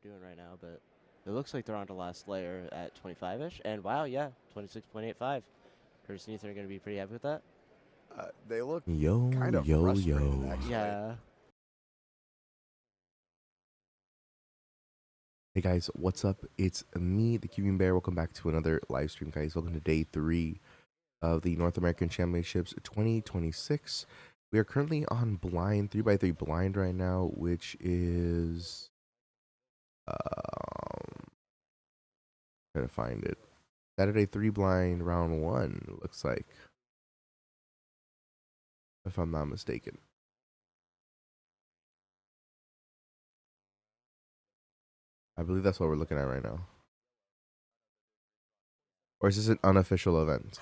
doing right now, but it looks like they're on to last layer at 25-ish. And wow, yeah, 26.85. Curtis and Ethan are going to be pretty happy with that. They look Yo, kind of yo, frustrated, yo. actually. Yeah. Hey guys, what's up? It's me, the Cubing Bear. Welcome back to another live stream, guys. Welcome to day 3 of the North American Championships 2026. We are currently on blind, 3x3 blind right now, which is trying to find it. Saturday 3 blind, round 1, looks like. If I'm not mistaken. I believe that's what we're looking at right now. Or is this an unofficial event?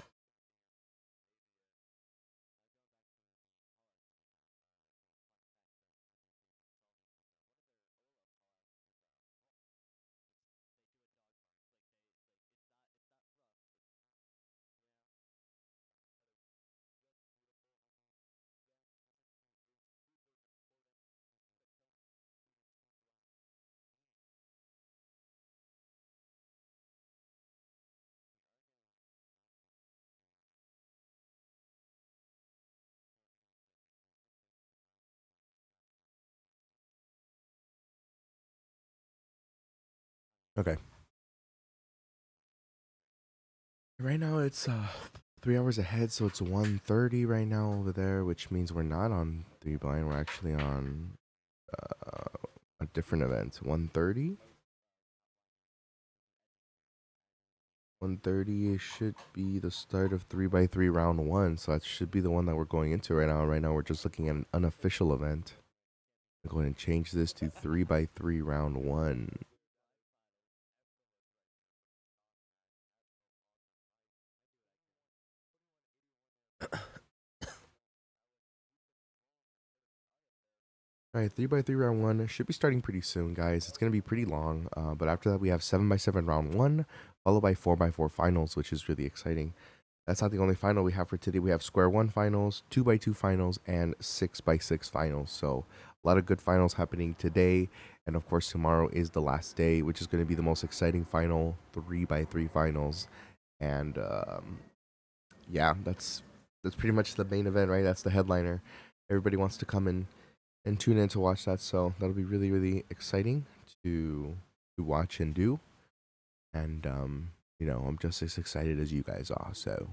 Okay. Right now it's 3 hours ahead, so it's 1:30 right now over there, which means we're not on 3 blind. We're actually on a different event. 1:30. 1:30 should be the start of 3x3 round 1, so that should be the one that we're going into right now. Right now we're just looking at an unofficial event. I'm going to change this to 3x3 round 1. Alright, 3x3 round 1 should be starting pretty soon, guys. It's going to be pretty long, but after that we have 7x7 round 1, followed by 4x4 finals, which is really exciting. That's not the only final we have for today. We have Square-1 finals, 2x2 finals, and 6x6 finals. So a lot of good finals happening today. And of course, tomorrow is the last day, which is going to be the most exciting final, 3x3 finals. And yeah, that's pretty much the main event, right? That's the headliner. Everybody wants to come in and tune in to watch that. So that'll be really, really exciting to watch and do. And you know, I'm just as excited as you guys are. So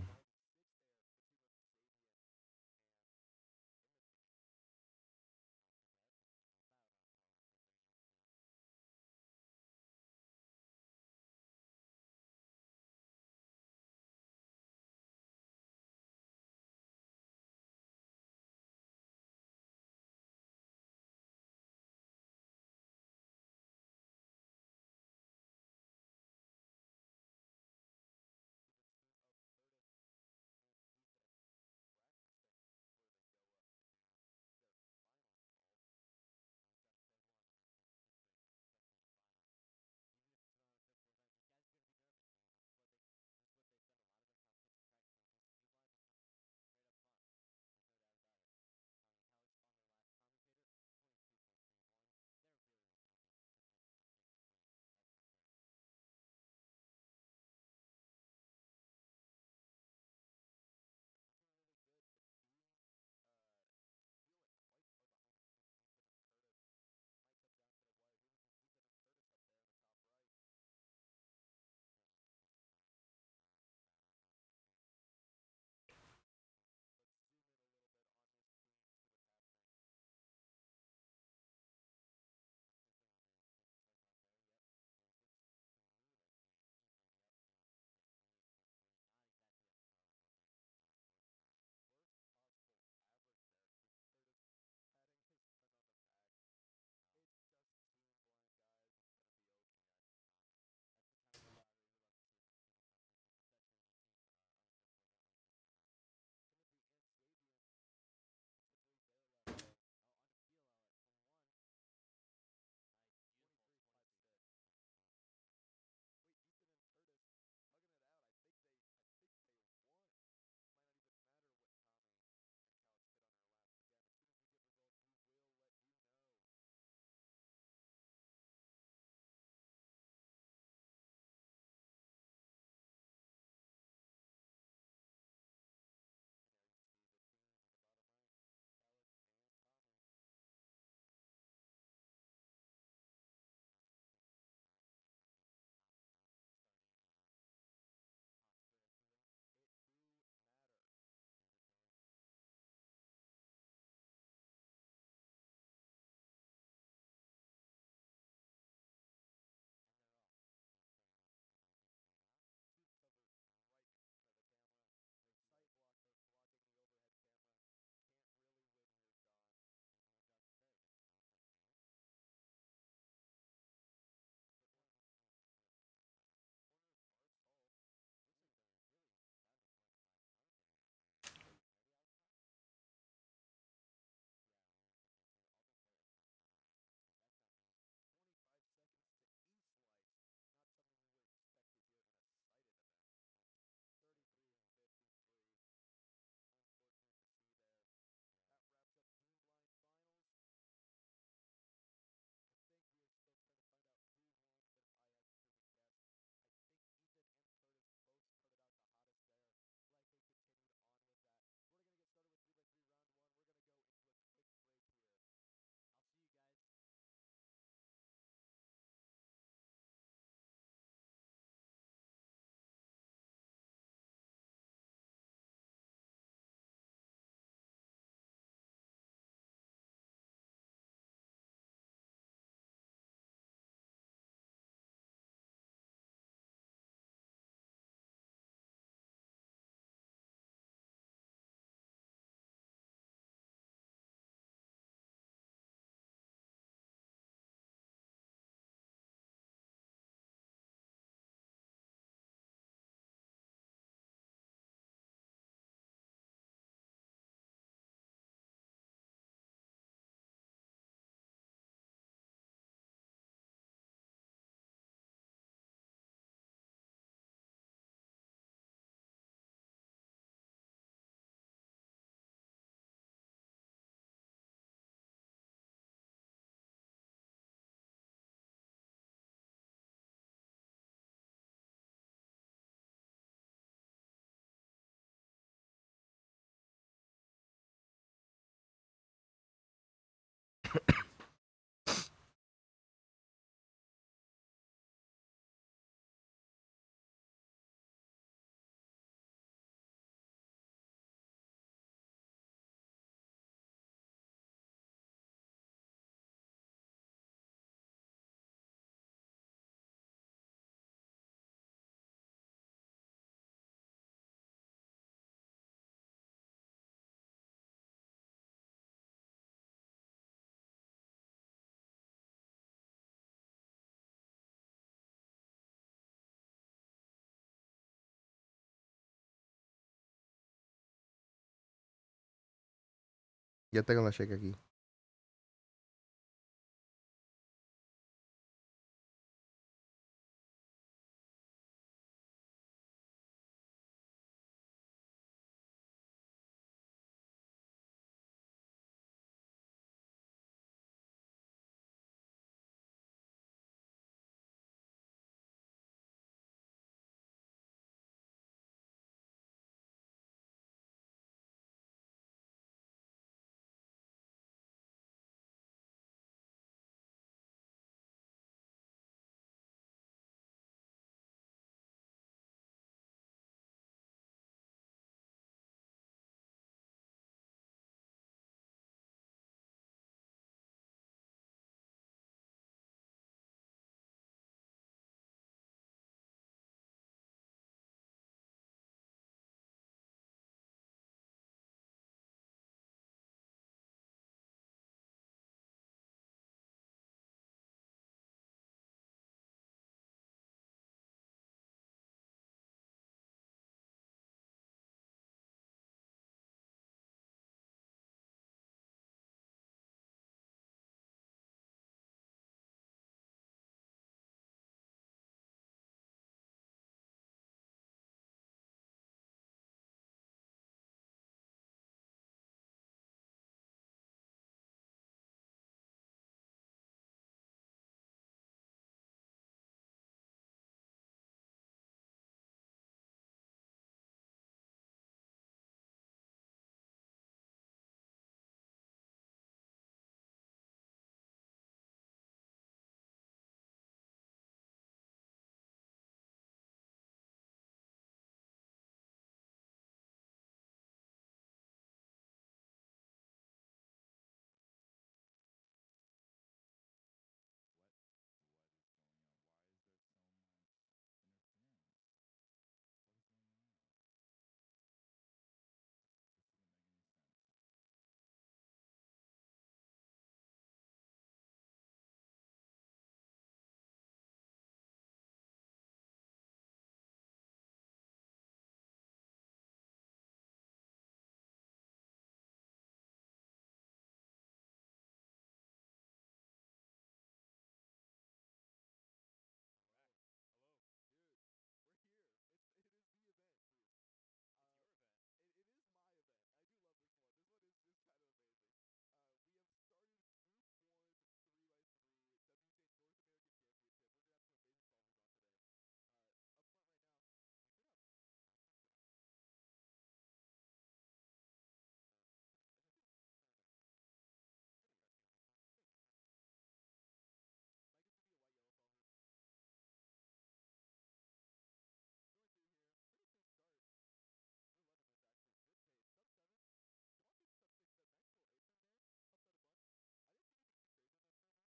Ya tengo la shake aquí.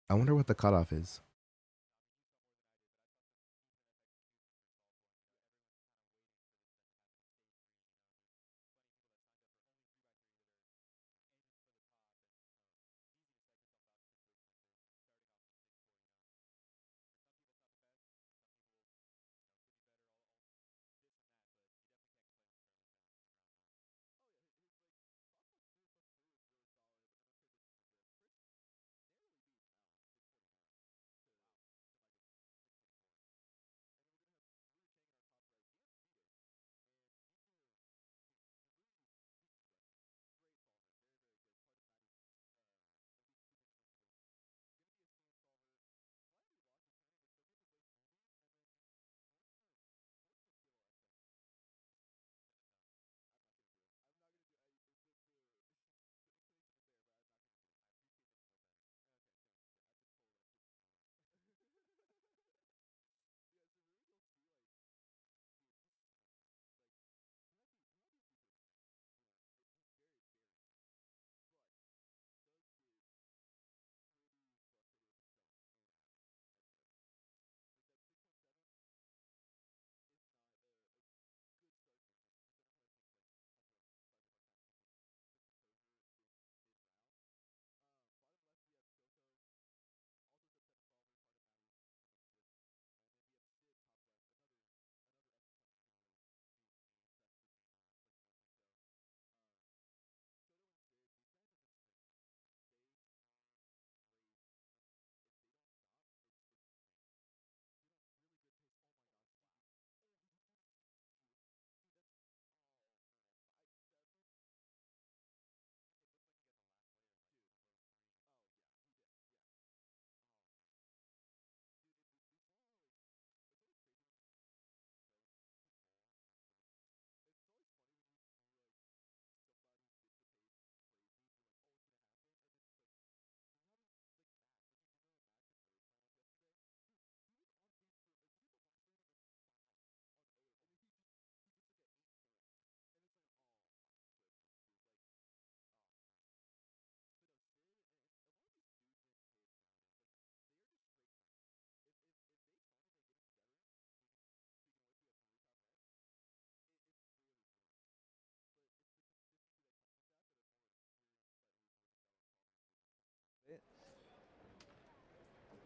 I wonder what the cutoff is.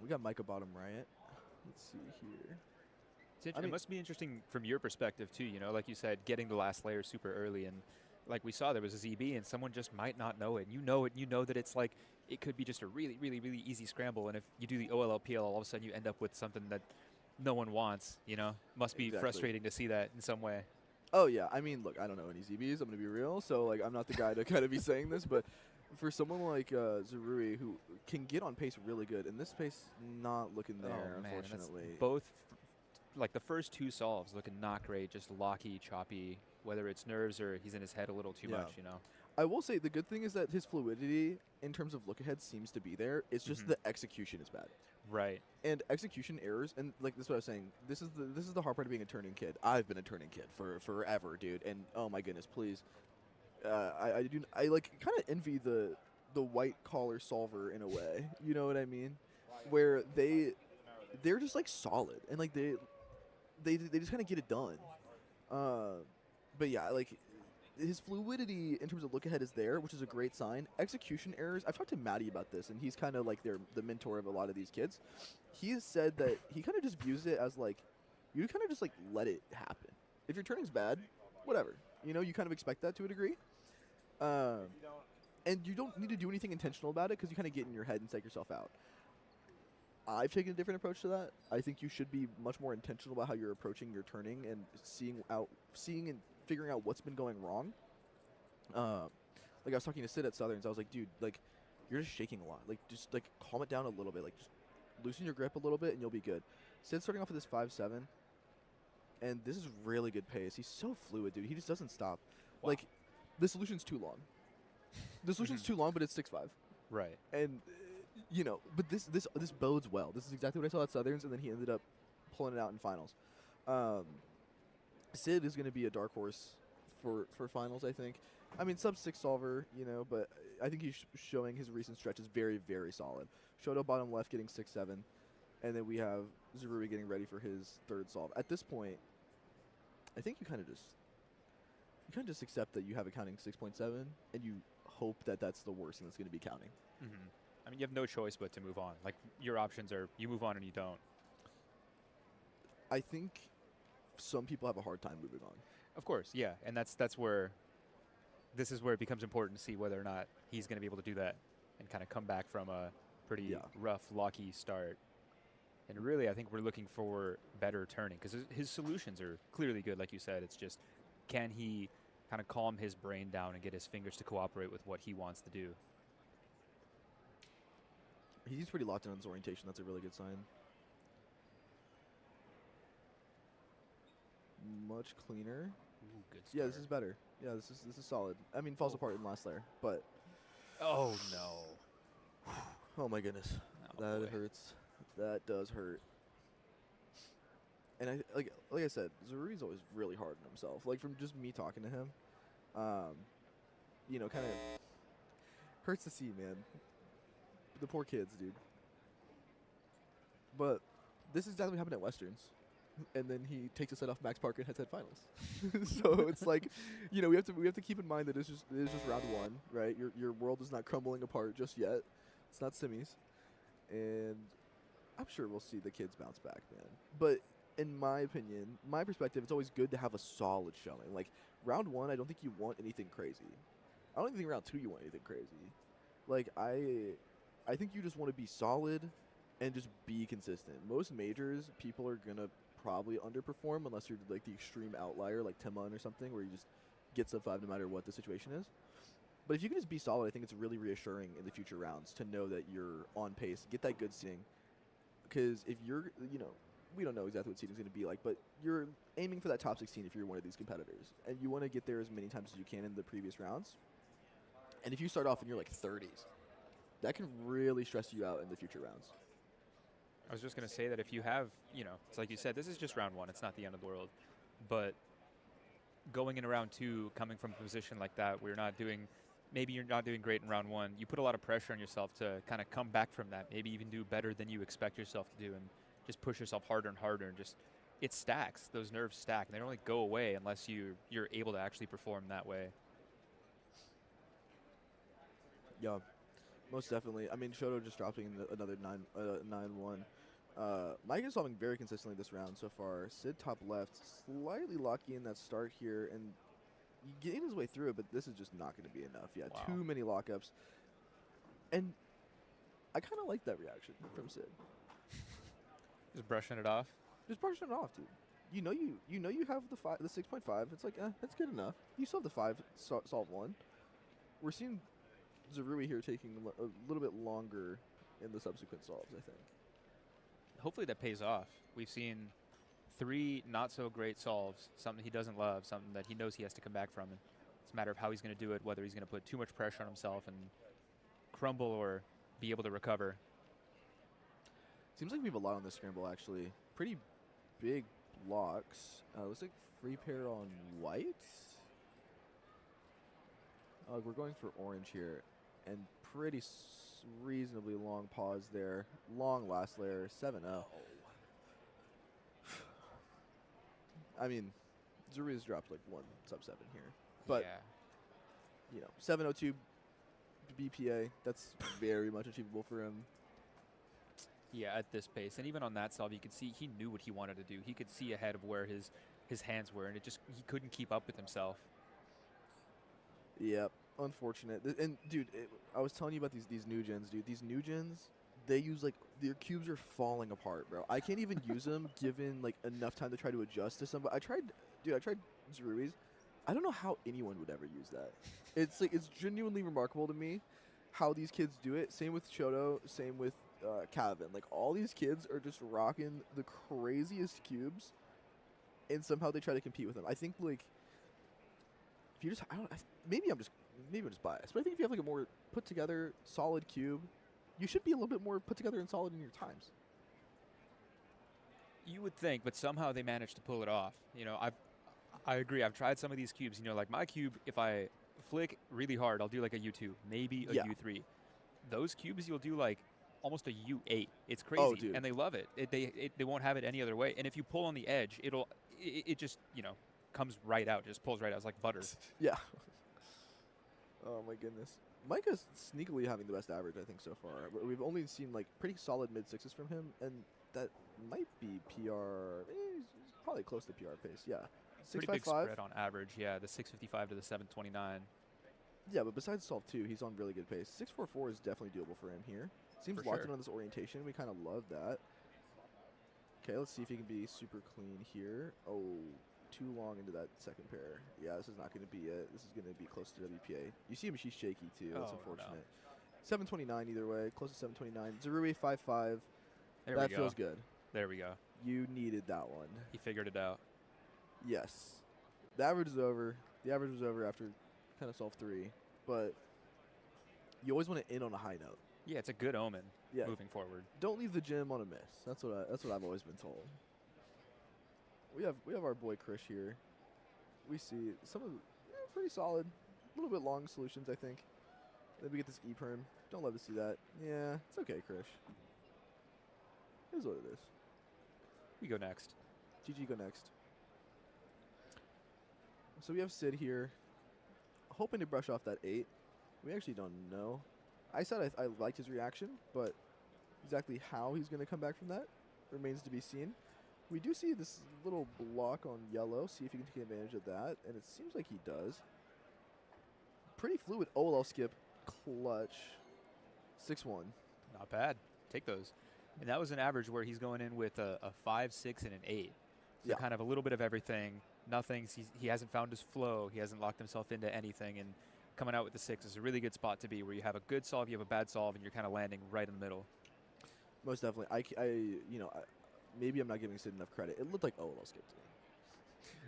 We got Micah bottom right. Let's see here. It must be interesting from your perspective too. Like you said, getting the last layer super early, and like we saw, there was a ZB, and someone just might not know it. You know it. You know that it's like it could be just a really, really, really easy scramble, and if you do the OLLPL, all of a sudden you end up with something that no one wants. Must be frustrating to see that in some way. Oh yeah, I mean, look, I don't know any ZBs. I'm gonna be real, so like I'm not the guy to kind of be saying this, but for someone like Zaruri who can get on pace really good, and this pace not looking there, unfortunately. Both, like the first two solves looking not great, just locky, choppy, whether it's nerves or he's in his head a little too much, I will say the good thing is that his fluidity in terms of look ahead seems to be there. It's just the execution is bad. Right. And execution errors, and like this is what I was saying. This is the hard part of being a turning kid. I've been a turning kid for forever, dude. And oh my goodness, please, I like kind of envy the white collar solver in a way. You know what I mean? Where they're just like solid and like they just kind of get it done. But yeah, like his fluidity in terms of look ahead is there, which is a great sign. Execution errors. I've talked to Maddie about this, and he's kind of like the mentor of a lot of these kids. He has said that he kind of just views it as like you kind of just like let it happen. If your turning's bad, whatever. You kind of expect that to a degree. And you don't need to do anything intentional about it because you kind of get in your head and psych yourself out. I've taken a different approach to that. I think you should be much more intentional about how you're approaching your turning and seeing and figuring out what's been going wrong. Like I was talking to Sid at Southerns, I was like, dude, like you're just shaking a lot. Like just like calm it down a little bit. Like just loosen your grip a little bit and you'll be good. Sid's starting off with this 5-7, and this is really good pace. He's so fluid, dude. He just doesn't stop. Wow. Like the solution's too long. The solution's too long, but it's 6-5. Right. And but this bodes well. This is exactly what I saw at Southerns, and then he ended up pulling it out in finals. Sid is going to be a dark horse for finals, I think. I mean, sub-6 solver, but I think he's showing his recent stretch is very, very solid. Shoto bottom left getting 6-7, and then we have Zaruri getting ready for his third solve. At this point, I think you kind of just accept that you have a counting 6.7, and you hope that that's the worst thing that's going to be counting. I mean, you have no choice but to move on. Like, your options are you move on and you don't. I think some people have a hard time moving on. Of course, yeah. And that's where this is where it becomes important to see whether or not he's going to be able to do that and kind of come back from a pretty rough, locky start. And really, I think we're looking for better turning because his solutions are clearly good, like you said. It's just, can he kind of calm his brain down and get his fingers to cooperate with what he wants to do? He's pretty locked in on his orientation. That's a really good sign. Much cleaner. Ooh, good start. Yeah, this is better. Yeah, this is solid. I mean, falls apart in last layer, but oh no. Oh my goodness. Oh, that hurts. That does hurt. And like I said, Zaruri's always really hard on himself. Like from just me talking to him, kind of hurts to see, man. The poor kids, dude. But this is exactly what happened at Westerns. And then he takes a set off Max Parker and heads at finals. So it's like, we have to keep in mind that it is just round one, right? Your world is not crumbling apart just yet. It's not semis. And I'm sure we'll see the kids bounce back, man. But in my opinion, my perspective, it's always good to have a solid showing. Like round one, I don't think you want anything crazy. I don't even think round two you want anything crazy. Like I think you just want to be solid and just be consistent. Most majors, people are going to probably underperform unless you're like the extreme outlier like Timon or something where you just get sub-5 no matter what the situation is. But if you can just be solid, I think it's really reassuring in the future rounds to know that you're on pace, get that good seating. Because if you're, we don't know exactly what seating is going to be like, but you're aiming for that top 16 if you're one of these competitors. And you want to get there as many times as you can in the previous rounds. And if you start off and you're like 30s, that can really stress you out in the future rounds. I was just going to say that if you have, it's like you said, this is just round one. It's not the end of the world. But going into round two, coming from a position like that where maybe you're not doing great in round one, you put a lot of pressure on yourself to kind of come back from that, maybe even do better than you expect yourself to do and just push yourself harder and harder and just, it stacks. Those nerves stack and they don't really go away unless you're able to actually perform that way. Yeah. Most definitely. I mean, Shoto just dropping another 9-1. Mike is solving very consistently this round so far. Sid top left, slightly locky in that start here, and getting his way through it, but this is just not going to be enough. Yeah, Wow. too many lockups. And I kind of like that reaction from Sid. Just brushing it off. Just brushing it off, dude. You know you have the 6.5. It's like, that's good enough. You still have the 5 solve 1. We're seeing Zarui here taking a little bit longer in the subsequent solves, I think. Hopefully that pays off. We've seen 3 not so great solves, something he doesn't love, something that he knows he has to come back from. And it's a matter of how he's going to do it, whether he's going to put too much pressure on himself and crumble or be able to recover. Seems like we have a lot on this scramble, actually. Pretty big blocks. Looks like free pair on white. We're going for orange here. And pretty reasonably long pause there. Long last layer, 7-0. I mean, Zarui's dropped like 1 sub-7 here. But, yeah. you know, 702 BPA, that's very much achievable for him. Yeah, at this pace. And even on that solve, you could see he knew what he wanted to do. He could see ahead of where his hands were, and he couldn't keep up with himself. Yep, unfortunate. And, dude, I was telling you about these new gens, dude. These new gens, they use, like, their cubes are falling apart, bro. I can't even use them given, like, enough time to try to adjust to somebody. I tried Zarui's. I don't know how anyone would ever use that. It's, like, it's genuinely remarkable to me how these kids do it. Same with Shoto, same with Calvin. Like, all these kids are just rocking the craziest cubes, and somehow they try to compete with them. I think, like, if you just, maybe I'm just biased, but I think if you have, like, a more put together, solid cube, you should be a little bit more put together and solid in your times. You would think, but somehow they managed to pull it off. You know, I agree. I've tried some of these cubes. You know, like my cube, if I flick really hard, I'll do like a U2, maybe a U3. Those cubes, you'll do like almost a U8. It's crazy, Oh, dude. and they love it. They won't have it any other way. And if you pull on the edge, it just, you know, comes right out, just pulls right out. It's like butter. Yeah. Oh my goodness. Micah's sneakily having the best average, I think, so far. We've only seen like pretty solid mid-6s from him, and that might be PR. He's probably close to PR pace. Yeah. Pretty big 655. spread on average. Yeah, the 655 to the 729. Yeah, but besides solve 2, he's on really good pace. 644 is definitely doable for him here. Seems For locked sure. in on this orientation. We kind of love that. Okay, let's see if he can be super clean here. Oh, too long into that second pair. Yeah, this is not going to be it. This is going to be close to WPA. You see him, she's shaky too. That's Oh, unfortunate. 729 either way. Close to 729. Zarui 5-5. There That we go. feels good. There we go. You needed that one. He figured it out. Yes. The average is over. The average was over after kind of solve 3. But you always want to end on a high note. Yeah, it's a good omen Yeah. moving forward. Don't leave the gym on a miss. That's what I've always been told. We have our boy Krish here. We see some of pretty solid, a little bit long solutions, I think. Then we get this E-perm. Don't love to see that. Yeah, it's okay, Krish. It is what it is. We go next. GG go next. So we have Sid here, hoping to brush off that 8. We actually don't know. I said I liked his reaction, but exactly how he's going to come back from that remains to be seen. We do see this little block on yellow. See if he can take advantage of that, and it seems like he does. Pretty fluid OLL skip, clutch, 6-1. Not bad. Take those. And that was an average where he's going in with a 5, 6, and an 8. So Yeah. kind of a little bit of everything. Nothing. He hasn't found his flow. He hasn't locked himself into anything. And coming out with the 6 is a really good spot to be, where you have a good solve, you have a bad solve, and you're kind of landing right in the middle. Most definitely. Maybe I'm not giving Sid enough credit. It looked like OLL skip to me.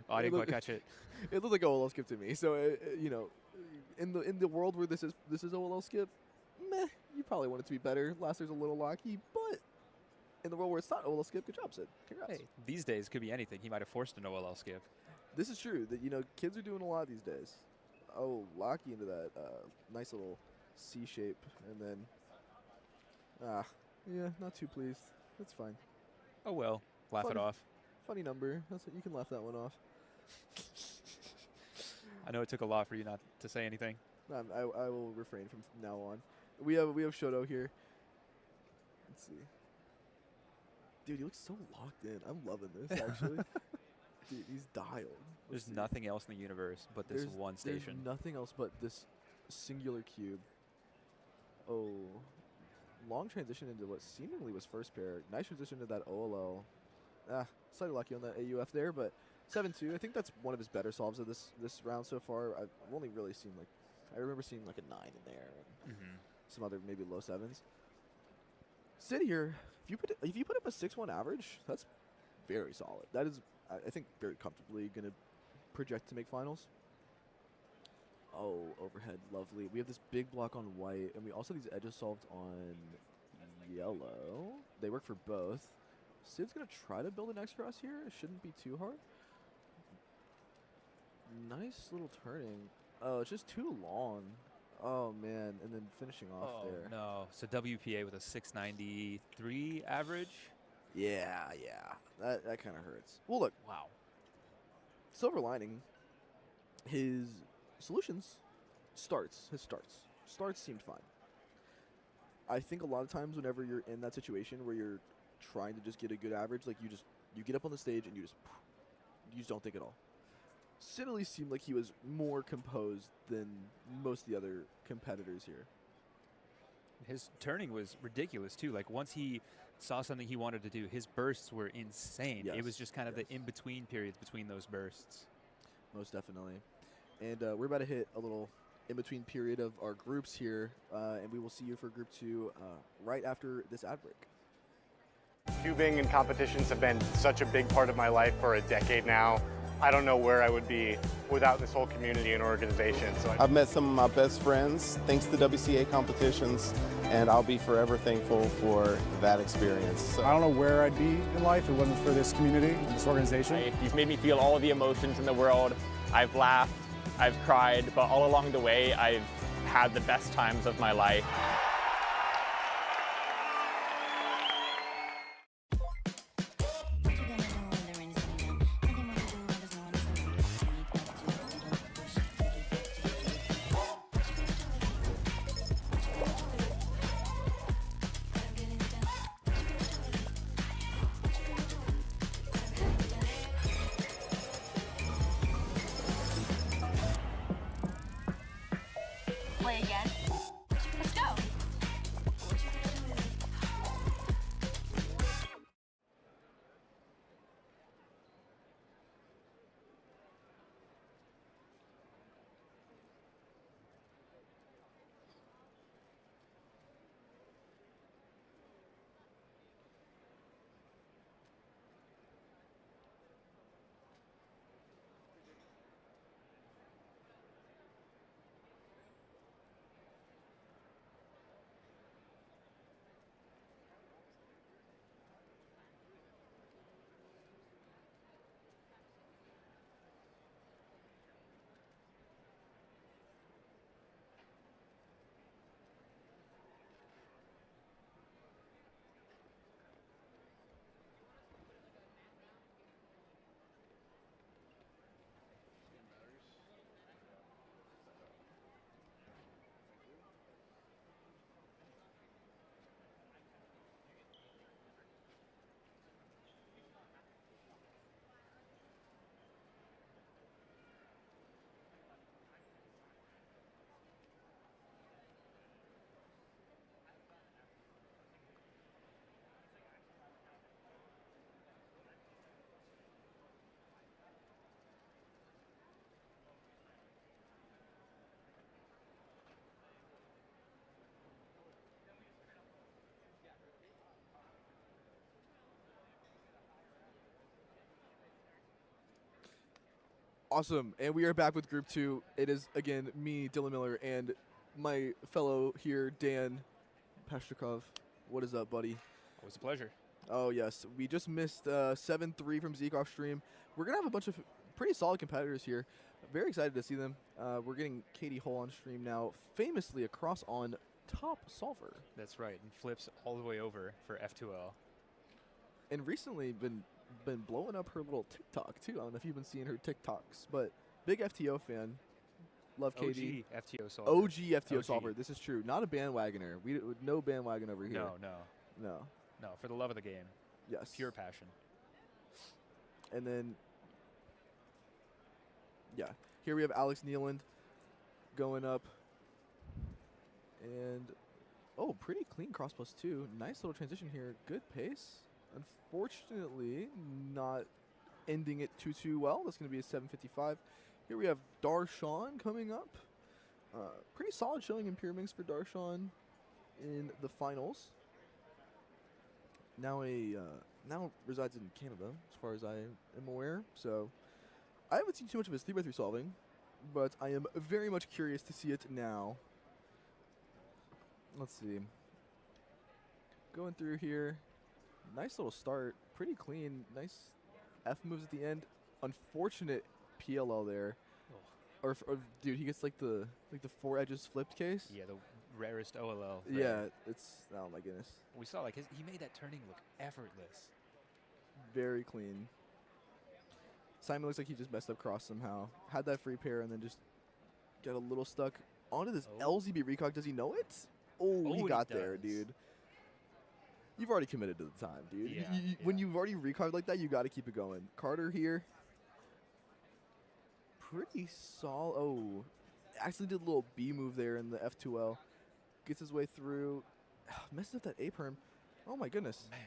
Oh, I didn't quite look- catch it. It looked like OLL skip to me. So in the world where this is OLL skip, meh, you probably want it to be better. Last year's a little locky, but in the world where it's not OLL skip, good job, Sid. Congrats. Hey, these days could be anything. He might have forced an OLL skip. This is true. That kids are doing a lot these days. Oh, locky into that nice little C shape, and then not too pleased. That's fine. Oh well, laugh it Fun. off. Funny number. You can laugh that one off. I know it took a lot for you not to say anything. I will refrain from now on. We have Shoto here. Let's see. Dude, he looks so locked in. I'm loving this actually. Dude, he's dialed. Let's There's see. nothing else in the universe but this one station. There's nothing else but this singular cube. Oh. Long transition into what seemingly was first pair. Nice transition to that OLL. Slightly lucky on that AUF there, but 7-2. I think that's one of his better solves of this round so far. I've only really seen I remember seeing like a 9 in there and some other maybe low 7s. Sid here, if you put up a 6-1 average, that's very solid. That is, I think, very comfortably going to project to make finals. Oh, overhead, lovely. We have this big block on white, and we also have these edges solved on yellow. They work for both. Sid's going to try to build an X cross here. It shouldn't be too hard. Nice little turning. Oh, it's just too long. Oh, man. And then finishing off there. No. So WPA with a 693 average. Yeah. That kind of hurts. Well, look. Wow. Silver lining. His solutions. Starts seemed fine. I think a lot of times whenever you're in that situation where you're trying to just get a good average, like you get up on the stage and you just don't think at all. Sid at least seemed like he was more composed than most of the other competitors here. His turning was ridiculous too. Like once he saw something he wanted to do, his bursts were insane. Yes, It was just kind of the in-between periods between those bursts. Most definitely. And we're about to hit a little in-between period of our groups here, and we will see you for Group 2 right after this ad break. Cubing and competitions have been such a big part of my life for a decade now. I don't know where I would be without this whole community and organization. So I've met some of my best friends thanks to WCA competitions, and I'll be forever thankful for that experience. So I don't know where I'd be in life if it wasn't for this community and this organization. He's made me feel all of the emotions in the world. I've laughed, I've cried, but all along the way, I've had the best times of my life. Play again. Let's go. Awesome, and we are back with Group 2. It is, again, me, Dylan Miller, and my fellow here, Dan Pashtukov. What is up, buddy? Always a pleasure. Oh, yes. We just missed 7-3 from Zeke off stream. We're going to have a bunch of pretty solid competitors here. Very excited to see them. We're getting Katie Hull on stream now, famously across on top solver. That's right, and flips all the way over for F2L. And recently been blowing up her little TikTok, too. I don't know if you've been seeing her TikToks, but big FTO fan. Love KD. OG FTO solver. OG FTO OG. solver. This is true. Not a bandwagoner. No bandwagon over here. No. No. For the love of the game. Yes. Pure passion. And then, yeah, here we have Alex Nealand going up. And, oh, pretty clean cross plus 2. Nice little transition here. Good pace. Unfortunately, not ending it too well. That's going to be a 7:55. Here we have Darshan coming up. Pretty solid showing in Pyraminx for Darshan in the finals. Now resides in Canada, as far as I am aware. So I haven't seen too much of his 3x3 solving, but I am very much curious to see it now. Let's see. Going through here. Nice little start. Pretty clean. Nice F moves at the end. Unfortunate PLL there. Or dude, he gets like the 4 edges flipped case. Yeah, the rarest OLL. Yeah, it's, oh my goodness. We saw like he made that turning look effortless. Very clean. Simon looks like he just messed up cross somehow. Had that free pair and then just got a little stuck onto this LZB recog. Does he know it? Oh, he got there, dude. You've already committed to the time, dude. Yeah, When you've already recogged like that, you got to keep it going. Carter here. Pretty solid. Oh, actually did a little B move there in the F2L. Gets his way through. Messes up that A perm. Oh my goodness. Man.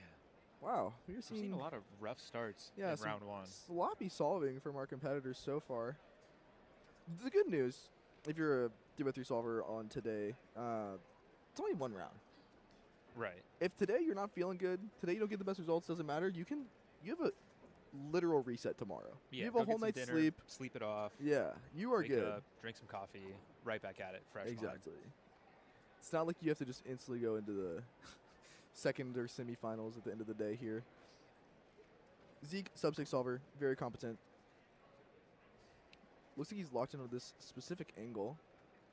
Wow. We're seeing a lot of rough starts in round one. Sloppy solving from our competitors so far. The good news, if you're a 3x3 solver on today, it's only one round. Right. If today you're not feeling good, today you don't get the best results, doesn't matter. You have a literal reset tomorrow. Yeah, you have a whole night's sleep. Sleep it off. Yeah, you are wake good. Up, drink some coffee, right back at it, fresh mind. Exactly. It's not like you have to just instantly go into the second or semifinals at the end of the day here. Zeke, sub-6 solver, very competent. Looks like he's locked into this specific angle.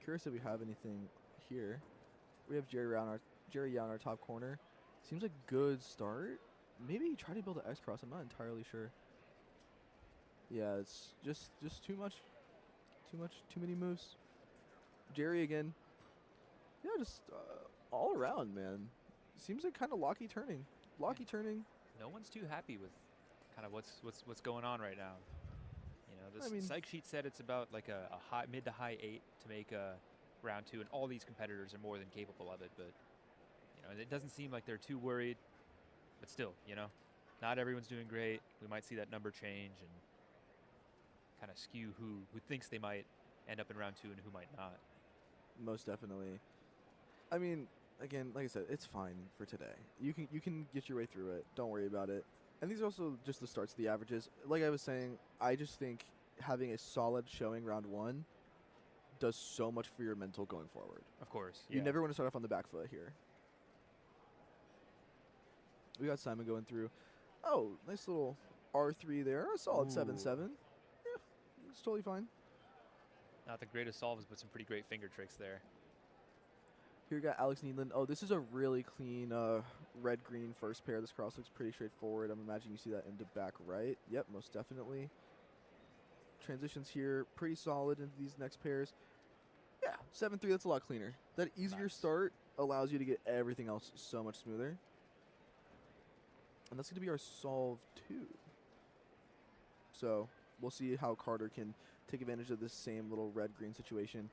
Curious if we have anything here. We have Jerry Yao in our top corner. Seems like good start. Maybe try to build an X cross. I'm not entirely sure. Yeah, it's just too much. Too many moves. Jerry again. Yeah, just all around, man. Seems like kind of locky turning. Turning. No one's too happy with kind of what's going on right now. You know, the psych sheet said it's about like a mid to high 8 to make round 2, and all these competitors are more than capable of it. But you know, it doesn't seem like they're too worried. But still, you know, not everyone's doing great. We might see that number change and kind of skew who thinks they might end up in round 2 and who might not. Most definitely. I mean, again, like I said, it's fine for today. You can get your way through it. Don't worry about it. And these are also just the starts of the averages. Like I was saying, I just think having a solid showing round 1 does so much for your mental going forward. Of course. You never want to start off on the back foot here. We got Simon going through. Oh, nice little R3 there. A solid 7-7. Yeah, it's totally fine. Not the greatest solves, but some pretty great finger tricks there. Here we got Alex Needland. Oh, this is a really clean red-green first pair. This cross looks pretty straightforward. I'm imagining you see that into back right. Yep, most definitely. Transitions here, pretty solid into these next pairs. Yeah, 7-3, that's a lot cleaner. That easier start allows you to get everything else so much smoother. And that's going to be our solve 2. So we'll see how Carter can take advantage of this same little red-green situation.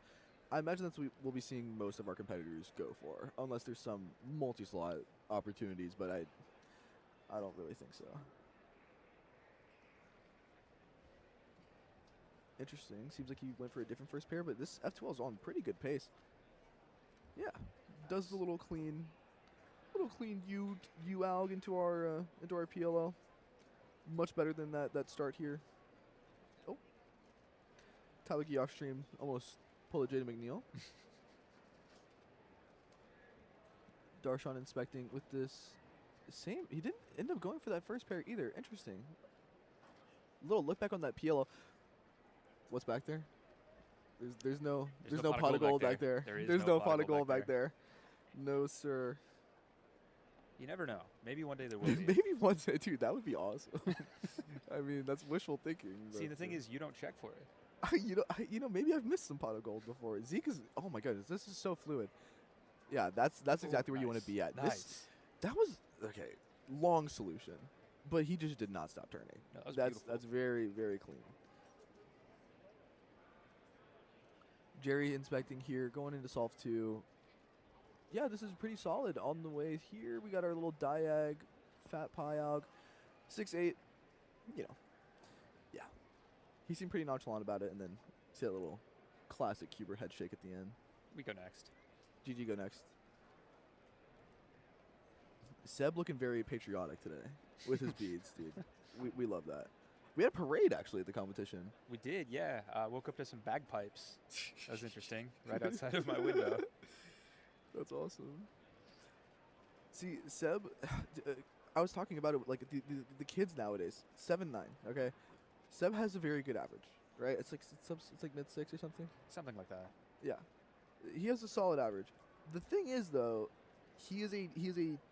I imagine that's what we'll be seeing most of our competitors go for, unless there's some multi-slot opportunities, but I don't really think so. Interesting. Seems like he went for a different first pair, but this F2L is on pretty good pace. Yeah, does the little clean U-alg into our PLL. Much better than that start here. Oh, Taliki off stream almost pull a Jada McNeil. Darshan inspecting with this same. He didn't end up going for that first pair either. Interesting. Little look back on that PLL. What's back there? There's no pot of gold back there. There's no pot of gold back there. No, sir. You never know. Maybe one day there will be. Maybe one day, dude. That would be awesome. I mean, that's wishful thinking. See, the thing is, you don't check for it. Maybe I've missed some pot of gold before. Zeke is, oh my goodness, this is so fluid. Yeah, that's exactly where you want to be at. Nice. That was okay. Long solution, but he just did not stop turning. No, that was that's beautiful. that's very, very clean. Jerry inspecting here, going into solve 2. Yeah, this is pretty solid on the way here. We got our little diag, fat pie aug, 6-8. You know, yeah. He seemed pretty nonchalant about it, and then see that little classic cuber head shake at the end. We go next. GG go next. Seb looking very patriotic today with his beads, dude. We love that. We had a parade actually at the competition. We did, yeah. Woke up to some bagpipes. That was interesting. Right outside of my window. That's awesome. See, Seb, I was talking about it like the kids nowadays. 7-9, okay. Seb has a very good average, right? It's like mid-6 or something. Something like that. Yeah, he has a solid average. The thing is, though, he is a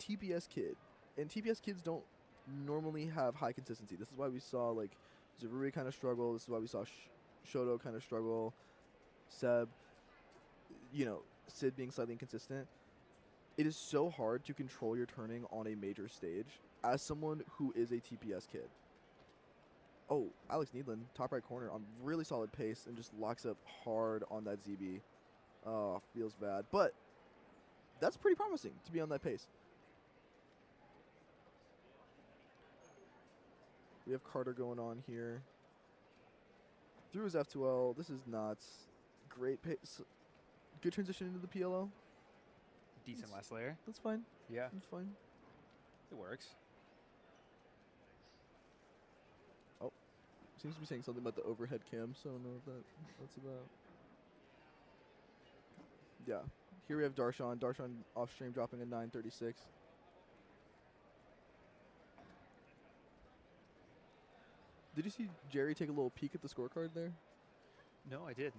TPS kid, and TPS kids don't normally have high consistency. This is why we saw like Zaruri kind of struggle. This is why we saw Shoto kind of struggle. Seb, Sid being slightly inconsistent. It is so hard to control your turning on a major stage as someone who is a TPS kid. Oh, Alex Needland, top right corner on really solid pace and just locks up hard on that ZB. Oh, feels bad. But that's pretty promising to be on that pace. We have Carter going on here. Through his F2L. This is nuts. Great pace. Good transition into the PLO. Decent last layer. That's fine. Yeah, That's fine. it works. Seems to be saying something about the overhead cam, so I don't know what that's about. Yeah. Here we have Darshan. Darshan off stream dropping a 936. Did you see Jerry take a little peek at the scorecard there? No, I didn't.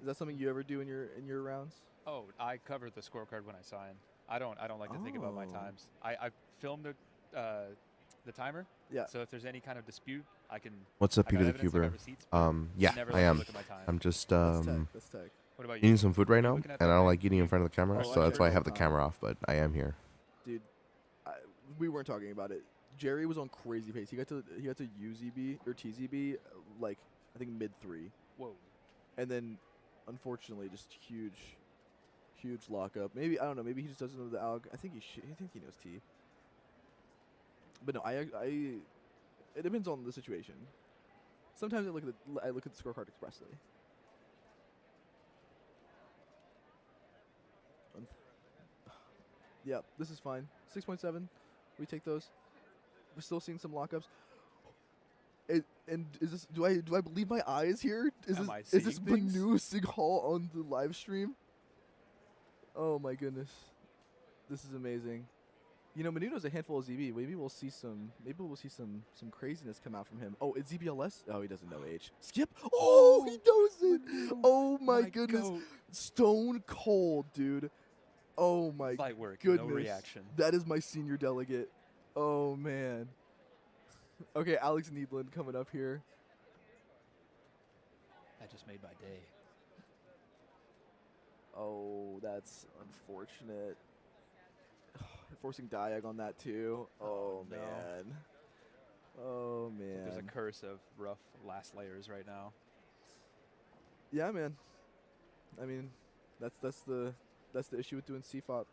Is that something you ever do in your rounds? Oh, I covered the scorecard when I sign. I don't like to think about my Oh. times. I filmed the timer. Yeah. So if there's any kind of dispute, I can. What's up, I got Peter the evidence, I got Cuber? receipts, but Yeah, never I let me am. look at my time. I'm just That's tech. That's tech. What about you? eating some food right now, looking at and I that don't right? like eating in front of the camera, Oh, so I that's why I sure have the don't. camera off. But I am here. Dude, we weren't talking about it. Jerry was on crazy pace. He got to UZB or TZB like I think mid-3, Whoa. and then unfortunately just huge lockup. Maybe I don't know. Maybe he just doesn't know the alg. I think he knows T. But no, it depends on the situation. Sometimes I look at the scorecard expressly. Yeah, this is fine. 6.7. We take those. We're still seeing some lockups. And is this? Do I believe my eyes here? Am I Is this seeing things? Manu Sig Hall on the live stream? Oh my goodness, this is amazing. Manu knows a handful of ZB. Maybe we'll see some craziness come out from him. Oh, it's ZBLS. Oh, he doesn't know H. Skip. Oh, he knows it. Oh my goodness, goat. stone cold, dude. Oh my Light work. goodness. No reaction. That is my senior delegate. Oh man. Okay, Alex Needland coming up here. That just made my day. Oh, that's unfortunate. Forcing diag on that too. Oh no. man. Oh man. There's a curse of rough last layers right now. Yeah, man. I mean, that's the issue with doing CFOP.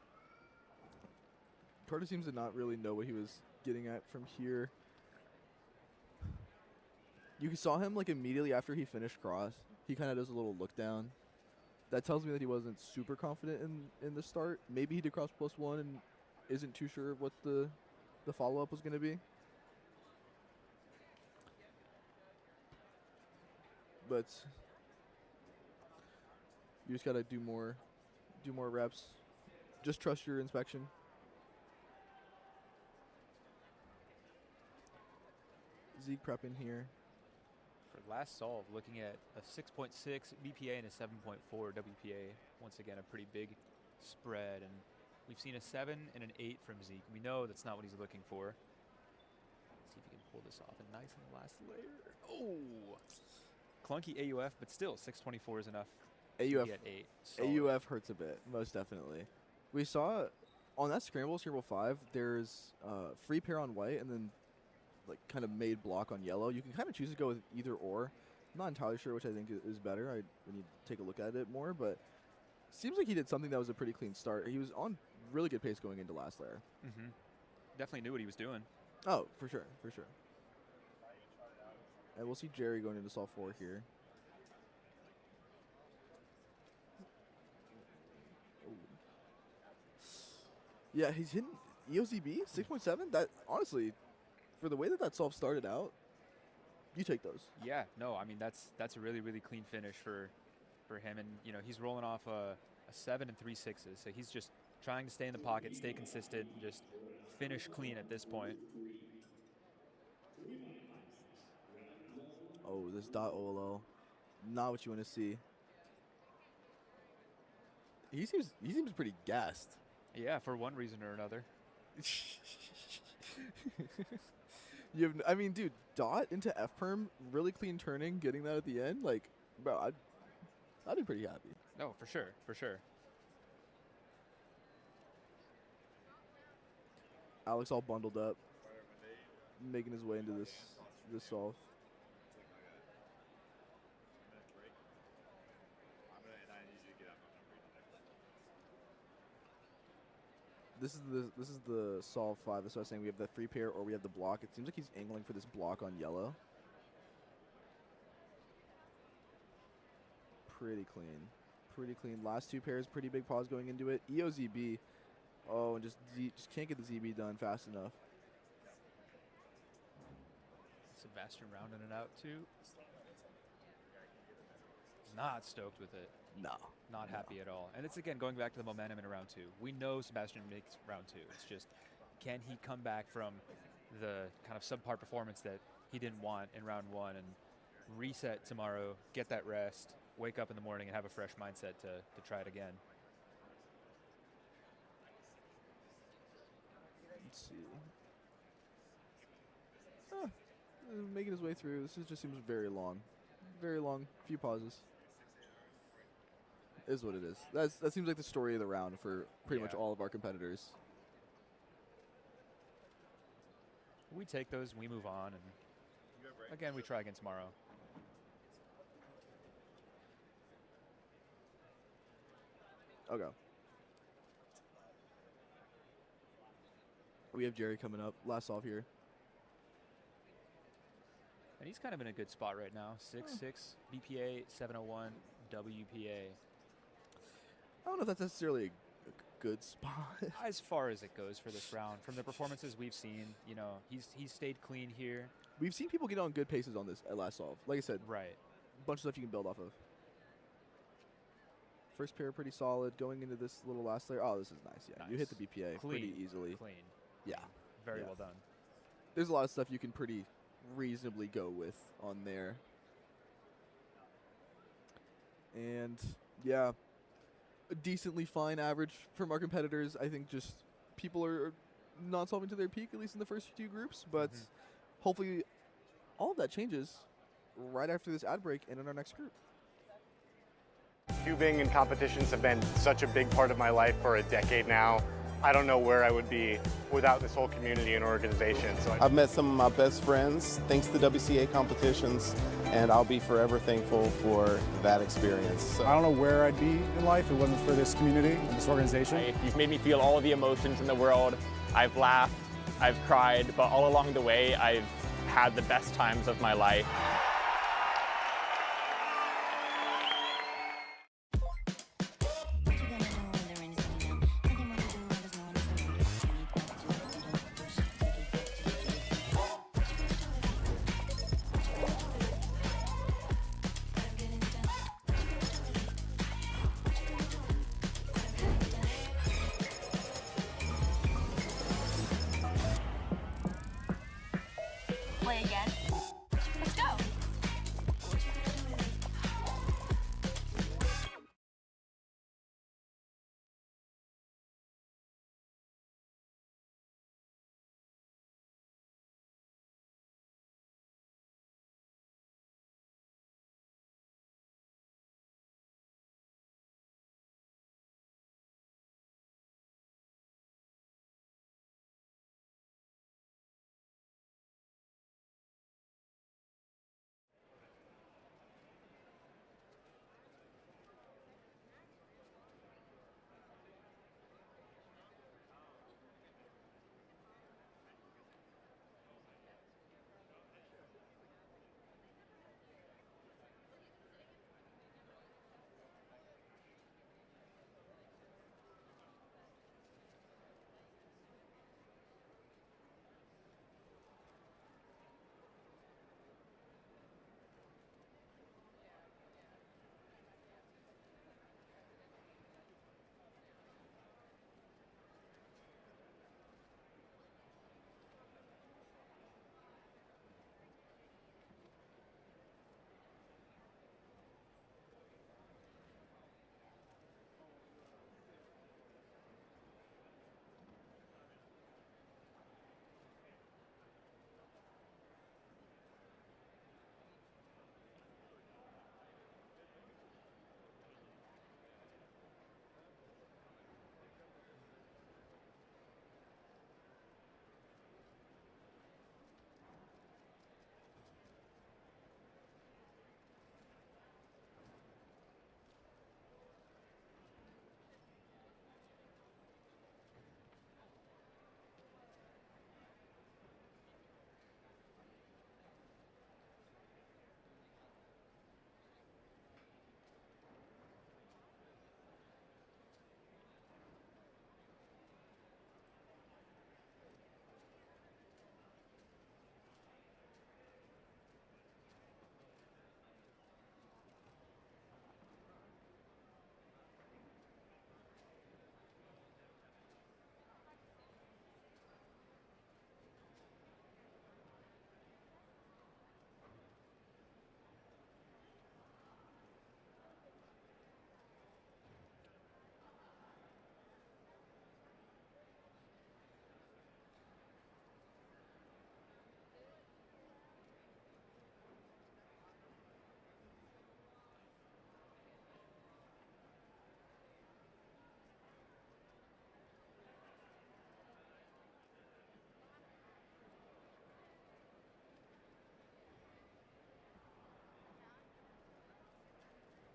Carter seems to not really know what he was getting at from here. You saw him like immediately after he finished cross. He kind of does a little look down. That tells me that he wasn't super confident in the start. Maybe he did cross +1 and isn't too sure of what the follow-up was going to be. But you just got to do more reps. Just trust your inspection. Zeke prepping here. For last solve, looking at a 6.6 BPA and a 7.4 WPA. Once again, a pretty big spread. And we've seen a 7 and an 8 from Zeke. We know that's not what he's looking for. Let's see if he can pull this off. And nice in the last layer. Oh! clunky AUF, but still 624 is enough to AUF get 8. Solid. AUF hurts a bit, most definitely. We saw on that scramble 5, there's free pair on white and then like kind of made block on yellow. You can kind of choose to go with either or. I'm not entirely sure which I think is better. We need to take a look at it more, but seems like he did something that was a pretty clean start. He was on really good pace going into last layer. Definitely knew what he was doing. Oh, for sure, for sure. And we'll see Jerry going into solve 4 here. Ooh. Yeah, he's hitting EOZB 6.7. That honestly, for the way that solve started out, you take those. Yeah, no, I mean that's a really clean finish for him, and you know he's rolling off a 7 and 3 6s, so he's just trying to stay in the pocket, stay consistent, and just finish clean at this point. Oh, this .OLO, not what you want to see. He seems pretty gassed. Yeah, for one reason or another. I mean, dude, dot into F perm, really clean turning, getting that at the end, like, bro, I'd be pretty happy. No, for sure, for sure. Alex all bundled up, making his way into this solve. This is the solve 5. That's what I was saying. We have the free pair or we have the block. It seems like he's angling for this block on yellow. Pretty clean. Pretty clean. Last 2 pairs, pretty big pause going into it. EOZB. Oh, and just can't get the ZB done fast enough. Sebastian rounding it out too. Not stoked with it. No. Not happy at all. And it's again going back to the momentum in round 2. We know Sebastian makes round 2. It's just, can he come back from the kind of subpar performance that he didn't want in round 1 and reset tomorrow, get that rest, wake up in the morning and have a fresh mindset to try it again. Let's see. Making his way through. This just seems very long. Very long. Few pauses. Is what it is. That seems like the story of the round for pretty much all of our competitors. We take those and we move on, and again we try again tomorrow. Okay. We have Jerry coming up. Last solve here. And he's kind of in a good spot right now. 6'6", BPA, 701, WPA. I don't know if that's necessarily a good spot. As far as it goes for this round, from the performances we've seen, you know, he's stayed clean here. We've seen people get on good paces on this at last solve. Like I said, right. A bunch of stuff you can build off of. First pair pretty solid. Going into this little last layer. Oh, this is nice. Yeah, Nice. You hit the BPA Clean. pretty easily. Clean. Yeah. Very Yeah. well done. There's a lot of stuff you can pretty reasonably go with on there. And yeah, a decently fine average from our competitors. I think just people are not solving to their peak, at least in the first 2 groups. But hopefully all of that changes right after this ad break and in our next group. Cubing and competitions have been such a big part of my life for a decade now. I don't know where I would be without this whole community and organization. So I've met some of my best friends thanks to WCA competitions, and I'll be forever thankful for that experience. So. I don't know where I'd be in life if it wasn't for this community and this organization. You've made me feel all the emotions in the world. I've laughed, I've cried, but all along the way, I've had the best times of my life. Play again. Let's go.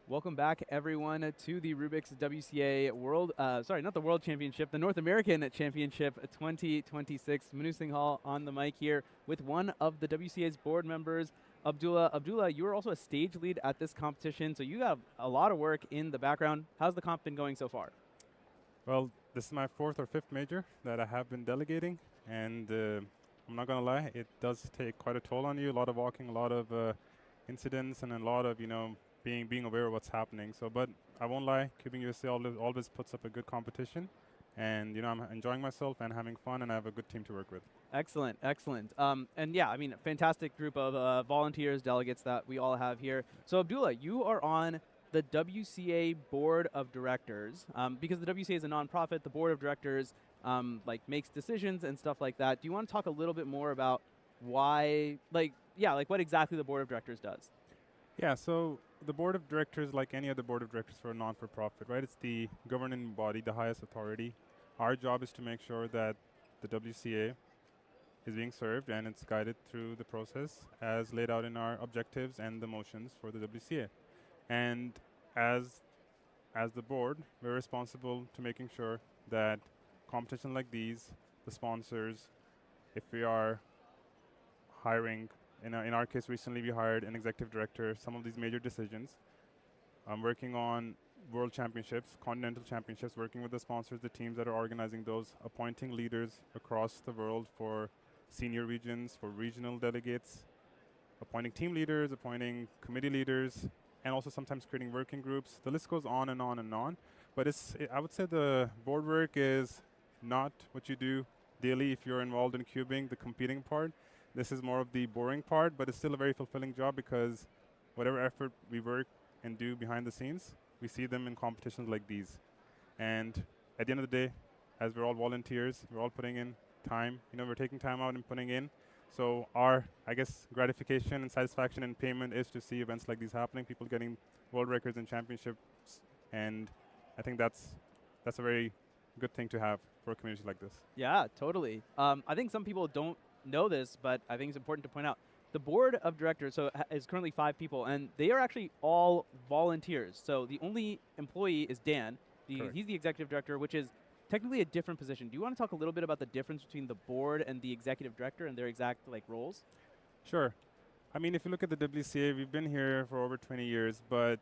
Welcome back, everyone, to the Rubik's WCA World, sorry, not the World Championship, the North American Championship 2026. Manu Singh Hall on the mic here with one of the WCA's board members, Abdullah. Abdullah, you are also a stage lead at this competition, so you got a lot of work in the background. How's the comp been going so far? Well, this is my 4th or 5th major that I have been delegating, and I'm not going to lie, it does take quite a toll on you. A lot of walking, a lot of incidents, and a lot of, being aware of what's happening. So, but I won't lie, CubingUSA always puts up a good competition, and I'm enjoying myself and having fun, and I have a good team to work with. Excellent, excellent. And yeah, I mean, a fantastic group of volunteers, delegates that we all have here. So Abdullah, you are on the WCA Board of Directors. Because the WCA is a nonprofit, the Board of Directors makes decisions and stuff like that. Do you want to talk a little bit more about why, what exactly the Board of Directors does? Yeah, so the Board of Directors, like any other Board of Directors for a non-for-profit, right? It's the governing body, the highest authority. Our job is to make sure that the WCA is being served and it's guided through the process as laid out in our objectives and the motions for the WCA. And as the board, we're responsible to making sure that competitions like these, the sponsors, if we are hiring, in our case recently we hired an executive director, some of these major decisions. I'm working on world championships, continental championships, working with the sponsors, the teams that are organizing those, appointing leaders across the world for senior regions, for regional delegates, appointing team leaders, appointing committee leaders, and also sometimes creating working groups. The list goes on and on and on. But I would say the board work is not what you do daily if you're involved in cubing, the competing part. This is more of the boring part, but it's still a very fulfilling job because whatever effort we work and do behind the scenes, we see them in competitions like these. And at the end of the day, as we're all volunteers, we're all putting in time. We're taking time out and putting in. So our, gratification and satisfaction and payment is to see events like these happening, people getting world records and championships, and I think that's a very good thing to have for a community like this. Yeah, totally. I think some people don't know this, but I think it's important to point out. The board of directors is currently 5 people, and they are actually all volunteers. So the only employee is Dan. He's the executive director, which is technically a different position. Do you want to talk a little bit about the difference between the board and the executive director and their exact roles? Sure. I mean, if you look at the WCA, we've been here for over 20 years, but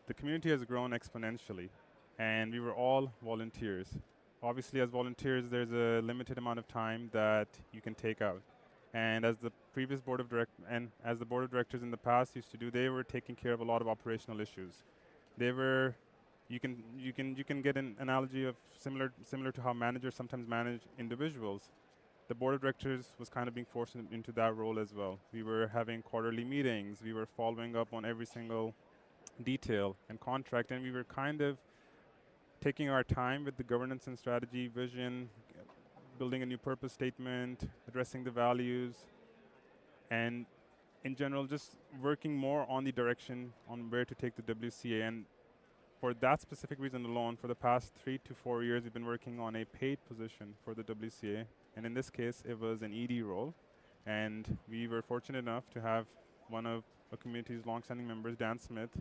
the community has grown exponentially, and we were all volunteers. Obviously, as volunteers, there's a limited amount of time that you can take out. And as the previous board of as the board of directors in the past used to do, they were taking care of a lot of operational issues. They were, you can get an analogy of similar to how managers sometimes manage individuals. The board of directors was kind of being forced into that role as well. We were having quarterly meetings. We were following up on every single detail and contract, and we were kind of taking our time with the governance and strategy, vision, building a new purpose statement, addressing the values, and in general, just working more on the direction on where to take the WCA. And for that specific reason alone, for the past 3 to 4 years, we've been working on a paid position for the WCA. And in this case, it was an ED role. And we were fortunate enough to have one of our community's longstanding members, Dan Smith,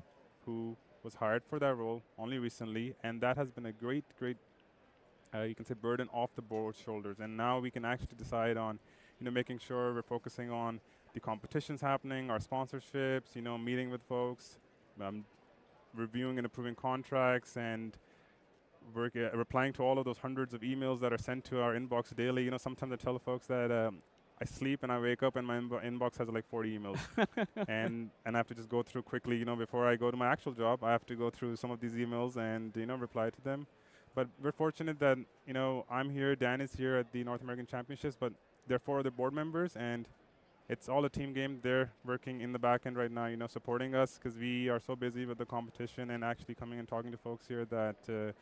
who was hired for that role only recently, and that has been a great, you can say, burden off the board's shoulders. And now we can actually decide on, making sure we're focusing on the competitions happening, our sponsorships, meeting with folks, reviewing and approving contracts, and replying to all of those hundreds of emails that are sent to our inbox daily. Sometimes I tell folks that I sleep and I wake up and my inbox has 40 emails. and I have to just go through quickly, before I go to my actual job, I have to go through some of these emails and, reply to them. But we're fortunate that, I'm here, Dan is here at the North American Championships, but there are 4 other board members, and it's all a team game. They're working in the back end right now, supporting us because we are so busy with the competition and actually coming and talking to folks here that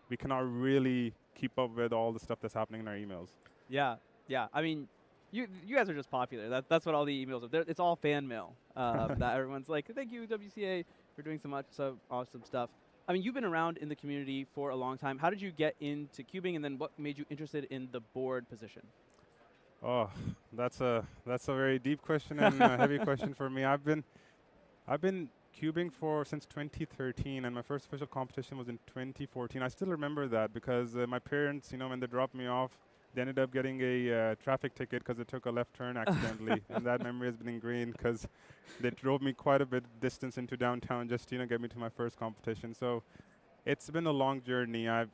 we cannot really keep up with all the stuff that's happening in our emails. Yeah. I mean, you guys are just popular. That's what all the emails are. It's all fan mail. That everyone's like, thank you, WCA, for doing so awesome stuff. I mean, you've been around in the community for a long time. How did you get into cubing, and then what made you interested in the board position? Oh, that's a very deep question and a heavy question for me. I've been cubing since 2013, and my first official competition was in 2014. I still remember that because my parents, when they dropped me off, they ended up getting a traffic ticket because they took a left turn accidentally, and that memory has been ingrained because they drove me quite a bit distance into downtown just to get me to my first competition. So it's been a long journey. I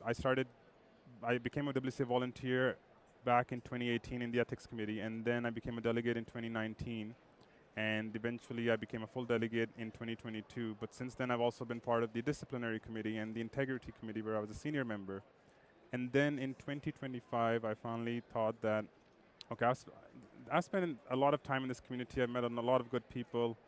became a WCA volunteer back in 2018 in the ethics committee, and then I became a delegate in 2019. And eventually I became a full delegate in 2022. But since then I've also been part of the disciplinary committee and the integrity committee where I was a senior member. And then in 2025 I finally thought that, okay, I've spent a lot of time in this community. I've met a lot of good people.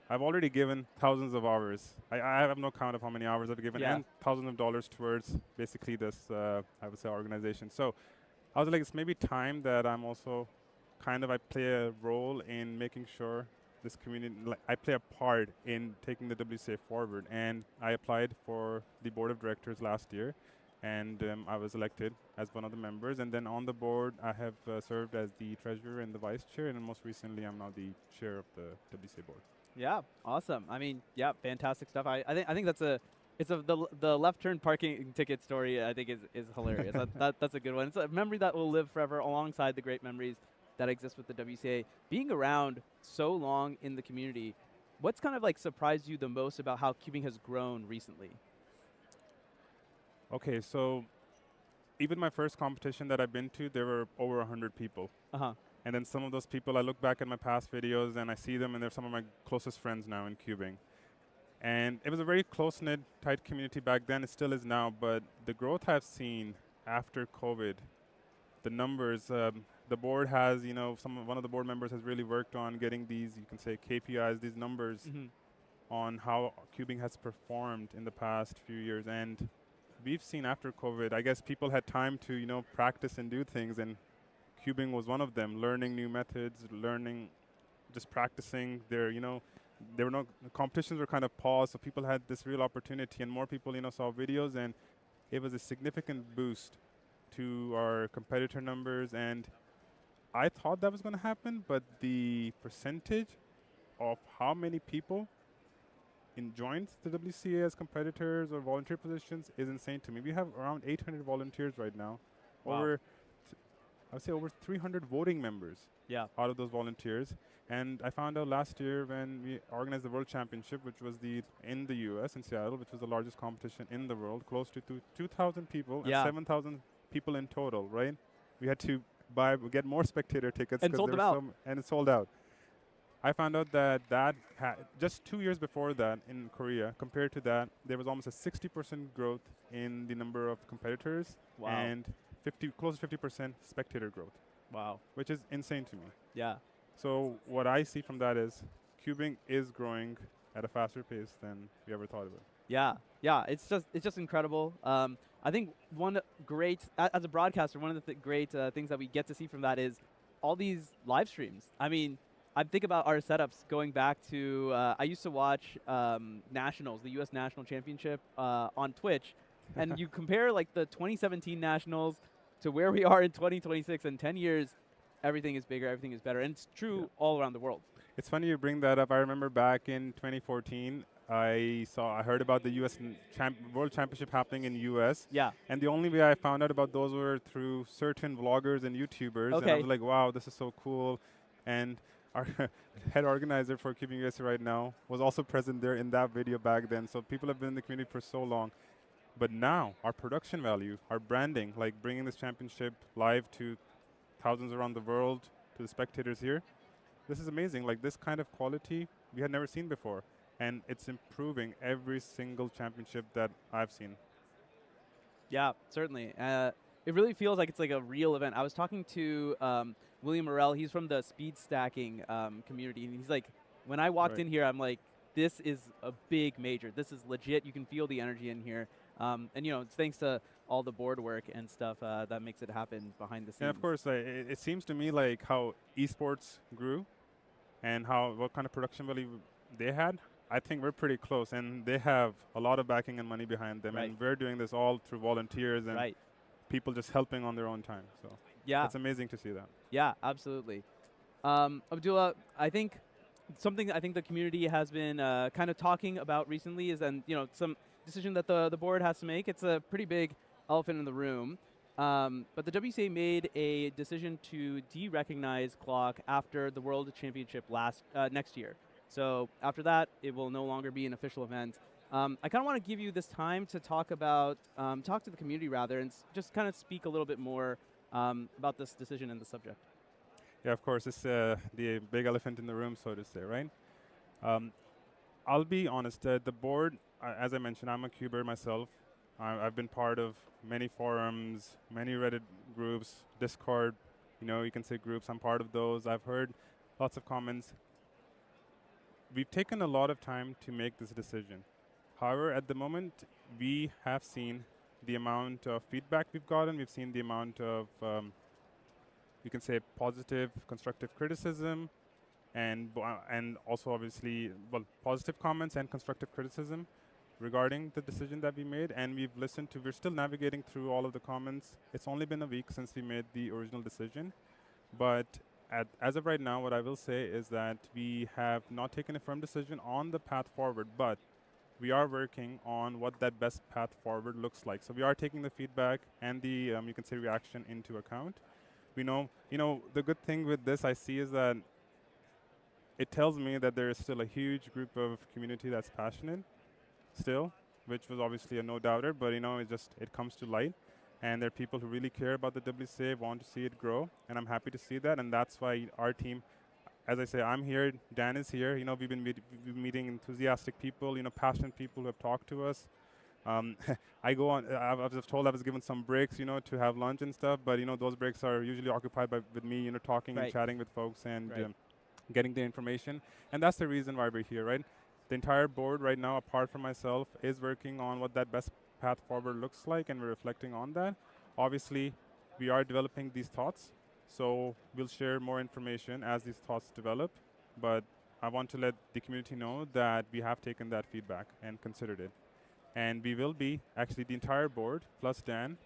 I've already given thousands of hours. I have no count of how many hours I've given, and thousands of dollars towards basically this, I would say, organization. So I was like, it's maybe time that I'm also I play a role in making sure this community, I play a part in taking the WCA forward. And I applied for the board of directors last year, and I was elected as one of the members. And then on the board, I have served as the treasurer and the vice chair, and most recently, I'm now the chair of the WCA board. Yeah, awesome. I mean, yeah, fantastic stuff. I think that's the left turn parking ticket story. I think is hilarious. That's a good one. It's a memory that will live forever alongside the great memories that exist with the WCA. Being around so long in the community, what's kind of surprised you the most about how cubing has grown recently? Okay, so even my first competition that I've been to, there were over 100 people. And then some of those people, I look back at my past videos and I see them, and they're some of my closest friends now in cubing. And it was a very close-knit, tight community back then. It still is now, but the growth I've seen after COVID, the numbers, the board has, one of the board members has really worked on getting these, you can say, KPIs, these numbers on how cubing has performed in the past few years. And we've seen after COVID, I guess people had time to, practice and do things, and cubing was one of them, learning new methods, just practicing their, there were no, the competitions were kind of paused, so people had this real opportunity, and more people, saw videos, and it was a significant boost to our competitor numbers. And I thought that was going to happen, but the percentage of how many people joined the WCA as competitors or volunteer positions is insane to me. We have around 800 volunteers right now. Wow. I would say over 300 voting members out of those volunteers. And I found out last year when we organized the World Championship, which was in the US, in Seattle, which was the largest competition in the world, close to 2,000 people and 7,000 people in total, right? We had to get more spectator tickets. And sold them out. And it sold out. I found out that just 2 years before that in Korea, compared to that, there was almost a 60% growth in the number of competitors and close to 50% spectator growth. Wow. Which is insane to me. Yeah. So what I see from that is cubing is growing at a faster pace than we ever thought of it. Yeah, it's just incredible. I think one great, as a broadcaster, one of the great things that we get to see from that is all these live streams. I mean, I think about our setups going back to, I used to watch Nationals, the U.S. National Championship on Twitch, and you compare the 2017 Nationals to where we are in 2026, in 10 years, everything is bigger, everything is better, and it's true all around the world. It's funny you bring that up. I remember back in 2014, I heard about the U.S. World Championship happening in U.S. Yeah. And the only way I found out about those were through certain vloggers and YouTubers. Okay. And I was like, wow, this is so cool. And our head organizer for CubingUSA right now was also present there in that video back then. So people have been in the community for so long. But now, our production value, our branding, bringing this championship live to thousands around the world, to the spectators here, this is amazing. This kind of quality we had never seen before. And it's improving every single championship that I've seen. Yeah, certainly. It really feels like it's a real event. I was talking to William Morrell. He's from the speed stacking community. And he's like, when I walked in here, I'm like, this is a big major. This is legit. You can feel the energy in here. And, it's thanks to all the board work and stuff that makes it happen behind the scenes. And of course, it seems to me how esports grew and what kind of production value they had. I think we're pretty close, and they have a lot of backing and money behind them, and we're doing this all through volunteers and people just helping on their own time. So it's amazing to see that. Yeah, absolutely. Abdullah, I think something I think the community has been kind of talking about recently is, and some decision that the board has to make. It's a pretty big elephant in the room. But the WCA made a decision to de-recognize Clock after the World Championship next year. So after that, it will no longer be an official event. I kind of want to give you this time to talk to the community rather, and just kind of speak a little bit more about this decision and the subject. Yeah, of course, it's the big elephant in the room, so to say, right? I'll be honest, the board, as I mentioned, I'm a cuber myself. I've been part of many forums, many Reddit groups, Discord, you can say groups. I'm part of those. I've heard lots of comments. We've taken a lot of time to make this decision. However, at the moment, we have seen the amount of feedback we've gotten. We've seen the amount of, you can say, positive, constructive criticism, and also obviously, positive comments and constructive criticism regarding the decision that we made. And we're still navigating through all of the comments. It's only been a week since we made the original decision. But as of right now, what I will say is that we have not taken a firm decision on the path forward, but we are working on what that best path forward looks like. So we are taking the feedback and the, you can say, reaction into account. We know, the good thing with this I see is that it tells me that there is still a huge group of community that's passionate still, which was obviously a no-doubter, but it comes to light. And there are people who really care about the WCA, want to see it grow, and I'm happy to see that. And that's why our team, as I say, I'm here, Dan is here. We've been meeting enthusiastic people, passionate people who have talked to us. I go on. I was told I was given some breaks, to have lunch and stuff. But those breaks are usually occupied with me, talking and chatting with folks and getting the information. And that's the reason why we're here, right? The entire board right now, apart from myself, is working on what that best path forward looks like, and we're reflecting on that. Obviously, we are developing these thoughts, so we'll share more information as these thoughts develop. But I want to let the community know that we have taken that feedback and considered it. And we will be, actually the entire board, plus Dan,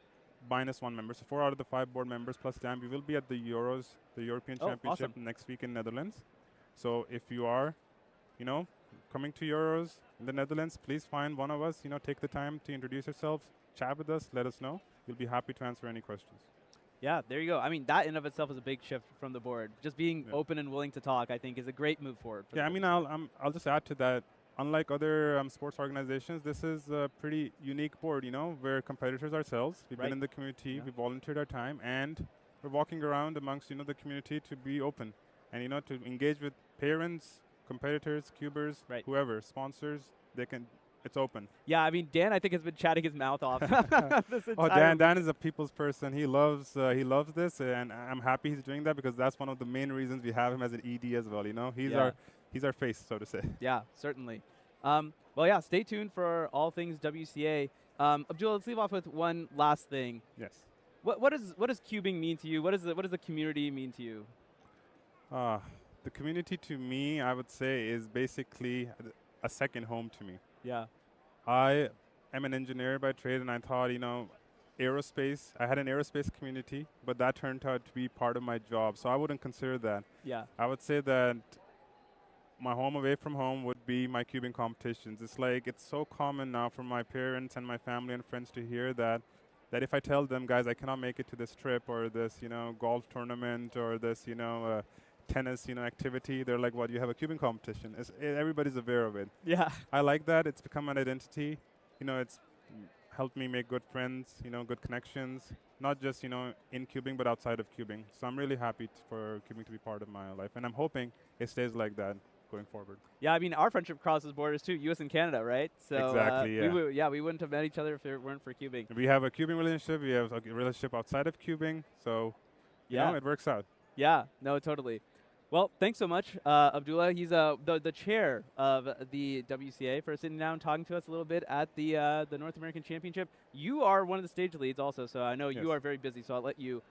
-1 member. So 4 out of the 5 board members, plus Dan, we will be at the Euros, the European Championship, awesome. next week in Netherlands. So if you are, coming to Euros in the Netherlands, please find one of us, take the time to introduce yourselves, chat with us, let us know. We'll be happy to answer any questions. Yeah, there you go. I mean, that in of itself is a big shift from the board. Just being open and willing to talk, I think, is a great move forward. Yeah, I mean, I'll just add to that. Unlike other sports organizations, this is a pretty unique board, we're competitors ourselves. We've been in the community, we volunteered our time, and we're walking around amongst, the community to be open and, to engage with parents, competitors, cubers, whoever, sponsors, it's open. Yeah, I mean, Dan, I think, has been chatting his mouth off. Dan is a people's person. He loves this, and I'm happy he's doing that, because that's one of the main reasons we have him as an ED as well. He's our face, so to say. Yeah, certainly. Well, yeah, stay tuned for all things WCA. Abdullah, let's leave off with one last thing. Yes. What does cubing mean to you? What does the community mean to you? The community to me, I would say, is basically a second home to me. Yeah. I am an engineer by trade, and I thought, aerospace, I had an aerospace community, but that turned out to be part of my job, so I wouldn't consider that. Yeah. I would say that my home away from home would be my cubing competitions. It's so common now for my parents and my family and friends to hear that if I tell them, guys, I cannot make it to this trip or this, golf tournament or this, tennis, activity, they're like, what, you have a cubing competition? Everybody's aware of it. Yeah. I like that. It's become an identity. It's helped me make good friends, good connections, not just, in cubing, but outside of cubing. So I'm really happy for cubing to be part of my life, and I'm hoping it stays like that going forward. Yeah, I mean, our friendship crosses borders too, US and Canada, right? So exactly, we wouldn't have met each other if it weren't for cubing. We have a cubing relationship. We have a relationship outside of cubing. So, it works out. Yeah, no, totally. Well, thanks so much, Abdullah. He's the chair of the WCA, for sitting down talking to us a little bit at the North American Championship. You are one of the stage leads also, so I know you are very busy, so I'll let you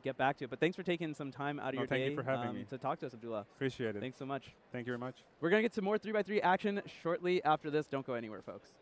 get back to it. But thanks for taking some time out of your day thank you for having me. to talk to us, Abdullah. Appreciate it. Thanks so much. Thank you very much. We're going to get some more 3x3 action shortly after this. Don't go anywhere, folks.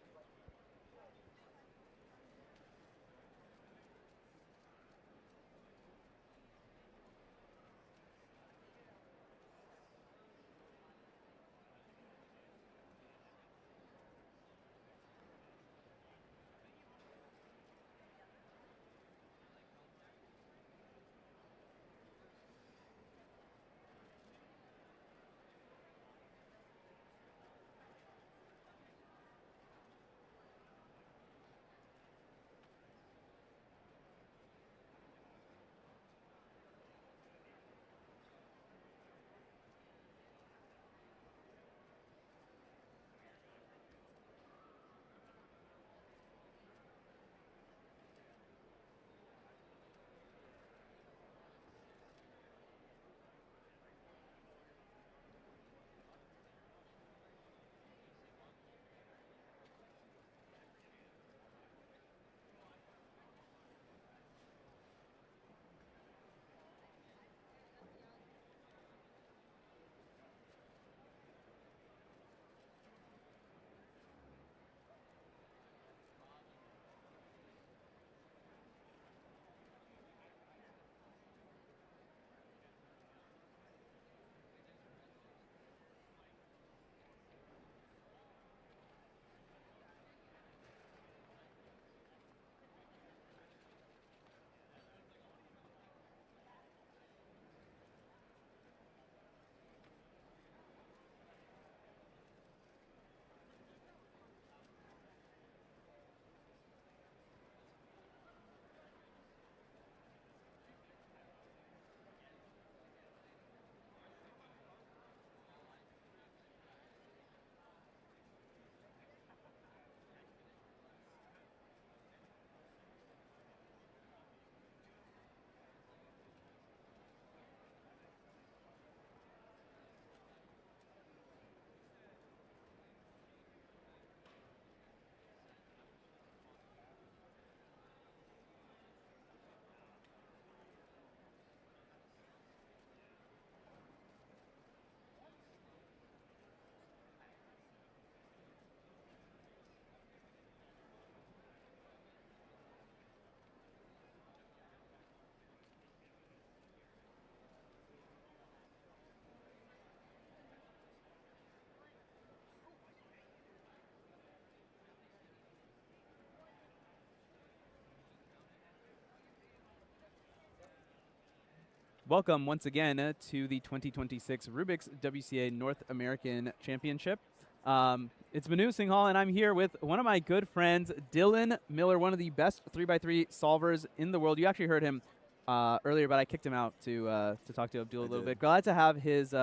Welcome once again to the 2026 Rubik's WCA North American Championship. It's Manu Singhal, and I'm here with one of my good friends, Dylan Miller, one of the best 3x3 solvers in the world. You actually heard him earlier, but I kicked him out to talk to Abdul a little bit. Glad to have his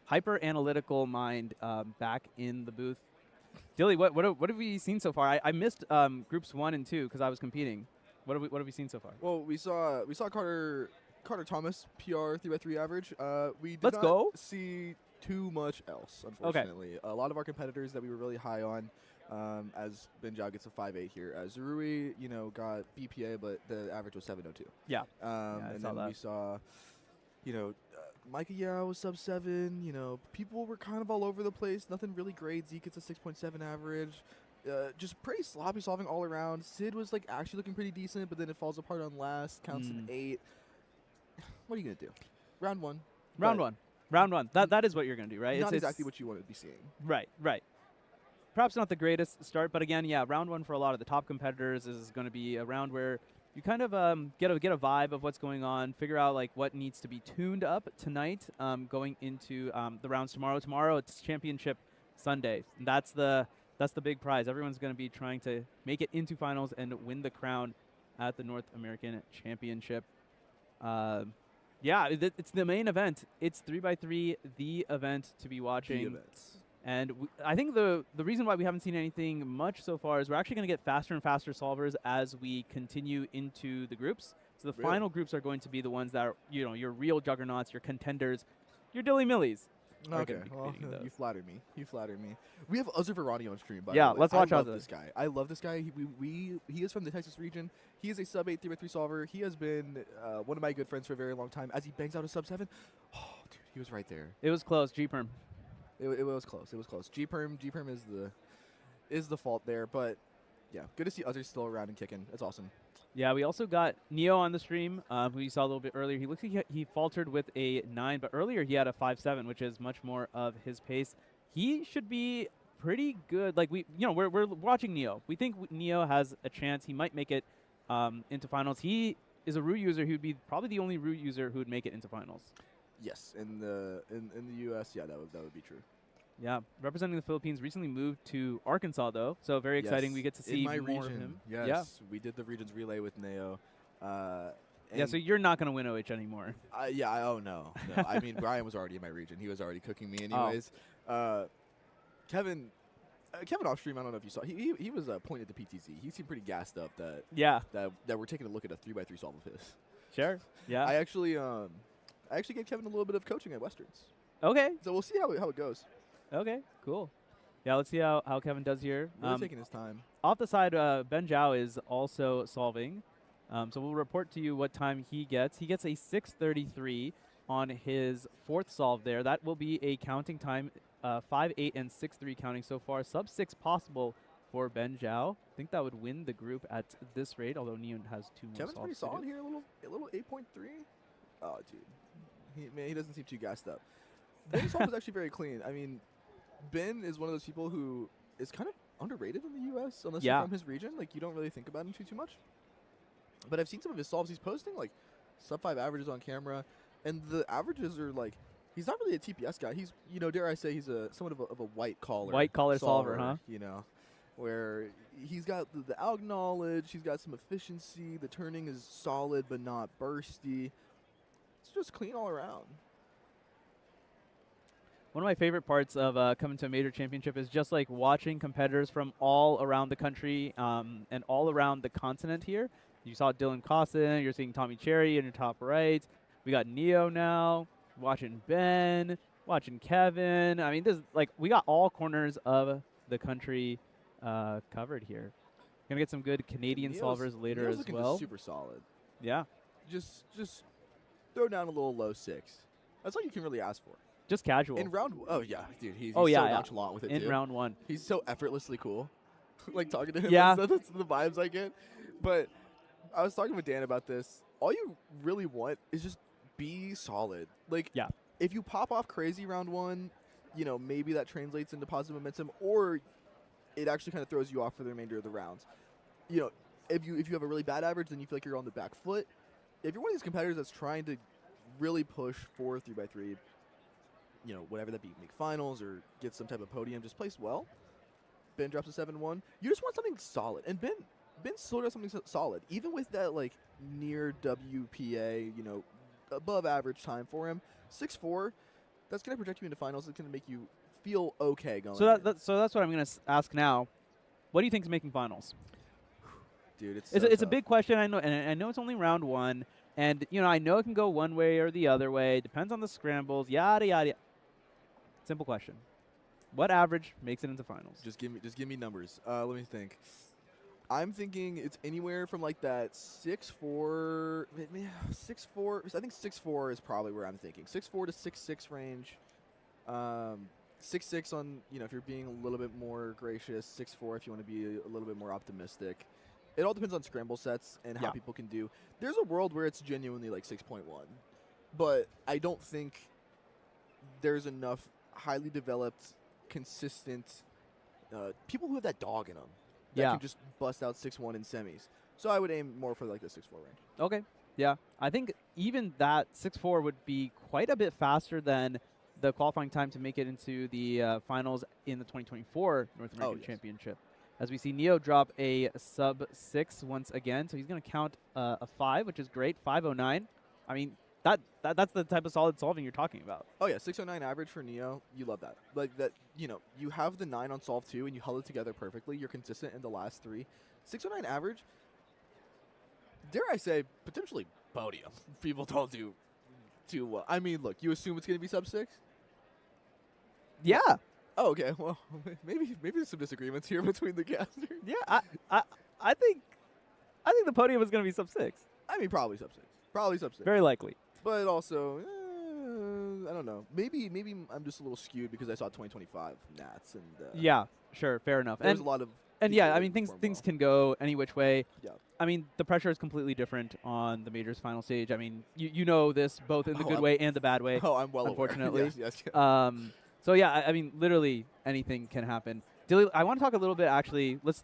hyper-analytical mind back in the booth. Dilly, what have we seen so far? I missed groups 1 and 2 because I was competing. What have we seen so far? Well, we saw Carter Thomas PR 3x3 average. We did Let's not go. see too much else, unfortunately. A lot of our competitors that we were really high on, as Benjao gets a 5.8 here. Zerui, got BPA, but the average was 7.02. Yeah. And then we saw, Micah Yao was sub 7. People were kind of all over the place. Nothing really great. Zeke gets a 6.7 average. Just pretty sloppy solving all around. Sid was actually looking pretty decent, but then it falls apart on last. Counts an 8. What are you gonna do? Round one. Round one. That is what you're gonna do, right? Not exactly what you want to be seeing. Right. Perhaps not the greatest start, but again, yeah, round one for a lot of the top competitors is going to be a round where you kind of get a vibe of what's going on, figure out what needs to be tuned up tonight, going into the rounds tomorrow. Tomorrow it's Championship Sunday. And that's the big prize. Everyone's going to be trying to make it into finals and win the crown at the North American Championship. Yeah, it's the main event. It's 3x3, the event to be watching. And I think the reason why we haven't seen anything much so far is we're actually going to get faster and faster solvers as we continue into the groups. So the final groups are going to be the ones that are, your real juggernauts, your contenders, your dilly millies. Okay, well, you flatter me. We have Uzzer Varani on stream, by the way. Yeah, let's watch I love this guy. I love this guy. He is from the Texas region. He is a sub 8 3x3 solver. He has been one of my good friends for a very long time. As he bangs out a sub 7, oh, dude, he was right there. It was close, G-Perm. It was close. G-Perm is the fault there, but yeah, good to see Uzzer still around and kicking. That's awesome. Yeah, we also got Neo on the stream, who you saw a little bit earlier. He looks like he faltered with a 9, but earlier he had a 5.7, which is much more of his pace. He should be pretty good. We're watching Neo. We think Neo has a chance. He might make it into finals. He is a root user. He would be probably the only root user who would make it into finals. Yes, in the U.S., yeah, that would be true. Yeah, representing the Philippines, recently moved to Arkansas, though. So very exciting. We get to see more of him. Yes, yeah. We did the regions relay with Neo. Yeah, so you're not going to win OH anymore. Oh, no. I mean, Brian was already in my region. He was already cooking me anyways. Kevin off stream, I don't know if you saw. He was pointed to PTZ. He seemed pretty gassed up that we're taking a look at a 3x3 solve of his. Sure. Yeah. I actually gave Kevin a little bit of coaching at Westerns. Okay. So we'll see how it goes. Okay, cool. Yeah, let's see how Kevin does here. Really taking his time. Off the side, Benjao is also solving. So we'll report to you what time he gets. He gets a 6:33 on his 4th solve there. That will be a counting time, 5.8 and 6.3 counting so far. Sub 6 possible for Benjao. I think that would win the group at this rate, although Neon has 2 more Kevin's solves. pretty solid here, a little 8.3. Oh, dude. He doesn't seem too gassed up. Ben's solve is actually very clean. I mean, Ben is one of those people who is kind of underrated in the U.S. unless you're from his region. You don't really think about him too much. But I've seen some of his solves. He's posting sub 5 averages on camera, and the averages are he's not really a TPS guy. He's dare I say he's somewhat of a white collar solver, huh? Where he's got the alg knowledge, he's got some efficiency. The turning is solid but not bursty. It's just clean all around. One of my favorite parts of coming to a major championship is just watching competitors from all around the country and all around the continent here. You saw Dylan Cosson, you're seeing Tommy Cherry in your top right. We got Neo now, watching Ben, watching Kevin. I mean, this we got all corners of the country covered here. Gonna get some good Canadian solvers later Neo's as well. Super solid. Yeah. Just throw down a little low 6. That's all you can really ask for. Just casual. In round, oh yeah, dude, he's so nonchalant with it in too. round 1. He's so effortlessly cool. Talking to him. Yeah. That's the vibes I get. But I was talking with Dan about this. All you really want is just be solid. If you pop off crazy round 1, maybe that translates into positive momentum, or it actually kind of throws you off for the remainder of the rounds. If you have a really bad average, then you feel like you're on the back foot. If you're one of these competitors that's trying to really push for 3x3, you know, whatever that be, make finals or get some type of podium, just place well. Ben drops a 7-1. You just want something solid. And Ben still does something solid. Even with that, like, near WPA, you know, above average time for him, 6-4, that's going to project you into finals. It's going to make you feel okay going So in. so that's what I'm going to ask now. What do you think is making finals? Dude, it's a big question. I know, and I know it's only round 1. And, you know, I know it can go one way or the other way. Depends on the scrambles, yada, yada. Simple question. What average makes it into finals? Just give me numbers. Let me think. I'm thinking it's anywhere from like that 6-4. I think 6-4 is probably where I'm thinking. 6-4 to 6-6 range. 6-6 on, you know, if you're being a little bit more gracious. 6-4 if you want to be a little bit more optimistic. It all depends on scramble sets and how people can do. There's a world where it's genuinely like 6.1, but I don't think there's enough highly developed, consistent people who have that dog in them that can just bust out 6-1 in semis. So I would aim more for like the 6-4 range. Okay. Yeah. I think even that 6-4 would be quite a bit faster than the qualifying time to make it into the finals in the 2024 North American Championship. As we see Neo drop a sub-6 once again. So he's going to count a 5, which is great, 5.09. I mean, that's the type of solid solving you're talking about. Oh, yeah, 6.09 average for Neo. You love that. Like that, you know, you have the 9 on solve 2, and you held it together perfectly. You're consistent in the last 3. 6.09 average, dare I say, potentially podium. People don't do too well. I mean, look, you assume it's going to be sub-6? Yeah. Oh, okay. Well, maybe there's some disagreements here between the casters. Yeah, I think the podium is going to be sub-6. I mean, probably sub-6. Probably sub-6. Very likely. But also, I don't know. Maybe I'm just a little skewed because I saw 2025 Nats and. Yeah, sure, fair enough. There's a lot of. And yeah, I mean things can go any which way. Yeah. I mean the pressure is completely different on the majors final stage. I mean you know this both in the good way and the bad way. Oh, I'm well unfortunately. aware. Yes. So yeah, I mean literally anything can happen. Dilly, I want to talk a little bit actually. Let's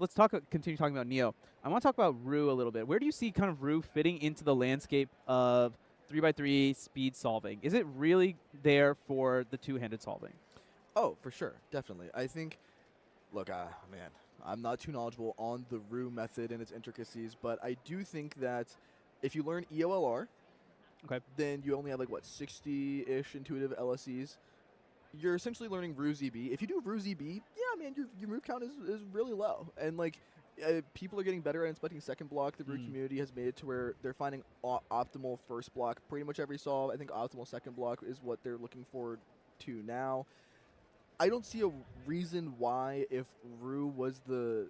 continue talking about Neo. I want to talk about Ru a little bit. Where do you see kind of Ru fitting into the landscape of 3x3 speed solving? Is it really there for the two-handed solving? Oh, for sure, definitely. I think. Look, man, I'm not too knowledgeable on the Ru method and its intricacies, but I do think that if you learn EOLR, then you only have like what 60-ish intuitive LSEs. You're essentially learning Ru ZB. If you do Ru ZB, yeah, man, your move count is really low, and like people are getting better at inspecting second block. The Ru community has made it to where they're finding optimal first block pretty much every solve. I think optimal second block is what they're looking forward to now. I don't see a reason why, if Ru was the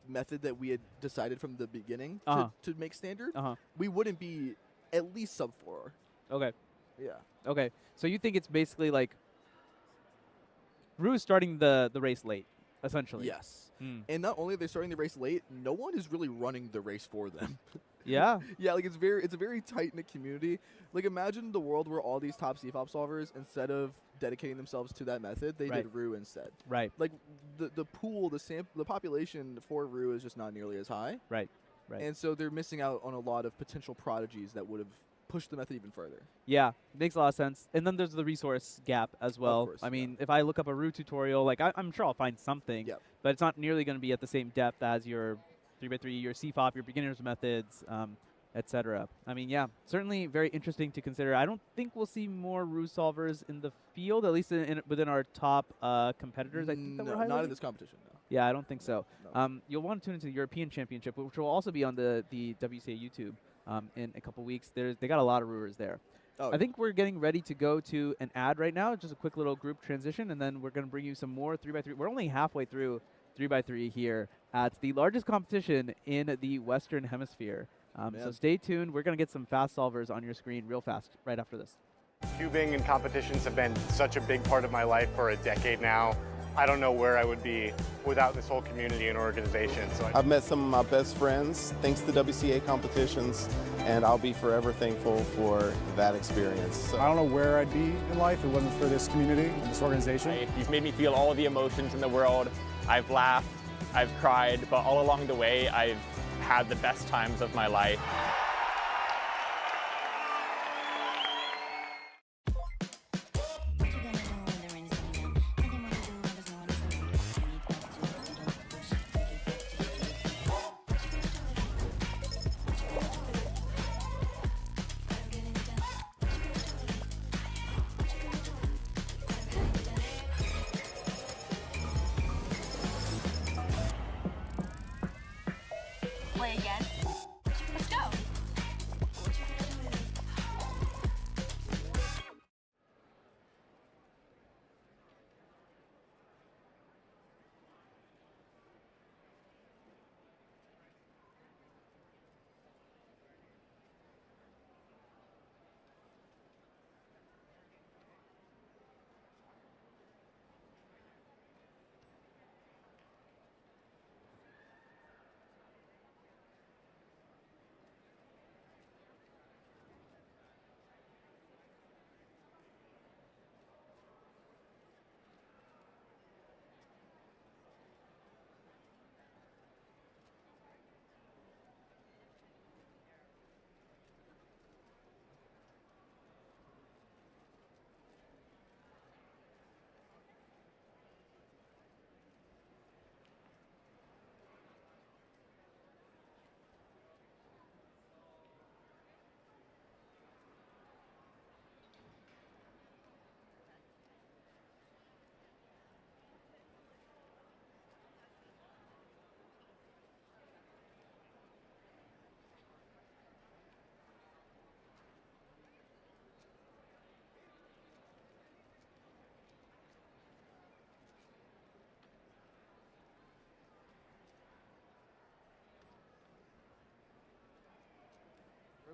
method that we had decided from the beginning to make standard, we wouldn't be at least sub 4. Okay. Yeah. Okay. So you think it's basically like Ru is starting the race late, essentially. Yes. And not only are they starting the race late, no one is really running the race for them. Yeah. Yeah, like it's a very tight-knit community. Like imagine the world where all these top CFOP solvers, instead of dedicating themselves to that method, they did Ru instead. Right. Like the pool, the population for Ru is just not nearly as high. Right. Right. And so they're missing out on a lot of potential prodigies that would have pushed the method even further. Yeah, makes a lot of sense. And then there's the resource gap as well. Of course, I mean, if I look up a Ru tutorial, like I'm sure I'll find something, but it's not nearly going to be at the same depth as your 3x3, your CFOP, your beginner's methods, etc. I mean, yeah, certainly very interesting to consider. I don't think we'll see more Ru solvers in the field, at least within our top competitors. I think that we're not in this competition. No. Yeah, I don't think so. No. You'll want to tune into the European Championship, which will also be on the WCA YouTube in a couple weeks. They got a lot of Ruers there. I think we're getting ready to go to an ad right now, just a quick little group transition, and then we're going to bring you some more 3x3. We're only halfway through 3x3 here at the largest competition in the Western Hemisphere. So stay tuned. We're going to get some fast solvers on your screen real fast right after this. Cubing and competitions have been such a big part of my life for a decade now. I don't know where I would be without this whole community and organization. So I've met some of my best friends thanks to WCA competitions, and I'll be forever thankful for that experience. So I don't know where I'd be in life if it wasn't for this community and this organization. You've made me feel all the emotions in the world. I've laughed, I've cried, but all along the way, I've had the best times of my life.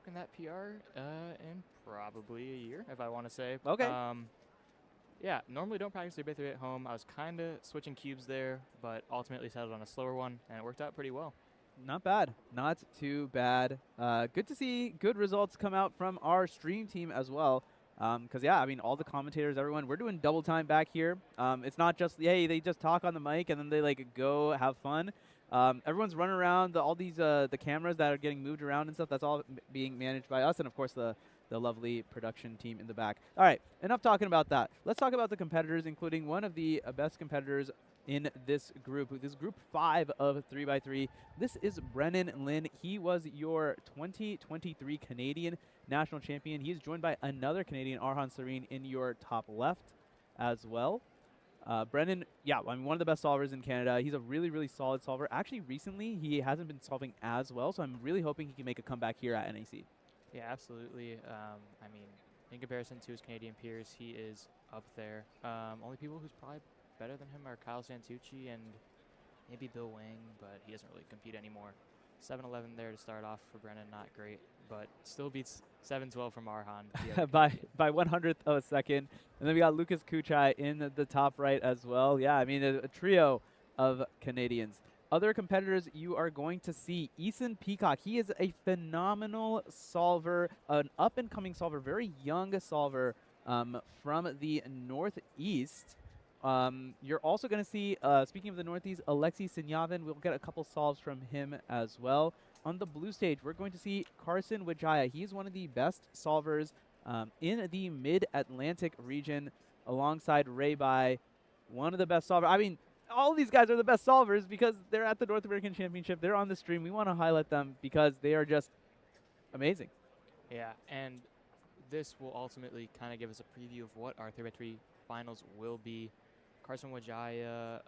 broken that PR in probably a year, if I want to say. Okay. Yeah, normally don't practice 3x3 at home. I was kind of switching cubes there, but ultimately settled on a slower one, and it worked out pretty well. Not bad. Not too bad. Good to see good results come out from our stream team as well. Because, yeah, I mean, all the commentators, everyone, we're doing double time back here. It's not just, hey, they just talk on the mic and then they, like, go have fun. Everyone's running around. All these the cameras that are getting moved around and stuff, that's all being managed by us. And, of course, the lovely production team in the back. All right, enough talking about that. Let's talk about the competitors, including one of the best competitors in this group. This group 5 of 3x3. This is Brennan Lin. He was your 2023 Canadian national champion. He's joined by another Canadian, Arhan Serene, in your top left as well. Brennan, yeah, I mean, one of the best solvers in Canada. He's a really, really solid solver. Actually, recently, he hasn't been solving as well, so I'm really hoping he can make a comeback here at NAC. Yeah, absolutely. I mean, in comparison to his Canadian peers, he is up there. Only people who's probably better than him are Kyle Santucci and maybe Bill Wang, but he doesn't really compete anymore. 7-11 there to start off for Brennan, not great, but still beats 7-12 from Arhan. by 100th of a second. And then we got Lucas Kuchai in the top right as well. Yeah, I mean, a trio of Canadians. Other competitors you are going to see, Eason Peacock. He is a phenomenal solver, an up-and-coming solver, very young solver from the Northeast. You're also going to see, speaking of the Northeast, Alexei Sinyavin. We'll get a couple solves from him as well. On the blue stage, we're going to see Carson Wijaya. He's one of the best solvers in the Mid-Atlantic region, alongside Ray Bai, one of the best solvers. I mean, all these guys are the best solvers because they're at the North American Championship. They're on the stream. We want to highlight them because they are just amazing. Yeah, and this will ultimately kind of give us a preview of what our 3x3 finals will be. Carson Wijaya,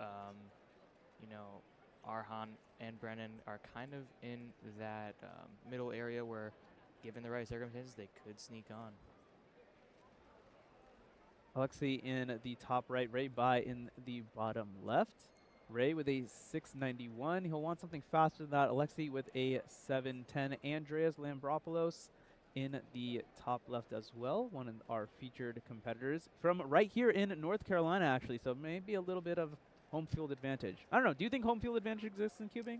Arhan and Brennan are kind of in that middle area where, given the right circumstances, they could sneak on. Alexei in the top right, Ray Bai in the bottom left. Ray with a 691. He'll want something faster than that. Alexei with a 710. Andreas Lambropoulos in the top left as well, one of our featured competitors from right here in North Carolina, actually, so maybe a little bit of home field advantage. I don't know. Do you think home field advantage exists in cubing?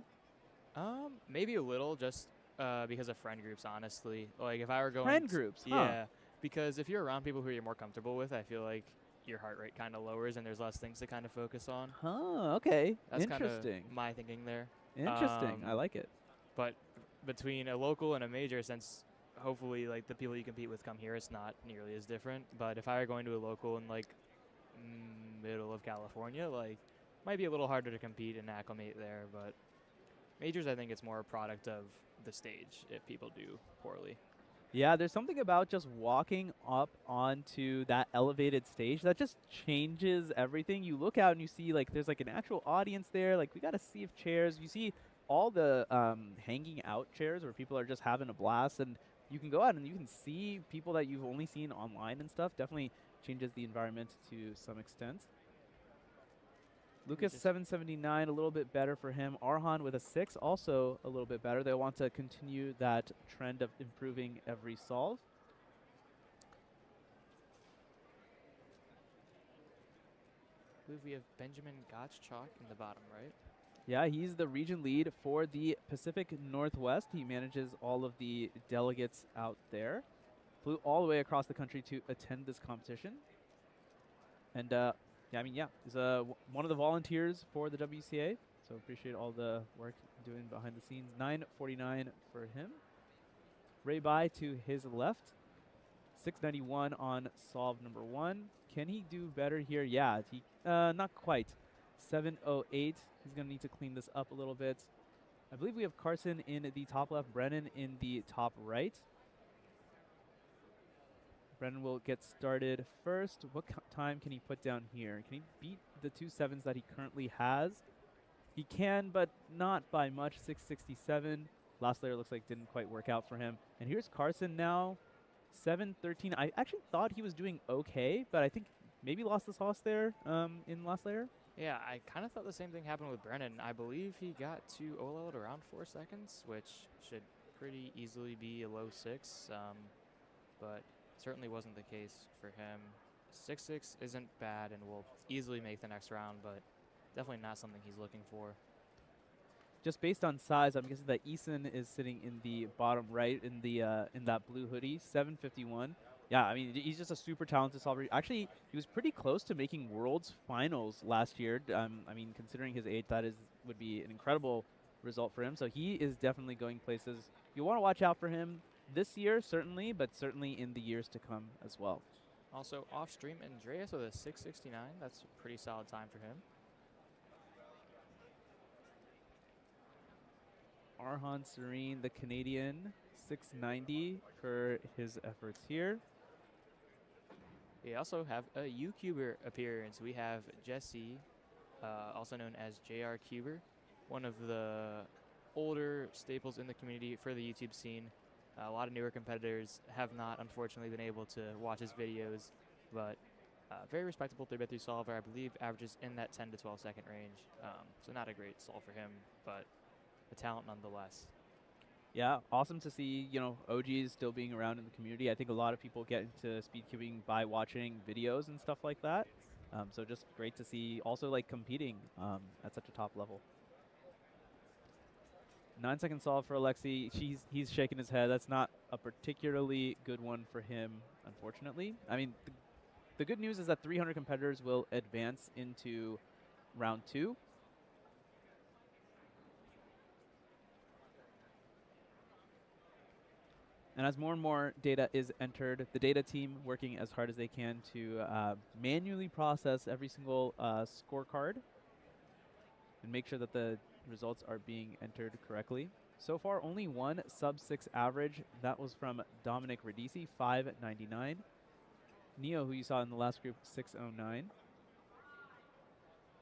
Maybe a little, just because of friend groups, honestly. Like, if I were going... Friend groups? Yeah, because if you're around people who you're more comfortable with, I feel like your heart rate kind of lowers and there's less things to kind of focus on. Oh, okay. That's interesting. Kind of my thinking there. Interesting. I like it. But between a local and a major, since hopefully, like, the people you compete with come here, it's not nearly as different. But if I were going to a local in, like, middle of California, like, might be a little harder to compete and acclimate there. But majors, I think it's more a product of the stage if people do poorly. Yeah, there's something about just walking up onto that elevated stage that just changes everything. You look out and you see, like, there's, like, an actual audience there. Like, we got a sea of chairs. You see all the hanging out chairs where people are just having a blast. And you can go out and you can see people that you've only seen online and stuff. Definitely changes the environment to some extent. Lucas 779, a little bit better for him. Arhan with a 6, also a little bit better. They want to continue that trend of improving every solve. I believe we have Benjamin Gottschalk in the bottom right. Yeah, he's the region lead for the Pacific Northwest. He manages all of the delegates out there. Flew all the way across the country to attend this competition. And yeah, I mean, yeah, he's one of the volunteers for the WCA, so appreciate all the work doing behind the scenes. 949 for him. Ray Bai to his left. 691 on solve number 1. Can he do better here? Yeah, he not quite. 708. He's going to need to clean this up a little bit. I believe we have Carson in the top left, Brennan in the top right. Brennan will get started first. What time can he put down here? Can he beat the 2 7s that he currently has? He can, but not by much. 667. Last layer looks like didn't quite work out for him. And here's Carson now. 713. I actually thought he was doing okay, but I think maybe lost the sauce there in last layer. Yeah, I kind of thought the same thing happened with Brennan. I believe he got to OLL at around 4 seconds, which should pretty easily be a low 6, but certainly wasn't the case for him. 6-6 isn't bad and will easily make the next round, but definitely not something he's looking for. Just based on size, I'm guessing that Eason is sitting in the bottom right in the in that blue hoodie, 751. Yeah, I mean, he's just a super talented solver. Actually, he was pretty close to making Worlds Finals last year. I mean, considering his age, that would be an incredible result for him. So he is definitely going places. You want to watch out for him this year, certainly, but certainly in the years to come as well. Also, off stream, Andreas with a 669. That's a pretty solid time for him. Arhan Serene, the Canadian, 690 for his efforts here. We also have a YouTuber appearance. We have Jesse, also known as JR Cuber, one of the older staples in the community for the YouTube scene. A lot of newer competitors have not, unfortunately, been able to watch his videos, but very respectable 3x3 solver. I believe averages in that 10 to 12 second range. So not a great solve for him, but a talent nonetheless. Yeah, awesome to see, you know, OGs still being around in the community. I think a lot of people get into speedcubing by watching videos and stuff like that. So just great to see also like competing at such a top level. 9-second solve for Alexi. He's shaking his head. That's not a particularly good one for him, unfortunately. I mean, the good news is that 300 competitors will advance into round 2. And as more and more data is entered, the data team working as hard as they can to manually process every single scorecard and make sure that the results are being entered correctly. So far, only one sub-6 average. That was from Dominic Radisi, 599. Neo, who you saw in the last group, 609.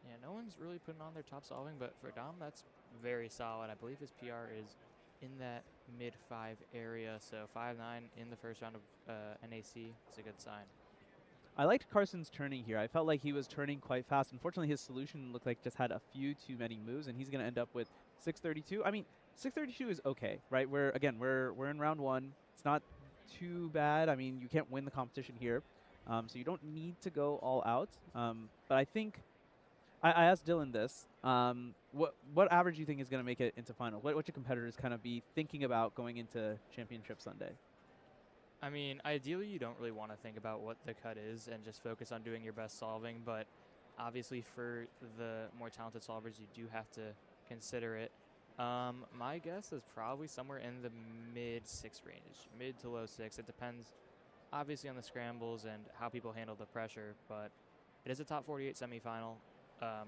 Yeah, no one's really putting on their top solving, but for Dom, that's very solid. I believe his PR is in that mid-5 area, so 5.9 in the first round of NAC is a good sign. I liked Carson's turning here. I felt like he was turning quite fast. Unfortunately, his solution looked like just had a few too many moves, and he's going to end up with 632. I mean, 632 is okay, right? We're in round 1. It's not too bad. I mean, you can't win the competition here, so you don't need to go all out. But I think I asked Dylan this. What average do you think is going to make it into final? What should competitors kind of be thinking about going into Championship Sunday? I mean, ideally, you don't really want to think about what the cut is and just focus on doing your best solving, but obviously for the more talented solvers, you do have to consider it. My guess is probably somewhere in the mid-6 range, mid to low 6. It depends, obviously, on the scrambles and how people handle the pressure, but it is a top 48 semifinal,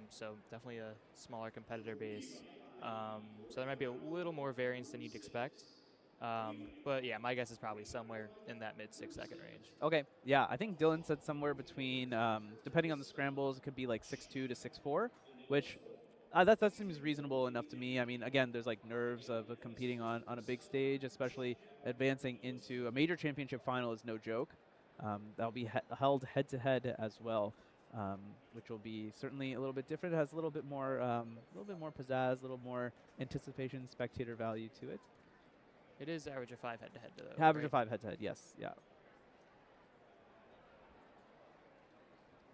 so definitely a smaller competitor base. So there might be a little more variance than you'd expect. But yeah, my guess is probably somewhere in that mid-6 second range. Okay, yeah, I think Dylan said somewhere between, depending on the scrambles, it could be like 6.2 to 6.4, which that seems reasonable enough to me. I mean, again, there's like nerves of competing on a big stage, especially advancing into a major championship final is no joke. That'll be held head-to-head as well, which will be certainly a little bit different. It has a little bit more pizzazz, a little more anticipation, spectator value to it. It is average of 5 head-to-head, though. Average of 5 head-to-head, yes, yeah.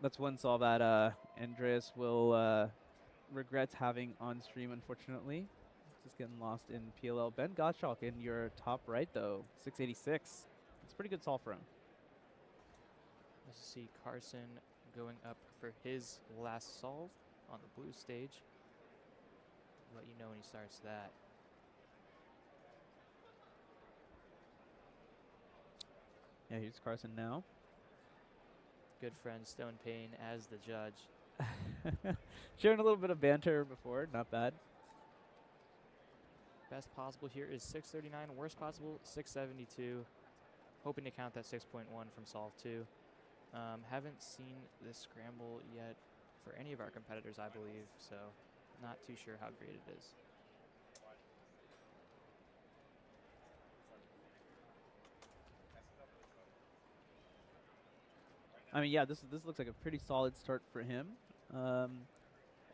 That's one solve that Andreas will regret having on stream, unfortunately. Just getting lost in PLL. Ben Gottschalk in your top right, though, 686. It's a pretty good solve for him. Let's see Carson going up for his last solve on the blue stage. Let you know when he starts that. Yeah, here's Carson now. Good friend Stone Payne as the judge. Sharing a little bit of banter before, not bad. Best possible here is 639. Worst possible, 672. Hoping to count that 6.1 from solve 2. Haven't seen this scramble yet for any of our competitors, I believe, so not too sure how great it is. I mean, yeah, this looks like a pretty solid start for him.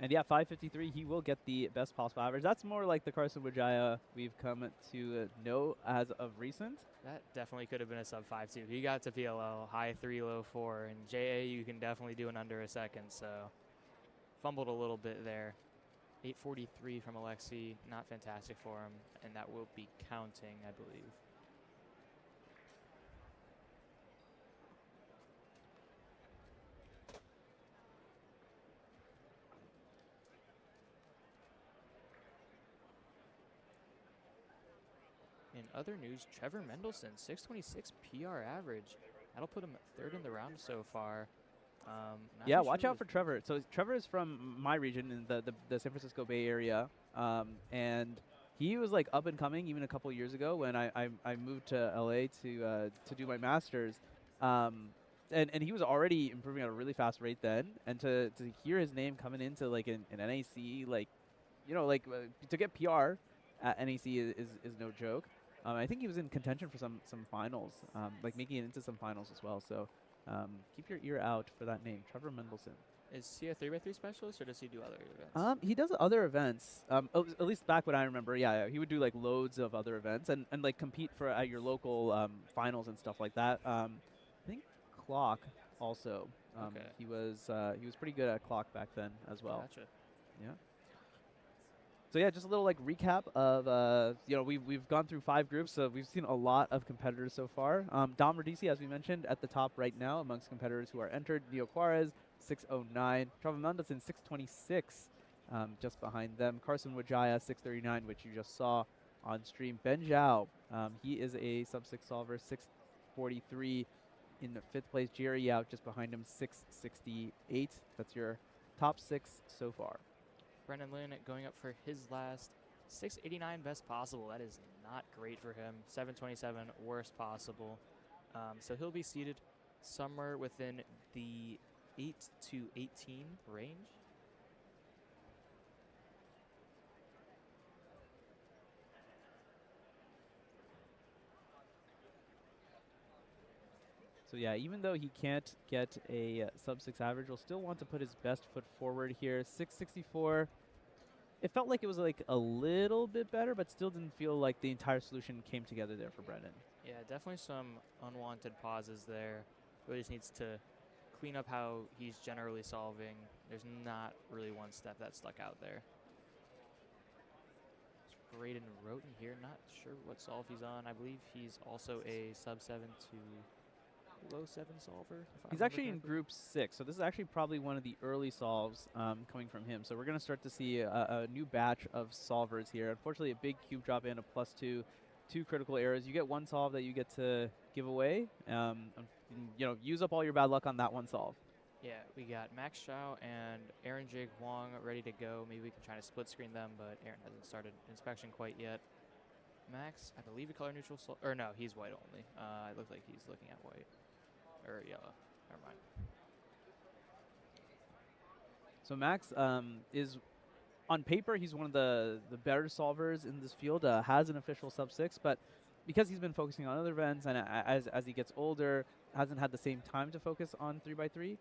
And yeah, 553, he will get the best possible average. That's more like the Carson Wijaya we've come to know as of recent. That definitely could have been a sub 5.2. He got to PLL, high 3, low 4, and JA you can definitely do in under a second, so fumbled a little bit there. 843 from Alexi, not fantastic for him, and that will be counting, I believe. In other news, Trevor Mendelson, 626 PR average. That'll put him third in the round so far. Yeah, watch out for Trevor. So Trevor is from my region in the San Francisco Bay Area, and he was like up and coming even a couple years ago when I moved to LA to do my master's, and he was already improving at a really fast rate then, and to hear his name coming into like an NAC, like to get PR at NAC is no joke. I think he was in contention for some finals, like making it into some finals as well. So keep your ear out for that name, Trevor Mendelson. Is he a 3x3 specialist, or does he do other events? He does other events. At least back when I remember, yeah, he would do like loads of other events and like compete for at your local finals and stuff like that. I think Clock also. Okay. He was pretty good at Clock back then as well. Gotcha. Yeah. So yeah, just a little like recap of we've gone through 5 groups, so we've seen a lot of competitors so far. Dom Radici, as we mentioned, at the top right now amongst competitors who are entered. Neo Juarez, 609. Trevor Mendelson, 626, just behind them. Carson Wijaya, 639, which you just saw on stream. Ben Zhao, he is a sub-6 solver, 643 in the 5th place. Jerry Yao just behind him, 668. That's your top 6 so far. Brendan Lin going up for his last 689 best possible. That is not great for him. 727 worst possible. So he'll be seated somewhere within the 8 to 18 range. So yeah, even though he can't get a sub-6 average, he'll still want to put his best foot forward here. 664. It felt like it was like a little bit better, but still didn't feel like the entire solution came together there for Brendan. Yeah, definitely some unwanted pauses there. Really just needs to clean up how he's generally solving. There's not really one step that stuck out there. Braden Roten here, not sure what solve he's on. I believe he's also a sub 7 to low 7 solver. He's actually in group 6, so this is actually probably one of the early solves coming from him. So we're going to start to see a new batch of solvers here. Unfortunately, a big cube drop in, a +2, 2 critical errors. You get one solve that you get to give away. Use up all your bad luck on that one solve. Yeah, we got Max Shao and Aaron Jake Wong ready to go. Maybe we can try to split screen them, but Aaron hasn't started inspection quite yet. Max, I believe a color neutral, or no, he's white only. It looks like he's looking at white. Or yellow. Never mind. So Max is, on paper, he's one of the better solvers in this field. Has an official sub-6, but because he's been focusing on other events and as he gets older, hasn't had the same time to focus on 3x3.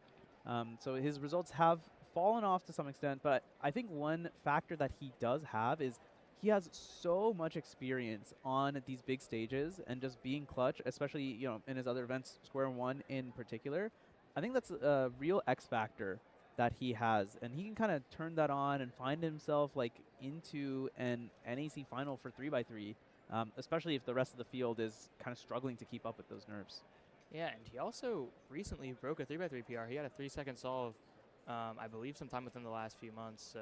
So his results have fallen off to some extent, but I think one factor that he does have is he has so much experience on these big stages and just being clutch, especially in his other events, Square-1 in particular. I think that's a real X factor that he has, and he can kind of turn that on and find himself like into an NAC final for 3x3, especially if the rest of the field is kind of struggling to keep up with those nerves. Yeah, and he also recently broke a 3x3 PR. He had a 3-second solve, I believe, sometime within the last few months. So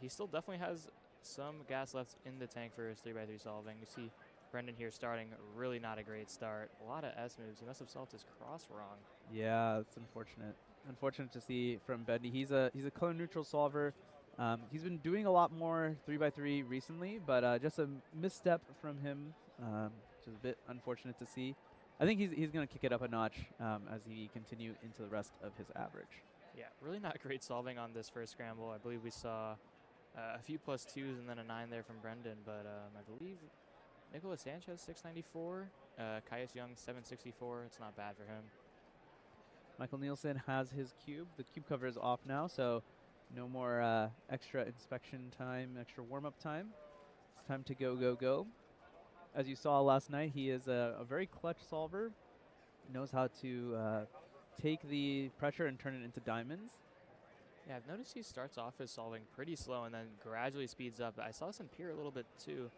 he still definitely has some gas left in the tank for his 3x3 solving. You see Brendan here starting really not a great start. A lot of S moves. He must have solved his cross wrong. Yeah, it's unfortunate. Unfortunate to see from Bendy. He's a color neutral solver. He's been doing a lot more 3x3 recently, but just a misstep from him, which is a bit unfortunate to see. I think he's going to kick it up a notch as he continue into the rest of his average. Yeah, really not great solving on this first scramble. I believe we saw a few +2s and then a 9 there from Brendan, but I believe Nicolas Sanchez 694, Caius Young 764. It's not bad for him. Michael Nielsen has his cube. The cube cover is off now, so No more extra inspection time, extra warm-up time. It's time to go, go, go. As you saw last night, he is a very clutch solver. Knows how to take the pressure and turn it into diamonds. Yeah, I've noticed he starts off his solving pretty slow and then gradually speeds up. I saw this in Pier a little bit too.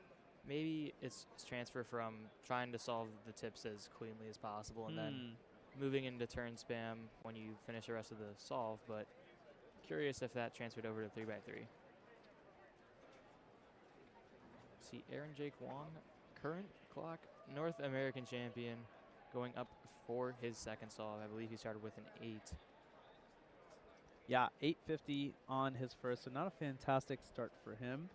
Maybe it's transfer from trying to solve the tips as cleanly as possible and then moving into turn spam when you finish the rest of the solve, but curious if that transferred over to 3x3. See Aaron Jake Wong, current clock North American champion, going up for his second solve. I believe he started with an 8. Yeah, 850 on his first, so not a fantastic start for him.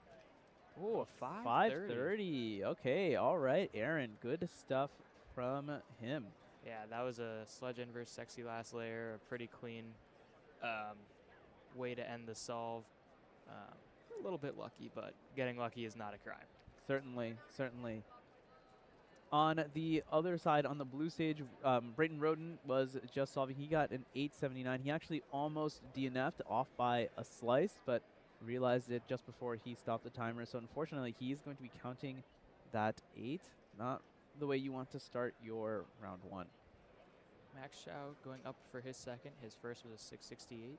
Oh, a 530. 530. Okay, all right, Aaron. Good stuff from him. Yeah, that was a sledge inverse sexy last layer, a pretty clean way to end the solve. A little bit lucky, but getting lucky is not a crime. Certainly, certainly. On the other side, on the blue stage, Brayton Roden was just solving. He got an 879. He actually almost DNF'd off by a slice, but realized it just before he stopped the timer. So unfortunately, he's going to be counting that 8. Not the way you want to start your round 1. Max Shao going up for his second. His first was a 668.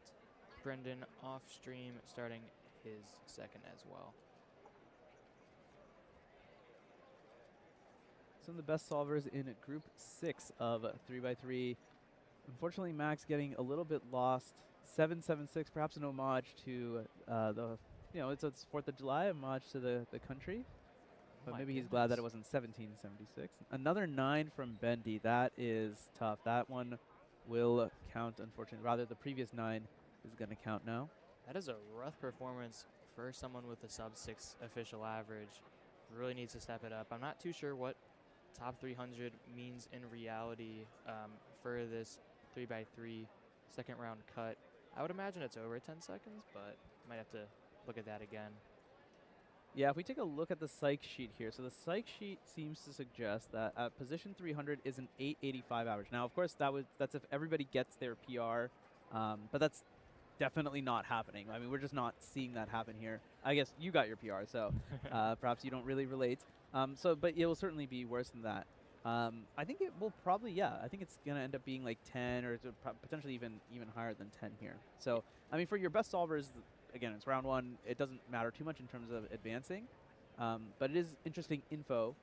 Brendan off stream starting his second as well. Some of the best solvers in Group 6 of 3x3. Unfortunately, Max getting a little bit lost. 776, perhaps an homage to it's 4th of July, homage to the country. But maybe he's glad that it wasn't 1776. Another 9 from Bendy. That is tough. That one will count, unfortunately. Rather, the previous 9 is going to count now. That is a rough performance for someone with a sub-6 official average. Really needs to step it up. I'm not too sure what top 300 means in reality for this 3x3 second round cut. I would imagine it's over 10 seconds, but might have to look at that again. Yeah, if we take a look at the psych sheet here, so the psych sheet seems to suggest that at position 300 is an 885 average. Now, of course, that's if everybody gets their PR, but that's definitely not happening. I mean, we're just not seeing that happen here. I guess you got your PR, so perhaps you don't really relate. But it will certainly be worse than that. I think it will probably, I think it's going to end up being like 10 or potentially even higher than 10 here. So, I mean, for your best solvers, again, it's round 1. It doesn't matter too much in terms of advancing. But it is interesting info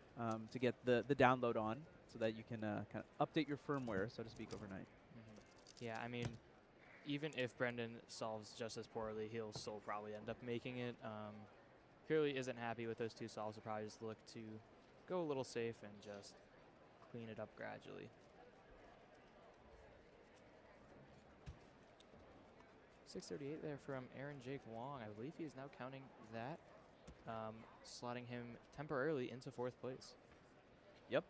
to get the download on so that you can kind of update your firmware, so to speak, overnight. Yeah, I mean, even if Brendan solves just as poorly, he'll still probably end up making it. Purely isn't happy with those 2 solves. Will probably just look to go a little safe and just clean it up gradually. .638 there from Aaron Jake Wong. I believe he is now counting that, slotting him temporarily into 4th place. Yep.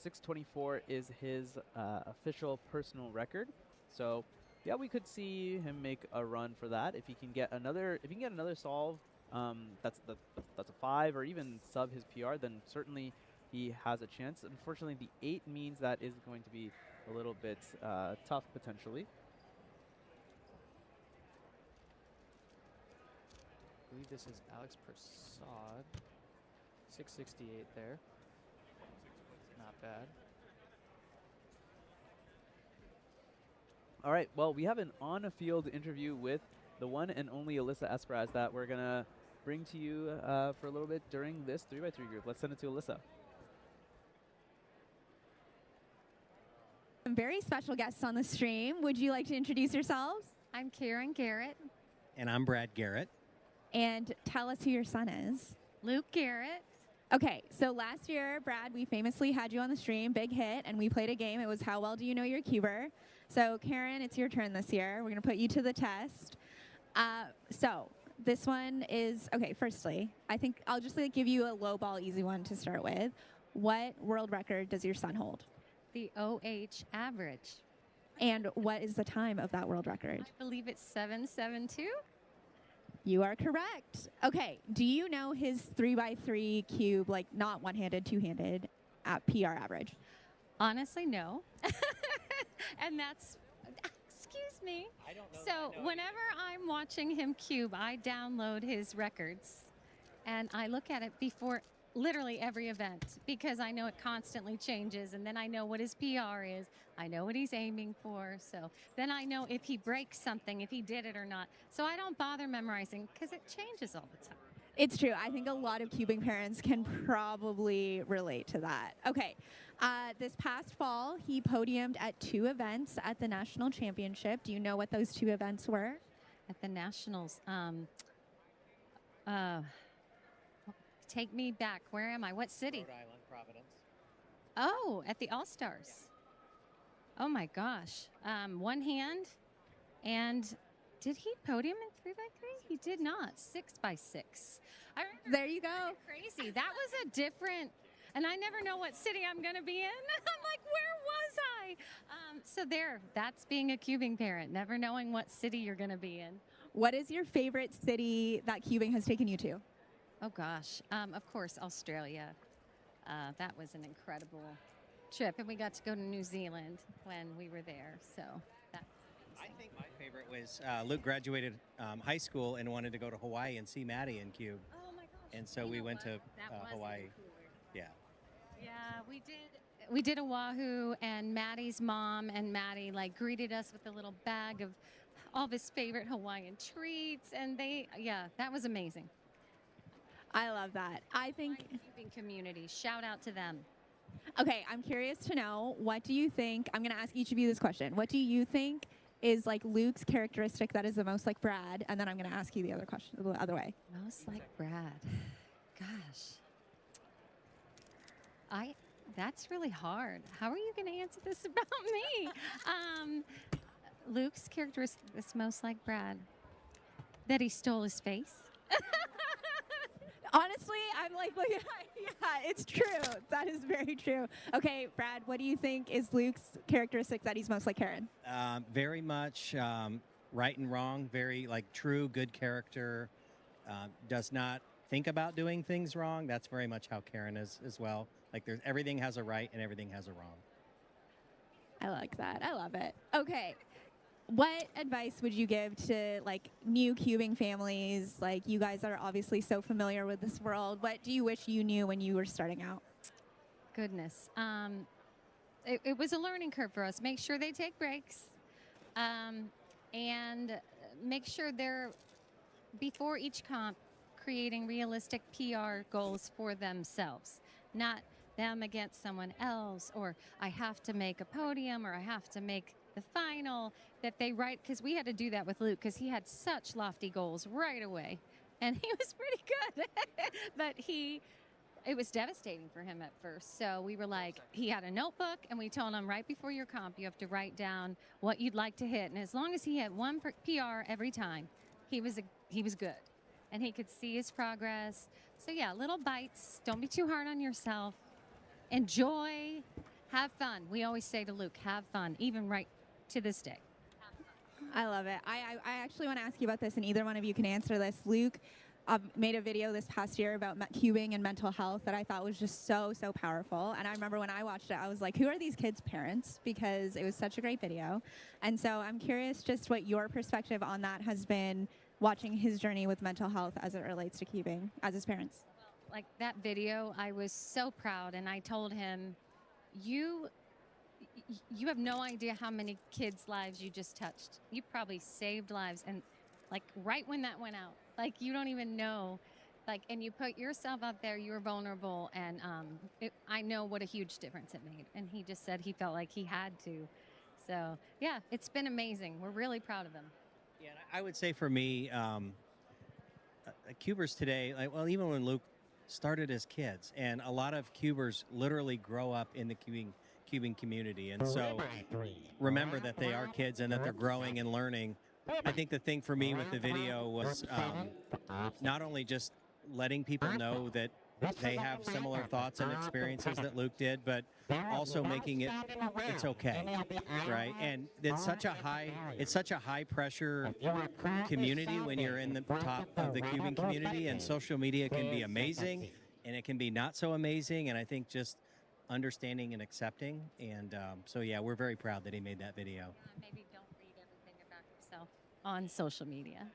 624 is his official personal record. So, yeah, we could see him make a run for that. If he can get another solve, that's a 5 or even sub his PR, then certainly he has a chance. Unfortunately, the 8 means that is going to be a little bit tough potentially. I believe this is Alex Prasad. 668 there. Not bad. All right, well, we have an on-field interview with the one and only Alyssa Esperaz that we're going to bring to you for a little bit during this 3x3 group. Let's send it to Alyssa. Some very special guests on the stream. Would you like to introduce yourselves? I'm Karen Garrett. And I'm Brad Garrett. And tell us who your son is. Luke Garrett. Okay, so last year, Brad, we famously had you on the stream, big hit, and we played a game. It was How Well Do You Know Your Cuber? So, Karen, it's your turn this year. We're going to put you to the test. So, this one is, okay, firstly, I think I'll just give you a low ball, easy one to start with. What world record does your son hold? The OH average. And what is the time of that world record? I believe it's 7:72. You are correct. Okay, do you know his 3x3 cube, like not one-handed, two-handed, at PR average? Honestly, no. And that's Excuse me. I don't know. So whenever I'm watching him cube, I download his records and I look at it before literally every event because I know it constantly changes, and then I know what his PR is. I know what he's aiming for. So then I know if he breaks something, if he did it or not. So I don't bother memorizing because it changes all the time. It's true. I think a lot of cubing parents can probably relate to that. Okay. This past fall, he podiumed at 2 events at the national championship. Do you know what those 2 events were? At the nationals, take me back. Where am I? What city? Rhode Island, Providence. Oh, at the All-Stars. Oh my gosh. One hand. And did he podium in 3x3? He did not. 6x6. I remember. There you go. Crazy. That was a different, and I never know what city I'm going to be in. I'm like, where was I? So there, that's being a cubing parent, never knowing what city you're going to be in. What is your favorite city that cubing has taken you to? Oh gosh, of course, Australia. That was an incredible trip, and we got to go to New Zealand when we were there. So that. I think my favorite was Luke graduated high school and wanted to go to Hawaii and see Maddie in Cube. Oh my gosh! And so we went to Hawaii. Yeah. Yeah, we did. We did Oahu, and Maddie's mom and Maddie like greeted us with a little bag of all of his favorite Hawaiian treats, and that was amazing. I love that. I think Cubing community, shout out to them. Okay, I'm curious to know, what do you think, I'm going to ask each of you this question. What do you think is like Luke's characteristic that is the most like Brad? And then I'm going to ask you the other question, the other way. Most like Brad. Gosh. That's really hard. How are you going to answer this about me? Luke's characteristic is most like Brad. That he stole his face. Honestly, I'm like, yeah, it's true. That is very true. Okay, Brad, what do you think is Luke's characteristic that he's most like Karen? Very much right and wrong, very like true, good character, does not think about doing things wrong. That's very much how Karen is as well. Like everything has a right and everything has a wrong. I like that. I love it. Okay. What advice would you give to like new cubing families? Like, you guys are obviously so familiar with this world. What do you wish you knew when you were starting out? Goodness. It was a learning curve for us. Make sure they take breaks, and make sure they're, before each comp, creating realistic PR goals for themselves, not them against someone else, or I have to make a podium, or I have to make the final, that they write, because we had to do that with Luke because he had such lofty goals right away, and he was pretty good. But it was devastating for him at first. So we were like, he had a notebook, and we told him right before your comp, you have to write down what you'd like to hit. And as long as he had one PR every time, he was good, and he could see his progress. So yeah, little bites. Don't be too hard on yourself. Enjoy, have fun. We always say to Luke, have fun, even right to this day. I love it. I actually want to ask you about this, and either one of you can answer this. Luke made a video this past year about cubing and mental health that I thought was just so powerful. And I remember when I watched it, I was like, who are these kids' parents? Because it was such a great video. And so I'm curious just what your perspective on that has been, watching his journey with mental health as it relates to cubing as his parents. Like that video, I was so proud, and I told him, you have no idea how many kids' lives you just touched. You probably saved lives, and like right when that went out, like you don't even know, like, and you put yourself out there, you're vulnerable, and I know what a huge difference it made. And he just said he felt like he had to. So yeah, it's been amazing. We're really proud of him. Yeah, I would say for me, cubers today, like, well, even when Luke started as kids, and a lot of cubers literally grow up in the cubing community, and so remember that they are kids and that they're growing and learning. I think the thing for me with the video was not only just letting people know that they have similar thoughts and experiences that Luke did, but also making it's okay, right? And it's such a high pressure community when you're in the top of the cubing community, and social media can be amazing and it can be not so amazing. And I think just understanding and accepting, and so yeah, we're very proud that he made that video. Maybe don't read everything on social media.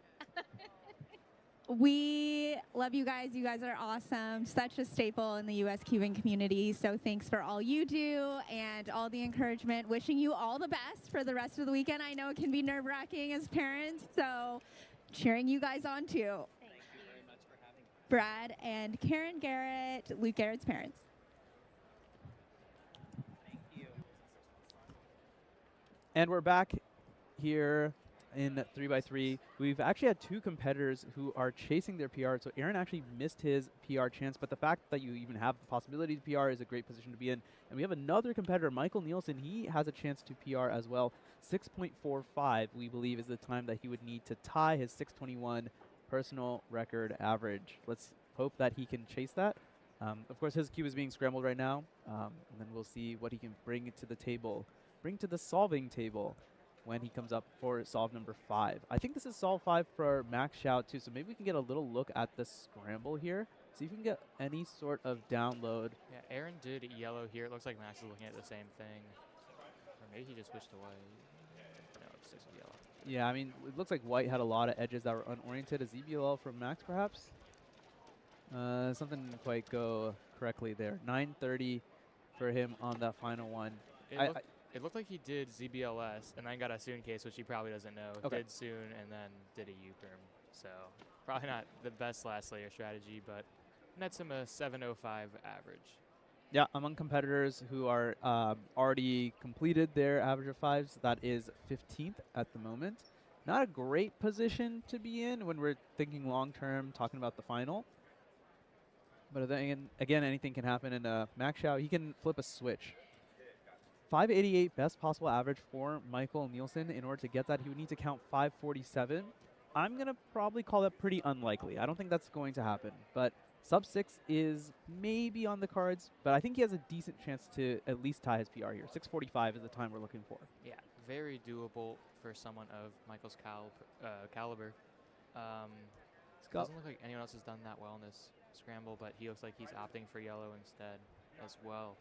We love you guys. You guys are awesome. Such a staple in the US cubing community. So thanks for all you do and all the encouragement. Wishing you all the best for the rest of the weekend. I know it can be nerve-wracking as parents, so cheering you guys on too. Thank you very much for having me. Brad and Karen Garrett, Luke Garrett's parents. Thank you. And we're back here in 3x3. We've actually had two competitors who are chasing their PR. So Aaron actually missed his PR chance, but the fact that you even have the possibility to PR is a great position to be in. And we have another competitor, Michael Nielsen. He has a chance to PR as well. 6.45, we believe, is the time that he would need to tie his 621 personal record average. Let's hope that he can chase that. Of course, his cube is being scrambled right now, and then we'll see what he can bring to the table, bring to the solving table when he comes up for solve number 5. I think this is solve 5 for Max Shout too, so maybe we can get a little look at the scramble here. See if we can get any sort of download. Yeah, Aaron did yellow here. It looks like Max is looking at the same thing. Or maybe he just switched away. No, it's just yellow. Yeah, I mean, it looks like white had a lot of edges that were unoriented. A ZBLL from Max, perhaps? Something didn't quite go correctly there. 930 for him on that final one. It looked like he did ZBLS and then got a Soon case, which he probably doesn't know. Okay. Did Soon and then did a U-perm. So probably not the best last layer strategy, but nets him a 705 average. Yeah, among competitors who are already completed their average of 5s, that is 15th at the moment. Not a great position to be in when we're thinking long-term, talking about the final. But then again, anything can happen. And Max Shao, he can flip a switch. 588 best possible average for Michael Nielsen. In order to get that, he would need to count 547. I'm going to probably call that pretty unlikely. I don't think that's going to happen. But sub 6 is maybe on the cards, but I think he has a decent chance to at least tie his PR here. 645 is the time we're looking for. Yeah, very doable for someone of Michael's caliber. Doesn't look like anyone else has done that well in this scramble, but he looks like he's opting for yellow instead as well.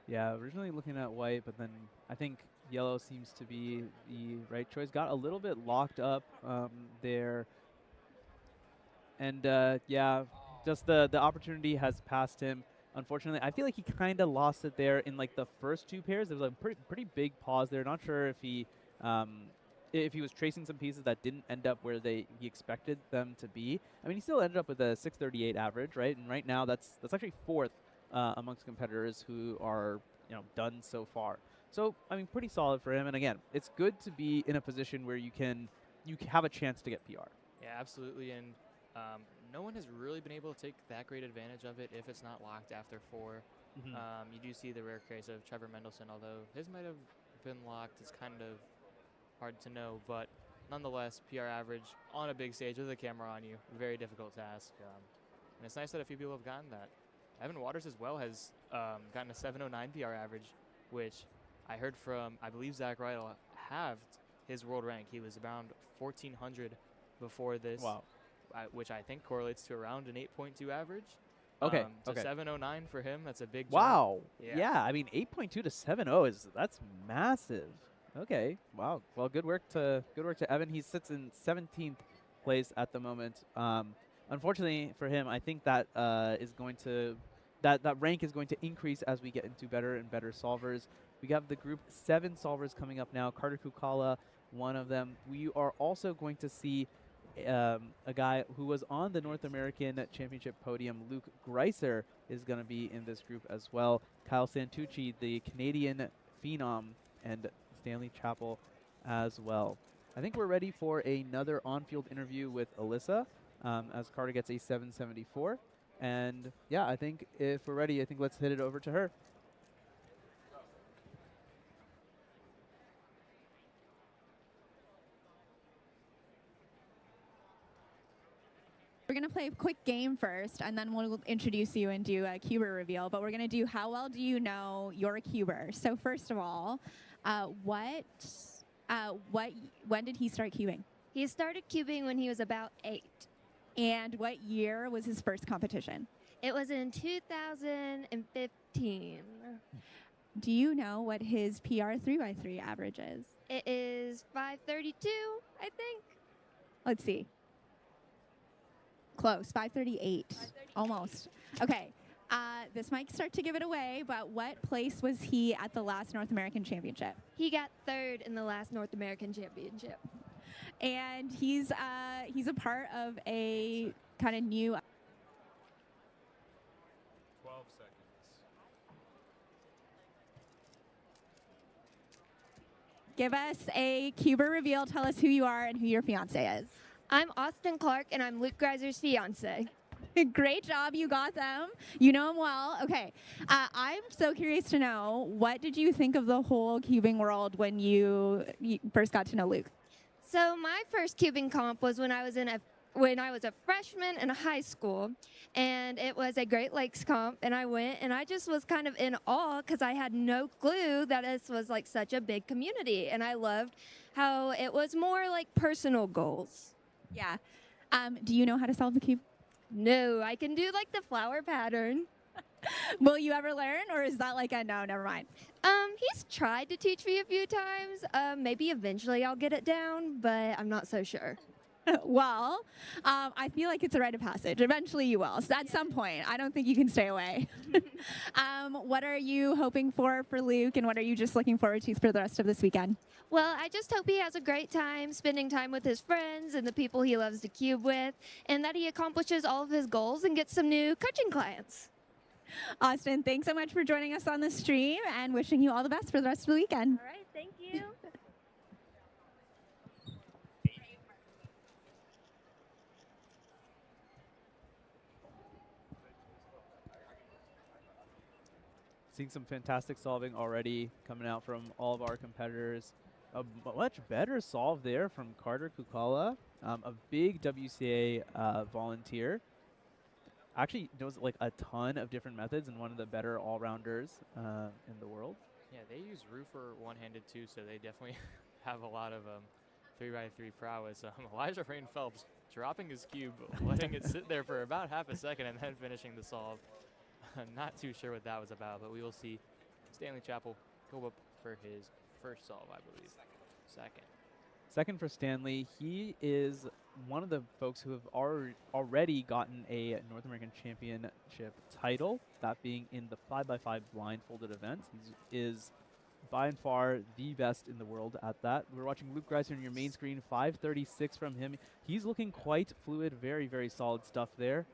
Yeah, originally looking at white, but then I think yellow seems to be the right choice. Got a little bit locked up there. And yeah, just the opportunity has passed him. Unfortunately, I feel like he kind of lost it there in like the first two pairs. There was a pretty big pause there. Not sure if he was tracing some pieces that didn't end up where he expected them to be. I mean, he still ended up with a 638 average, right? And right now, that's actually 4th amongst competitors who are done so far. So I mean, pretty solid for him. And again, it's good to be in a position where you have a chance to get PR. Yeah, absolutely. And no one has really been able to take that great advantage of it if it's not locked after 4. You do see the rare case of Trevor Mendelson, although his might have been locked. It's kind of hard to know, but nonetheless, PR average on a big stage with a camera on you, very difficult task. And it's nice that a few people have gotten that. Evan Waters as well has gotten a 709 PR average, which I heard from, I believe Zach Rydell halved his world rank. He was around 1,400 before this. Wow. Which I think correlates to around an 8.2 average. Okay. So 709 for him, that's a big jump. Wow. Yeah. I mean, 8.2 to 7.0 that's massive. Okay. Wow. Well, good work to Evan. He sits in 17th place at the moment. Unfortunately for him, I think that is going to that rank is going to increase as we get into better and better solvers. We have the group 7 solvers coming up now. Carter Kukala, one of them. We are also going to see a guy who was on the North American Championship podium. Luke Greiser is going to be in this group as well. Kyle Santucci, the Canadian phenom, and Stanley Chappell as well. I think we're ready for another on-field interview with Alyssa as Carter gets a 774. And yeah, I think if we're ready, I think let's hit it over to her. We're going to play a quick game first, and then we'll introduce you and do a cuber reveal. But we're going to do how well do you know you're a cuber? So first of all, when did he start cubing? He started cubing when he was about 8. And what year was his first competition? It was in 2015. do you know what his PR 3x3 average is? It is 532, I think. Let's see. Close, 538. Almost. Okay, this might start to give it away, but what place was he at the last North American Championship? He got 3rd in the last North American Championship. And he's a part of a kind of new 12 seconds. Give us a Cuber reveal. Tell us who you are and who your fiance is. I'm Austin Clark, and I'm Luke Greiser's fiance. Great job. You got them. You know them well. Okay. I'm so curious to know, what did you think of the whole cubing world when you first got to know Luke? So my first cubing comp was when I was a freshman in high school, and it was a Great Lakes comp, and I went, and I just was kind of in awe because I had no clue that this was like such a big community, and I loved how it was more like personal goals. Yeah. Do you know how to solve the cube? No, I can do like the flower pattern. Will you ever learn, or is that like a no, never mind? He's tried to teach me a few times. Maybe eventually I'll get it down, but I'm not so sure. Well, I feel like it's a rite of passage. Eventually you will. So at some point. I don't think you can stay away. What are you hoping for Luke, and what are you just looking forward to for the rest of this weekend? Well, I just hope he has a great time spending time with his friends and the people he loves to cube with, and that he accomplishes all of his goals and gets some new coaching clients. Austin, thanks so much for joining us on the stream, and wishing you all the best for the rest of the weekend. All right, thank you. Seeing some fantastic solving already coming out from all of our competitors. A much better solve there from Carter Kukala, a big WCA volunteer. Actually knows like a ton of different methods and one of the better all-rounders in the world. Yeah, they use roofer one-handed too, so they definitely have a lot of 3x3 prowess. Elijah Rain Phelps dropping his cube, letting it sit there for about half a second, and then finishing the solve. I'm not too sure what that was about, but we will see Stanley Chappell go up for his first solve, I believe. Second for Stanley. He is one of the folks who have already gotten a North American Championship title, that being in the 5x5 blindfolded event. He is by and far the best in the world at that. We're watching Luke Greiser on your main screen, 536 from him. He's looking quite fluid, very, very solid stuff there.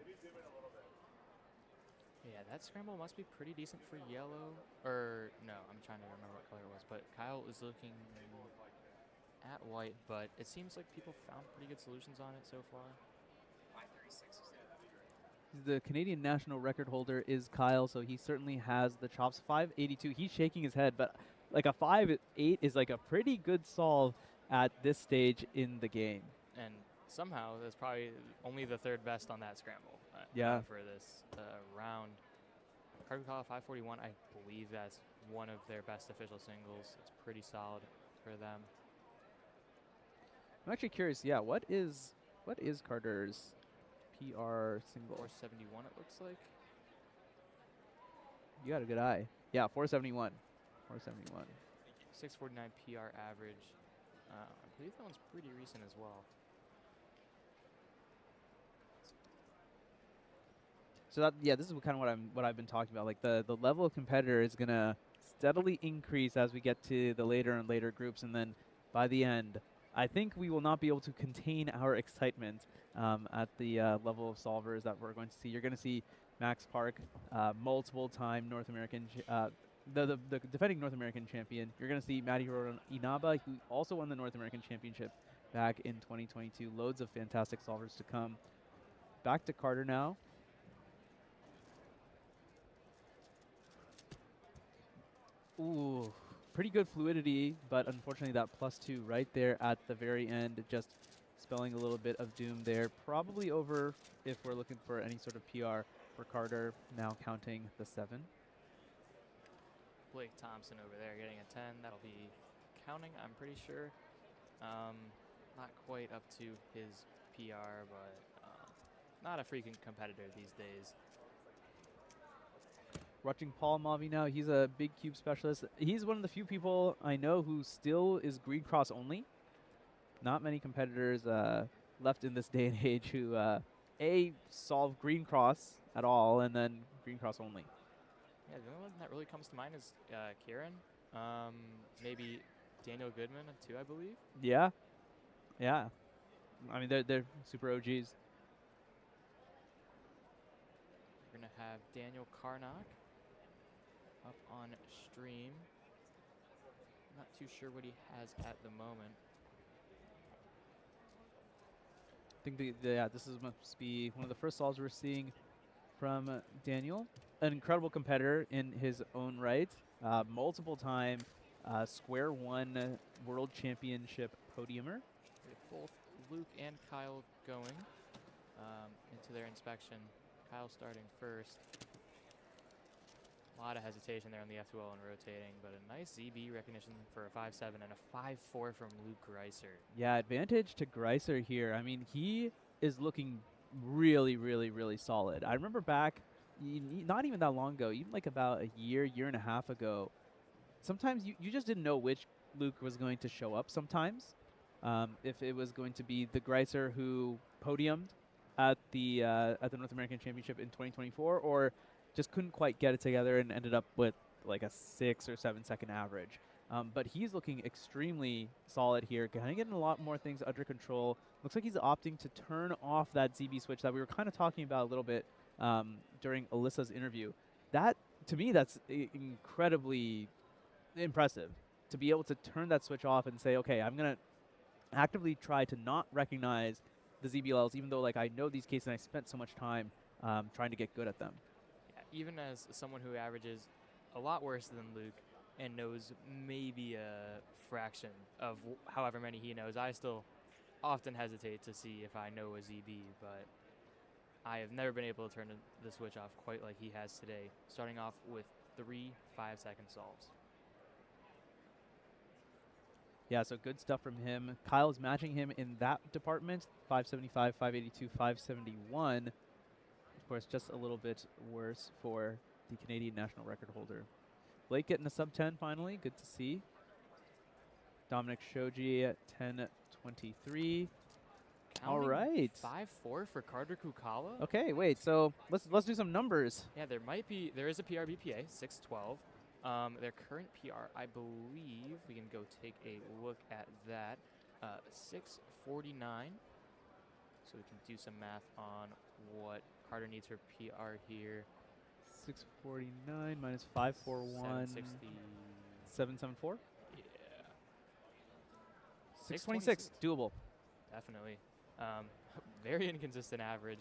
Yeah, that scramble must be pretty decent for yellow. Or, no, I'm trying to remember what color it was. But Kyle is looking at white, but it seems like people found pretty good solutions on it so far. 536 is The Canadian national record holder is Kyle, so he certainly has the chops. 582, he's shaking his head, but like a 5.8 is like a pretty good solve at this stage in the game. And somehow that's probably only the third best on that scramble. For this round. Carter 541, I believe that's one of their best official singles. It's pretty solid for them. I'm actually curious, yeah, what is Carter's PR single? 471 it looks like. You got a good eye. Yeah, 471. 471. 649 PR average. I believe that one's pretty recent as well. So that, yeah, this is kind of what I've been talking about. Like the level of competitor is gonna steadily increase as we get to the later and later groups, and then by the end, I think we will not be able to contain our excitement at the level of solvers that we're going to see. You're going to see Max Park, multiple-time North American, the defending North American champion. You're going to see Matty Inaba, who also won the North American Championship back in 2022. Loads of fantastic solvers to come. Back to Carter now. Ooh, pretty good fluidity, but unfortunately that +2 right there at the very end, just spelling a little bit of doom there. Probably over if we're looking for any sort of PR for Carter, now counting the 7. Blake Thompson over there getting a 10. That'll be counting, I'm pretty sure. Not quite up to his PR, but not a freaking competitor these days. Watching Paul Mavi now, he's a big cube specialist. He's one of the few people I know who still is green cross only. Not many competitors left in this day and age who solve green cross at all and then green cross only. Yeah, the only one that really comes to mind is Kieran. Maybe Daniel Goodman too, I believe. Yeah, yeah. I mean, they're super OGs. We're gonna have Daniel Karnock up on stream. Not too sure what he has at the moment. I think this must be one of the first solves we're seeing from Daniel. An incredible competitor in his own right. Multiple-time Square-1 World Championship podiumer. We have both Luke and Kyle going into their inspection. Kyle starting first. A lot of hesitation there on the F2L and rotating, but a nice ZB recognition for a 5.7 and a 5.4 from Luke Greiser. Yeah, advantage to Greiser here. I mean, he is looking really, really, really solid. I remember back, not even that long ago, even like about a year and a half ago, sometimes you just didn't know which Luke was going to show up sometimes. If it was going to be the Greiser who podiumed at the North American Championship in 2024, or just couldn't quite get it together and ended up with like a 6 or 7 second average. But he's looking extremely solid here, kind of getting a lot more things under control. Looks like he's opting to turn off that ZB switch that we were kind of talking about a little bit during Alyssa's interview. That, to me, that's incredibly impressive, to be able to turn that switch off and say, okay, I'm going to actively try to not recognize the ZBLs, even though like I know these cases and I spent so much time trying to get good at them. Even as someone who averages a lot worse than Luke and knows maybe a fraction of however many he knows, I still often hesitate to see if I know a ZB, but I have never been able to turn the switch off quite like he has today, starting off with 3 5-second solves. Yeah, so good stuff from him. Kyle's matching him in that department, 575, 582, 571. Of course, just a little bit worse for the Canadian national record holder. Blake getting a sub 10 finally. Good to see. Dominic Shoji at 10:23. All right. 5.4 for Carter Kukala. Okay, wait. So let's do some numbers. Yeah, there is a PR BPA 6.12. Their current PR, I believe, we can go take a look at that. 6.49. So we can do some math on what Carter needs for PR here. 649 minus 541. 774? Yeah. 626. Doable. Definitely. Very inconsistent average.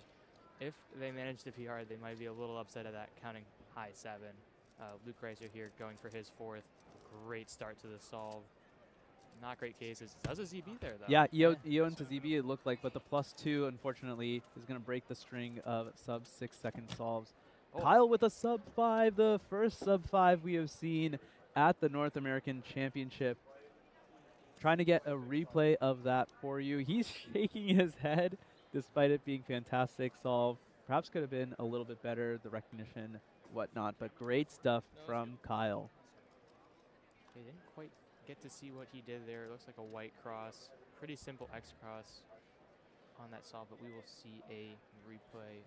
If they manage to PR, they might be a little upset at that, counting high 7. Luke Reiser here going for his 4th. Great start to the solve. Not great cases. Does a ZB there, though. Yeah, EO into ZB it looked like, but the +2, unfortunately, is going to break the string of sub 6 second solves. Oh. Kyle with a sub 5, the first sub 5 we have seen at the North American Championship. Trying to get a replay of that for you. He's shaking his head despite it being fantastic solve. Perhaps could have been a little bit better, the recognition, whatnot, but great stuff from Kyle. They didn't quite get to see what he did there. It looks like a white cross. Pretty simple X cross on that solve, but we will see a replay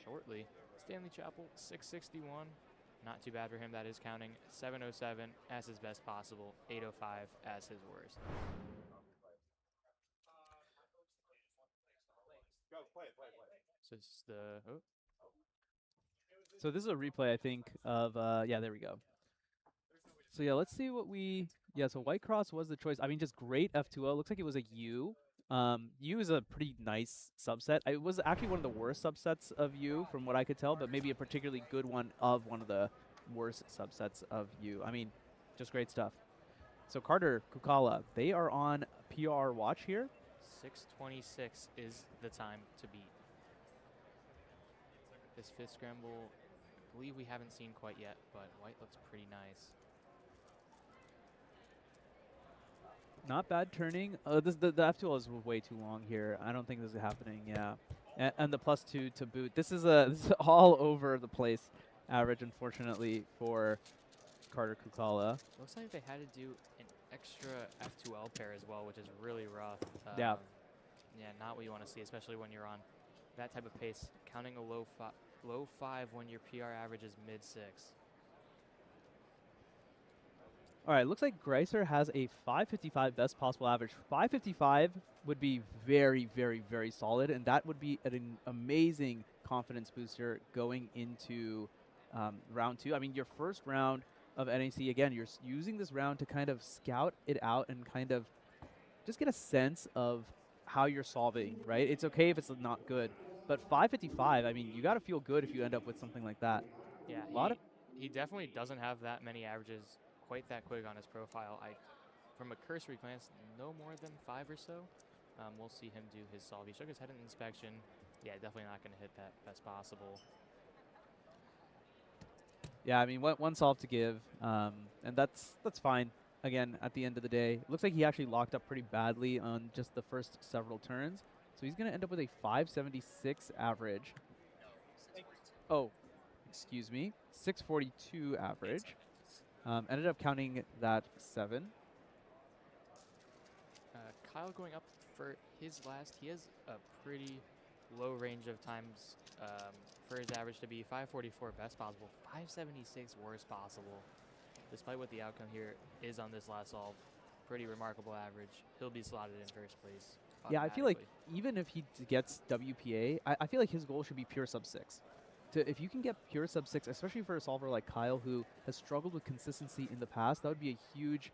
shortly. Stanley Chapel, 661. Not too bad for him. That is counting 707 as his best possible, 805 as his worst. So this is the So this is a replay, I think, of yeah, there we go. So yeah, let's see what so white cross was the choice. I mean, just great F2O. Looks like it was a U. U is a pretty nice subset. It was actually one of the worst subsets of U from what I could tell, but maybe a particularly good one of one of the worst subsets of U. I mean, just great stuff. So Carter Kukala, they are on PR watch here. 626 is the time to beat. This 5th scramble, I believe we haven't seen quite yet, but white looks pretty nice. Not bad turning. The F2L is way too long here. I don't think this is happening. Yeah, and the +2 to boot. This is all over the place. average, unfortunately, for Carter Kukala. Looks like they had to do an extra F2L pair as well, which is really rough. Yeah. Yeah, not what you want to see, especially when you're on that type of pace. Counting a low 5 when your PR average is mid-6. All right, looks like Greiser has a 555 best possible average. 555 would be very, very, very solid, and that would be an amazing confidence booster going into round 2. I mean, your first round of NAC, again, you're using this round to kind of scout it out and kind of just get a sense of how you're solving, right? It's okay if it's not good, but 555, I mean, you got to feel good if you end up with something like that. Yeah, he definitely doesn't have that many averages quite that quick on his profile. From a cursory glance, no more than 5 or so. We'll see him do his solve. He shook his head in inspection. Yeah, definitely not going to hit that best possible. Yeah, I mean, one solve to give, and that's fine. Again, at the end of the day, it looks like he actually locked up pretty badly on just the first several turns. So he's going to end up with a 576 average. Oh, excuse me, 642 average. Ended up counting that 7. Kyle going up for his last. He has a pretty low range of times for his average to be 544 best possible, 576 worst possible. Despite what the outcome here is on this last solve, pretty remarkable average. He'll be slotted in first place. Yeah, I feel like even if he gets WPA, I feel like his goal should be pure sub 6. If you can get pure sub 6, especially for a solver like Kyle, who has struggled with consistency in the past, that would be a huge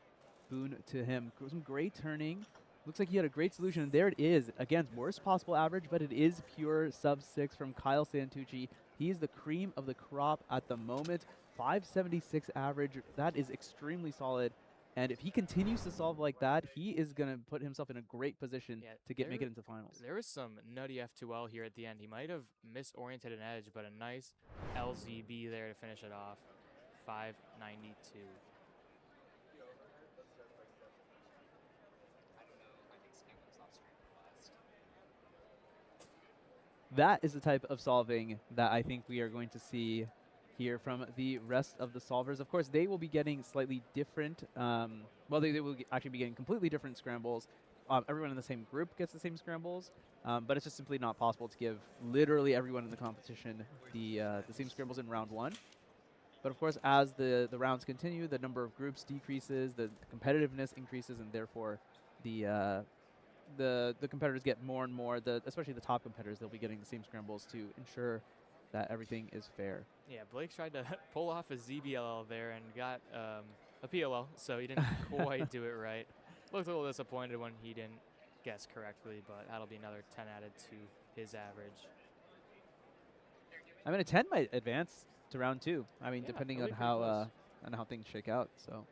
boon to him. Some great turning. Looks like he had a great solution, and there it is. Again, worst possible average, but it is pure sub 6 from Kyle Santucci. He is the cream of the crop at the moment. 576 average. That is extremely solid. And if he continues to solve like that, he is going to put himself in a great position to make it into finals. There was some nutty F2L here at the end. He might have misoriented an edge, but a nice LZB there to finish it off. 592. That is the type of solving that I think we are going to see here from the rest of the solvers. Of course, they will be getting slightly different, well, they will actually be getting completely different scrambles. Everyone in the same group gets the same scrambles, but it's just simply not possible to give literally everyone in the competition the same scrambles in round 1. But of course, as the rounds continue, the number of groups decreases, the competitiveness increases, and therefore the competitors get more and more, especially the top competitors, they'll be getting the same scrambles to ensure that everything is fair. Yeah, Blake tried to pull off a ZBLL there and got a PLL, so he didn't quite do it right. Looked a little disappointed when he didn't guess correctly, but that'll be another 10 added to his average. I mean, a 10 might advance to round 2. I mean, Yeah, depending it'll on be pretty close. how things shake out. So,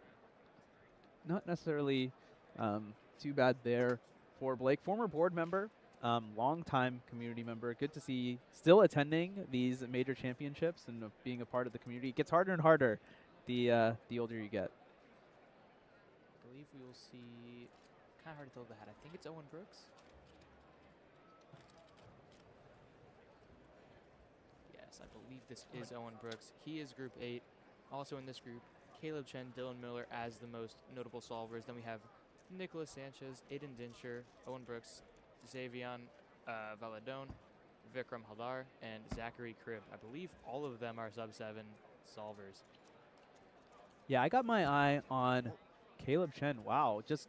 not necessarily too bad there for Blake, former board member, long-time community member. Good to see still attending these major championships and being a part of the community. It gets harder and harder the older you get. I believe we will see, kind of hard to tell the hat. I think it's Owen Brooks. Yes, I believe this is Owen Brooks. He is Group 8. Also in this group, Caleb Chen, Dylan Miller as the most notable solvers. Then we have Nicholas Sanchez, Aiden Dinsher, Owen Brooks, Xavion Valadone, Vikram Haldar, and Zachary Cribb. I believe all of them are sub-7 solvers. Yeah, I got my eye on Caleb Chen. Wow, just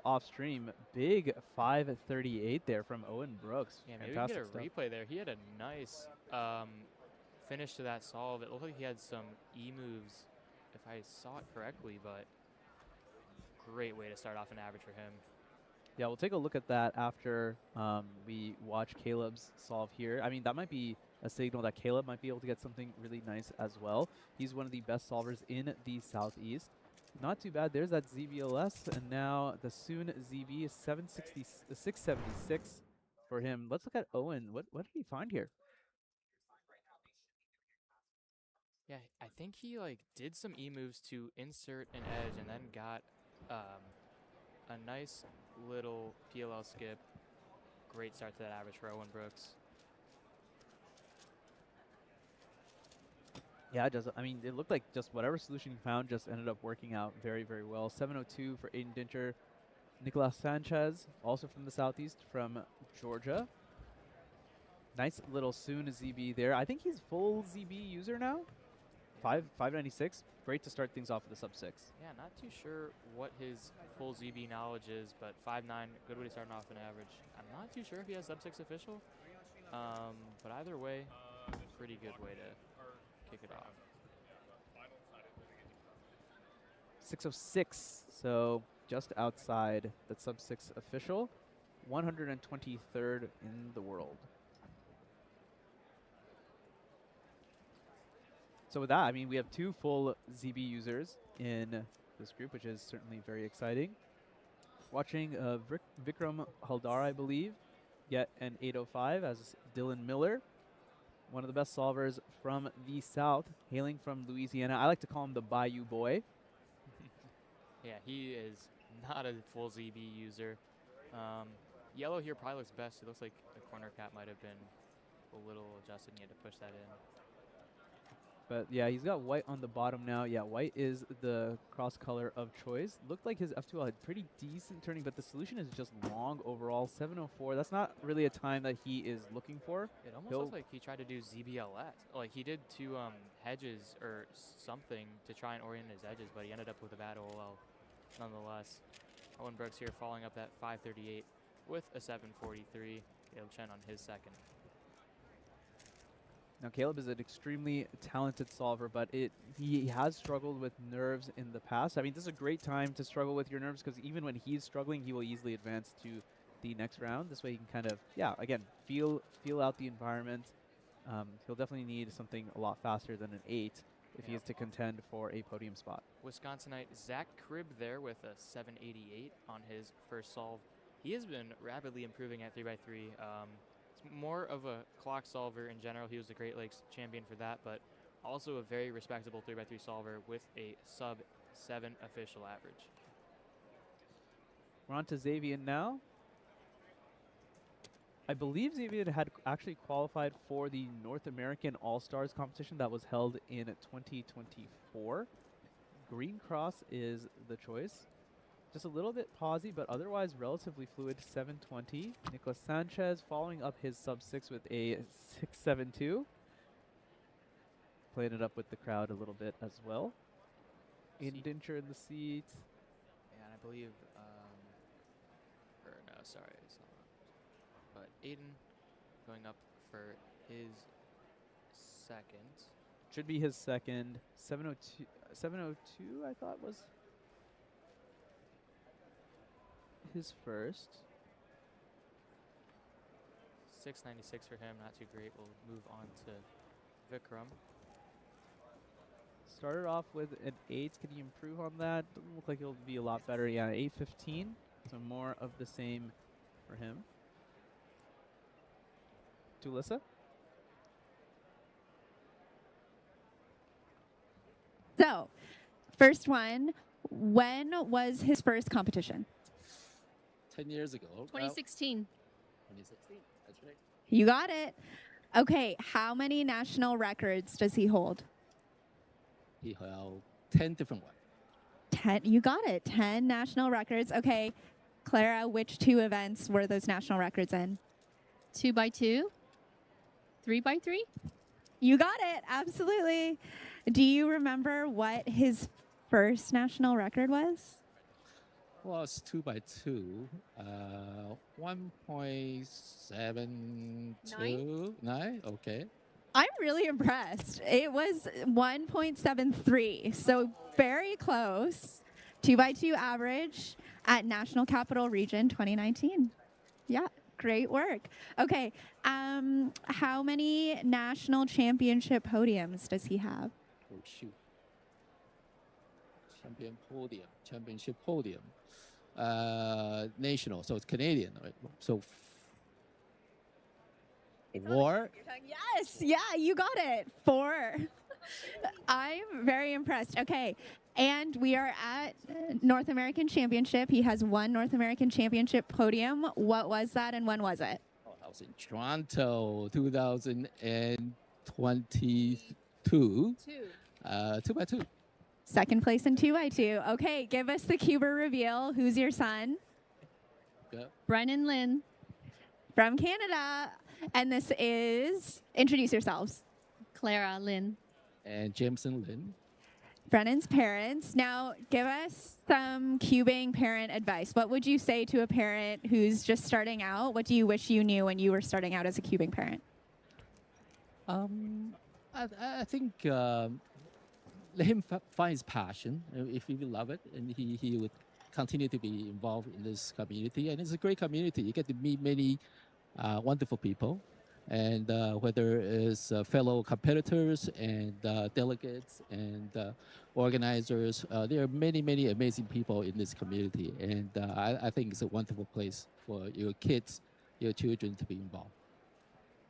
off stream, big 538 there from Owen Brooks. Yeah, maybe Fantastic we get a replay there. He had a nice finish to that solve. It looked like he had some E moves, if I saw it correctly, but great way to start off an average for him. Yeah, we'll take a look at that after we watch Caleb's solve here. I mean, that might be a signal that Caleb might be able to get something really nice as well. He's one of the best solvers in the Southeast. Not too bad. There's that ZBLS, and now the soon ZB is 676 for him. Let's look at Owen. What did he find here? Yeah, I think he did some E moves to insert an edge and then got a nice little PLL skip. Great start to that average for Owen Brooks. Yeah, it does. I mean, it looked like just whatever solution you found just ended up working out very, very well. 702 for Aiden Dinter. Nicolas Sanchez, also from the Southeast, from Georgia. Nice little soon ZB there. I think he's full ZB user now. 596. Great to start things off with a sub 6. Yeah, not too sure what his full ZB knowledge is, but 5.9, good way to start off an average. I'm not too sure if he has sub 6 official, but either way, pretty good way to kick it off. 606, so just outside the sub 6 official. 123rd in the world. So with that, I mean, we have 2 full ZB users in this group, which is certainly very exciting. Watching Vikram Haldar, I believe, get an 805 as Dylan Miller, one of the best solvers from the South, hailing from Louisiana. I like to call him the Bayou Boy. Yeah, he is not a full ZB user. Yellow here probably looks best. It looks like the corner cap might have been a little adjusted and he had to push that in. But yeah, he's got white on the bottom now. Yeah, white is the cross color of choice. Looked like his F2L had pretty decent turning, but the solution is just long overall. 704, that's not really a time that he is looking for. It almost looks like he tried to do ZBLS. Like he did 2 hedges or something to try and orient his edges, but he ended up with a bad OL nonetheless. Owen Brooks here following up that 538 with a 743. Caleb Chen on his second. Now Caleb is an extremely talented solver, but he has struggled with nerves in the past. I mean, this is a great time to struggle with your nerves because even when he's struggling, he will easily advance to the next round. This way he can kind of, yeah, again, feel out the environment. He'll definitely need something a lot faster than an 8 if he is to contend for a podium spot. Wisconsinite Zach Cribb there with a 788 on his first solve. He has been rapidly improving at 3x3. It's more of a clock solver in general. He was the Great Lakes champion for that, but also a very respectable 3x3 solver with a sub 7 official average. We're on to Xavier now. I believe Xavier had actually qualified for the North American All-Stars competition that was held in 2024. Green Cross is the choice. Just a little bit pausey, but otherwise relatively fluid. 720. Nicolas Sanchez following up his sub 6 with a 672. Playing it up with the crowd a little bit as well. Aiden Dinter in the seat. And I believe, or no, sorry, it's not. But Aiden going up for his second. Should be his second. 702, 702 I thought was his first. 696 for him, not too great. We'll move on to Vikram. Started off with an 8. Can he improve on that? Doesn't look like it'll be a lot better. Yeah, 815. So more of the same for him. Tulissa? So, first one, when was his first competition? 10 years ago. 2016. 2016, that's right. You got it. Okay, how many national records does he hold? He held 10 different ones. 10. You got it. 10 national records. Okay, Clara, which 2 events were those national records in? 2x2, 3x3. You got it. Absolutely. Do you remember what his first national record was? Well, it's 2x2, 1.729. Okay. I'm really impressed. It was 1.73, so very close. 2x2 average at National Capital Region 2019. Yeah, great work. Okay, how many national championship podiums does he have? Oh, shoot. Championship podium. National, so it's Canadian, right? So 4. Yes, yeah, you got it. 4. I'm very impressed. Okay, and we are at North American Championship. He has 1 North American Championship podium. What was that and when was it? Oh, I was in Toronto, 2023. 2. Two. 2 by 2. Second place in 2x2. Okay, give us the cuber reveal. Who's your son? Go. Brennan Lynn. From Canada. And this is, introduce yourselves. Clara Lynn. And Jameson Lin. Brennan's parents. Now, give us some cubing parent advice. What would you say to a parent who's just starting out? What do you wish you knew when you were starting out as a cubing parent? I think let him find his passion. If he will love it, and he would continue to be involved in this community. And it's a great community. You get to meet many wonderful people. And whether it's fellow competitors and delegates and organizers, there are many, many amazing people in this community. And I think it's a wonderful place for your kids, your children to be involved.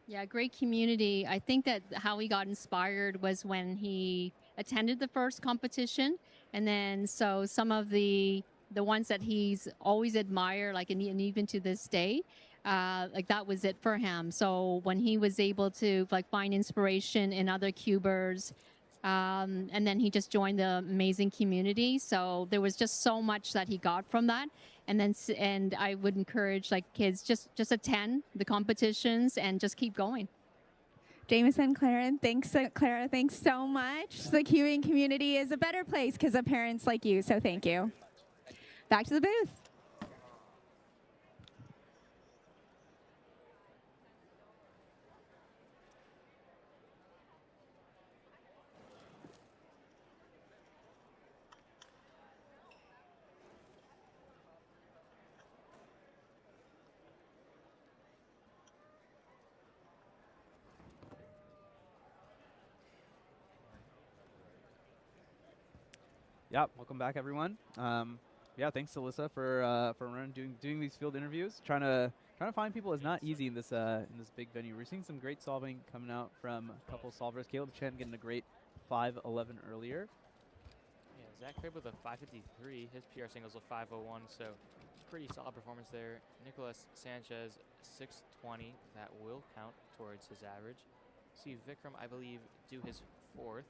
Yeah, great community. I think that how he got inspired was when he attended the first competition. And then so some of the ones that he's always admired, like and even to this day, like that was it for him. So when he was able to like find inspiration in other cubers, and then he just joined the amazing community. So there was just so much that he got from that. And I would encourage like kids just attend the competitions and just keep going. Jameson, Clara, thanks so much. The cubing community is a better place because of parents like you, so thank you. Back to the booth. Yeah, welcome back, everyone. Yeah, thanks to Alyssa for doing these field interviews. Trying to find people is not easy in this big venue. We're seeing some great solving coming out from a couple solvers. Caleb Chen getting a great 5.11 earlier. Yeah, Zach Cribb with a 5.53. His PR singles a 5.01, so pretty solid performance there. Nicholas Sanchez 6.20. That will count towards his average. See Vikram, I believe, do his 4th.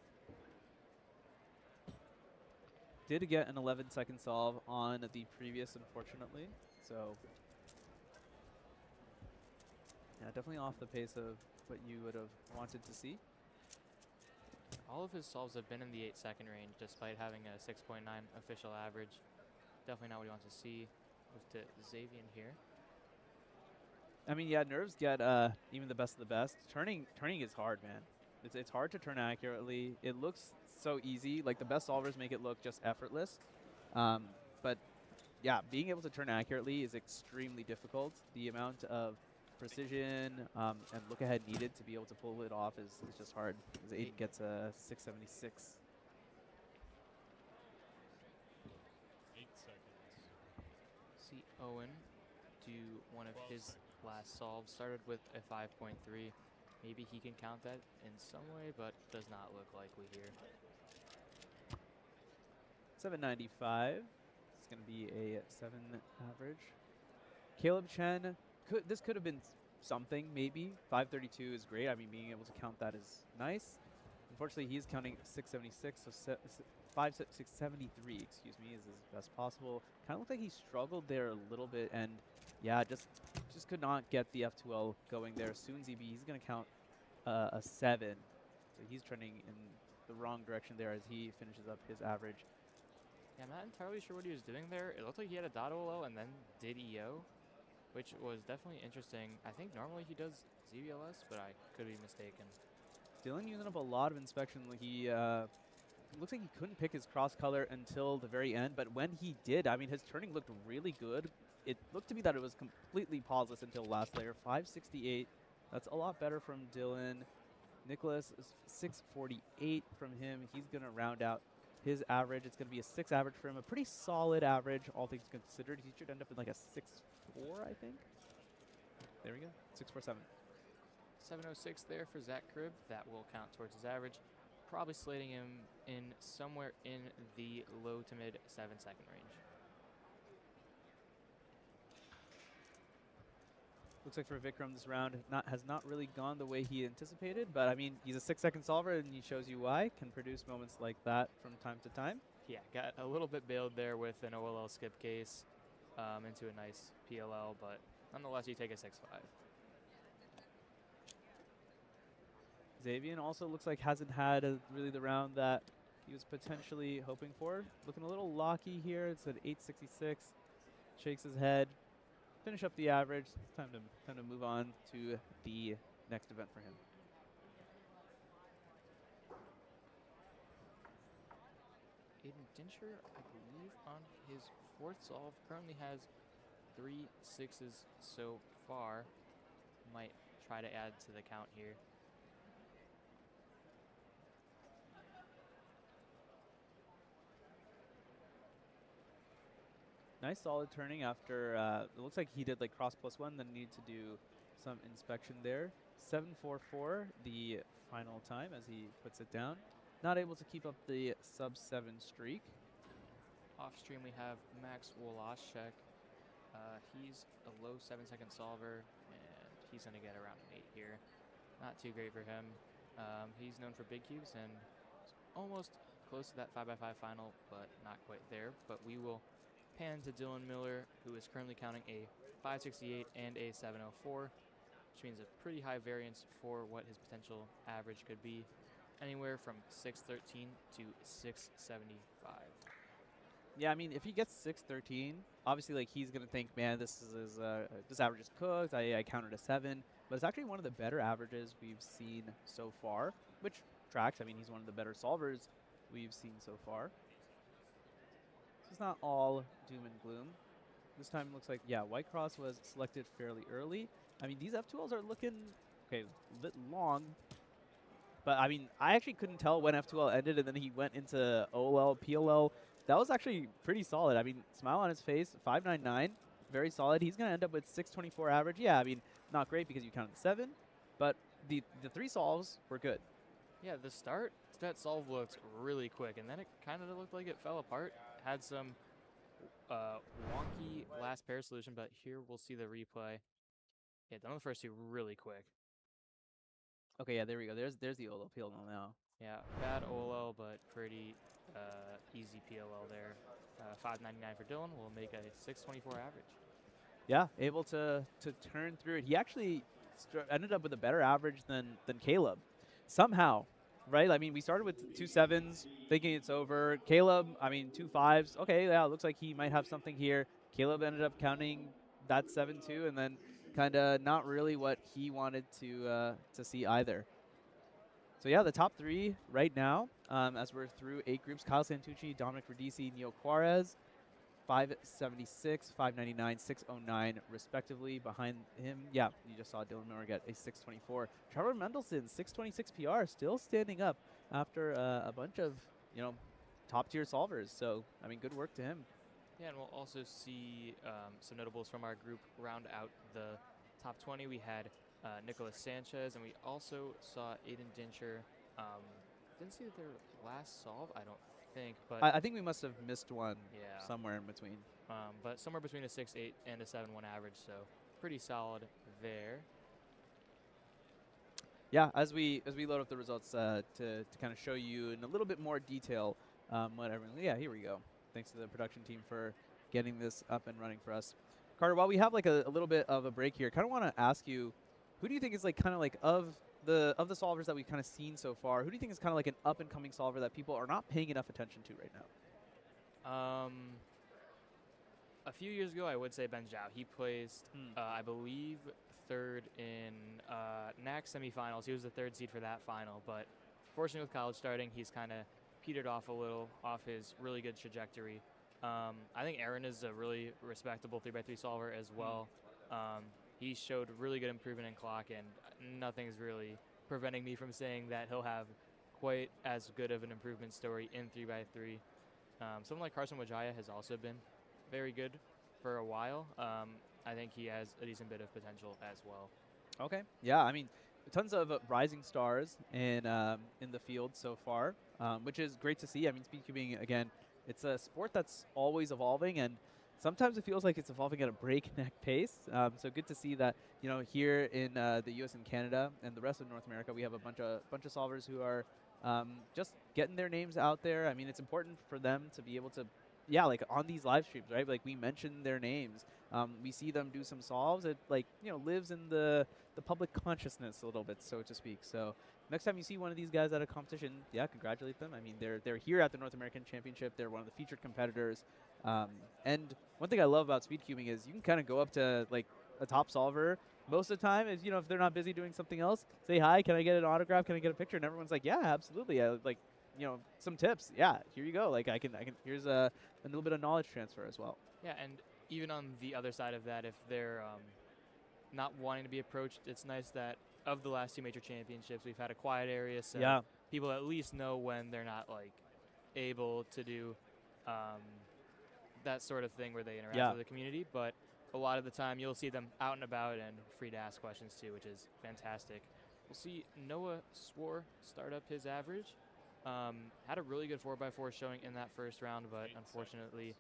Did get an 11-second solve on the previous, unfortunately. So, yeah, definitely off the pace of what you would have wanted to see. All of his solves have been in the 8-second range, despite having a 6.9 official average. Definitely not what he wants to see. Move to Xavier here. I mean, yeah, nerves get even the best of the best. Turning is hard, man. It's hard to turn accurately. It looks so easy. Like the best solvers make it look just effortless. But yeah, being able to turn accurately is extremely difficult. The amount of precision and look ahead needed to be able to pull it off is just hard. Because Aiden gets a 676. 8 seconds. See Owen do one of his last solves. Started with a 5.3. Maybe he can count that in some way, but does not look likely here. 795. It's going to be a 7 average. Caleb Chen, this could have been something, maybe. 532 is great. I mean, being able to count that is nice. Unfortunately, he's counting 676, so 673, excuse me, is his best possible. Kind of looked like he struggled there a little bit, and yeah, just could not get the F2L going there. Soon ZB, he's going to count a 7. So he's trending in the wrong direction there as he finishes up his average. Yeah, I'm not entirely sure what he was doing there. It looked like he had a dot OLO and then did EO, which was definitely interesting. I think normally he does ZBLS, but I could be mistaken. Dylan using up a lot of inspection. He looks like he couldn't pick his cross color until the very end, but when he did, I mean, his turning looked really good. It looked to me that it was completely pauseless until last layer. 568. That's a lot better from Dylan. Nicholas is 648 from him. He's going to round out his average. It's going to be a 6 average for him. A pretty solid average, all things considered. He should end up in like a 6.4, I think. There we go. 6.47. 706 there for Zach Cribb. That will count towards his average. Probably slating him in somewhere in the low to mid 7-second range. Looks like for Vikram this round has not really gone the way he anticipated, but I mean, he's a 6-second solver and he shows you why, can produce moments like that from time to time. Yeah, got a little bit bailed there with an OLL skip case into a nice PLL, but nonetheless, you take a 6-5. Xavier also looks like hasn't had really the round that he was potentially hoping for. Looking a little locky here. It's an 866. Shakes his head. Finish up the average. Time to move on to the next event for him. Aiden Dincher, I believe, on his 4th solve, currently has 3 6s so far. Might try to add to the count here. Nice solid turning after, it looks like he did like cross +1, then need to do some inspection there. 744, the final time as he puts it down. Not able to keep up the sub-7 streak. Off stream, we have Max Woloschek. He's a low 7-second solver, and he's going to get around an 8 here. Not too great for him. He's known for big cubes and almost close to that 5x5 final, but not quite there. But we will pan to Dylan Miller, who is currently counting a 568 and a 704, which means a pretty high variance for what his potential average could be, anywhere from 613 to 675. Yeah, I mean, if he gets 613, obviously, like, he's going to think, man, this average is cooked. I counted a 7. But it's actually one of the better averages we've seen so far, which tracks. I mean, he's one of the better solvers we've seen so far. So it's not all doom and gloom. This time it looks like, yeah, White Cross was selected fairly early. I mean, these F2Ls are looking, okay, a bit long. But, I mean, I actually couldn't tell when F2L ended, and then he went into OLL, PLL. That was actually pretty solid. I mean, smile on his face, 599, very solid. He's going to end up with 624 average. Yeah, I mean, not great because you counted 7, but the 3 solves were good. Yeah, the start to that solve looked really quick, and then it kind of looked like it fell apart. Had some wonky last pair solution, but here we'll see the replay. Yeah, done the first 2 really quick. Okay, yeah, there we go. There's the OLL PLL now. Yeah, bad OLL, but pretty easy PLL there. 599 for Dylan will make a 624 average. Yeah, able to turn through it. He actually ended up with a better average than Caleb, somehow, right? I mean, we started with 2 7s, thinking it's over. Caleb, I mean, 2 5s. Okay, yeah, looks like he might have something here. Caleb ended up counting that 7 too, and then kind of not really what he wanted to see either. So yeah, the top 3 right now, as we're through 8 groups: Kyle Santucci, Dominic Radici, Neil Juarez, 576, 599, 609 respectively. Behind him, yeah, you just saw Dylan Miller get a 624. Trevor Mendelson, 626 PR, still standing up after a bunch of, top tier solvers. So, I mean, good work to him. Yeah, and we'll also see some notables from our group round out the top 20. We had Nicholas Sanchez, and we also saw Aiden Dincher. Didn't see that their last solve, I don't think. But I think we must have missed one somewhere in between. But somewhere between a 6.8 and a 7.1 average, so pretty solid there. Yeah, as we load up the results to kind of show you in a little bit more detail what everyone. Yeah, here we go. Thanks to the production team for getting this up and running for us. Carter, while we have like a little bit of a break here, kind of want to ask you, who do you think is like kind of like of the solvers that we've kind of seen so far, who do you think is kind of like an up and coming solver that people are not paying enough attention to right now? A few years ago, I would say Ben Zhao. He placed, I believe, 3rd in NAC semifinals. He was the 3rd seed for that final, but fortunately with college starting, he's kind of petered off a little off his really good trajectory. I think Aaron is a really respectable 3x3 solver as well. He showed really good improvement in clock, and nothing's really preventing me from saying that he'll have quite as good of an improvement story in 3x3. Someone like Carson Wajaya has also been very good for a while. I think he has a decent bit of potential as well. Okay. Yeah, I mean, tons of rising stars in the field so far, which is great to see. I mean, speedcubing, again, it's a sport that's always evolving, and sometimes it feels like it's evolving at a breakneck pace. So good to see that, you know, here in the U.S. and Canada and the rest of North America, we have a bunch of solvers who are just getting their names out there. I mean, it's important for them to be able to, yeah, like on these live streams, right? Like we mention their names. We see them do some solves. It, like, you know, lives in the public consciousness a little bit, so to speak. So next time you see one of these guys at a competition, yeah, congratulate them. I mean, they're here at the North American Championship. They're one of the featured competitors. And one thing I love about speedcubing is you can kind of go up to like a top solver most of the time. Is, you know, if they're not busy doing something else, say hi. Can I get an autograph? Can I get a picture? And everyone's like, yeah, absolutely. Like, you know, some tips. Yeah, here you go. Like I can. Here's a little bit of knowledge transfer as well. Yeah, and even on the other side of that, if they're not wanting to be approached, it's nice that of the last 2 major championships, we've had a quiet area, so yeah, people at least know when they're not like able to do that sort of thing where they interact with the community. But a lot of the time, you'll see them out and about and free to ask questions too, which is fantastic. We'll see Noah Swore start up his average. Had a really good 4x4 showing in that first round, but unfortunately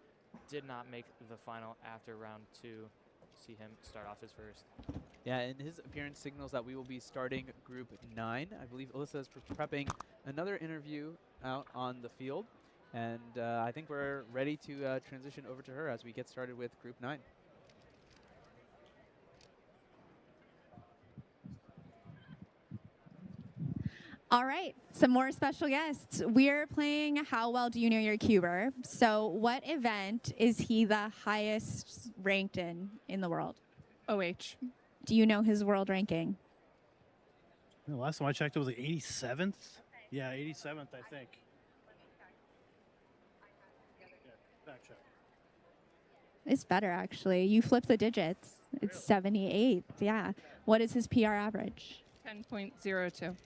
did not make the final after round 2. See him start off his first. Yeah, and his appearance signals that we will be starting Group 9. I believe Alyssa is prepping another interview out on the field, and I think we're ready to transition over to her as we get started with Group 9. All right, some more special guests. We're playing How Well Do You Know Your Cuber? So what event is he the highest ranked in the world? OH. Do you know his world ranking? The last time I checked, it was like 87th. Yeah, 87th, I think. Yeah, fact check. It's better, actually. You flip the digits. It's 78. Yeah. What is his PR average? 10.02.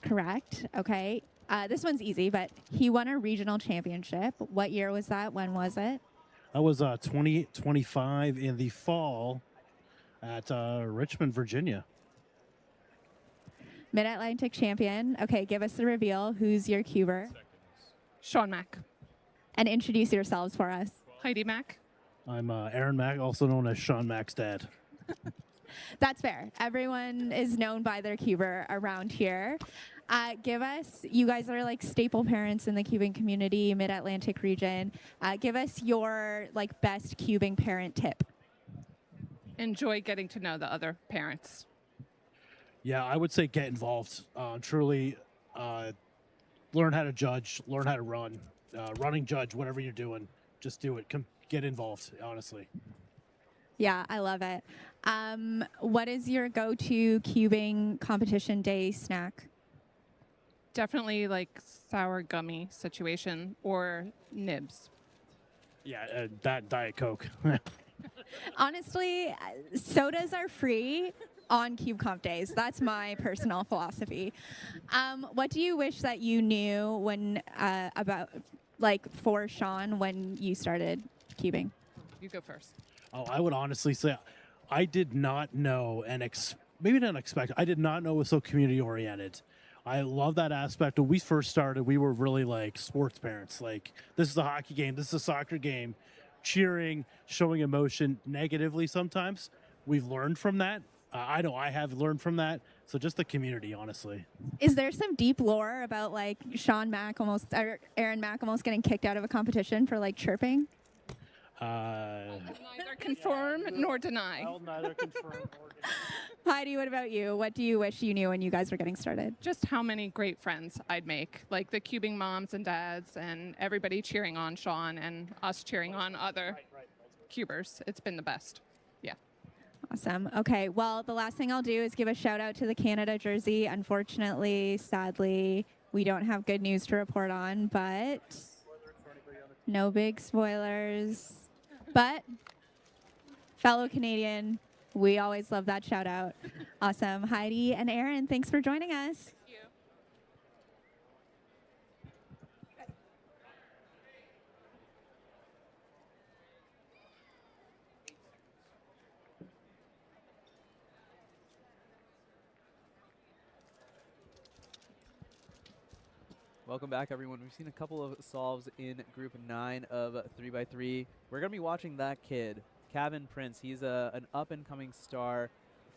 Correct. Okay. This one's easy, but he won a regional championship. What year was that? When was it? That was 2025 in the fall at Richmond, Virginia. Mid-Atlantic champion. Okay, give us the reveal. Who's your cuber? Sean Mack. And introduce yourselves for us. Heidi Mack. I'm Aaron Mack, also known as Sean Mack's dad. That's fair. Everyone is known by their cuber around here. Give us, you guys are like staple parents in the cubing community, Mid-Atlantic region. Give us your like best cubing parent tip. Enjoy getting to know the other parents. Yeah, I would say get involved. Truly learn how to judge, learn how to run. Running judge, whatever you're doing, just do it. Get involved, honestly. Yeah, I love it. What is your go-to cubing competition day snack? Definitely like sour gummy situation or nibs. Yeah, that Diet Coke. Honestly, sodas are free on Cube Comp days. That's my personal philosophy. What do you wish that you knew when about like for Sean when you started cubing? You go first. Oh, I would honestly say I did not know and maybe not expect. I did not know it was so community oriented. I love that aspect. When we first started, we were really like sports parents. Like, this is a hockey game, this is a soccer game, cheering, showing emotion negatively sometimes. We've learned from that. I know I have learned from that. So just the community, honestly. Is there some deep lore about like Sean Mack or Aaron Mack almost getting kicked out of a competition for like chirping? Neither confirm nor deny. I'll neither confirm nor deny. Heidi, what about you? What do you wish you knew when you guys were getting started? Just how many great friends I'd make, like the cubing moms and dads and everybody cheering on Sean and us cheering on other cubers. It's been the best. Yeah. Awesome. Okay, well, the last thing I'll do is give a shout out to the Canada jersey. Unfortunately, sadly, we don't have good news to report on, but no big spoilers. But fellow Canadian, we always love that shout out. Awesome. Heidi and Aaron, thanks for joining us. Thank you. Welcome back, everyone. We've seen a couple of solves in Group 9 of 3x3. We're going to be watching that kid, Kevin Prince. He's an up-and-coming star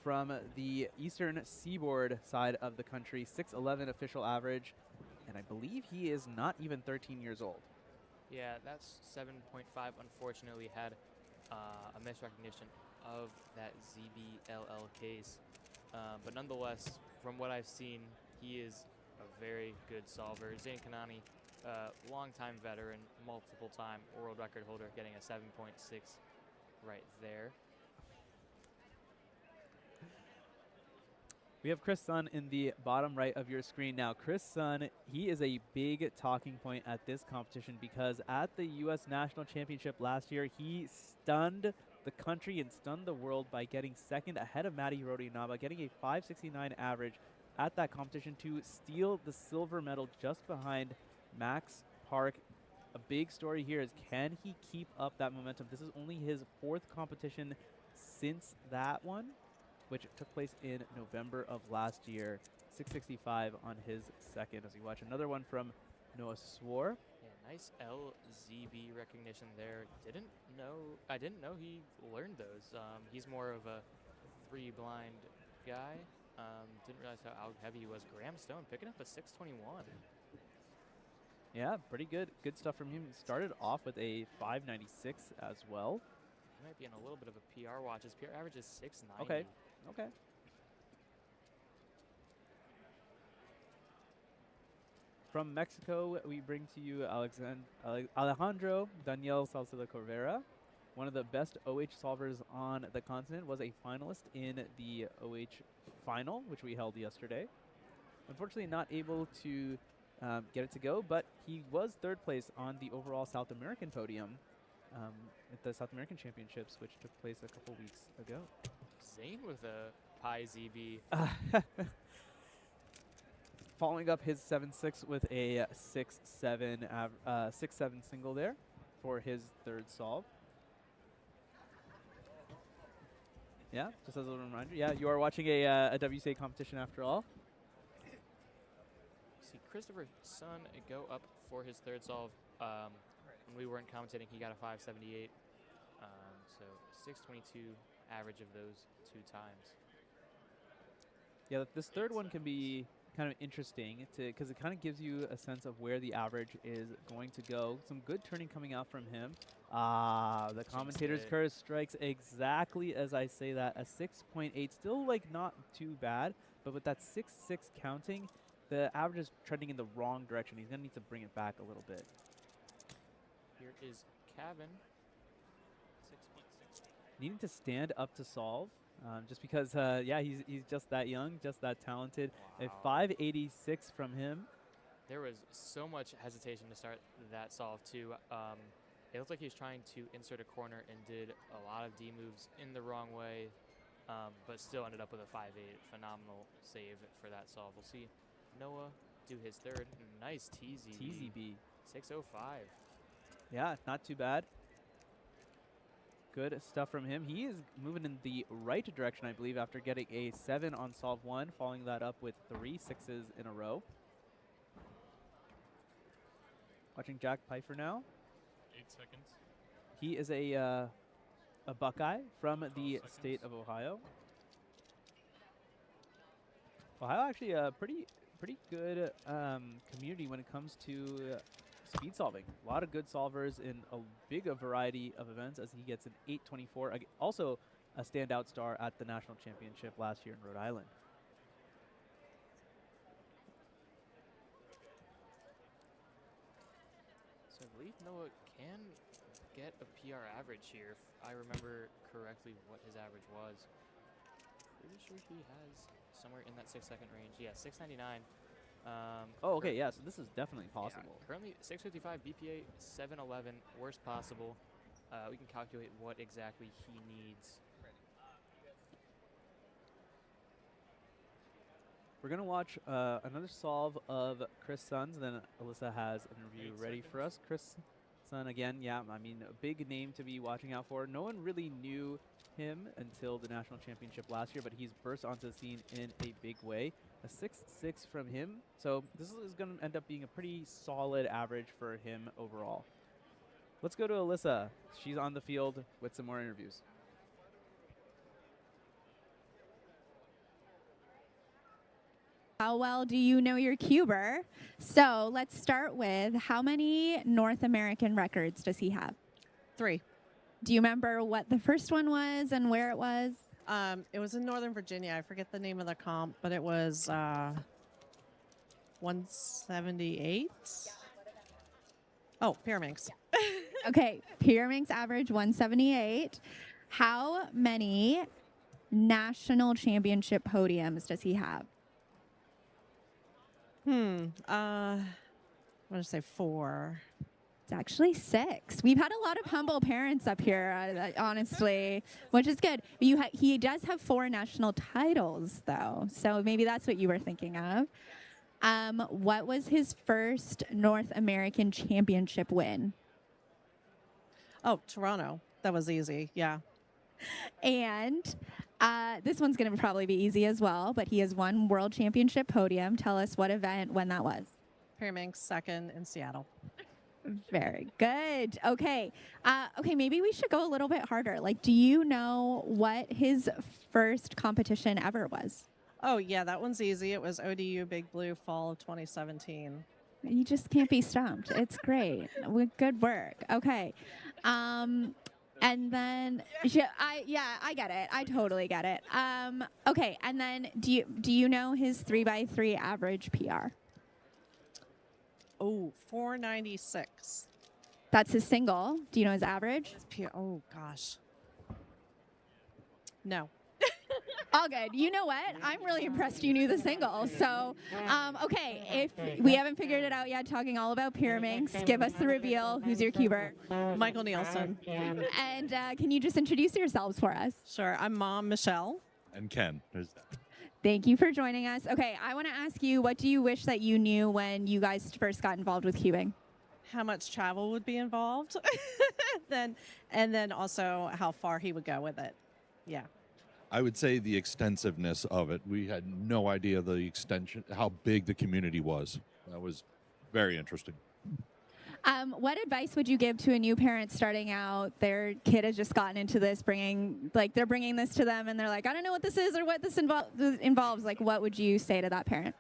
from the eastern seaboard side of the country, 6'11" official average, and I believe he is not even 13 years old. Yeah, that's 7.5. Unfortunately, had a misrecognition of that ZBLL case. But nonetheless, from what I've seen, he is a very good solver. Zain Kanani, longtime veteran, multiple-time world record holder, getting a 7.6 right there. We have Chris Sun in the bottom right of your screen now. Chris Sun, he is a big talking point at this competition because at the U.S. National Championship last year, he stunned the country and stunned the world by getting second ahead of Matti Rodionava, getting a 569 average at that competition to steal the silver medal just behind Max Park. A big story here is, can he keep up that momentum? This is only his 4th competition since that one, which took place in November of last year. 665 on his second, as we watch another one from Noah Swore. Yeah, nice LZB recognition there. I didn't know he learned those. He's more of a 3 blind guy. Didn't realize how heavy he was. Graham Stone picking up a 621. Yeah, pretty good. Good stuff from him. Started off with a 596 as well. He might be in a little bit of a PR watch. His PR average is 690. Okay. Okay. From Mexico, we bring to you Alejandro Daniel Salcedo Corvera, one of the best OH solvers on the continent, was a finalist in the OH final, which we held yesterday. Unfortunately, not able to get it to go, but he was 3rd place on the overall South American podium at the South American Championships, which took place a couple weeks ago. Zain with a Pi ZB. Following up his 7.6 with a 6.7 single there for his 3rd solve. Yeah, just as a reminder. Yeah, you are watching a WCA competition after all. See Christopher Sun go up for his 3rd solve. When we weren't commentating, he got a 578. So 622 average of those 2 times. Yeah, this 3rd one can be kind of interesting because it kind of gives you a sense of where the average is going to go. Some good turning coming out from him. The commentator's curse strikes exactly as I say that. A 6.8, still like not too bad, but with that 6.6 counting, the average is trending in the wrong direction. He's going to need to bring it back a little bit. Here is Kevin. 6.6. Needing to stand up to solve. Just because, yeah, he's just that young, just that talented. Wow. A 586 from him. There was so much hesitation to start that solve, too. It looked like he was trying to insert a corner and did a lot of D moves in the wrong way, but still ended up with a 5.8. Phenomenal save for that solve. We'll see Noah do his 3rd. Nice TZB. 605. Yeah, not too bad. Good stuff from him. He is moving in the right direction, I believe, after getting a 7 on solve 1, following that up with 3 6s in a row. Watching Jack Pfeiffer now. 8 seconds. He is a Buckeye from the state of Ohio. Ohio actually a pretty good community when it comes to speed solving. A lot of good solvers in a big variety of events, as he gets an 824. Also a standout star at the national championship last year in Rhode Island. So I believe Noah can get a PR average here, if I remember correctly what his average was. Pretty sure he has somewhere in that 6-second range. Yeah, 699. Oh, okay, yeah, so this is definitely possible. Yeah, currently 655, BPA 711, worst possible. We can calculate what exactly he needs. We're going to watch another solve of Chris Sun's, then Alyssa has an interview ready for us. Chris, Son again, yeah, I mean, a big name to be watching out for. No one really knew him until the national championship last year, but he's burst onto the scene in a big way. A 6.6 from him, so this is going to end up being a pretty solid average for him overall. Let's go to Alyssa. She's on the field with some more interviews. How well do you know your cuber? So let's start with how many North American records does he have? 3. Do you remember what the first one was and where it was? It was in Northern Virginia. I forget the name of the comp, but it was 178. Oh, Pyraminx. Okay, Pyraminx average 178. How many national championship podiums does he have? I'm going to say 4. It's actually 6. We've had a lot of humble parents up here, honestly, which is good. He does have 4 national titles, though, so maybe that's what you were thinking of. What was his first North American championship win? Oh, Toronto. That was easy, yeah. And this one's going to probably be easy as well, but he has 1 world championship podium. Tell us what event, when that was. Pyraminx, second in Seattle. Very good. Okay. Okay, maybe we should go a little bit harder. Like, do you know what his first competition ever was? Oh, yeah, that one's easy. It was ODU Big Blue fall of 2017. You just can't be stumped. It's great. Good work. Okay. And then, I get it. I totally get it. Okay, and then do you know his 3x3 average PR? Oh, 496. That's his single. Do you know his average? Oh, gosh. No. All good. You know what? I'm really impressed you knew the single. So, okay, if we haven't figured it out yet, talking all about Pyraminx, give us the reveal. Who's your cuber? Michael Nielsen. And can you just introduce yourselves for us? Sure. I'm Mom Michelle. And Ken. There's that. Thank you for joining us. Okay, I want to ask you, what do you wish that you knew when you guys first got involved with cubing? How much travel would be involved, and then also how far he would go with it. Yeah. I would say the extensiveness of it. We had no idea the extension, how big the community was. That was very interesting. What advice would you give to a new parent starting out? Their kid has just gotten into this, they're bringing this to them, and they're like, I don't know what this is or what this involves. Like, what would you say to that parent?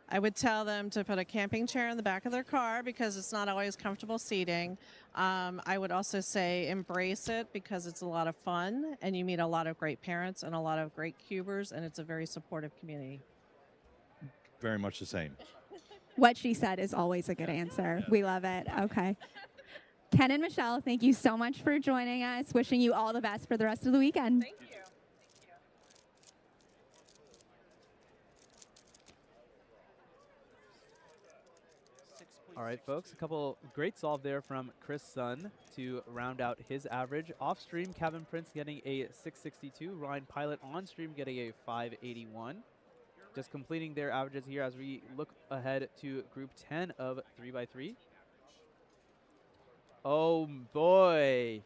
I would tell them to put a camping chair in the back of their car because it's not always comfortable seating. I would also say embrace it because it's a lot of fun, and you meet a lot of great parents and a lot of great cubers, and it's a very supportive community. Very much the same. What she said is always a good answer. We love it. Okay. Ken and Michelle, thank you so much for joining us. Wishing you all the best for the rest of the weekend. Thank you. All right, folks, a couple great solve there from Chris Sun to round out his average. Off stream, Kevin Prince getting a 662. Ryan Pilot on stream getting a 581. Just completing their averages here as we look ahead to Group 10 of 3x3. Oh, boy.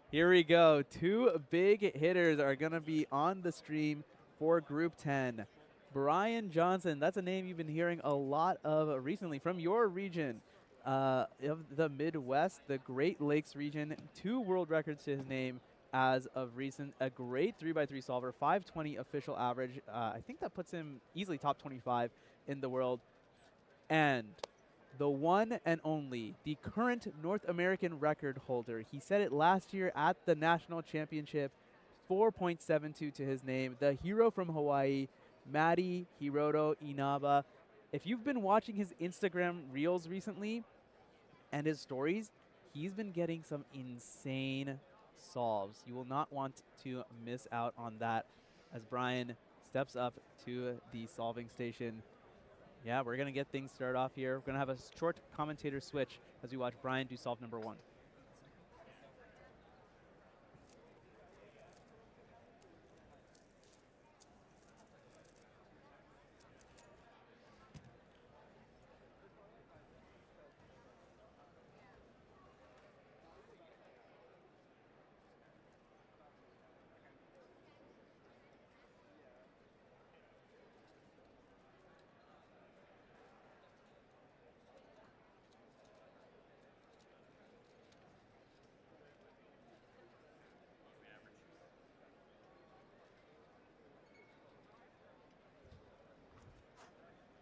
Here we go. 2 big hitters are going to be on the stream for Group 10. Brian Johnson, that's a name you've been hearing a lot of recently from your region of the Midwest, the Great Lakes region. 2 world records to his name as of recent. A great 3x3 solver, 520 official average. I think that puts him easily top 25 in the world. And the one and only, the current North American record holder. He set it last year at the national championship, 4.72 to his name. The hero from Hawaii, Madi Hiroto Inaba. If you've been watching his Instagram reels recently and his stories, he's been getting some insane solves. You will not want to miss out on that as Brian steps up to the solving station. Yeah, we're going to get things started off here. We're going to have a short commentator switch as we watch Brian do solve number 1.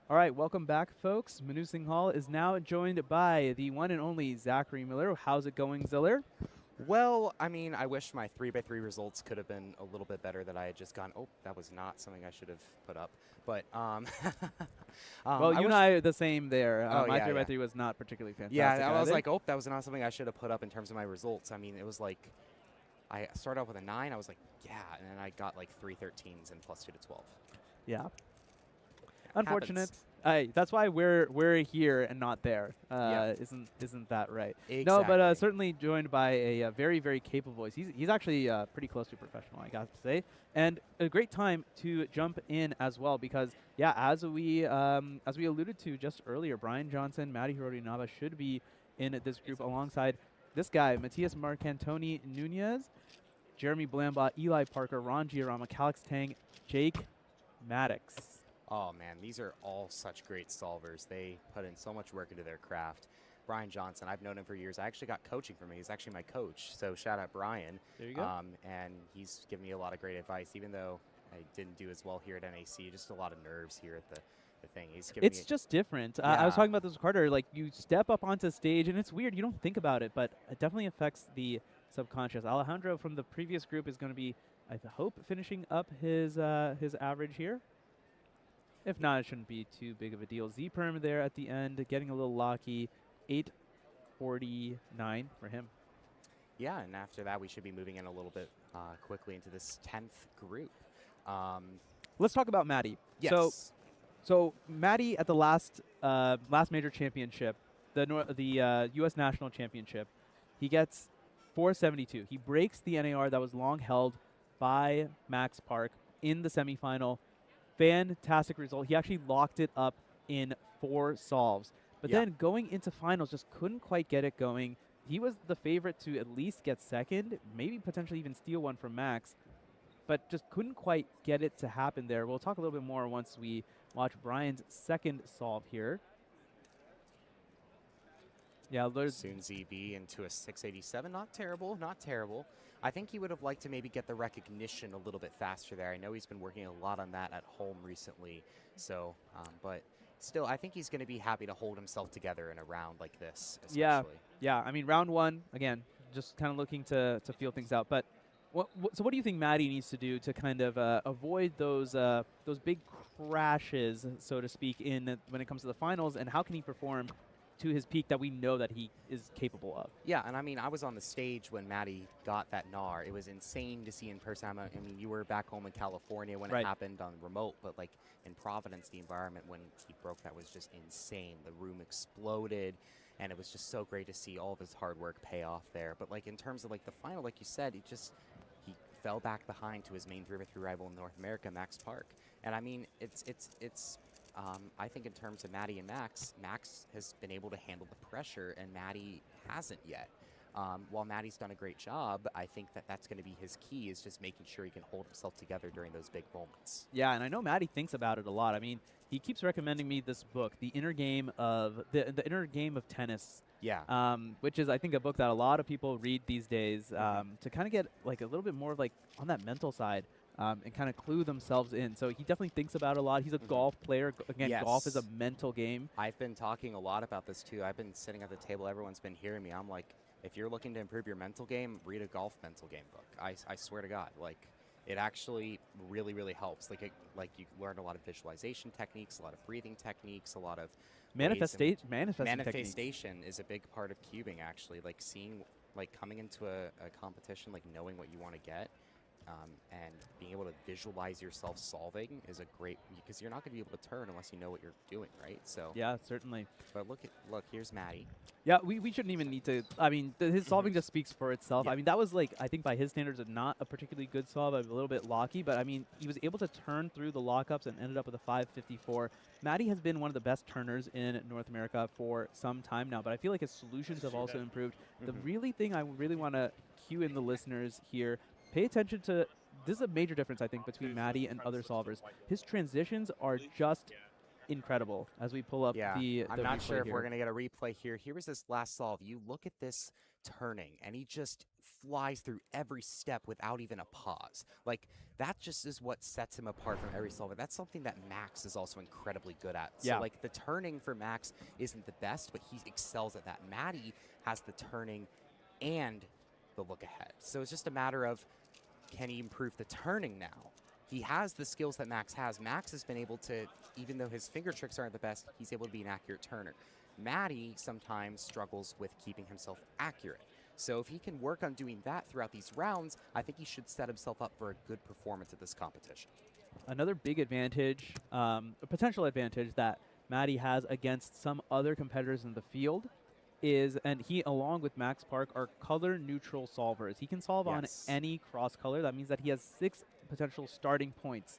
All right, welcome back, folks. Manu Singh Hall is now joined by the one and only Zachary Miller. How's it going, Ziller? Well, I mean, I wish my 3x3 results could have been a little bit better, that I had just gone, oh, that was not something I should have put up. But, well, you and I are the same there. Oh, My yeah, 3x3 was not particularly fantastic. Yeah, I was either. like, oh, that was not something I should have put up in terms of my results. I mean, it was like, I started off with a 9. I was like, yeah, and then I got like 3 13s and +2 to 12. Yeah. Unfortunate. Happens. That's why we're here and not there. Yeah. Isn't that right? Exactly. No, but certainly joined by a very, very capable voice. He's actually pretty close to professional, I got to say, and a great time to jump in as well because yeah, as we alluded to just earlier, Brian Johnson, Matty Hirodi-Nava should be in this group alongside this guy, Matias Marcantoni Nunez, Jeremy Blambaugh, Eli Parker, Ron Giorama, Calix Tang, Jake Maddox. Oh, man, these are all such great solvers. They put in so much work into their craft. Brian Johnson, I've known him for years. I actually got coaching from him. He's actually my coach, so shout out Brian. There you go. And he's given me a lot of great advice, even though I didn't do as well here at NAC. Just a lot of nerves here at the thing. He's giving It's me just different. Yeah. I was talking about this with Carter. Like, you step up onto stage, and it's weird. You don't think about it, but it definitely affects the subconscious. Alejandro from the previous group is going to be, I hope, finishing up his average here. If not, it shouldn't be too big of a deal. Z-Perm there at the end, getting a little lucky. 8:49 for him. Yeah, and after that, we should be moving in a little bit quickly into this 10th group. Let's talk about Matty. Yes. So Matty at the last major championship, the U.S. National Championship, he gets 472. He breaks the NAR that was long held by Max Park in the semifinal. Fantastic result. He actually locked it up in 4 solves. But then going into finals, just couldn't quite get it going. He was the favorite to at least get second, maybe potentially even steal one from Max, but just couldn't quite get it to happen there. We'll talk a little bit more once we watch Brian's second solve here. Yeah, soon ZB into a 687. Not terrible, not terrible. I think he would have liked to maybe get the recognition a little bit faster there. I know he's been working a lot on that at home recently. So, but still, I think he's going to be happy to hold himself together in a round like this, especially. Yeah. I mean, round 1, again, just kind of looking to feel things out. But so what do you think Matty needs to do to kind of avoid those big crashes, so to speak, when it comes to the finals, and how can he perform to his peak that we know that he is capable of? Yeah, and I mean, I was on the stage when Matty got that NAR. It was insane to see in person. I mean, you were back home in California when it happened on remote, but like in Providence, the environment when he broke that was just insane. The room exploded, and it was just so great to see all of his hard work pay off there. But like in terms of like the final, like you said, he fell back behind to his main 3x3 rival in North America, Max Park. And I mean, I think in terms of Matty and Max, Max has been able to handle the pressure, and Matty hasn't yet. While Matty's done a great job, I think that's going to be his key, is just making sure he can hold himself together during those big moments. Yeah, and I know Matty thinks about it a lot. I mean, he keeps recommending me this book, The Inner Game of the Inner Game of Tennis. Yeah. Which is, I think, a book that a lot of people read these days to kind of get like a little bit more like on that mental side. And kind of clue themselves in. So he definitely thinks about it a lot. He's a golf player. Again, golf is a mental game. I've been talking a lot about this too. I've been sitting at the table. Everyone's been hearing me. I'm like, if you're looking to improve your mental game, read a golf mental game book. I swear to God, like it actually really, really helps. Like you learn a lot of visualization techniques, a lot of breathing techniques, a lot of manifestation is a big part of cubing, actually. Like coming into a competition, like knowing what you want to get. And being able to visualize yourself solving is a great, because you're not going to be able to turn unless you know what you're doing, right? So yeah, certainly. But look, here's Matty. Yeah, we shouldn't even need to. I mean, his solving just speaks for itself. Yeah. I mean, that was like, I think by his standards, not a particularly good solve, a little bit locky. But I mean, he was able to turn through the lockups and ended up with a 554. Matty has been one of the best turners in North America for some time now. But I feel like his solutions have also improved. The really thing I really want to cue in the listeners here. Pay attention to, this is a major difference, I think, between Matty and other solvers. His transitions are just incredible. As we pull up the I'm not replay sure if here. we're going to get a replay here. Here was this last solve. You look at this turning, and he just flies through every step without even a pause. Like, that just is what sets him apart from every solver. That's something that Max is also incredibly good at. Yeah. So, like, the turning for Max isn't the best, but he excels at that. Maddie has the turning and the look ahead. So it's just a matter of, can he improve the turning now? He has the skills that Max has. Max has been able to, even though his finger tricks aren't the best, he's able to be an accurate turner. Maddie sometimes struggles with keeping himself accurate. So if he can work on doing that throughout these rounds, I think he should set himself up for a good performance at this competition. Another big advantage, a potential advantage that Maddie has against some other competitors in the field is, and he along with Max Park are color neutral solvers. He can solve on any cross color. That means that he has 6 potential starting points.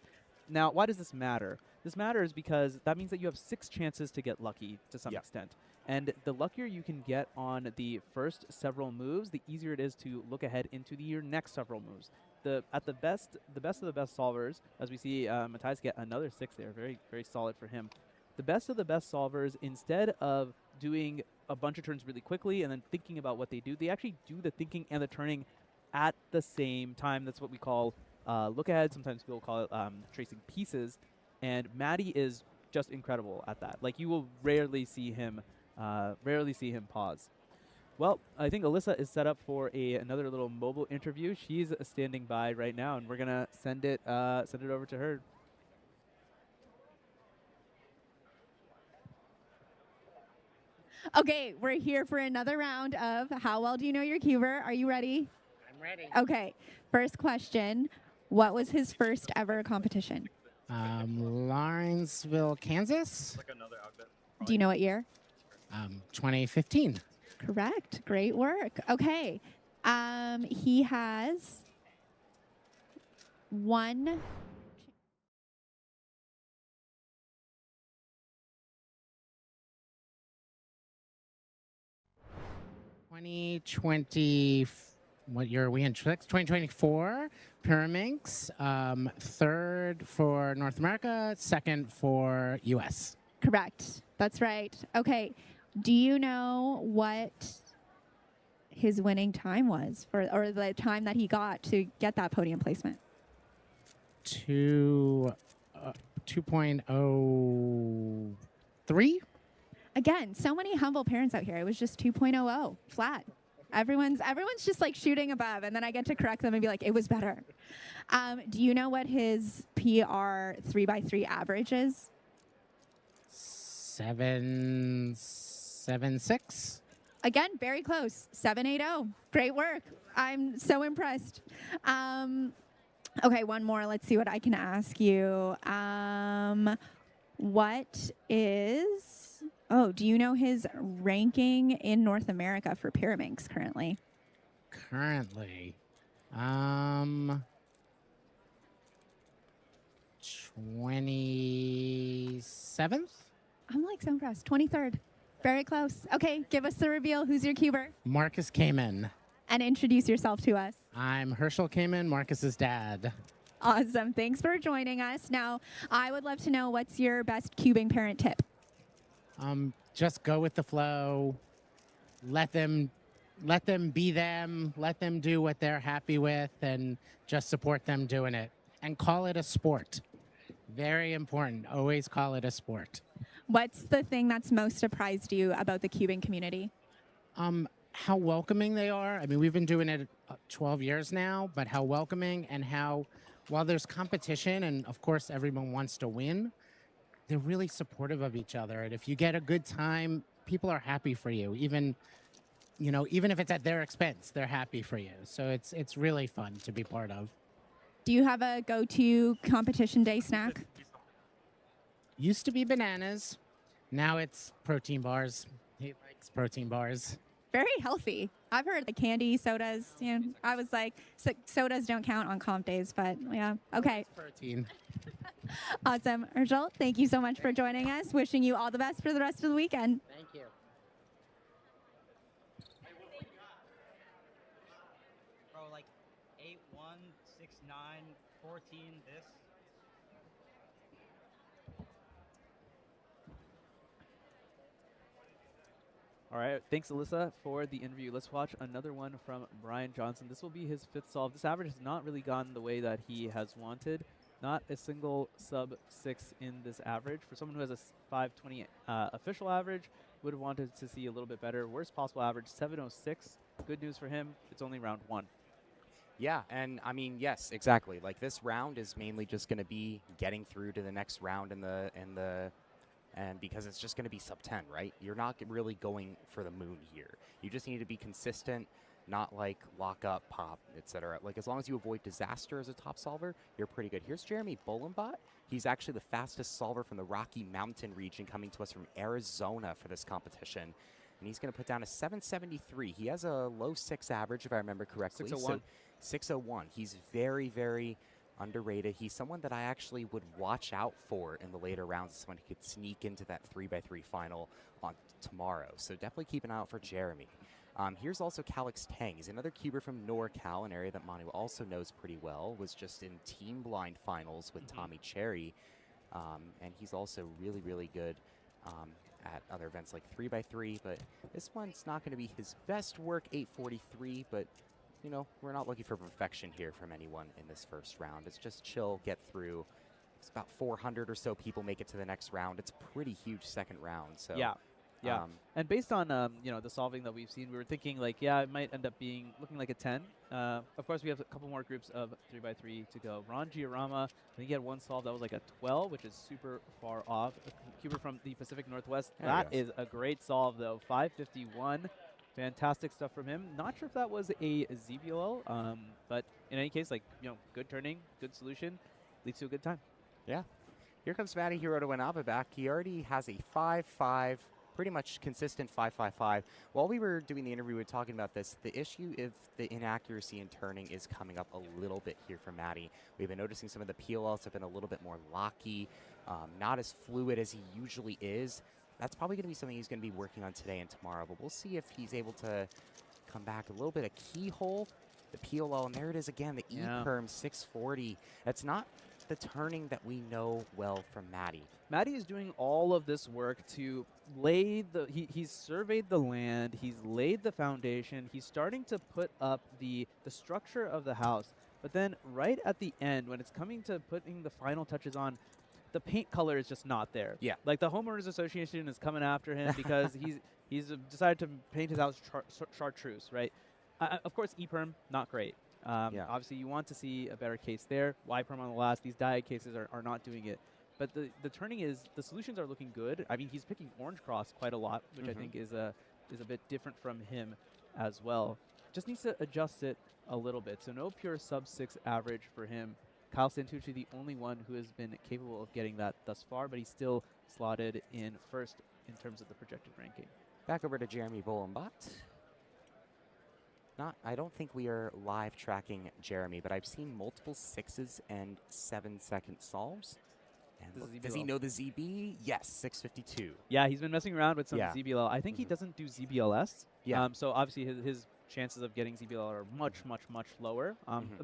Now, why does this matter? This matters because that means that you have 6 chances to get lucky to some extent. And the luckier you can get on the first several moves, the easier it is to look ahead into your next several moves. At the best of the best solvers, as we see Matthias get another 6 there, very, very solid for him. The best of the best solvers, instead of doing a bunch of turns really quickly and then thinking about what they do, they actually do the thinking and the turning at the same time. That's what we call look ahead. Sometimes people call it tracing pieces. And Maddie is just incredible at that. Like, you will rarely see him pause. Well, I think Alyssa is set up for another little mobile interview. She's standing by right now, and we're gonna send it over to her. Okay, we're here for another round of How Well Do You Know Your Cuber? Are you ready? I'm ready. Okay, first question. What was his first ever competition? Lawrenceville, Kansas. Do you know what year? 2015. Correct. Great work. Okay. He has one. 2020. What year are we in? 2024. Pyraminx. 3rd for North America. 2nd for US. Correct. That's right. Okay. Do you know what his winning time was or the time that he got to get that podium placement? 2.03. Again, so many humble parents out here. It was just 2.00 flat. Everyone's just like shooting above, and then I get to correct them and be like, it was better. Do you know what his PR 3x3 average is? 7.76. Again, very close. 7.80. Great work. I'm so impressed. Okay, one more. Let's see what I can ask you. Do you know his ranking in North America for Pyraminx currently? Currently, 27th. I'm like so impressed. 23rd. Very close. Okay, give us the reveal. Who's your cuber? Marcus Kamen. And introduce yourself to us. I'm Herschel Kamen, Marcus's dad. Awesome. Thanks for joining us. Now, I would love to know, what's your best cubing parent tip? Just go with the flow. Let them be them. Let them do what they're happy with, and just support them doing it. And call it a sport. Very important. Always call it a sport. What's the thing that's most surprised you about the cubing community? How welcoming they are. I mean, we've been doing it 12 years now, but how welcoming, and how, while there's competition and of course everyone wants to win, they're really supportive of each other. And if you get a good time, people are happy for you. Even if it's at their expense, they're happy for you. So it's really fun to be part of. Do you have a go-to competition day snack? Used to be bananas. Now it's protein bars. He likes protein bars. Very healthy. I've heard like candy, sodas. You know, I was like, sodas don't count on comp days, but yeah. Okay. Protein. Awesome. Herschel, thank you so much for joining us. Wishing you all the best for the rest of the weekend. Thank you. Bro, like 8, 1, 6, 9, 14, this. All right, thanks Alyssa for the interview. Let's watch another one from Brian Johnson. This will be his 5th solve. This average has not really gone the way that he has wanted. Not a single sub 6 in this average. For someone who has a 520 official average, would have wanted to see a little bit better. Worst possible average, 706. Good news for him, it's only round 1. Yeah, and I mean, yes, exactly. Like this round is mainly just going to be getting through to the next round and because it's just going to be sub 10, right? You're not really going for the moon here. You just need to be consistent, not like lock up, pop, etc. Like as long as you avoid disaster as a top solver, you're pretty good. Here's Jeremy Bolenbot. He's actually the fastest solver from the Rocky Mountain region, coming to us from Arizona for this competition. And he's going to put down a 773. He has a low 6 average, if I remember correctly. 601. So 601. He's very, very underrated. He's someone that I actually would watch out for in the later rounds, someone who could sneak into that 3x3 final on tomorrow. So definitely keep an eye out for Jeremy. Here's also Calix Tang. He's another cuber from NorCal, an area that Manu also knows pretty well. Was just in Team Blind finals with Tommy Cherry. And he's also really, really good at other events like 3x3. But this one's not going to be his best work, 843. But, you know, we're not looking for perfection here from anyone in this first round. It's just chill, get through. It's about 400 or so people make it to the next round. It's a pretty huge second round. So yeah. Yeah, and based on you know, the solving that we've seen, we were thinking like, yeah, it might end up being looking like a 10. Of course, we have a couple more groups of 3x3 to go. Ron Giorama, I think he had one solve that was like a 12, which is super far off. A cuber from the Pacific Northwest. That is a great solve though. 551, fantastic stuff from him. Not sure if that was a ZBOL, but in any case, like, you know, good turning, good solution, leads to a good time. Yeah. Here comes Matty Hiroto Inaba back. He already has a 5.5. Pretty much consistent 5.55. While we were doing the interview, we were talking about this. The issue is the inaccuracy in turning is coming up a little bit here for Matty. We've been noticing some of the PLLs have been a little bit more locky, not as fluid as he usually is. That's probably going to be something he's going to be working on today and tomorrow, but we'll see if he's able to come back. A little bit of keyhole, the PLL, and there it is again, the E-perm 640. That's not the turning that we know well from Matty. Matty is doing all of this work to lay the, he's surveyed the land, he's laid the foundation, he's starting to put up the structure of the house. But then right at the end, when it's coming to putting the final touches on, the paint color is just not there. Yeah. Like the Homeowners Association is coming after him because he's decided to paint his house chartreuse, right? Of course, E-perm, not great. Obviously, you want to see a better case there. Y-perm on the last. These diag cases are not doing it. But the turning is, the solutions are looking good. I mean, he's picking Orange Cross quite a lot, which I think is a bit different from him as well. Just needs to adjust it a little bit. So no pure sub-6 average for him. Kyle Santucci, the only one who has been capable of getting that thus far, but he's still slotted in first in terms of the projected ranking. Back over to Jeremy Bolenbot. I don't think we are live tracking Jeremy, but I've seen multiple 6s and 7-second solves. And does he know the ZB? Yes, 652. Yeah, he's been messing around with some ZBL. I think he doesn't do ZBLS. Yeah. So obviously his chances of getting ZBL are much, much, much lower,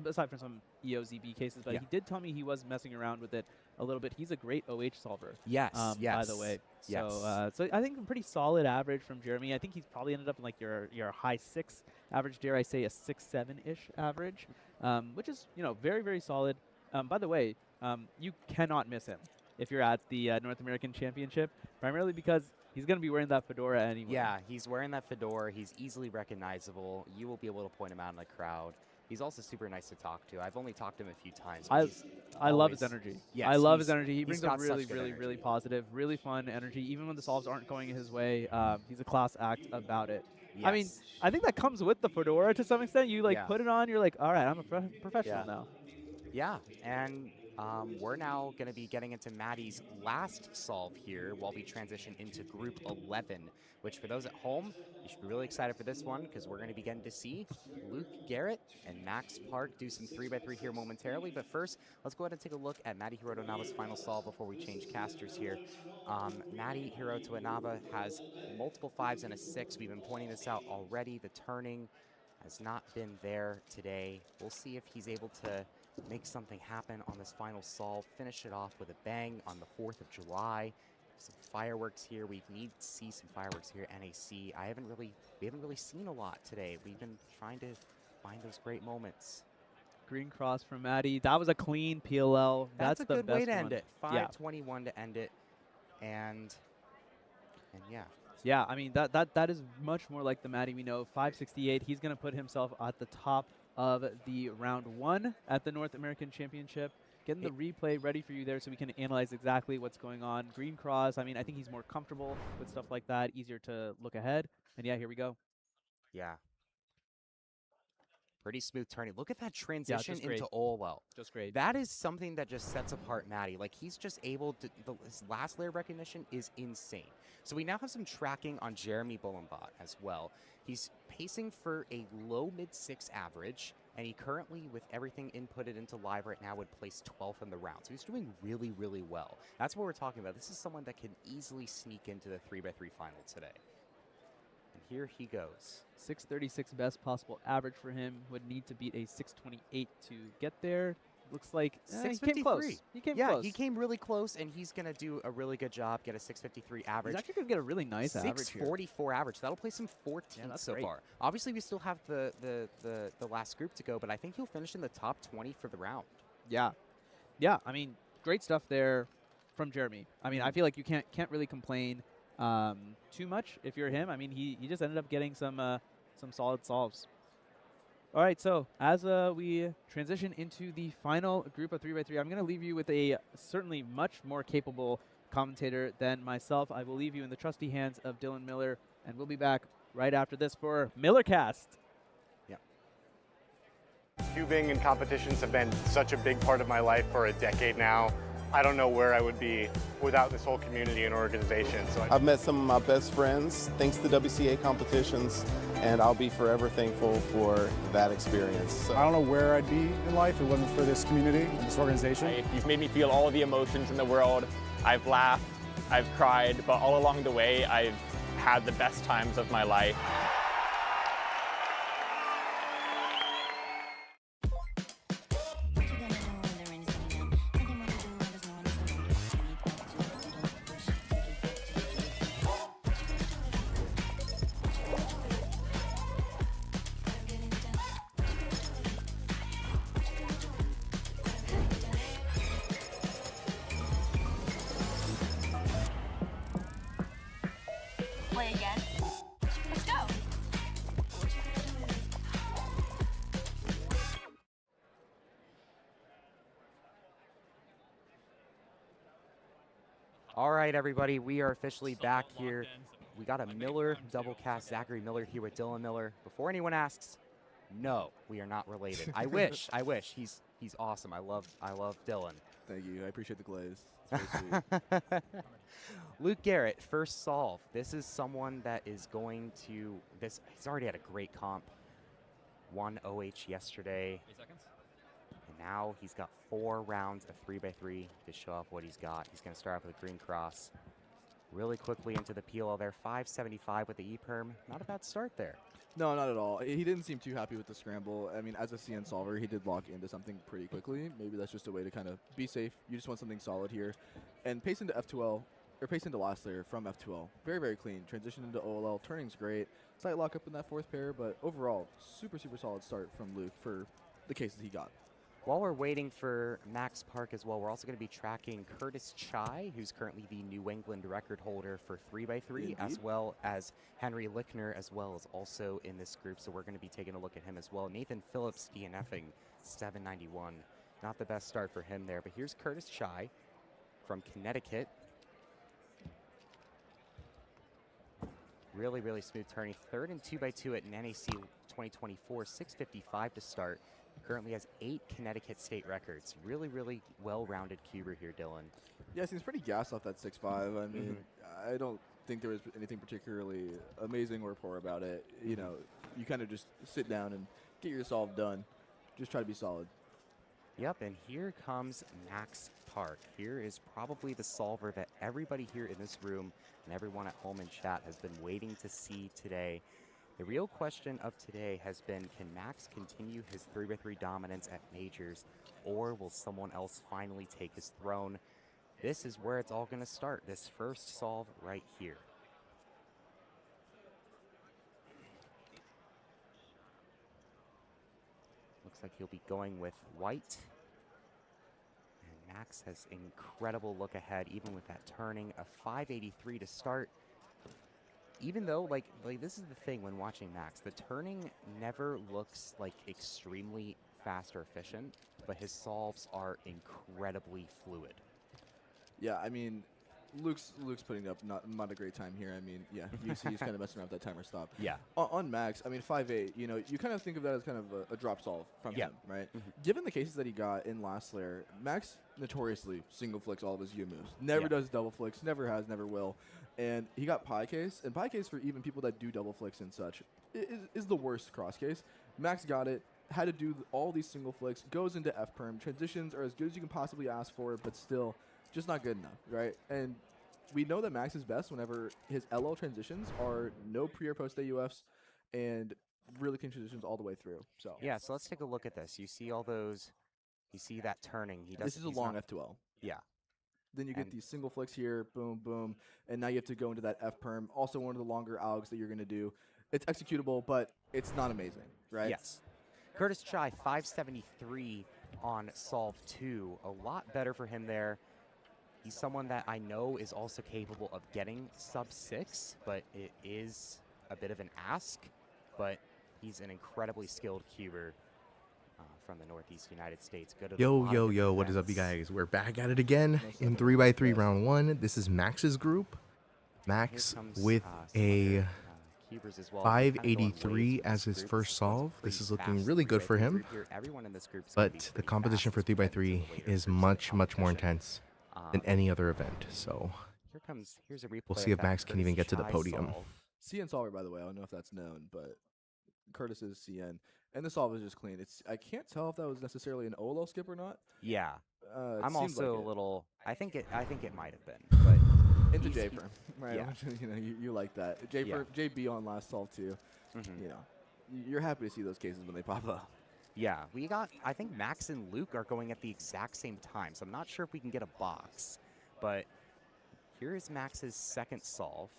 aside from some EOZB cases. But he did tell me he was messing around with it a little bit. He's a great OH solver. Yes, by the way. So, so I think a pretty solid average from Jeremy. I think he's probably ended up in like your high 6 average, dare I say a 6-7-ish average, which is, you know, very, very solid. By the way, you cannot miss him if you're at the North American Championship, primarily because he's going to be wearing that fedora anyway. Yeah, he's wearing that fedora. He's easily recognizable. You will be able to point him out in the crowd. He's also super nice to talk to. I've only talked to him a few times. I love his energy. Yes, I love his energy. He brings a really, really, really positive, really fun energy. Even when the solves aren't going his way, he's a class act about it. Yes. I mean, I think that comes with the fedora to some extent. You like put it on, you're like, all right, I'm a professional now. Yeah, and we're now going to be getting into Matty's last solve here while we transition into Group 11, which for those at home, you should be really excited for this one because we're going to be getting to see Luke Garrett and Max Park do some 3x3 here momentarily. But first, let's go ahead and take a look at Matty Hiroto Inaba's final solve before we change casters here. Matty Hiroto Inaba has multiple 5s and a 6. We've been pointing this out already. The turning has not been there today. We'll see if he's able to make something happen on this final solve, finish it off with a bang on the 4th of July. some fireworks here. We need to see some fireworks here at NAC. We haven't really seen a lot today. We've been trying to find those great moments. Green cross from Maddie. That was a clean PLL. That's a the good best way to one. end it. Yeah. 5:21 to end it, and yeah. Yeah, I mean, that is much more like the Maddie we know. 568. He's going to put himself at the top of the round 1 at the North American Championship. Getting the replay ready for you there so we can analyze exactly what's going on. Green cross, I mean, I think he's more comfortable with stuff like that, easier to look ahead. And yeah, here we go. Yeah. Pretty smooth turning. Look at that transition just great. into Olwell. Just great. That is something that just sets apart Maddie. Like, he's just able to, his last layer recognition is insane. So we now have some tracking on Jeremy Bullenbot as well. He's pacing for a low mid-6 average, and he currently, with everything inputted into live right now, would place 12th in the round. So he's doing really, really well. That's what we're talking about. This is someone that can easily sneak into the 3x3 final today. And here he goes. 636 best possible average for him. Would need to beat a 628 to get there. Looks like he came close. He came close. He came really close, and he's going to do a really good job, get a 653 average. He's actually going to get a really nice average here. 644 average. That'll place him 14th so far. Obviously, we still have the last group to go, but I think he'll finish in the top 20 for the round. Yeah. Yeah, I mean, great stuff there from Jeremy. I mean, I feel like you can't really complain too much if you're him. I mean, he just ended up getting some solid solves. All right, so as we transition into the final group of 3x3, I'm going to leave you with a certainly much more capable commentator than myself. I will leave you in the trusty hands of Dylan Miller, and we'll be back right after this for MillerCast. Yeah. Cubing and competitions have been such a big part of my life for a decade now. I don't know where I would be without this whole community and organization. So I've met some of my best friends thanks to WCA competitions, and I'll be forever thankful for that experience. So. I don't know where I'd be in life if it wasn't for this community and this organization. He's made me feel all the emotions in the world. I've laughed, I've cried, but all along the way, I've had the best times of my life. Play again. Let's go. All right, everybody, we are officially back here. We got a Miller double cast. Zachary Miller here with Dylan Miller. Before anyone asks, no, we are not related. I wish. He's awesome. I love Dylan. Thank you. I appreciate the glaze. It's very sweet. Luke Garrett, first solve. This is someone that is going to he's already had a great comp. Won OH yesterday. 8 seconds. And now he's got 4 rounds of 3x3 to show off what he's got. He's going to start off with a green cross. Really quickly into the PLL there. 575 with the E-perm. Not a bad start there. No, not at all. He didn't seem too happy with the scramble. I mean, as a CN solver, he did lock into something pretty quickly. Maybe that's just a way to kind of be safe. You just want something solid here. And pace into F2L, or pace into last layer from F2L. Very, very clean. Transition into OLL. Turning's great. Slight lock up in that 4th pair, but overall, super, super solid start from Luke for the cases he got. While we're waiting for Max Park as well, we're also going to be tracking Curtis Chai, who's currently the New England record holder for 3x3, as well as Henry Lickner, as well as also in this group. So we're going to be taking a look at him as well. Nathan Phillips DNFing 791. Not the best start for him there, but here's Curtis Chai from Connecticut. Really, really smooth turning. 3rd and 2x2 at NAC 2024, 655 to start. Currently has 8 Connecticut state records. Really, really well-rounded cuber here, Dylan. Yeah, seems pretty gassed off that 6'5". I mean, I don't think there was anything particularly amazing or poor about it. You know, you kind of just sit down and get your solve done. Just try to be solid. Yep, and here comes Max Park. Here is probably the solver that everybody here in this room and everyone at home in chat has been waiting to see today. The real question of today has been, can Max continue his 3x3 dominance at majors, or will someone else finally take his throne? this is where it's all going to start, this first solve right here. Looks like he'll be going with white. And Max has incredible look ahead, even with that turning, a 583 to start. Even though, like this is the thing when watching Max, the turning never looks like extremely fast or efficient, but his solves are incredibly fluid. Yeah, I mean, Luke's putting up not a great time here. I mean, yeah, he's kind of messing around with that timer stop. Yeah. On Max, I mean, 5.8, you know, you kind of think of that as kind of a drop solve from him, right? Given the cases that he got in last layer, Max notoriously single flicks all of his U moves. Never does double flicks, never has, never will. And he got pie case, and pie case for even people that do double flicks and such is the worst cross case. Max got it, had to do all these single flicks, goes into F perm. Transitions are as good as you can possibly ask for, but still just not good enough, right? And we know that Max is best whenever his LL transitions are no pre or post AUFs and really clean transitions all the way through. So yeah, so let's take a look at this. You see all those, you see that turning. This is a long F2L. Yeah. Then you get these single flicks here, boom, boom, and now you have to go into that F perm. Also one of the longer AUGs that you're going to do. It's executable, but it's not amazing, right? Yes. Curtis Chai, 573 on solve 2. A lot better for him there. He's someone that I know is also capable of getting sub 6, but it is a bit of an ask. But he's an incredibly skilled cuber from the Northeast United States. Good at Yo, what is up, you guys? We're back at it again in 3x3 round 1. This is Max's group. Max with a 583 as his first solve. This is looking really good for him. But the competition for 3x3 is much more intense than any other event. So here's a replay we'll see if Max can even get to the podium. CN solver, by the way. I don't know if that's known, but Curtis is CN. And the solve is just clean. I can't tell if that was necessarily an OLO skip or not. Yeah. I'm also also a little. I think it might have been. But into J perm, right? Yeah. You know, you like that. JB on last solve too. You know, you're happy to see those cases when they pop up. Yeah, we got. I think Max and Luke are going at the exact same time, so I'm not sure if we can get a box. But here is Max's second solve.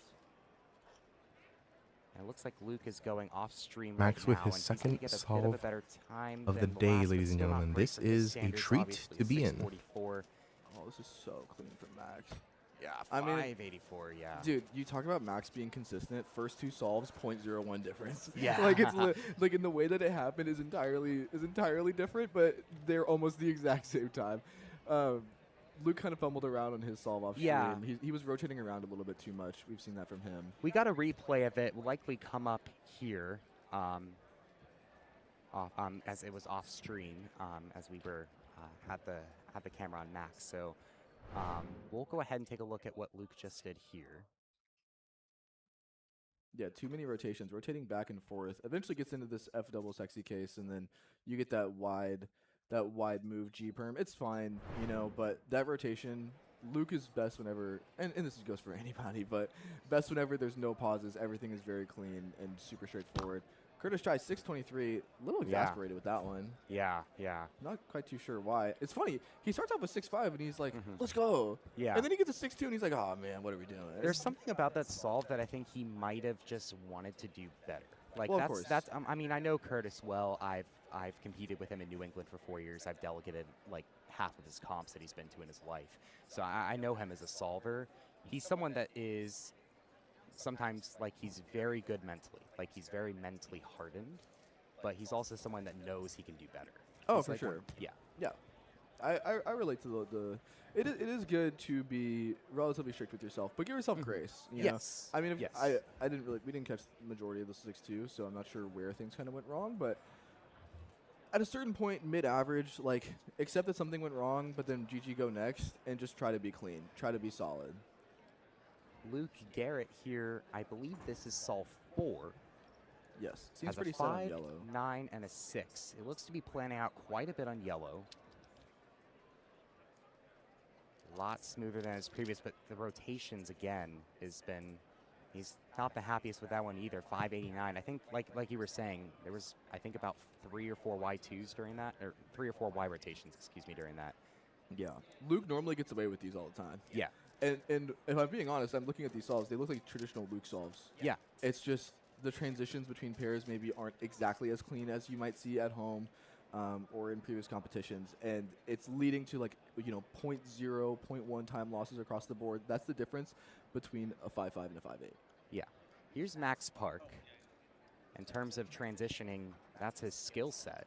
And it looks like Luke is going off stream Max right with now, his and second he's solve gonna get a bit of a better time of the than day, last, ladies but and still not gentlemen. great This for his is a standards, treat obviously, to be in. 644. Oh, this is so clean for Max. Yeah, I mean, 584. Yeah, dude, you talk about Max being consistent. First two solves, 0.01 difference. Yeah. Like it's like in the way that it happened is entirely different, but they're almost the exact same time. Luke kind of fumbled around on his solve off stream. Yeah. He was rotating around a little bit too much. We've seen that from him. We got a replay of it. Will likely come up here, as it was off stream, as we were had the camera on Max. So we'll go ahead and take a look at what Luke just did here. Yeah, too many rotations, rotating back and forth. Eventually gets into this F double sexy case, and then you get that wide move G perm. It's fine, you know, but that rotation, Luke is best whenever, and this goes for anybody, but best whenever there's no pauses. Everything is very clean and super straightforward. Curtis tries 623, a little exasperated with that one. Yeah. Not quite too sure why. It's funny, he starts off with 6.5 and he's like, let's go. Yeah. And then he gets to 6.2 and he's like, oh man, what are we doing? There's something about that solve that I think he might have just wanted to do better. Like Well, of course. that's I mean, I know Curtis well. I've competed with him in New England for 4 years. I've delegated like half of his comps that he's been to in his life. So I know him as a solver. He's someone that is sometimes like he's very good mentally. Like he's very mentally hardened, but he's also someone that knows he can do better. Oh, He's for like sure. Yeah. I relate to the it is good to be relatively strict with yourself, but give yourself grace. You know? Yes. I mean, if Yes. we didn't catch the majority of the 6.2, so I'm not sure where things kind of went wrong, but at a certain point, mid-average, like accept that something went wrong, but then GG go next and just try to be clean, try to be solid. Luke Garrett here, I believe this is solve 4. Yes, seems has pretty a set on 5, yellow. 9, and a 6. It looks to be planning out quite a bit on yellow. A lot smoother than his previous, but the rotations again has been. He's not the happiest with that one either. 589. I think, like you were saying, there was I think about 3 or 4 Y2s during that, or 3 or 4 Y rotations, excuse me, during that. Yeah. Luke normally gets away with these all the time. Yeah. And if I'm being honest, I'm looking at these solves. They look like traditional Luke solves. Yeah. It's just the transitions between pairs maybe aren't exactly as clean as you might see at home or in previous competitions. And it's leading to 0.0, 0.1 time losses across the board. That's the difference between a 5-5 and a 5-8. Yeah. Here's Max Park. In terms of transitioning, that's his skill set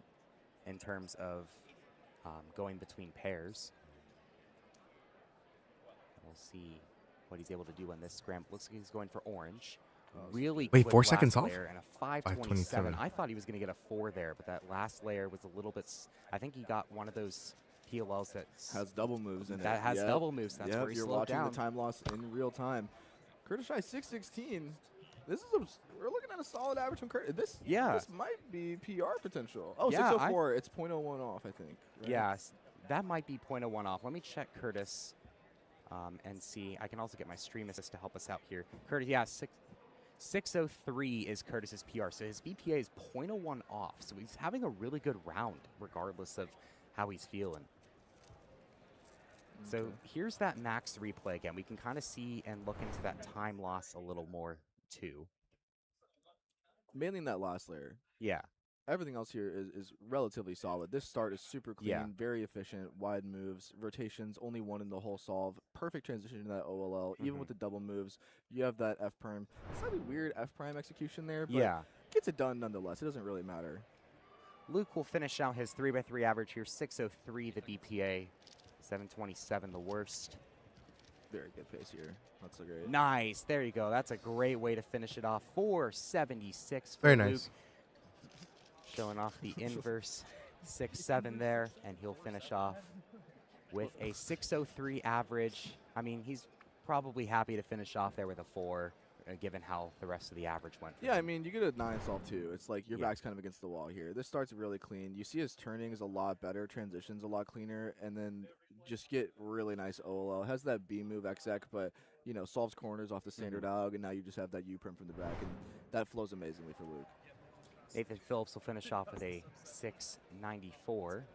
in terms of going between pairs. We'll see what he's able to do on this scramble. Looks like he's going for orange. Really Wait, quick 4 last seconds off? layer and a 527. I thought he was going to get a 4 there, but that last layer was a little bit. I think he got one of those PLLs that has double moves in it. That has double moves. That's where he you're slowed watching down. the time loss in real time. Curtis Shy 616. This is we're looking at a solid average from Curtis. This might be PR potential. Oh, yeah, 604. It's 0.01 off, I think. Right? Yes, that might be 0.01 off. Let me check Curtis and see. I can also get my stream assist to help us out here. Curtis, yeah, 603 is Curtis's PR, so his BPA is 0.01 off. So he's having a really good round, regardless of how he's feeling. So here's that max replay again. We can kind of see and look into that time loss a little more too. Mainly in that last layer. Yeah. Everything else here is relatively solid. This start is super clean, very efficient, wide moves, rotations, only one in the whole solve. Perfect transition to that OLL, even with the double moves. You have that F prime. Slightly weird F prime execution there, but gets it done nonetheless. It doesn't really matter. Luke will finish out his 3x3 average here, 603 the BPA, 727 the worst. Very good pace here. That's so great. Nice. There you go. That's a great way to finish it off. 476 for Very Luke. nice. Showing off the inverse 6-7 there, and he'll finish off with a 603 average. I mean, he's probably happy to finish off there with a 4, given how the rest of the average went. Yeah, I mean, you get a 9 solve too. It's like your back's kind of against the wall here. This starts really clean. You see his turning is a lot better, transitions a lot cleaner, and then just get really nice OLL. Has that B move exec, but solves corners off the standard AUG, and now you just have that U prim from the back, and that flows amazingly for Luke. Nathan Phillips will finish off with a 694.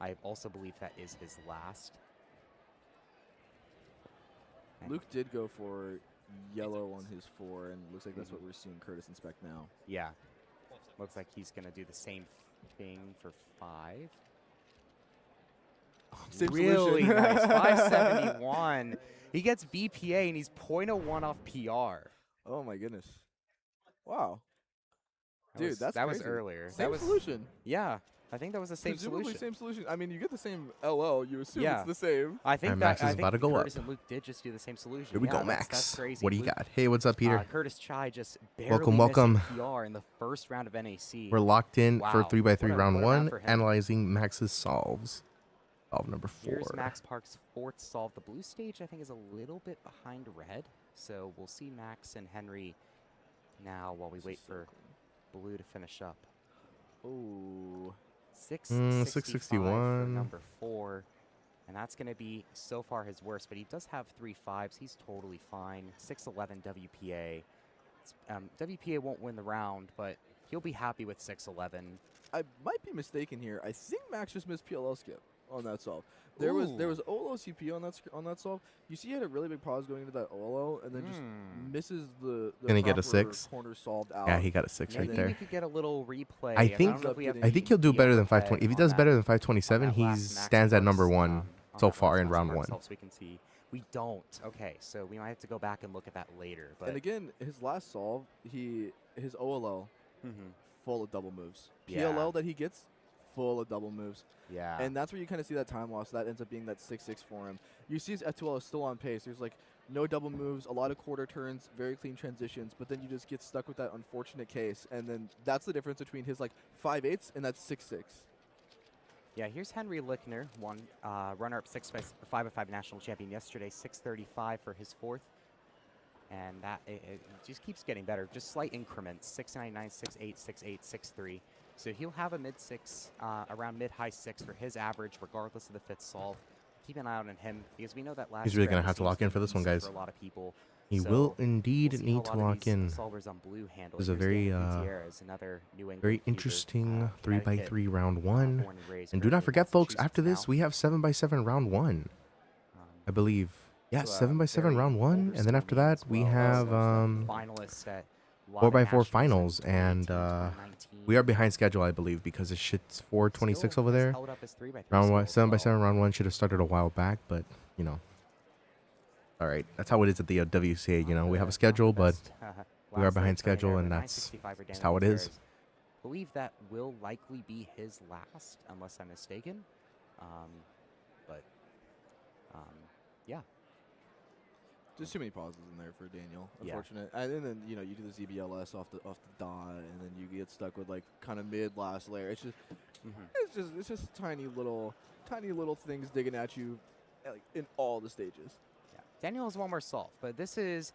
I also believe that is his last. Luke did go for yellow on his 4, and looks like that's what we're seeing Curtis inspect now. Yeah. Looks like he's going to do the same thing for 5. Same really solution. nice. 571. He gets BPA, and he's 0.01 off PR. Oh, my goodness. Wow. Dude, that's that was crazy. earlier. Same that was solution. Yeah, I think that was the same Presumably solution. same solution. I mean, you get the same LL. You assume Yeah. it's the same. I think And that Max is about to go Curtis up. and Luke did just do the same solution. Here we Yeah, go, that's Max. crazy. What do you Luke- got? Hey, what's up, Peter? Curtis Chai just barely Welcome, missing welcome. PR in the first round of NAC. We're locked in for Wow. 3x3 What a round 1, for him. analyzing Max's solves. Solve number 4. Here's Max Park's 4th solve. The blue stage, I think, is a little bit behind red. So we'll see Max and Henry now while we wait for blue to finish up. Ooh. 661 for 661. number 4. And that's going to be so far his worst, but he does have 3 5s. He's totally fine. 611 WPA. WPA won't win the round, but he'll be happy with 611. I might be mistaken here. I think Max just missed PLL skip on that solve. There was OLO CP on that solve. You see he had a really big pause going into that OLO, and then just misses the Gonna get a proper 6. corner solved out. Yeah, he got a 6 Maybe right there. we could get a little replay. I don't think know if we have I think he'll do the better than overhead 520. If he on does that- better than 527, on that he last Max stands at Park's, number 1 on so that far last in Max round Park 1. solve, so we can see. We don't. Okay, so we might have to go back and look at that later. But And again, his last solve, his OLL, full of double moves. Yeah. PLL that he gets, full of double moves. Yeah. And that's where you kind of see that time loss. That ends up being that 6-6 for him. You see his F2L is still on pace. There's like no double moves, a lot of quarter turns, very clean transitions, but then you just get stuck with that unfortunate case. And then that's the difference between his like 5-8s and that 6-6. Yeah, here's Henry Lickner, runner-up 5x5 national champion yesterday, 635 for his 4th. And that it just keeps getting better, just slight increments, 699, 68, 68, 63. So he'll have a mid-6, around mid-high 6 for his average, regardless of the 5th solve. Keep an eye out on him, because we know that last He's really round gonna have to seems lock in for this one, easy guys. For a lot of people. He So will indeed we'll see how need a to lot of lock these in. solvers on blue handle. This is a Here's very Daniel Gutierrez, another New England very cuber, interesting Connecticut, 3x3 round 1. born and raised And do not currently in forget, folks, after Massachusetts this now. we have 7x7 round 1. I believe. Yeah, So, 7x7 very round 1, older and then school after name that as we well. have Finalist at a lot of 4x4 nationals in finals, and 2019. we are behind schedule, I believe, because it's shit's 4:26 over has there. held up his 3x3 Round skill one, as 7x7 round 1 should have started a while back, but you know. All right, that's how it is at the WCA. You know, we have a schedule, but we are behind schedule, and that's just how it is. Believe that will likely be his last, unless I'm mistaken. Yeah. There's too many pauses in there for Daniel. Yeah. Unfortunate. And then you do the ZBLS off the dot, and then you get stuck with like kind of mid last layer. It's just tiny little things digging at you, like in all the stages. Yeah. Daniel has one more solve, but this is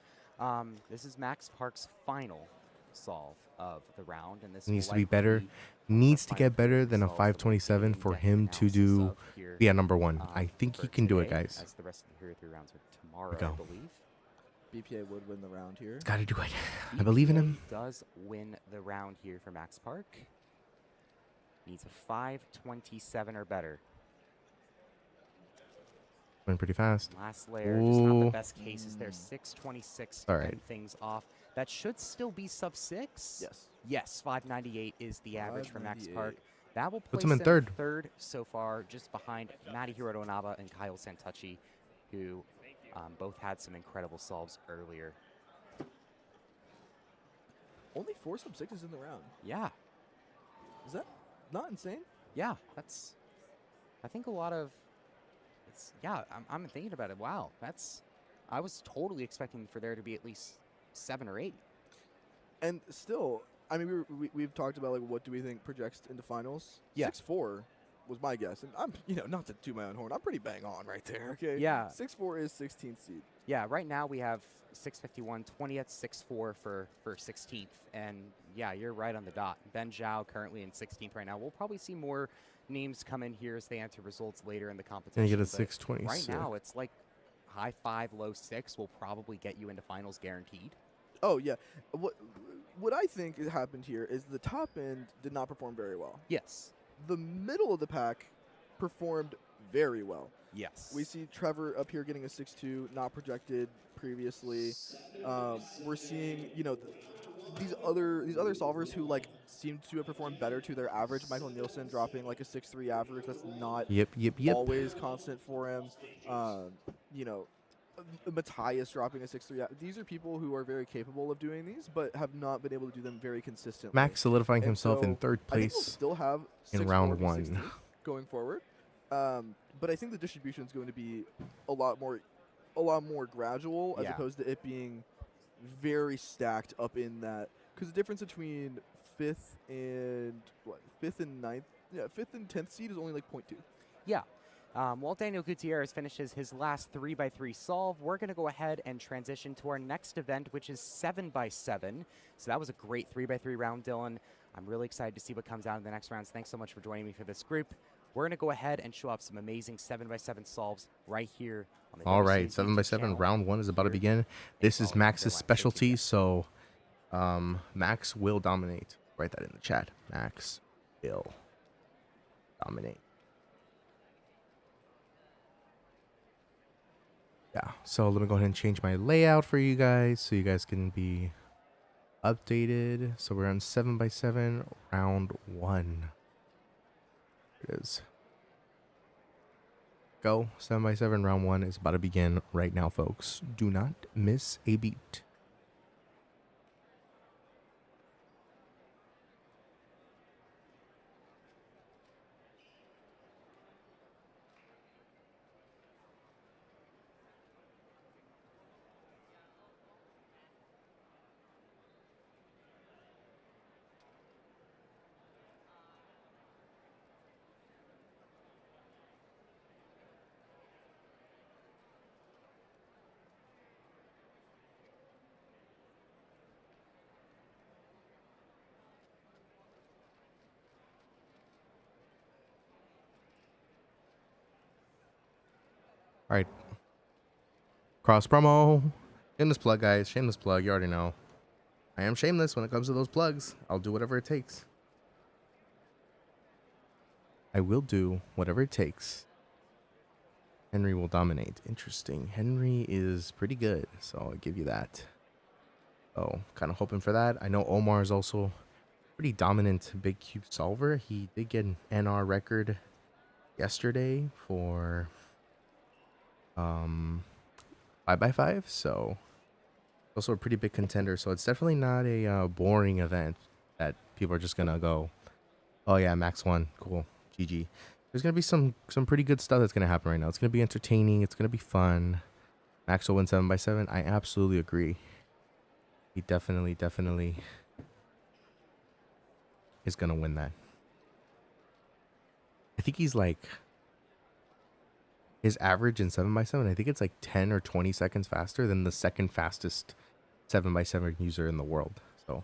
Max Park's final solve of the round, and this Needs will to be likely better. Needs to get better than a 527 for him to do. Yeah, number 1. I think he can do it, guys. As the rest of the Hero 3 rounds are tomorrow, Here we I go. believe. BPA would win the round here. Got to do it. I believe in him. Does win the round here for Max Park. Needs a 527 or better. Went pretty fast. Last layer, just not the Ooh. best cases there. 626 All to right. end things off. That should still be sub 6. Yes. Yes, 598 is the average for Max Park. 598. That will place Puts him in third. third so far, just behind Matty Hirotonaba and Kyle Santucci, who both had some incredible solves earlier. Only 4 sub 6s in the round. Yeah. Is that not insane? Yeah, that's. I think a lot of. Yeah, I'm thinking about it. Wow, that's. I was totally expecting for there to be at least 7 or 8. And still, I mean, we've talked about like what do we think projects into finals. Yeah. 6-4 was my guess, and I'm not to toot my own horn, I'm pretty bang on right there. Okay. Yeah. 6-4 is 16th seed. Yeah, right now we have 651, 20th, 6-4 for 16th. And yeah, you're right on the dot. Ben Zhao currently in 16th right now. We'll probably see more names come in here as they enter results later in the competition. And you get a but 626. Right now, it's like high 5, low 6 will probably get you into finals guaranteed. Oh yeah. What I think happened here is the top end did not perform very well. Yes. The middle of the pack performed very well. Yes. We see Trevor up here getting a 6-2, not projected previously. We're seeing, these other solvers who like seem to have performed better to their average. Michael Nielsen dropping like a 6-3 average. That's not Yep. always constant for him. Matthias dropping a 6-3. These are people who are very capable of doing these, but have not been able to do them very consistently. Max solidifying And himself in so third I think we'll place still have in 6-4 round and 1. 16 going forward. But I think the distribution is going to be a lot more gradual as Yeah. opposed to it being very stacked up in that. Because the difference between 5th and 9th, 5th and 10th seed is only like 0.2. Yeah. While Daniel Gutierrez finishes his last 3x3 solve, we're going to go ahead and transition to our next event, which is 7x7. So that was a great 3x3 round, Dylan. I'm really excited to see what comes out in the next rounds. Thanks so much for joining me for this group. We're going to go ahead and show up some amazing 7x7 solves right here on the All WCA right, YouTube 7x7 channel. round 1 is about to begin. This is Max's specialty, so Max will dominate. Write that in the chat. Max will dominate. Yeah, so let me go ahead and change my layout for you guys so you guys can be updated. So we're on 7x7 round 1. It is. Go. 7x7 round 1 is about to begin right now, folks. Do not miss a beat. All right. Cross promo. Shameless plug, guys. Shameless plug. You already know. I am shameless when it comes to those plugs. I'll do whatever it takes. I will do whatever it takes. Henry will dominate. Interesting. Henry is pretty good, so I'll give you that. Oh, kind of hoping for that. I know Omar is also pretty dominant big cube solver. He did get an NR record yesterday for 5x5, so also a pretty big contender. So it's definitely not a boring event that people are just gonna go, oh yeah, max 1, cool, GG. There's gonna be some pretty good stuff that's gonna happen right now. It's gonna be entertaining. It's gonna be fun. Max will win 7x7. I absolutely agree. He definitely is gonna win that. I think he's like, his average in 7x7, I think it's like 10 or 20 seconds faster than the second fastest 7x7 user in the world. So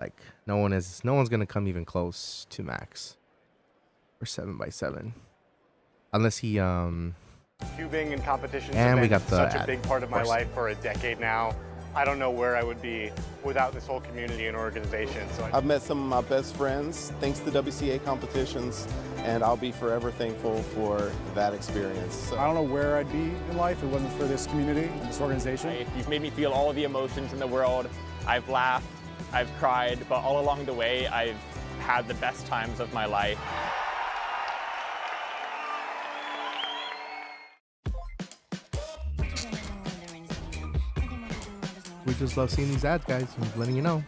like no one's gonna come even close to Max for 7x7 unless he Cubing and competitions and have we been got the such a big part of my life for a decade now. I don't know where I would be without this whole community and organization. So I've met some of my best friends thanks to WCA competitions, and I'll be forever thankful for that experience. So. I don't know where I'd be in life if it wasn't for this community and this organization. You've made me feel all of the emotions in the world. I've laughed, I've cried, but all along the way, I've had the best times of my life. we just love seeing these ads, guys. I'm letting you know.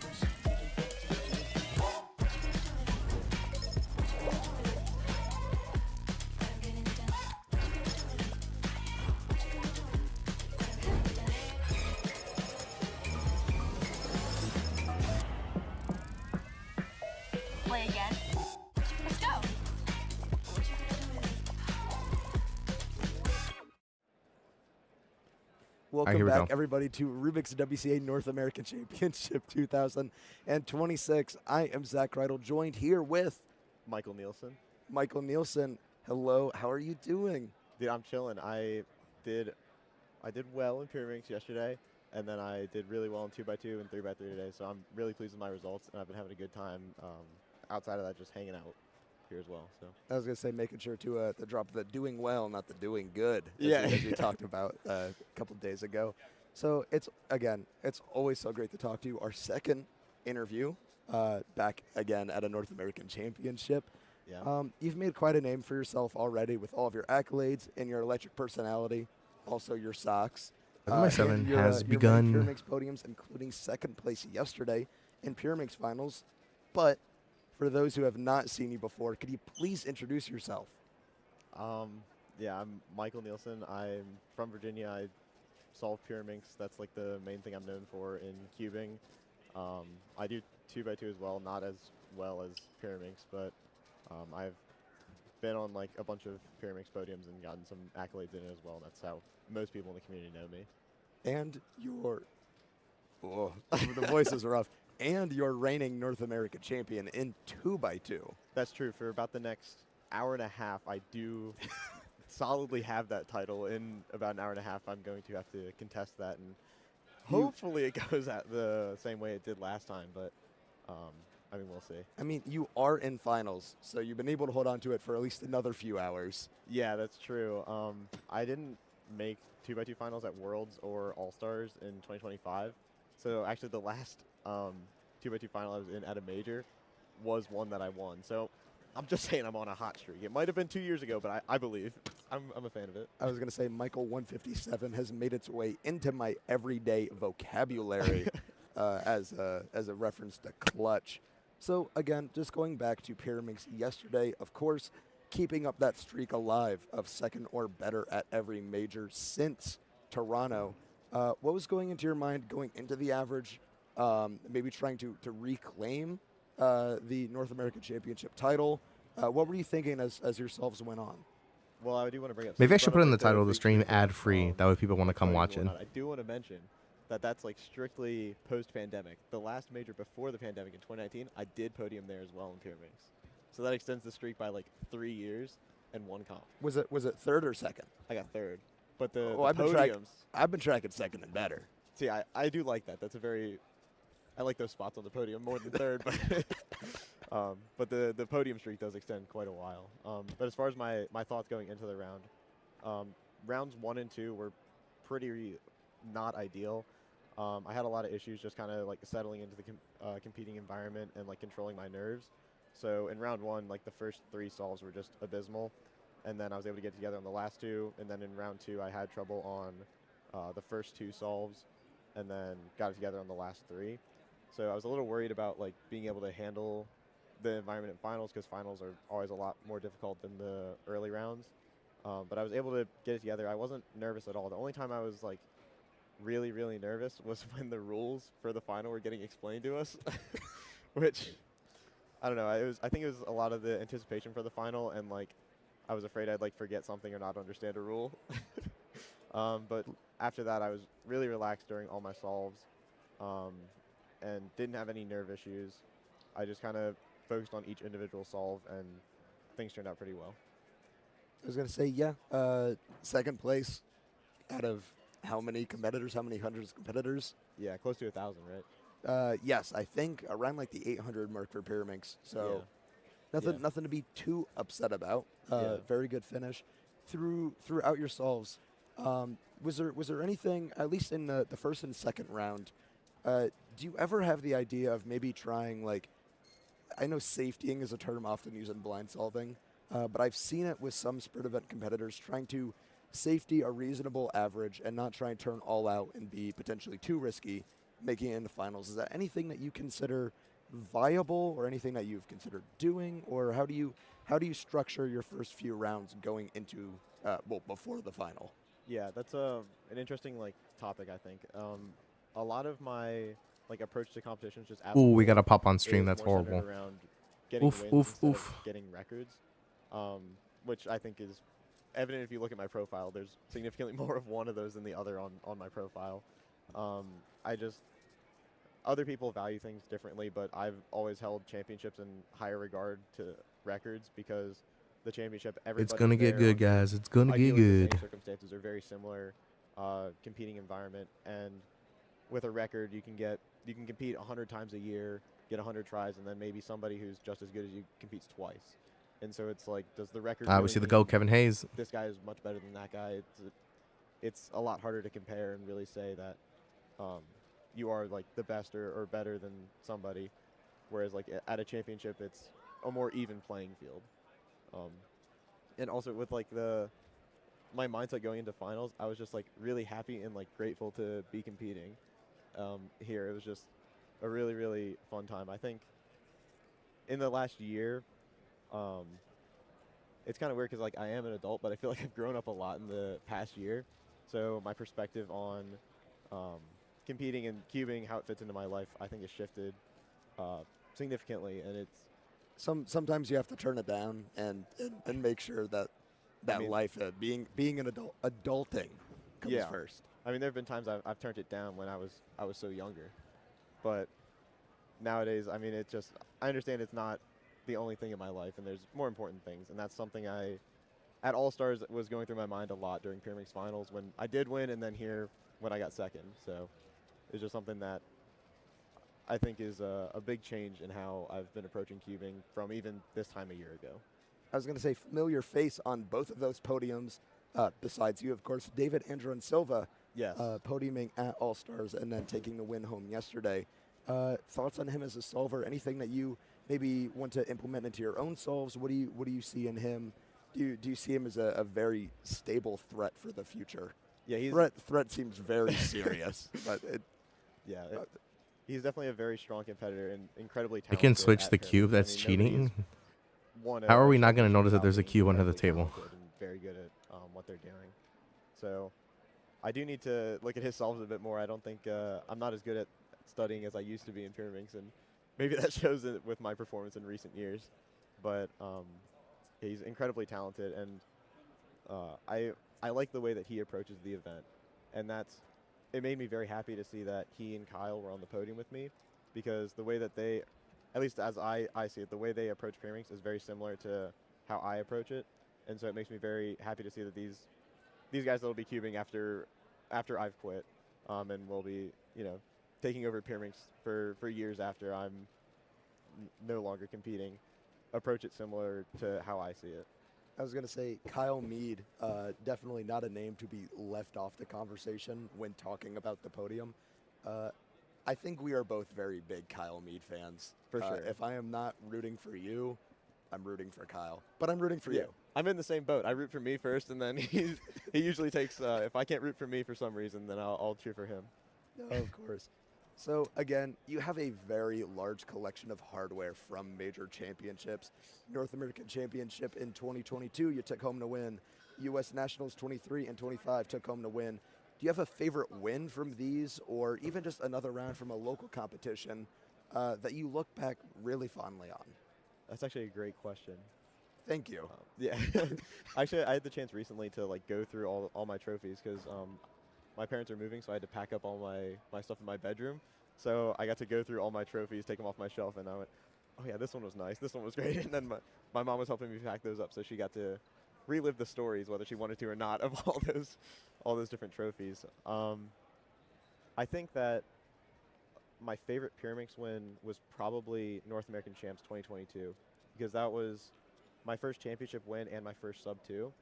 Play again. Let's go. Welcome here we back, go. everybody, to Rubik's WCA North American Championship 2026. I am Zach Reidel, joined here with Michael Nielsen. Michael Nielsen. Hello, how are you doing? Dude, I'm chilling. I did well in Pyraminx yesterday, and then I did really well in 2x2 and 3x3 today. So I'm really pleased with my results, and I've been having a good time. Outside of that, just hanging out here as well. So I was gonna say, making sure to drop the doing well, not the doing good. As we talked about a couple of days ago. So it's always so great to talk to you. Our second interview, back again at a North American Championship. Yeah. You've made quite a name for yourself already with all of your accolades and your electric personality, also your socks. 7x7 and has your begun. many Pyraminx podiums, including second place yesterday in Pyraminx finals. But for those who have not seen you before, could you please introduce yourself? Yeah, I'm Michael Nielsen. I'm from Virginia. I solve Pyraminx. That's like the main thing I'm known for in cubing. I do 2x2 as well, not as well as Pyraminx, but I've been on like a bunch of Pyraminx podiums and gotten some accolades in it as well. That's how most people in the community know me. And your, the voice is rough. And you're reigning North American champion in 2x2. That's true. For about the next hour and a half, I do solidly have that title. In about an hour and a half, I'm going to have to contest that, and hopefully it goes at the same way it did last time, but I mean, we'll see. I mean, you are in finals, so you've been able to hold on to it for at least another few hours. Yeah, that's true. I didn't make 2x2 finals at Worlds or All-Stars in 2025, so actually the last 2x2 final I was in at a major was one that I won. So I'm just saying I'm on a hot streak. It might have been 2 years ago, but I believe. I'm a fan of it. I was going to say Michael 157 has made its way into my everyday vocabulary as a reference to clutch. So again, just going back to Pyraminx yesterday, of course, keeping up that streak alive of second or better at every major since Toronto. What was going into your mind going into the average, maybe trying to reclaim the North American Championship title? What were you thinking as yourselves went on? Well, I do want to bring up... Maybe I should put in the title of the stream ad-free. That way people want to come watch it. I do want to mention that that's like strictly post-pandemic. The last major before the pandemic in 2019, I did podium there as well in Pyraminx. So that extends the streak by like 3 years and one comp. Was it third or second? I got third. But the, Oh, podiums. I've been tracking second and better. See, I do like that. That's a very, I like those spots on the podium more than third. But the podium streak does extend quite a while. But as far as my thoughts going into the round, rounds 1 and 2 were pretty not ideal. I had a lot of issues just kind of like settling into the competing environment and like controlling my nerves. So in round 1, like the first 3 solves were just abysmal. And then I was able to get together on the last 2. And then in round 2, I had trouble on the first 2 solves and then got it together on the last 3. So I was a little worried about like being able to handle the environment in finals, because finals are always a lot more difficult than the early rounds. But I was able to get it together. I wasn't nervous at all. The only time I was like really, really nervous was when the rules for the final were getting explained to us, which I don't know. I think it was a lot of the anticipation for the final, and like I was afraid I'd like forget something or not understand a rule. But after that, I was really relaxed during all my solves, and didn't have any nerve issues. I just kind of focused on each individual solve, and things turned out pretty well. I was going to say, yeah, second place out of how many competitors, how many hundreds of competitors? Yeah, close to 1,000, right? Yes, I think around like the 800 mark for Pyraminx. So nothing to be too upset about. Very good finish. Throughout your solves, was there anything, at least in the first and second round, do you ever have the idea of maybe trying, like, I know safetying is a term often used in blind solving, but I've seen it with some sprint event competitors trying to safety a reasonable average and not try and turn all out and be potentially too risky, making it into finals. Is that anything that you consider viable, or anything that you've considered doing, or how do you structure your first few rounds going into before the final? Yeah, that's an interesting like topic, I think. A lot of my like approach to competitions just Ooh, we gotta pop on is stream. That's more centered horrible. around getting Oof, wins oof, instead oof. of getting records, which I think is evident if you look at my profile. There's significantly more of one of those than the other on my profile. Other people value things differently, but I've always held championships in higher regard to records, because the championship, everybody's It's gonna get there good, under guys. It's gonna get ideally the good. same circumstances are very similar, competing environment, and with a record you can compete 100 times a year, get 100 tries, and then maybe somebody who's just as good as you competes twice. And so it's like, does the record We really see the mean GOAT, Kevin Hayes. this guy is much better than that guy? It's a lot harder to compare and really say that you are like the best or better than somebody, whereas like at a championship it's a more even playing field. And also with like my mindset going into finals, I was just like really happy and like grateful to be competing here. It was just a really, really fun time. I think in the last year, it's kind of weird because like I am an adult, but I feel like I've grown up a lot in the past year. So my perspective on competing and cubing, how it fits into my life, I think has shifted significantly, and it's sometimes you have to turn it down and make sure that life, being an adulting comes first. I mean, there have been times I've turned it down when I was so younger, but nowadays, I mean, I understand it's not the only thing in my life, and there's more important things, and that's something at All Stars was going through my mind a lot during Pyraminx finals when I did win, and then here when I got second. So it's just something that I think is a big change in how I've been approaching cubing from even this time a year ago. I was going to say, familiar face on both of those podiums, besides you, of course, David Andron Silva, podiuming at All Stars and then taking the win home yesterday. Thoughts on him as a solver? Anything that you maybe want to implement into your own solves? What do you see in him? Do you see him as a very stable threat for the future? Yeah, threat seems very serious, but he's definitely a very strong competitor and incredibly You talented. can switch at the Pyraminx. cube. That's I mean, cheating. won How a are we not going to championship notice that without there's a being cube under the incredibly table? talented and very good at what they're doing. So I do need to look at his solves a bit more. I don't think I'm not as good at studying as I used to be in Pyraminx, and maybe that shows with my performance in recent years. But he's incredibly talented, and I like the way that he approaches the event, and it made me very happy to see that he and Kyle were on the podium with me, because the way that they, at least as I see it, the way they approach Pyraminx is very similar to how I approach it, and so it makes me very happy to see that these these guys that'll be cubing after I've quit, and will be, you know, taking over Pyraminx for years after I'm no longer competing, approach it similar to how I see it. I was going to say Kyle Mead, definitely not a name to be left off the conversation when talking about the podium. I think we are both very big Kyle Mead fans. For sure. If I am not rooting for you, I'm rooting for Kyle. But I'm rooting for you. I'm in the same boat. I root for me first, and then he usually takes, if I can't root for me for some reason, then I'll cheer for him. Of course. So again, you have a very large collection of hardware from major championships. North American Championship in 2022, you took home to win. U.S. Nationals 23 and 25 took home to win. Do you have a favorite win from these, or even just another round from a local competition that you look back really fondly on? That's actually a great question. Thank you. Yeah. Actually, I had the chance recently to like go through all my trophies because my parents are moving, so I had to pack up all my stuff in my bedroom. So I got to go through all my trophies, take them off my shelf, and I went, oh yeah, this one was nice, this one was great. And then my mom was helping me pack those up, so she got to relive the stories, whether she wanted to or not, of all those different trophies. I think that my favorite Pyraminx win was probably North American Champs 2022, because that was my first championship win and my first sub 2.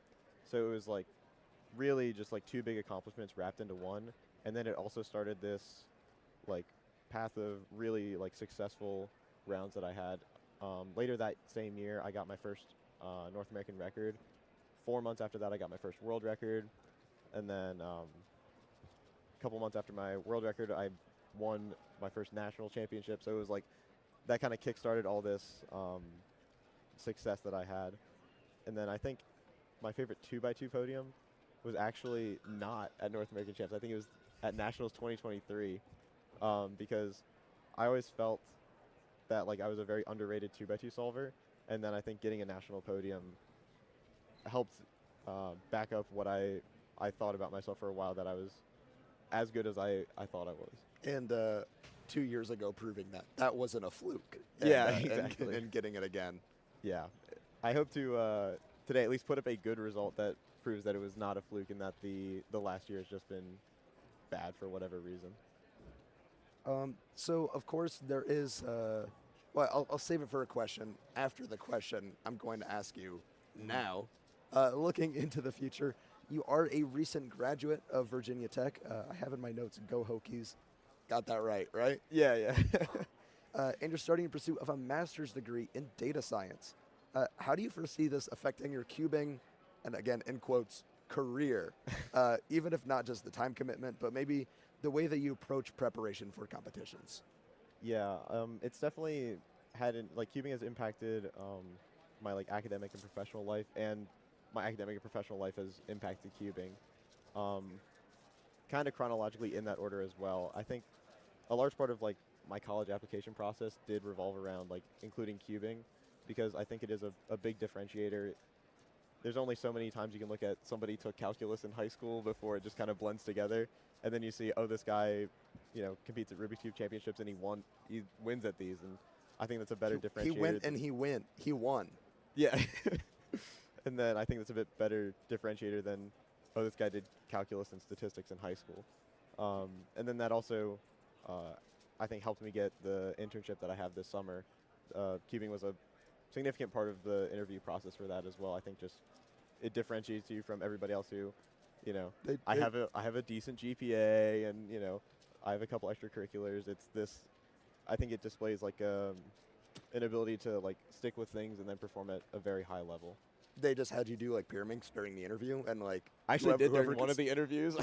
So it was like really just like 2 big accomplishments wrapped into one. And then it also started this like path of really like successful rounds that I had. Later that same year, I got my first North American record. 4 months after that, I got my first world record. And then a couple months after my world record, I won my first national championship. So it was like that kind of kickstarted all this success that I had. And then I think my favorite 2x2 podium was actually not at North American Champs. I think it was at Nationals 2023, because I always felt that like I was a very underrated 2x2 solver. And then I think getting a national podium helped back up what I thought about myself for a while, that I was as good as I thought I was. And 2 years ago proving that wasn't a fluke. Yeah, and, exactly. And getting it again. Yeah. I hope to today at least put up a good result that proves that it was not a fluke and that the last year has just been bad for whatever reason. So, of course, there is, well, I'll save it for a question. After the question, I'm going to ask you now. Looking into the future, you are a recent graduate of Virginia Tech. I have in my notes, go Hokies. Got that right? Yeah. And you're starting in pursuit of a master's degree in data science. How do you foresee this affecting your cubing, and again, in quotes, career, even if not just the time commitment, but maybe the way that you approach preparation for competitions? Yeah, it's definitely had, like, cubing has impacted my, like, academic and professional life, and my academic and professional life has impacted cubing. Kind of chronologically in that order as well. I think a large part of, like, my college application process did revolve around, like, including cubing, because I think it is a big differentiator. There's only so many times you can look at somebody took calculus in high school before it just kind of blends together, and then you see, oh, this guy, you know, competes at Rubik's Cube championships and he wins at these, and I think that's a better differentiator. He went and he won. Yeah. And then I think that's a bit better differentiator than, oh, this guy did calculus and statistics in high school. And then that also, I think, helped me get the internship that I have this summer. Cubing was a significant part of the interview process for that as well. I think just it differentiates you from everybody else who, you know, I have a decent GPA, and, you know, I have a couple extracurriculars. It's this, I think it displays like an ability to like stick with things and then perform at a very high level. They just had you do like Pyraminx during the interview, and like I actually did during one of the interviews.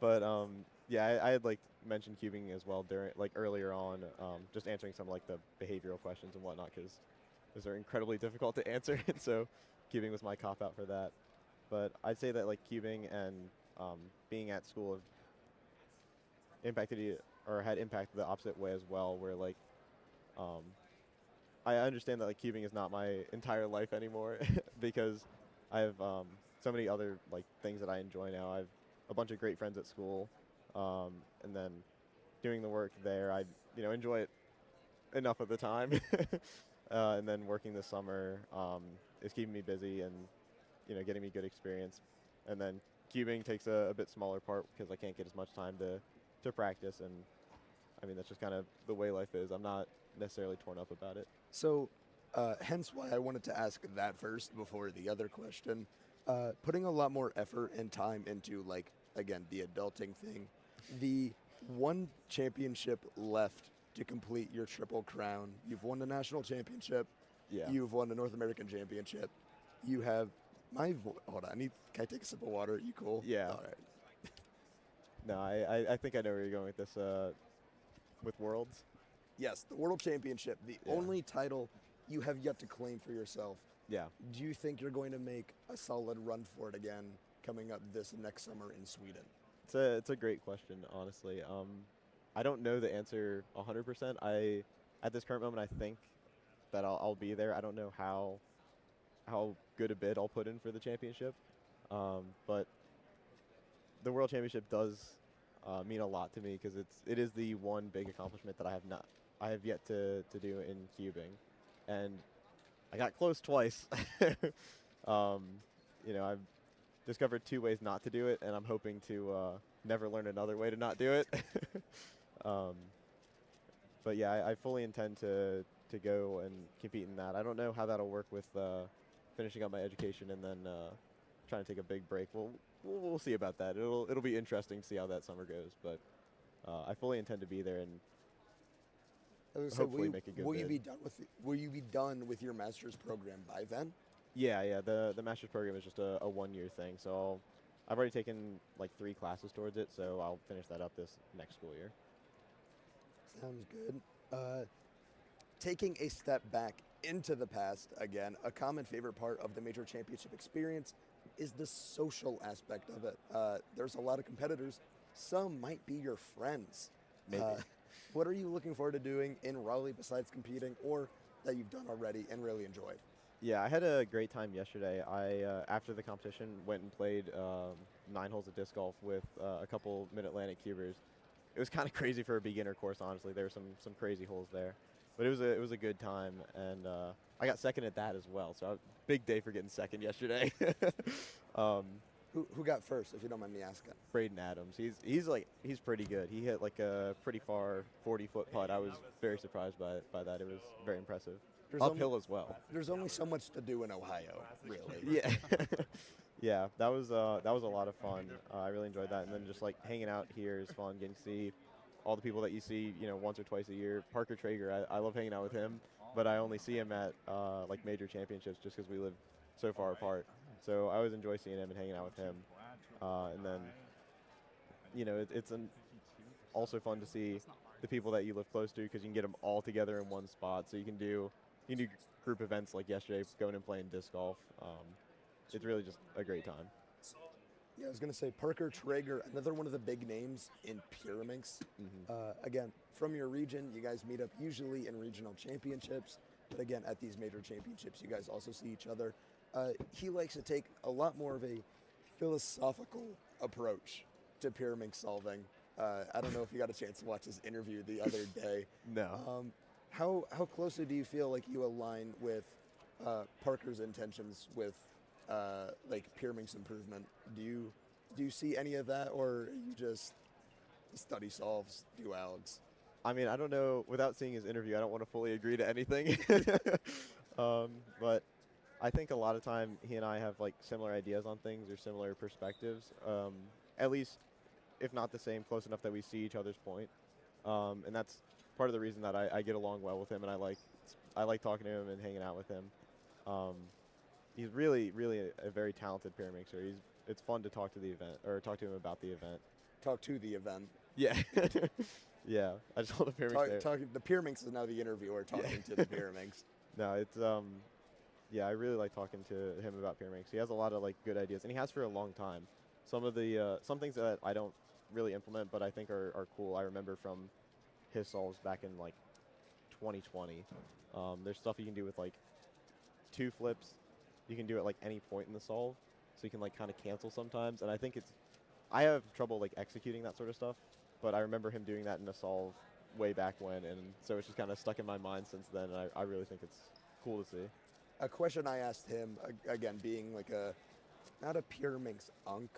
But yeah, I had like mentioned cubing as well during like earlier on, just answering some like the behavioral questions and whatnot, because those are incredibly difficult to answer, and so cubing was my cop out for that. But I'd say that like cubing and being at school have impacted or had impacted the opposite way as well, where like I understand that like cubing is not my entire life anymore because I have so many other like things that I enjoy now. I have a bunch of great friends at school, and then doing the work there, I enjoy it enough of the time. And then working this summer is keeping me busy and getting me good experience. And then cubing takes a bit smaller part because I can't get as much time to practice, and I mean that's just kind of the way life is. I'm not necessarily torn up about it. So, hence why I wanted to ask that first before the other question. Putting a lot more effort and time into, like, again, the adulting thing. The one championship left to complete your triple crown. You've won the national championship. Yeah. You've won the North American championship. You have hold on. Can I take a sip of water? You cool? Yeah. All right. No, I think I know where you're going with this. With Worlds. Yes, the World Championship, the only title you have yet to claim for yourself. Yeah. Do you think you're going to make a solid run for it again coming up this next summer in Sweden? It's a great question, honestly. I don't know the answer 100%. At this current moment, I think that I'll be there. I don't know how good a bid I'll put in for the championship, but the World Championship does mean a lot to me because it is the one big accomplishment that I have yet to do in cubing, and I got close twice. I've discovered 2 ways not to do it, and I'm hoping to never learn another way to not do it. But yeah, I fully intend to go and compete in that. I don't know how that'll work with finishing up my education and then trying to take a big break. We'll see about that. It'll be interesting to see how that summer goes. But I fully intend to be there and hopefully make a good will bid. Will you be done with your master's program by then? Yeah. The master's program is just a 1-year thing. So I've already taken like 3 classes towards it. So I'll finish that up this next school year. Sounds good. Taking a step back into the past, again, a common favorite part of the major championship experience is the social aspect of it. There's a lot of competitors. Some might be your friends. Maybe. What are you looking forward to doing in Raleigh besides competing, or that you've done already and really enjoyed? Yeah, I had a great time yesterday. I after the competition went and played 9 holes of disc golf with a couple Mid-Atlantic cubers. It was kind of crazy for a beginner course, honestly. There were some crazy holes there, but it was a good time, and I got second at that as well. So big day for getting second yesterday. Who got first, if you don't mind me asking? Braden Adams. He's pretty good. He hit like a pretty far 40-foot putt. I was very surprised by that. It was very impressive. Uphill as well. There's only so much to do in Ohio, really. Yeah. Yeah, that was a lot of fun. I really enjoyed that, and then just like hanging out here is fun. Getting to see all the people that you see, once or twice a year. Parker Traeger, I love hanging out with him, but I only see him at like major championships just because we live so far apart. So I always enjoy seeing him and hanging out with him. And then, it's also fun to see the people that you live close to because you can get them all together in one spot. So you can do group events like yesterday, going and playing disc golf. It's really just a great time. Yeah, I was going to say Parker Traeger, another one of the big names in Pyraminx. Again, from your region, you guys meet up usually in regional championships, but again, at these major championships, you guys also see each other. He likes to take a lot more of a philosophical approach to Pyraminx solving. I don't know if you got a chance to watch his interview the other day. No. How closely do you feel like you align with Parker's intentions with like Pyraminx improvement? Do you see any of that, or are you just study solves, do Alex? I mean, I don't know. Without seeing his interview, I don't want to fully agree to anything. But I think a lot of time he and I have like similar ideas on things or similar perspectives. At least, if not the same, close enough that we see each other's point. And that's part of the reason that I get along well with him, and I like talking to him and hanging out with him. He's really, really a very talented Pyramixer. It's fun to talk to him about the event. Talk to the event. Yeah. Yeah. I just want the Pyramix there. The Pyraminx is now the interviewer talking to the Pyraminx. No, it's yeah, I really like talking to him about Pyraminx. He has a lot of like good ideas, and he has for a long time. Some things that I don't really implement, but I think are cool. I remember from his solves back in like 2020. There's stuff you can do with like 2 flips. You can do it like any point in the solve, so you can like kind of cancel sometimes. And I think I have trouble like executing that sort of stuff, but I remember him doing that in a solve way back when, and so it's just kind of stuck in my mind since then. And I really think it's cool to see. A question I asked him, again, being like not a Pyraminx unk,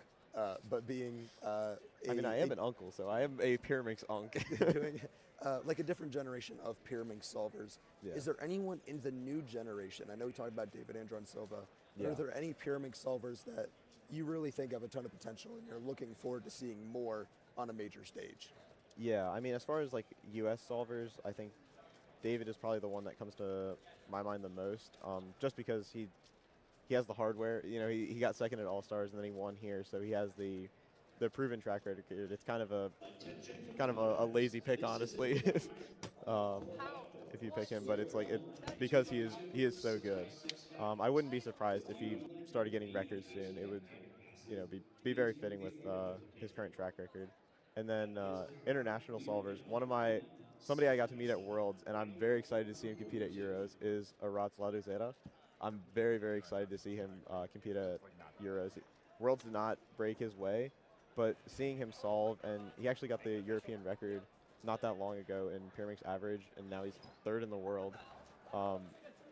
but being I mean, I am an uncle, so I am a Pyraminx unk. doing like a different generation of Pyraminx solvers. Yeah. Is there anyone in the new generation? I know we talked about David Andron Silva. But Yeah. Are there any Pyraminx solvers that you really think have a ton of potential and you're looking forward to seeing more on a major stage? Yeah, I mean, as far as like U.S. solvers, I think David is probably the one that comes to my mind the most, just because he has the hardware. You know, he got second at All Stars and then he won here, so he has the proven track record. It's kind of a lazy pick, honestly, if you pick him. But it's like because he is so good. I wouldn't be surprised if he started getting records soon. It would, be very fitting with his current track record. And then international solvers. Somebody I got to meet at Worlds, and I'm very excited to see him compete at Euros, is Aratz Laduzera. I'm very, very excited to see him compete at Euros. Worlds did not break his way, but seeing him solve, and he actually got the European record not that long ago in Pyraminx average, and now he's third in the world.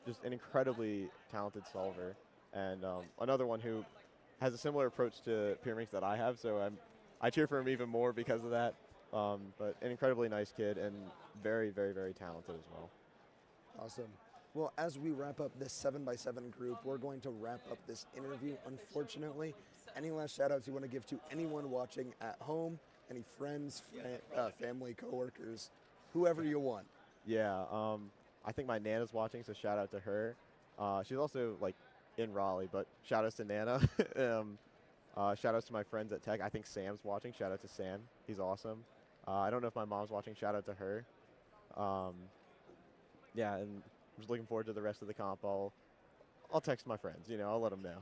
Just an incredibly talented solver, and another one who has a similar approach to Pyraminx that I have, so I cheer for him even more because of that. But an incredibly nice kid and very, very, very talented as well. Awesome. Well, as we wrap up this 7x7 group, we're going to wrap up this interview, unfortunately. Any last shout-outs you want to give to anyone watching at home, any friends, family, coworkers, whoever you want? Yeah, I think my Nana's watching, so shout out to her. She's also like in Raleigh, but shout outs to Nana. Shout outs to my friends at Tech. I think Sam's watching. Shout out to Sam. He's awesome. I don't know if my mom's watching. Shout out to her. Yeah, and I'm just looking forward to the rest of the comp. I'll text my friends. I'll let them know.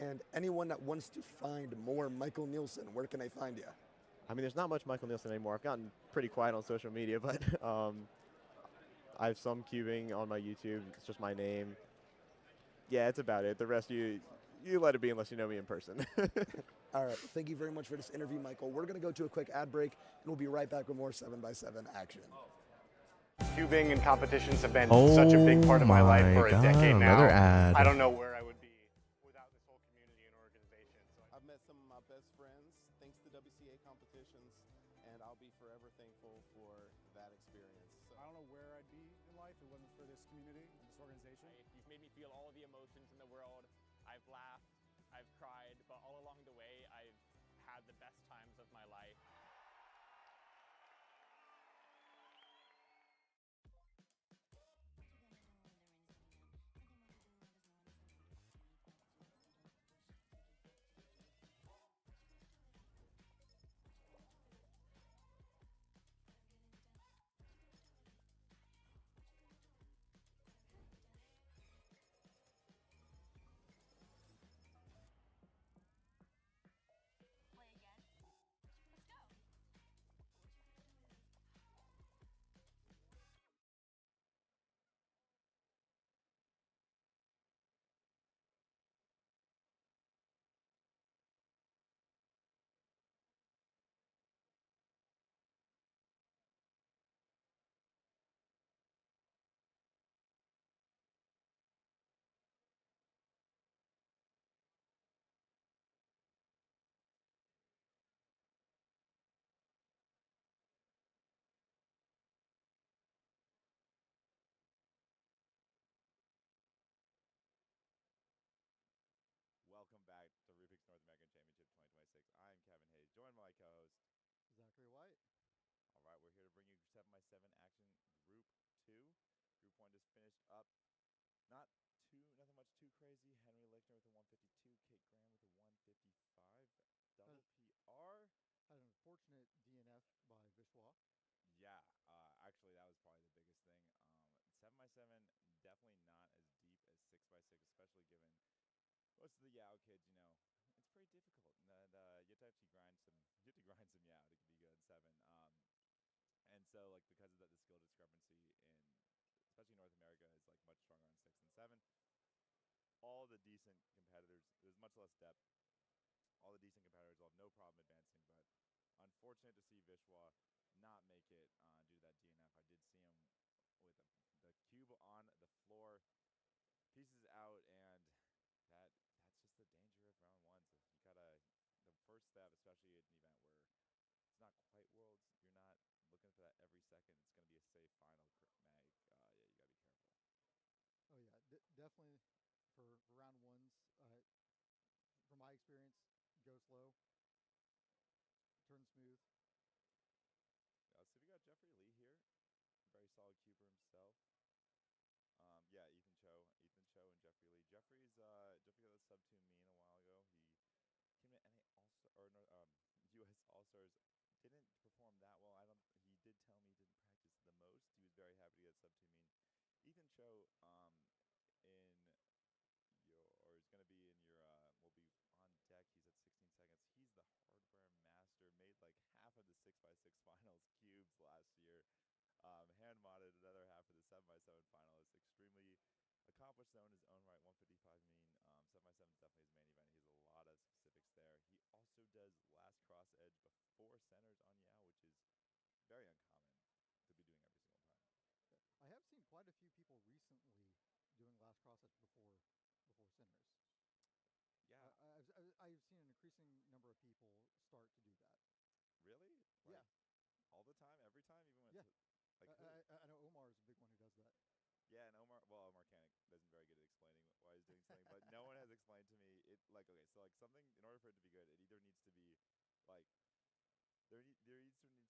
And anyone that wants to find more Michael Nielsen, where can they find you? I mean, there's not much Michael Nielsen anymore. I've gotten pretty quiet on social media, but I have some cubing on my YouTube. It's just my name. Yeah, it's about it. The rest you let it be unless you know me in person. All right. Thank you very much for this interview, Michael. We're going to go to a quick ad break, and we'll be right back with more 7x7 action. Cubing and competitions have been such a big part of my life for a decade now. Another ad. I don't know where I would be without this whole community and organization. I've met some of my best friends thanks to WCA competitions, and I'll be forever thankful for that experience. I don't know where I'd be in life if it wasn't for this community and this organization. You've made me feel all the emotions in the world. I've laughed, I've cried, but all along the way, I've had the best times of my life. Welcome back to Rubik's North American Championship 2026. I am Kevin Hayes, joined by my co-host Zachary White. All right, we're here to bring you 7x7 action Group 2. Group 1 just finished up. Nothing much too crazy. Henry Lichtner with a 152, Kate Graham with a 155, double PR. Had an unfortunate DNF by Vishwa. Yeah, actually that was probably the biggest thing. 7x7 definitely not as deep as 6x6, especially given most of the Yao kids. It's pretty difficult, and you have to actually grind some. You have to grind some Yao to be good in 7. And so like because of that, the skill discrepancy in especially North America is like much stronger on 6 and 7. All the decent competitors, there's much less depth. All the decent competitors will have no problem advancing, but unfortunate to see Vishwa not make it due to that DNF. I did see him with the cube on the floor, pieces out, and that's just the danger of round 1. So you gotta, the first especially at an event where it's not quite Worlds. You're not looking for that every second. It's going to be a safe final, Mag. Yeah, you got to be careful. Oh yeah, definitely for round ones. From my experience, go slow, turn smooth. So we got Jeffrey Lee here, very solid cuber himself. Yeah, Ethan Cho and Jeffrey Lee. Jeffrey got a sub 2 mean a while ago. He came to NA US All Stars. Didn't perform that well. He did tell me he didn't practice the most. He was very happy to get sub 2 mean. Ethan Cho is going to be in your will be on deck. He's at 16 seconds. He's the hardware master. Made like half of the 6x6 finals cubes last year. Hand modded another half of the 7x7 finalists. Extremely accomplished though in his own right. 155 mean. 7x7 is definitely his main event. He has a lot of specifics there. He also does last cross edge before centers on Yao, which is very uncommon to be doing every single time. I have seen quite a few people recently doing last cross edge before centers. Yeah, I've seen an increasing number of people start to do that. Really? Yeah. All the time, every time, even when Yeah. it's like I know Omar is a big one who does that. Yeah, and Omar Kanik isn't very good at explaining why he's doing something, but no one has explained to me it like okay, so like something in order for it to be good, it either needs to be like there needs to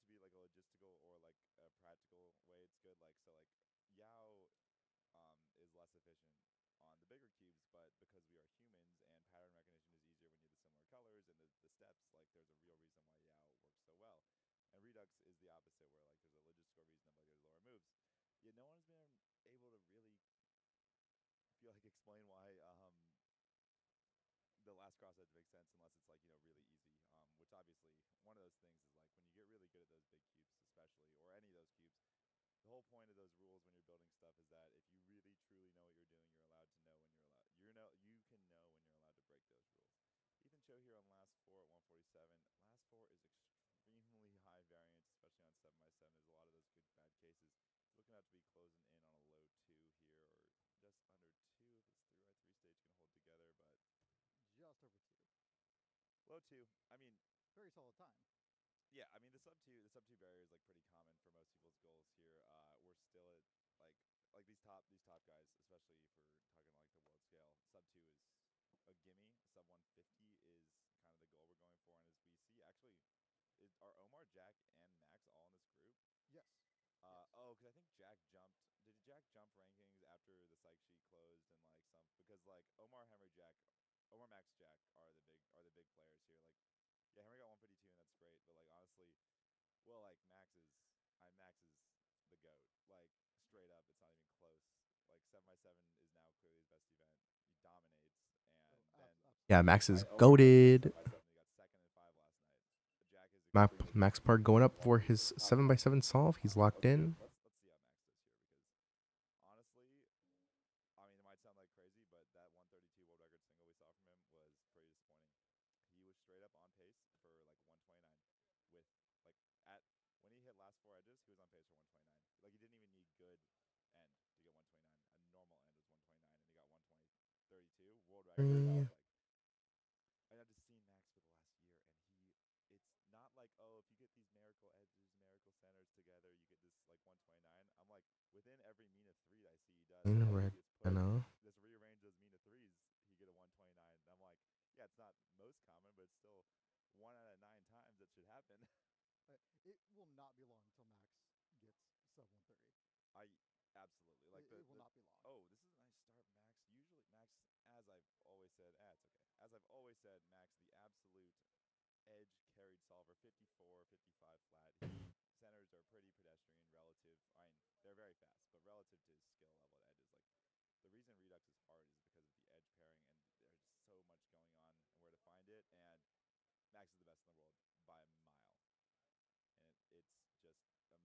be like a logistical or like a practical way it's good. Like so like Yao is less efficient on the bigger cubes, but because we are humans and pattern recognition is easier when you have the similar colors and the steps, like there's a real reason why Yao works so well. And Redux is the opposite, where like there's a logistical reason of like there's lower moves. Yeah, no one's been able to really feel like explain why the last cross edge makes sense unless it's like really easy. Which obviously one of those things is like when you get really good at those big cubes, especially or any of those cubes. The whole point of those rules when you're building stuff is that if you really truly know what you're doing, you're allowed to know when you're allowed. You can know when you're allowed to break those rules. Ethan Cho here on last 4 at 147. Last 4 is extremely high variance, especially on 7x7. There's a lot of those good bad cases. Looking out to be closing in on a low 2 here, or just under 2 if his 3x3 stage can hold together, but just over 2. Low 2. I mean, very solid time. Yeah, I mean the sub 2 barrier is like pretty common for most people's goals here. We're still at like these top guys, especially if we're talking like the world scale. Sub 2 is a gimme. Sub 150 is kind of the goal we're going for, and as we see, actually, are Omar, Jack, and Max all in this group? Yes. Oh, because I think Jack jumped. Did Jack jump rankings after the psych sheet closed and like some because like Omar, Henry, Jack, Omar, Max, Jack are the big players here. Like, yeah, Henry got 152 and that's great, but like honestly, well, like Max is the GOAT. Like straight up, it's not even close. Like 7x7 is now clearly his best event. He dominates, and then Yeah, Max is goated. He got second and 5 last night. Jack is Max Park going up for his 7x7 solve. He's locked in. Let's see how Max does here because honestly, I mean it might sound like crazy, but that 132 world record single we saw from him was pretty disappointing. He was straight up on pace for like 129 with like at when he hit last 4 edges, he was on pace for 129. Like he didn't even need good end to get 129. A normal end was 129 and he got 120 32 world record. Like and I've just seen Max for the last year, and it's not like, oh, if you get these miracle edges, miracle centers together, you get this like 129. I'm like, within every mean of 3 I see he does. Red, I know. Just rearrange those mean of 3s, he get a 129. And I'm like, yeah, it's not most common, but it's still 1 out of 9 times that should happen. It will not be long until Max gets sub 130. Absolutely like it will not be long. Oh, this is a nice start, Max. Usually, Max, as I've always said, it's okay. As I've always said, Max, the absolute edge carried solver, 54, 55 flat. Centers are pretty pedestrian relative. I mean, they're very fast, but relative to his skill level at edges, like the reason Redux is hard is because of the edge pairing, and there's so much going on and where to find it. And Max is the best in the world by a mile, and it's just amazing to watch.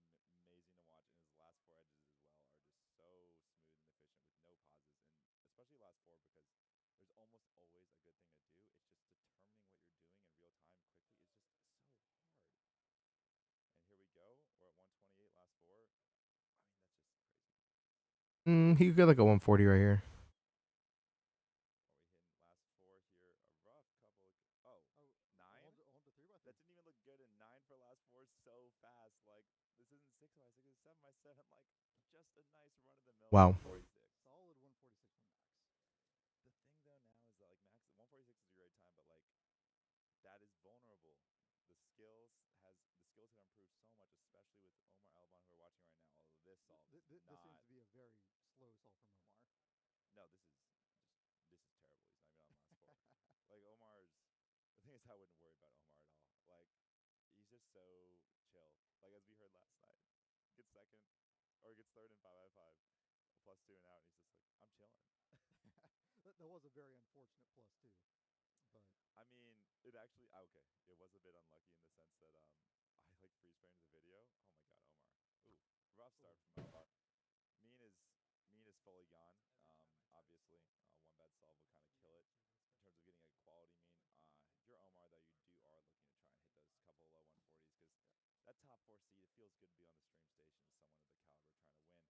And his last 4 edges as well are just so smooth and efficient with no pauses, and especially last 4 because there's almost always a good thing to do. It's just determining what you're doing in real time quickly is just so hard. And here we go. We're at 128 last 4. I mean, that's just crazy. He could get like a 140 right here. Are we hitting last 4 here? A rough couple. 9. Hold to 3 by 3. That didn't even look good. And 9 for last 4 is so fast. Like, this isn't 6x6, it's 7x7. Like, just a nice run of the mill. Wow. 146. Solid 146 from Max. The thing though now is that like Max 146 is a great time, but like that is vulnerable. The skills have improved so much, especially with Omar Elbon, who we're watching right now. Although this solve is This not. seems to be a very slow solve from Omar. No, this is terrible. He's not even on last 4. Like Omar's. The thing is, I wouldn't worry about Omar at all. Like he's just so chill. Like as we heard last night, gets second or gets third in 5x5, +2 and out, and he's just like, I'm chilling. That was a very unfortunate +2, but I mean, it actually okay. It was a bit unlucky in the sense that I like freeze framed the video. Oh my god, Omar. Ooh, rough start from Omar. Mean is fully gone. Obviously, one bad solve will kind of kill it in terms of getting a quality mean. If you're Omar though, you are looking to try and hit those couple low 140s because that top 4 seed, it feels good to be on the stream station with someone of the caliber trying to win.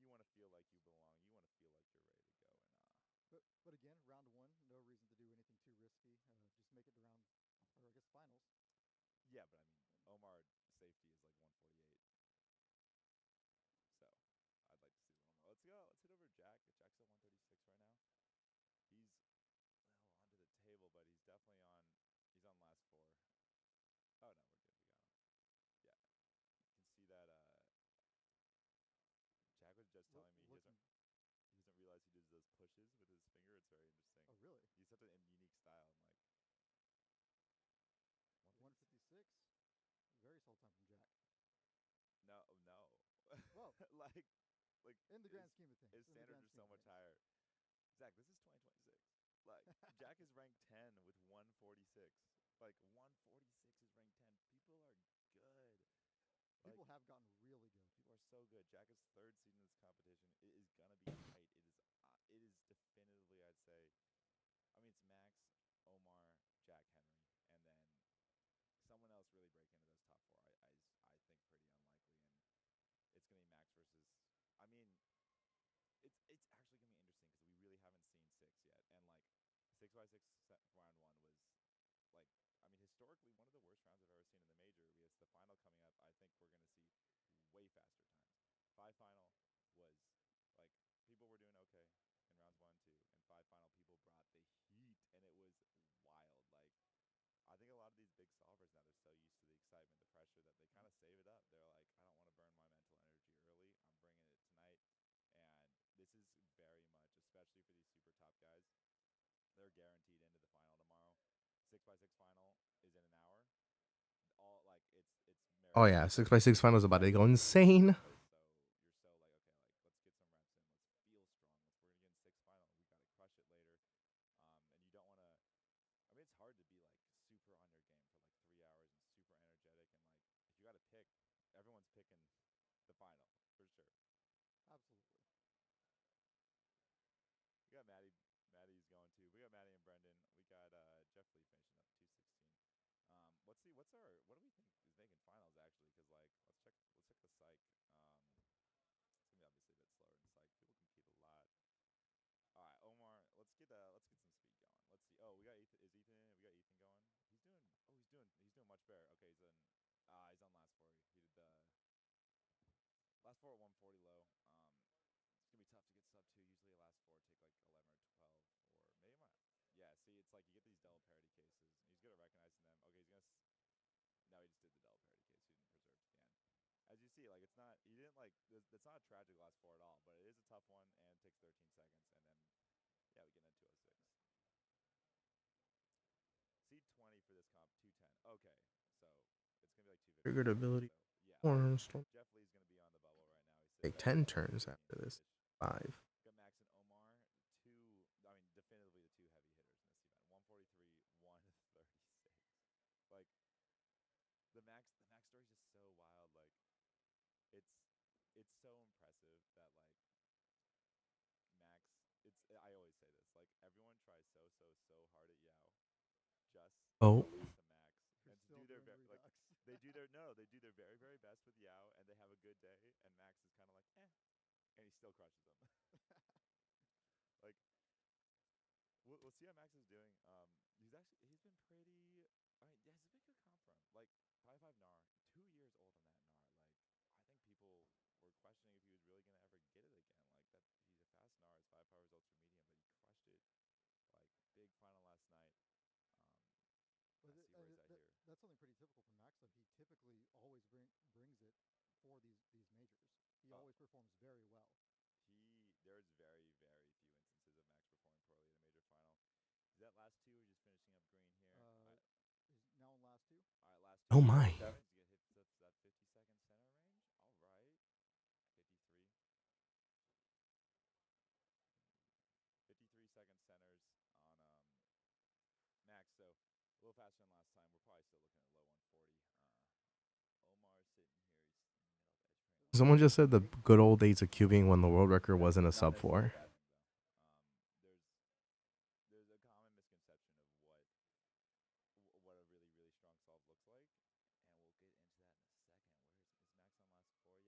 You want to feel like you belong. You want to feel like you're ready to go. And but again, round 1, no reason to do anything too risky. Just make it to round, or I guess finals. yeah, but I mean, Omar safety is like 148. So I'd like to see a little more. Let's go. Let's hit over Jack. Jack's at 136 right now. He's onto the table, but he's definitely on. He's on last 4. Oh no, we're good. We got him. Yeah, you can see that. Jack was just telling me he doesn't realize he does those pushes with his finger. It's very interesting. Oh really? He's such a unique style and like. 156. Very solid time from Jack. No. Well, like in the grand scheme of things, his standards are so much higher. Zach, this is 2026. Like Jack is ranked 10 with 146. Like 146 is ranked 10. People are good. People have gotten really good. People are so good. Jack is 3rd seed in this competition. It is gonna be tight. It is definitively, I'd say. I mean, it's Max, Omar, Jack Henry, and then someone else really break into those top 4. I think pretty unlikely, and it's gonna be Max versus. I mean, it's actually gonna be interesting because we really haven't seen 6 yet, and like 6x6 round 1 was like. I mean, historically, one of the worst rounds I've ever seen in the major. It's the final coming up. I think we're gonna see way faster times. 5 final was like people were doing okay in rounds 1 and 2, and 5 final people brought the heat, and it was wild. Like I think a lot of these big solvers now, they're so used to the excitement, the pressure that they kind of save it up. They're like, I don't want to burn my mental energy early. I'm bringing it tonight, and this is very much, especially for these super top guys. They're guaranteed into the final tomorrow. 6x6 final is in an hour. All like it's. Oh yeah, 6x6 finals about to go insane. You're so like okay, like let's get some reps in. Let's feel strong. We're gonna get in 6 final. We gotta crush it later. And you don't want to. I mean, it's hard to be like super on your game for like 3 hours and super energetic and like if you got to pick, everyone's picking the final for sure. Absolutely. We got Maddie. Maddie's going too. We got Maddie and Brendan. We got Jeff Lee finishing up 216. Let's see. What do we think is making finals actually? Because like let's check the psych. It's gonna be obviously a bit slower than psych. People compete a lot. All right, Omar. Let's get some speed going. Let's see. Oh, we got Ethan. Is Ethan in it? We got Ethan going. He's doing much better. Okay, he's on last 4. He did the last 4 at 140 low. It's gonna be tough to get sub 2. Usually the last 4 take like 11 or 12 or maybe not. Yeah, see, it's like you get these double parity cases. He's good at recognizing them. Okay, he's gonna. No, he just did the double parity case. He didn't preserve to the end. As you see, like it's not. He didn't like. It's not a tragic last 4 at all, but it is a tough one and it takes 13 seconds. And then, yeah, we get into 206. Seed 20 for this comp, 210. Okay, so it's gonna be like 250. Triggered ability. So, yeah, Cornerstone. Jeff Lee's gonna be on the bubble right now. He's Take 10 turns after this. 5. Got Max and Omar, definitively the 2 heavy hitters in this event. 143, 136. Like the max story is just so wild. Like it's so impressive that like Max. I always say this. Like everyone tries so hard at Yao, just Oh. to lose to Max, and to do their they do their very best with Yao, and they have a good day, and Max is kind of like and he still crushes them. Like we'll see how Max is doing. He's been pretty. I mean, yeah, it's a been good comp for him. get it again. Like that, he's a fast Nar. His 5 powers ultra medium, but he crushed it. Like big final last night. But I see where he's at here. that's something pretty typical for Max, though. He typically always brings it for these majors. He always performs very well. There's very few instances of Max performing poorly in a major final. Is that last two? We're just finishing up green here. He's now in last two. All right, last two. Oh my. He's gonna hit that 50-second center range. All right, 53. 53-second centers on Max. So a little faster than last time. We're probably still looking at low 140. Omar sitting here. He's in the middle of edge pairing. Someone just said the good old days of cubing when the world record wasn't a sub 4. There's a common misconception of what a really strong solve looks like, and we'll get into that in a second. Is Max on last 4 yet? It's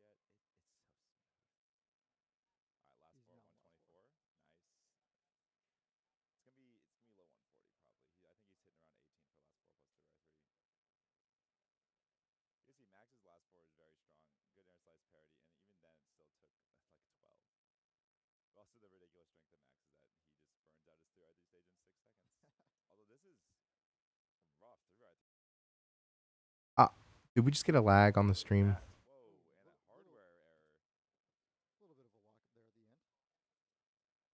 so smooth. All right, last 4, 124. Nice. It's gonna be low 140 probably. I think he's hitting around 18 for last 4 plus 2 or 3. You can see Max's last 4 is very strong. Good air slice parity, and even then it still took like 12. But also the ridiculous strength of Max is that he just burns out his 3x3 stage in 6 seconds. Although this is rough 3x3. Did we just get a lag on the stream? Whoa, and a hardware error. A little bit of a lock there at the end.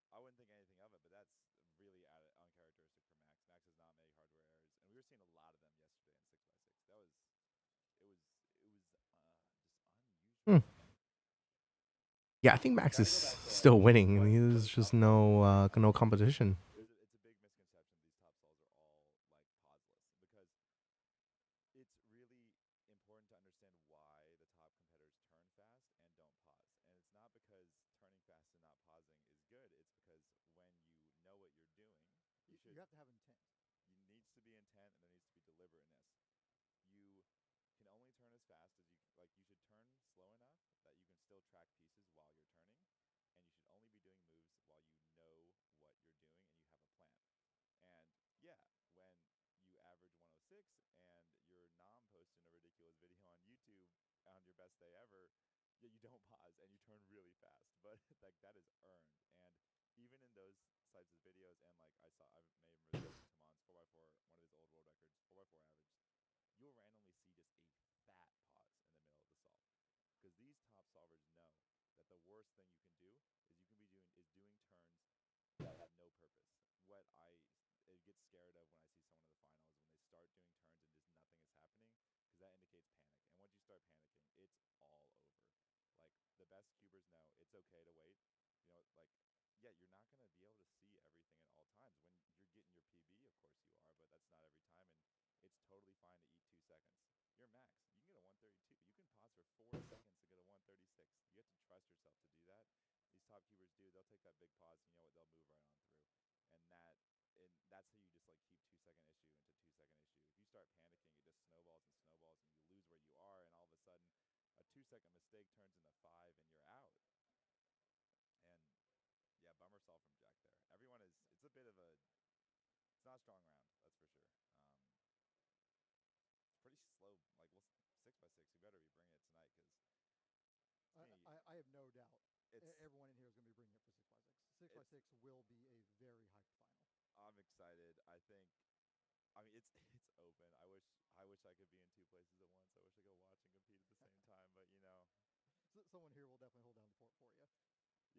I wouldn't think anything of it, but that's really uncharacteristic for Max. Max does not make hardware errors, and we were seeing a lot of them yesterday in 6x6. It was just unusual. Yeah, I think Max is still winning. There's just no competition. It's a big misconception these top solves are all like pauseless, because it's really important to understand why the top competitors turn fast and don't pause. And it's not because turning fast and not pausing is good. It's because when you know what you're doing, you have to have intent. You needs to be intent, and there needs to be deliberateness. You can only turn as fast as you like. You should turn slow enough that you can still track pieces while you're turning, and you should only be doing moves while you know what you're doing and you have a plan. And yeah, when you average 106 and you're posting a ridiculous video on YouTube on your best day ever, yeah, you don't pause and you turn really fast. But like that is earned. And even in those types of videos, and like I may have released Taman's 4x4, one of his old world records, 4x4 average, you'll randomly see just a fat pause in the middle of the solve. Because these top solvers know that the worst thing you can do is doing turns that have no purpose. What I get scared of when I see someone in the final is when they start doing turns and just nothing is happening, because that indicates panic. And once you start panicking, it's all over. Like the best cubers know it's okay to wait. You know, like yeah, you're not gonna be able to see everything at all times. When you're getting your PB, of course you are, but that's not every time, and it's totally fine to eat 2 seconds. You're Max. You can get a 132. You can pause for 4 seconds to get a 136. You have to trust yourself to do that. These top cubers do. They'll take that big pause. You know what? They'll move right on through. And that's how you just like keep 2-second issue into 2-second issue. If you start panicking, it just snowballs and snowballs, and you lose where you are, and all of a sudden, a 2-second mistake turns into 5, and you're out. And yeah, bummer solve from Jack there. It's a bit of it's not a strong round, that's for sure. It's pretty slow. Like, 6x6, we better be bringing it tonight, because I have no doubt everyone in here is going to be bringing it for 6x6. 6x6 will be a very hyped final. I'm excited. I mean, it's open. I wish I could be in 2 places at once. I wish I could watch and compete at the same time, but you know. Someone here will definitely hold down the fort for you.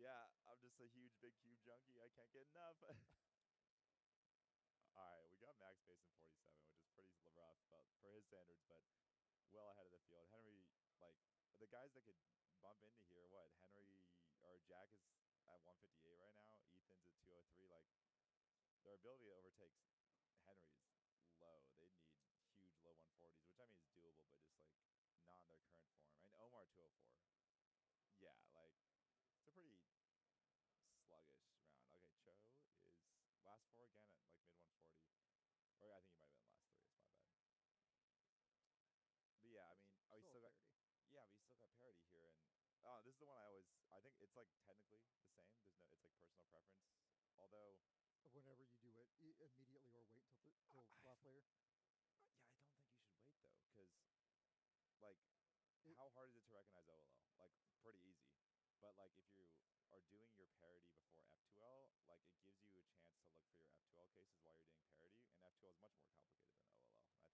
Yeah, I'm just a huge big cube junkie. I can't get enough. All right, we got Max facing 47, which is pretty rough for his standards, but well ahead of the field. Henry, like the guys that could bump into here, Henry or Jack is at 158 right now. Ethan's at 203. Like their ability to overtake Henry's low. They need huge low 140s, which I mean is doable, but just like not in their current form. And Omar 204. Yeah, like it's a pretty sluggish round. Okay, Cho is last 4 again at like mid 140. Or I think he might have been last 3. It's my bad. But yeah, I mean, we still got parity. Yeah, we still got parity here, and this is the one I think it's like technically the same. It's like personal preference. Although whenever you do it immediately or wait till last layer. Yeah, I don't think you should wait though, because like how hard is it to recognize OLL? Like pretty easy. But like if you are doing your parity before F2L, like it gives you a chance to look for your F2L cases while you're doing parity, and F2L is much more complicated than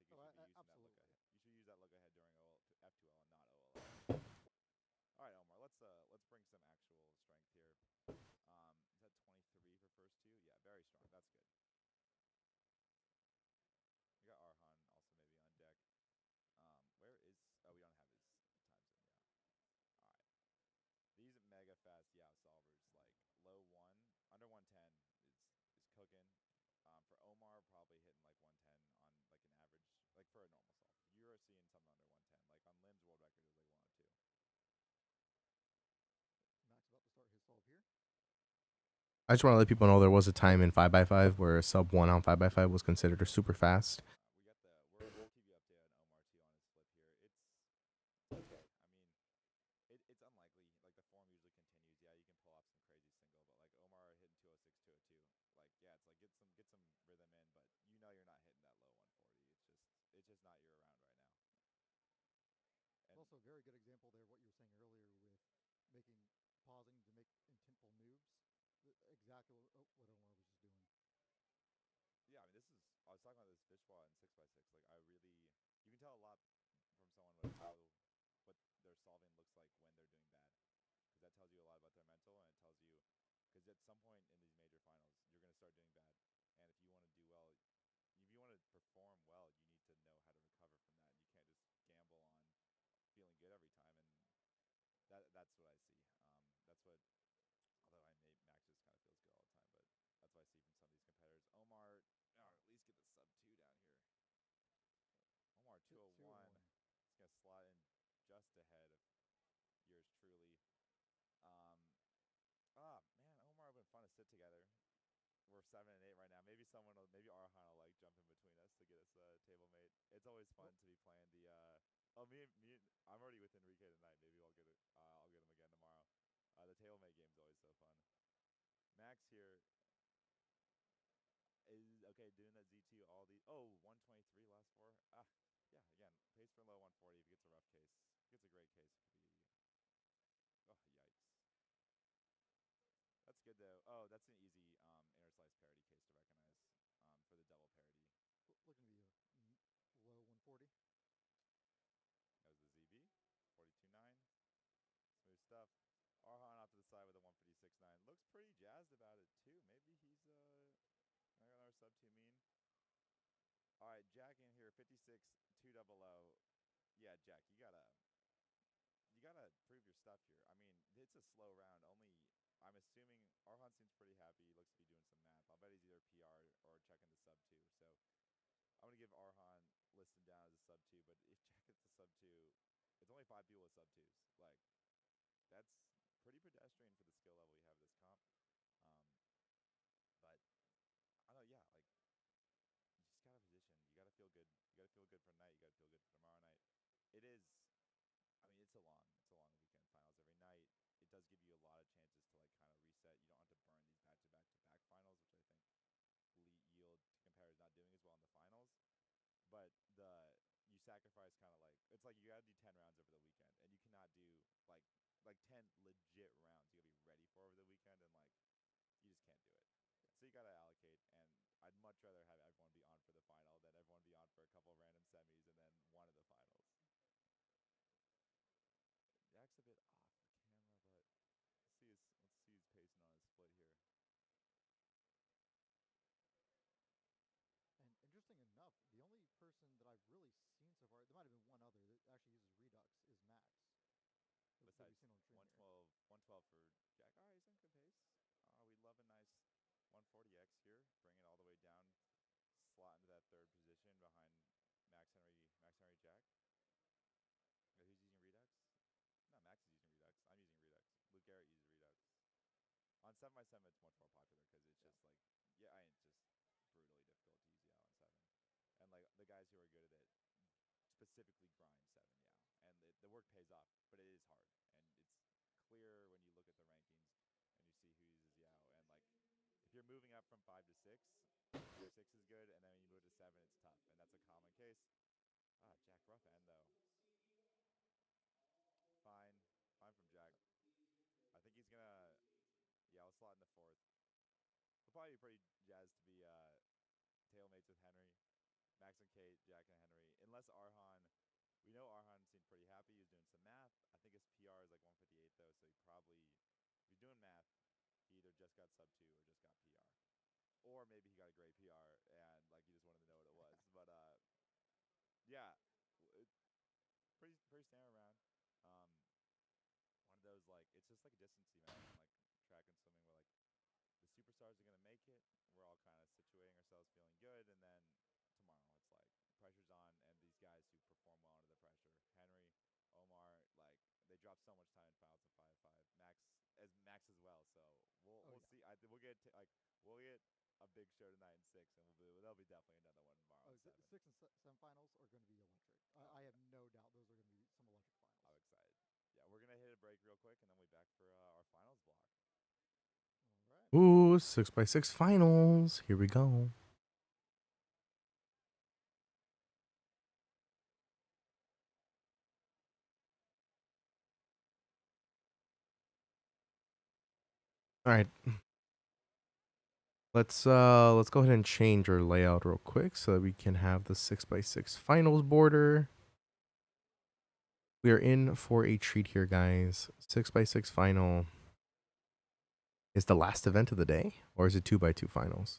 OLL. I think you should be using that look ahead. You should use that look ahead during F2L and not OLL. All right, Omar, let's bring some actual strength here. Is that 23 for first two? Yeah, very strong. That's good. We got Arhan also maybe on deck. Where is? Oh, we don't have his time zone. Yeah. All right. These mega fast solvers, like low one, under 110 is cooking. For Omar, probably hitting like 110 on like an average, like for a normal solve. You're seeing something under 110. Like on Lim's world record is like 102. Max about to start his solve here. I just want to let people know there was a time in 5x5 where a sub 1 on 5x5 was considered super fast. We'll keep you updated on Omar too on his flip here. It's okay. I mean, it's unlikely. Like the form usually continues. Yeah, you can pull off some crazy single, but like Omar hitting 206, 202. Like yeah, it's like get some rhythm in, but you know you're not hitting that low 140. It's just not your round right now. And also a very good example there of what you were saying earlier with pausing to make intentful moves. Exactly what Omar was just doing. Yeah, I mean, I was talking about this Bishwa and 6x6. Like, you can tell a lot from someone with what their solving looks like when they're doing bad. Because that tells you a lot about their mental, and it tells you, because at some point in these major finals, you're going to start doing bad. And if you want to do well, if you want to perform well, you need to know how to recover from that. You can't just gamble on feeling good every time. And that's what I see. That's what, although Max just kind of feels good all the time, but that's what I see from some of these competitors. Omar, at least get the sub 2 down here. Omar 201. It's going to slot in just ahead of yours truly. Man, Omar have been fun to sit together. We're 7 and 8 right now. Maybe maybe Arhan will like jump in between us to get us a table mate. It's always fun to be playing the. I'm already with Enrique tonight. Maybe I'll get him again tomorrow. The table mate game's always so fun. Max here is okay doing that Z2 all these. 123 last four. Yeah. Again, pace for low 140. If he gets a rough case, if he gets a great case, it could be. Oh yikes. That's good though. Oh, that's an easy inner slice parity case to recognize for the double parity. Looking to be a low 140. That was the ZB 42.9. Smooth stuff. Arhan off to the side with a 156.9. Looks pretty jazzed about it too. Maybe he's I got another sub 2 mean. All right, Jack in here 56 200. Yeah, Jack, you gotta prove your stuff here. I mean, it's a slow round. I'm assuming Arhan seems pretty happy. He looks to be doing some math. I'll bet he's either PR or checking the sub 2. So I'm gonna give Arhan listed down as a sub 2. But if Jack gets the sub 2, it's only 5 people with sub 2s. Like that's pretty pedestrian for the skill level you have this comp. But I don't know. Yeah, like you just gotta position. You gotta feel good. You gotta feel good for tonight. You gotta feel good for tomorrow night. It is. I mean, it's a long weekend finals every night. It does give you a lot of chances to like kind of reset. You don't have to burn these back-to-back finals, which I think yield to competitors not doing as well in the finals. But you sacrifice kind of like it's like you got to do 10 rounds over the weekend, and you cannot do like 10 legit rounds. You got to be ready for over the weekend, and like you just can't do it. So you got to allocate, and I'd much rather have everyone be on for the final than everyone be on for a couple of random semis and then one of the finals. Jack's a bit off the camera, but let's see his pacing on his split here. And interesting enough, the only person that I've really seen so far, there might have been one other that actually uses Redux, is Max. Besides 112 for Jack. All right, he's on good pace. We love a nice 140x here. Bring it all the way down, slot into that third position behind Max Henry Jack. Who's using Redux? No, Max is using Redux. I'm using Redux. Luke Garrett uses Redux. On 7x7, it's much more popular because it's just like, it's just brutally difficult to use Yao on 7. And like the guys who are good at it specifically grind 7 Yao. And the work pays off, but it is hard. And it's clear when you look at the rankings and you see who uses Yao. And like, if you're moving up from 5 to 6, your 6 is good, and then when you move to 7, it's tough. And that's a common case. Jack, rough end though. Fine from Jack. I slot in the fourth. He'll probably be pretty jazzed to be tailmates with Henry, Max and Kate, Jack and Henry. Unless Arhan, we know Arhan seemed pretty happy. He was doing some math. I think his PR is like 158 though, so he probably, if he's doing math, he either just got sub 2 or just got PR. Or maybe he got a great PR and like he just wanted to know what it was. But yeah, pretty standard round. One of those like it's just like a distance event, like track and swimming, where like the superstars are gonna make it. We're all kind of situating ourselves, feeling good, and then tomorrow it's like pressure's on, and these guys who perform well under the pressure, Henry, Omar, like they drop so much time in finals of 5-5. Max as well. So we'll see. I think we'll get a big show tonight in 6, and there'll be definitely another one tomorrow. Oh, in 7. 6 and 7 finals are going to be electric. I have no doubt those are going to be some electric finals. I'm excited. Yeah, we're gonna hit a break real quick, and then we'll be back for our finals block. All right. Ooh, 6x6 finals. Here we go. All right. Let's go ahead and change our layout real quick so that we can have the 6x6 finals border. We are in for a treat here, guys. 6x6 final is the last event of the day, or is it 2x2 finals?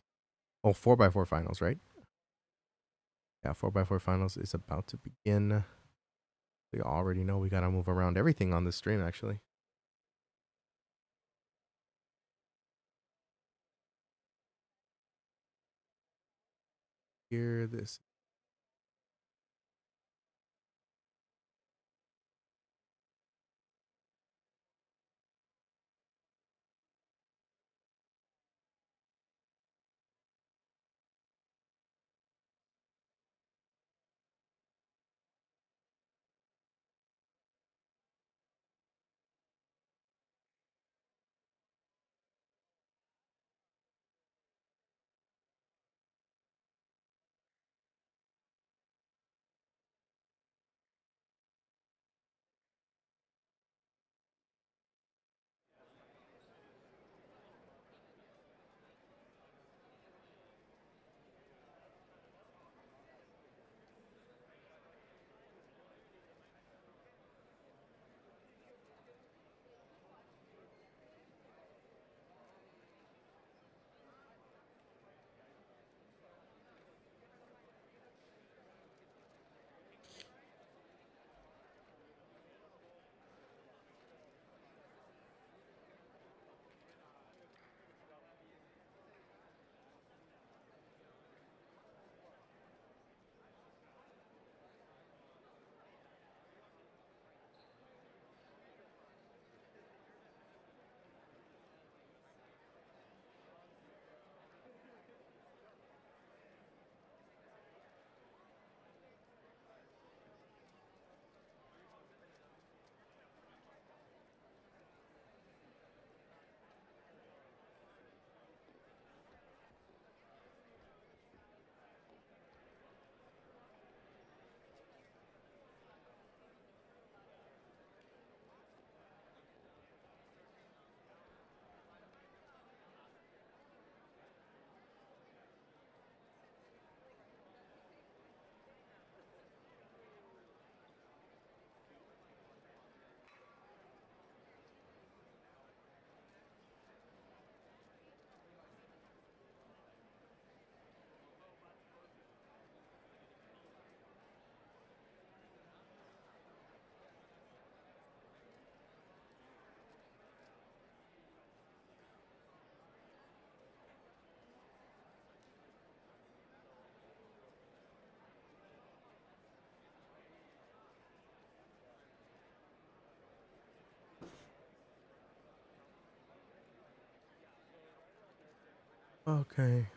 Oh, 4x4 finals, right? Yeah, 4x4 finals is about to begin. We already know we gotta move around everything on this stream, actually. Hear this. Okay.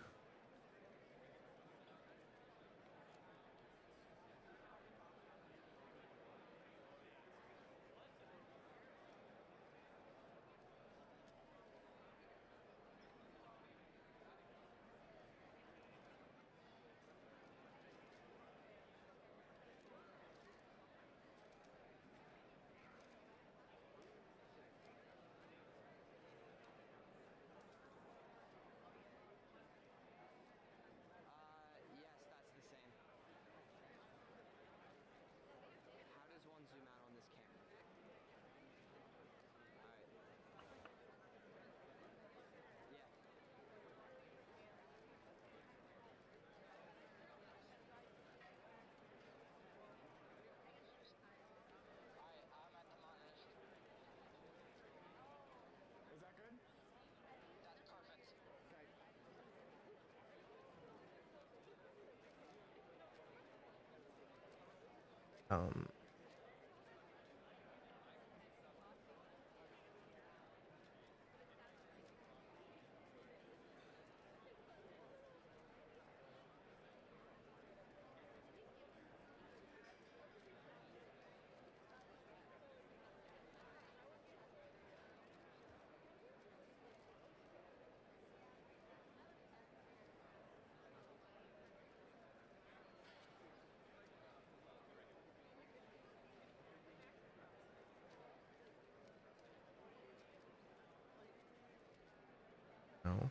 Um, no.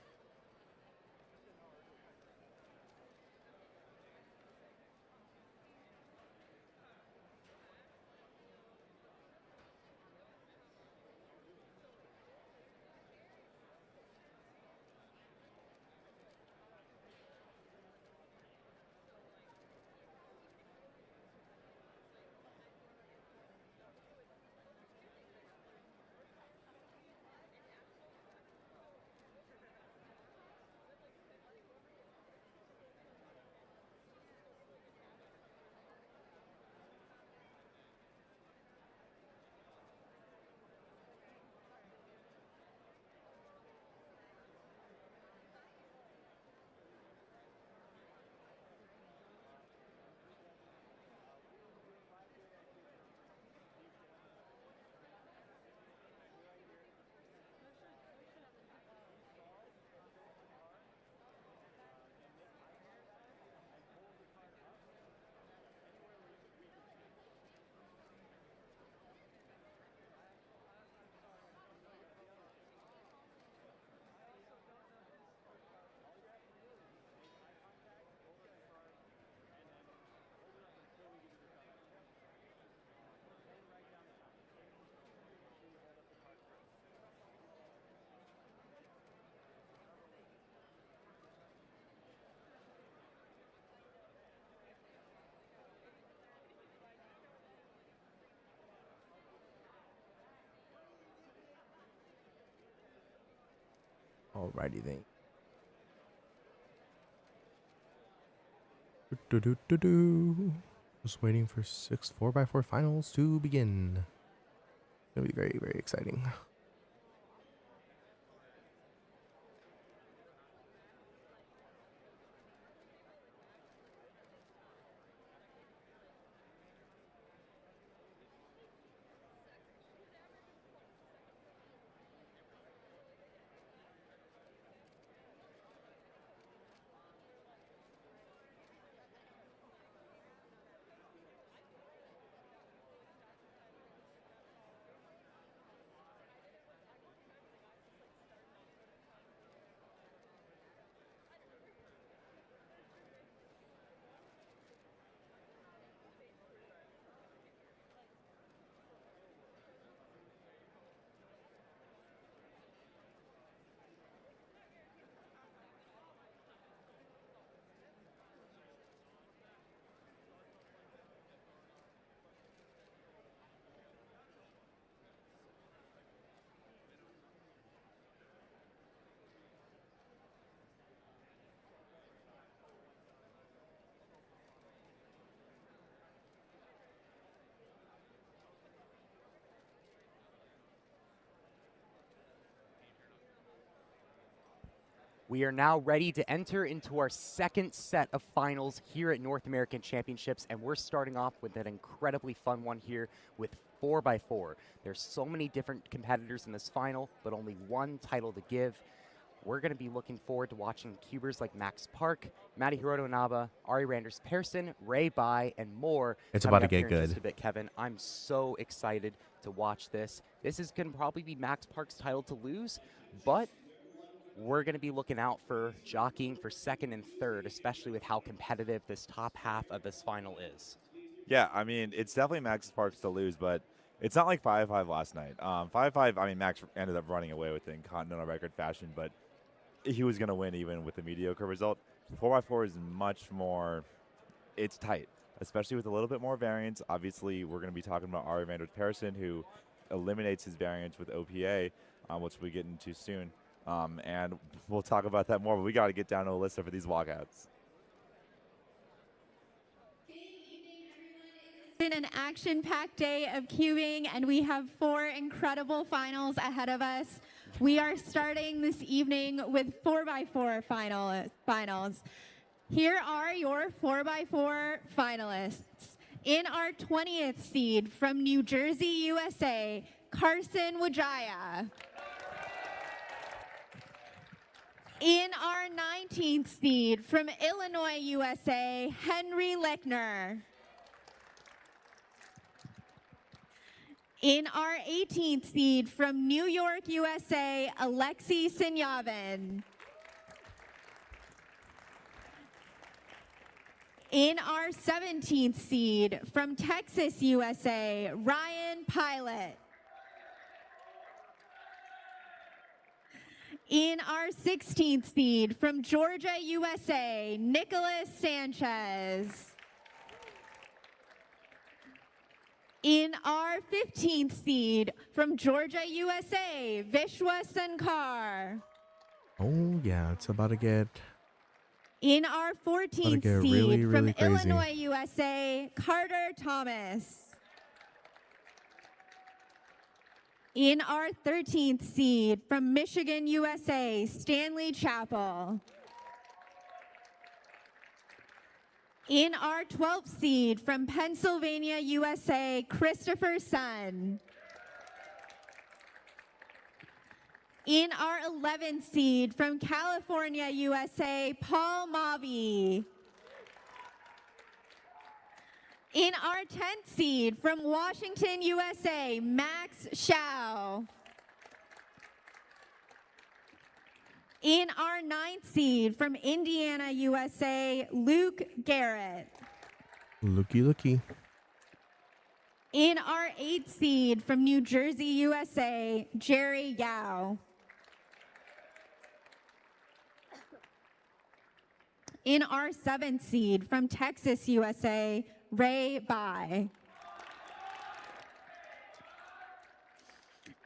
Alrighty then. Just waiting for 6 4x4 finals to begin. It'll be very, very exciting. We are now ready to enter into our second set of finals here at North American Championships, and we're starting off with an incredibly fun one here with 4x4. There's so many different competitors in this final, but only one title to give. We're going to be looking forward to watching cubers like Max Park, Matty Hiroto Inaba, Ari Randers Persson, Ray Bai, and more. It's coming about to up here get in good. just a bit, Kevin. I'm so excited to watch this. This is going to probably be Max Park's title to lose, but we're going to be looking out for jockeying for second and third, especially with how competitive this top half of this final is. Yeah, I mean, it's definitely Max Parks to lose, but it's not like 5-5 last night. 5-5, I mean, Max ended up running away with it in continental record fashion, but he was going to win even with a mediocre result. 4x4 is much more, it's tight, especially with a little bit more variance. Obviously, we're going to be talking about Ari Randers Persson, who eliminates his variance with OPA, which we'll get into soon. And we'll talk about that more, but we got to get down to a list for these walkouts. been an action-packed day of cubing, and we have 4 incredible finals ahead of us. We are starting this evening with 4x4 finals. Here are your 4x4 finalists. In our 20th seed from New Jersey, USA, Carson Wajaya. In our 19th seed from Illinois, USA, Henry Lechner. In our 18th seed from New York, USA, Alexei Sinyavin. In our 17th seed from Texas, USA, Ryan Pilot. In our 16th seed from Georgia, USA, Nicholas Sanchez. In our 15th seed from Georgia, USA, Vishwa Sankar. Oh, yeah, it's about to get... In our 14th seed really, from really crazy. Illinois, USA, Carter Thomas. In our 13th seed from Michigan, USA, Stanley Chappell. In our 12th seed from Pennsylvania, USA, Christopher Sun. In our 11th seed from California, USA, Paul Mavi. In our 10th seed from Washington, USA, Max Shao. In our 9th seed from Indiana, USA, Luke Garrett. Looky. In our 8th seed from New Jersey, USA, Jerry Yao. In our 7th seed from Texas, USA, Ray Bai.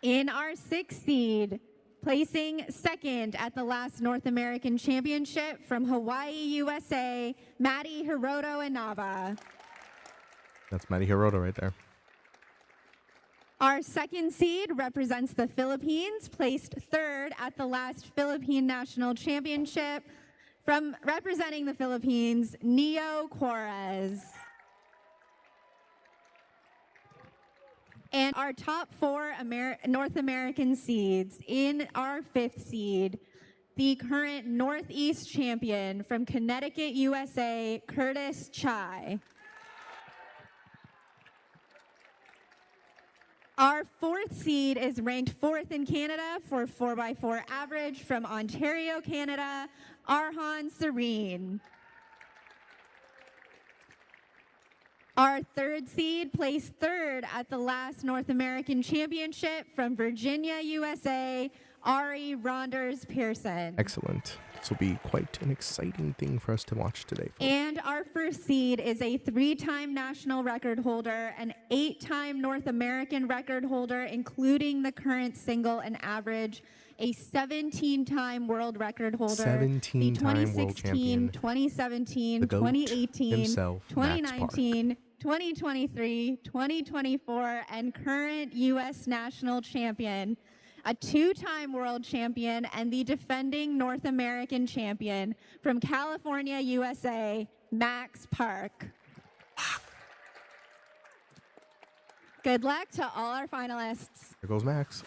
In our 6th seed, placing second at the last North American Championship from Hawaii, USA, Maddie Hiroto Inaba. That's Maddie Hiroto right there. Our 2nd seed represents the Philippines, placed third at the last Philippine National Championship from representing the Philippines, Neo Juarez. And our top 4 North American seeds, in our 5th seed, the current Northeast champion from Connecticut, USA, Curtis Chai. Our 4th seed is ranked 4th in Canada for 4x4 average from Ontario, Canada, Arhan Serene. Our 3rd seed placed 3rd at the last North American Championship from Virginia, USA, Ari Ronders Pearson. Excellent. This will be quite an exciting thing for us to watch today, folks. And our 1st seed is a 3-time national record holder, an 8-time North American record holder, including the current single and average, a 17-time world record holder, 17-time world champion, 2017, the GOAT 2018, himself, Max 2019, 2023, 2024, and current U.S. national champion, a 2-time world champion, and the defending North American champion from California, USA, Max Park. Good luck to all our finalists. There goes Max.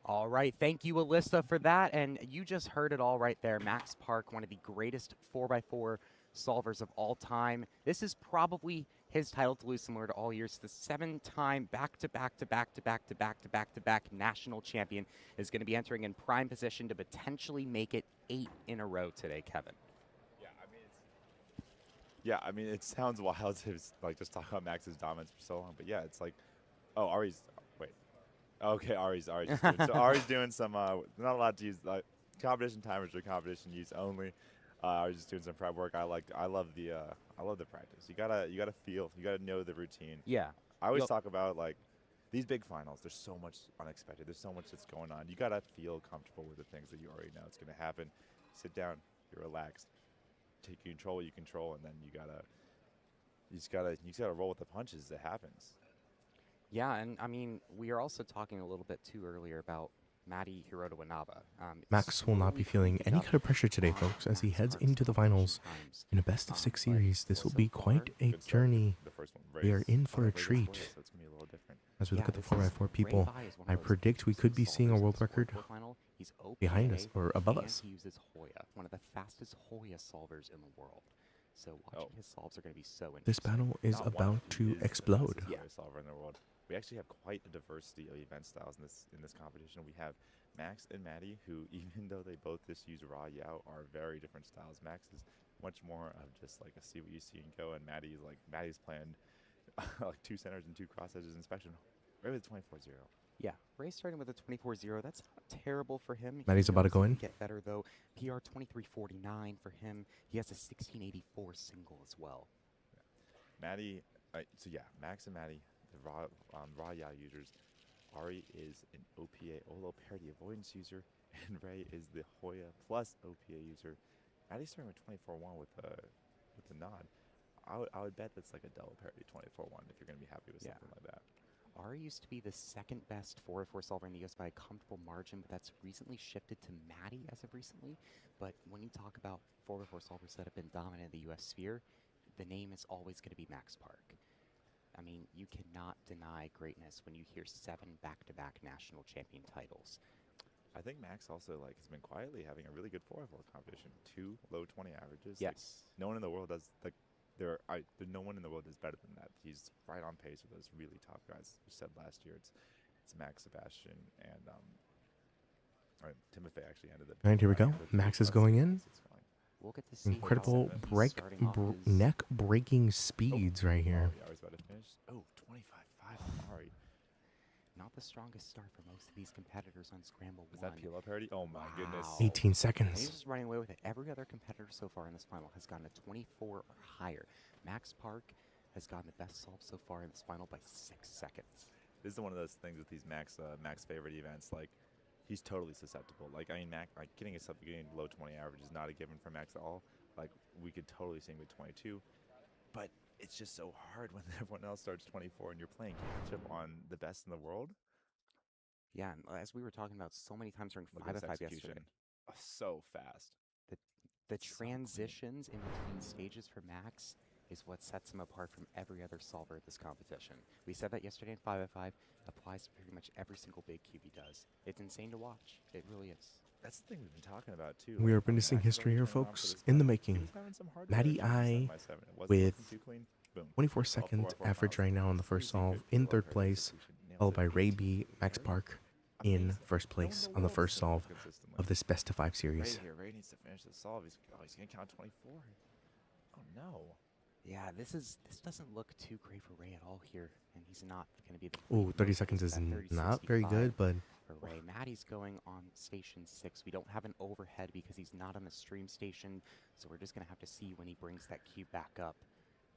All right, thank you, Alyssa, for that. And you just heard it all right there. Max Park, one of the greatest 4x4 solvers of all time. This is probably his title to lose, similar to all years. The 7-time back-to-back national champion is going to be entering in prime position to potentially make it 8 in a row today, Kevin. Yeah, I mean, it sounds wild to like just talk about Max's dominance for so long, but yeah, it's like, oh, Ari's, wait, okay, Ari's just doing, so Ari's doing some, not allowed to use competition timers or competition use only. Ari's just doing some prep work. I love the practice. You gotta feel, you gotta know the routine. Yeah. I always talk about like these big finals. There's so much unexpected. There's so much that's going on. You gotta feel comfortable with the things that you already know it's gonna happen. Sit down. You're relaxed. Take control what you control, and then you gotta you just gotta roll with the punches. It happens. Yeah, and I mean, we are also talking a little bit too earlier about Matty Hiroto Inaba. Max will not be feeling any kind of pressure today, folks, as he heads into the finals in a best-of-6 series. This will be quite a journey. We are in for a treat. As we look at the 4x4 people, I predict we could be seeing a world record behind us or above us. He uses Hoya, one of the fastest Hoya solvers in the world. So watching his solves are going to be so interesting. This battle is about to explode. Solver in the world. We actually have quite a diversity of event styles in this competition. We have Max and Maddie, who, even though they both just use raw Yao, are very different styles. Max is much more of just like a see what you see and go, and Maddie's planned like 2 centers and 2 cross edges inspection. Right with 24-0. Yeah, Ray's starting with a 24-0. That's not terrible for him. Maddie's about to go in. Get better though. PR 2349 for him. He has a 1684 single as well. Yeah. Maddie, so yeah, Max and Maddie, the raw Yao users. Ari is an OPA Olo parity avoidance user, and Ray is the Hoya plus OPA user. Maddie's starting with 24-1 with the nod. I would bet that's like a double parity 24-1 if you're going to be happy with something like that. Ari used to be the second best 4x4 solver in the US by a comfortable margin, but that's recently shifted to Maddie as of recently. But when you talk about 4x4 solvers that have been dominant in the US sphere, the name is always going to be Max Park. I mean, you cannot deny greatness when you hear 7 back-to-back national champion titles. I think Max also has been quietly having a really good 4x4 competition. 2 low 20 averages. Yes. No one in the world does no one in the world is better than that. He's right on pace with those really top guys. We said last year it's Max, Sebastian, and Timothy actually ended up. All right, here we go. Max is going in. We'll get to see incredible neck-breaking speeds right here. Ari's about to finish. Oh, 25-5 on Ari. Not the strongest start for most of these competitors on Scramble 1. Is that PLO parity? Oh my goodness. 18 seconds. And he's just running away with it. Every other competitor so far in this final has gotten a 24 or higher. Max Park has gotten the best solve so far in this final by 6 seconds. This is one of those things with these Max favorite events. He's totally susceptible. Max, getting low 20 average is not a given for Max at all. We could totally see him with 22, but it's just so hard when everyone else starts 24 and you're playing catch up on the best in the world. Yeah, and as we were talking about so many times during 5x5 yesterday. So fast. The transitions in between stages for Max is what sets him apart from every other solver at this competition. We said that yesterday in 5x5, applies to pretty much every single big cube he does. It's insane to watch. It really is. That's the thing we've been talking about too. We are witnessing history here, folks, in the making. Maddie I with 24 seconds average right now on the first solve in 3rd place, followed by Ray B, Max Park in 1st place on the first solve of this best of 5 series. Ray needs to finish the solve. He's going to count 24. Oh no. Yeah, this doesn't look too great for Ray at all here, and he's not going to be the. Ooh, 30 seconds is not very good, but. For Ray, Maddie's going on station 6. We don't have an overhead because he's not on the stream station, so we're just going to have to see when he brings that cube back up.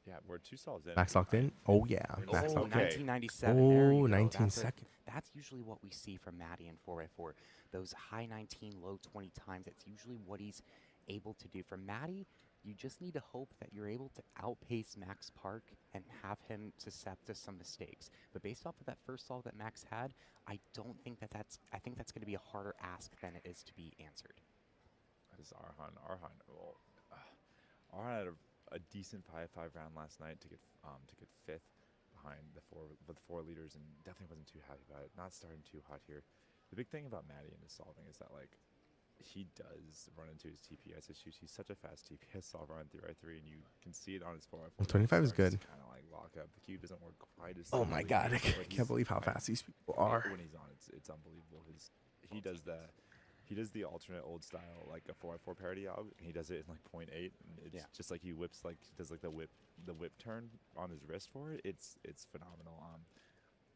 Yeah, we're 2 solves in. Max locked in? Oh, yeah. Max locked in. 1997. Oh, 19 seconds. That's usually what we see from Maddie in 4x4. Those high 19, low 20 times, that's usually what he's able to do. For Maddie, you just need to hope that you're able to outpace Max Park and have him suscept to some mistakes. But based off of that first solve that Max had, I don't think I think that's going to be a harder ask than it is to be answered. That is Arhan. Arhan had a decent 5x5 round last night to get 5th behind the 4 leaders, and definitely wasn't too happy about it. Not starting too hot here. The big thing about Maddie and his solving is that he does run into his TPS issues. He's such a fast TPS solver on 3x3, and you can see it on his 4x4. 25 is good. Kind of lock up. The cube doesn't work quite as. Oh my god! I can't believe how fast these people are. When he's on, it's unbelievable. He does the alternate old style a 4x4 parity out, and he does it in 0.8. And it's just he whips he does the whip turn on his wrist for it. It's phenomenal.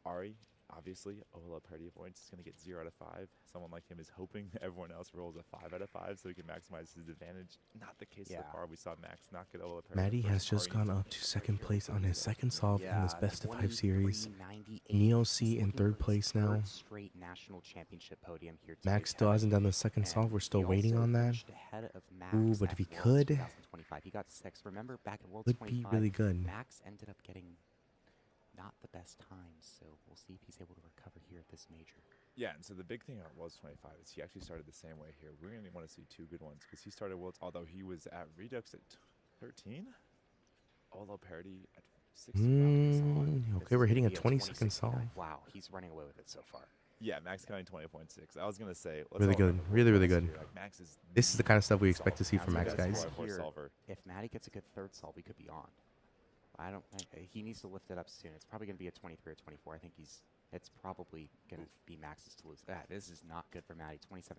Ari obviously, Ola parity avoidance is going to get 0 out of 5. Someone like him is hoping everyone else rolls a 5 out of 5 so he can maximize his advantage. Not the case so far. We saw Max not get Ola parity. Maddie has just gone up to second place on his second solve in this best of 5 series. Neo C in third place now. Straight national championship podium here. Max still hasn't done the second solve. We're still waiting on that. Ooh, but if he could, he got 6. Remember back at World would be really good. Max ended up getting not the best times, so we'll see if he's able to recover here at this major. Yeah, and so the big thing about Worlds 25 is he actually started the same way here. We're going to want to see 2 good ones because he started Worlds, although he was at Redux at 13. Olo parity at 16. Okay, we're hitting a 20-second solve. Wow, he's running away with it so far. Yeah, Max counting 20.6. I was going to say... Really good. Really, really good. Like, Max is this is the kind of stuff we expect to see from Max, guys. Here, if Maddie gets a good third solve, we could be on. I don't think he needs to lift it up soon. It's probably going to be a 23 or 24. I think it's probably going to be Max's to lose. This is not good for Maddie. 27-29.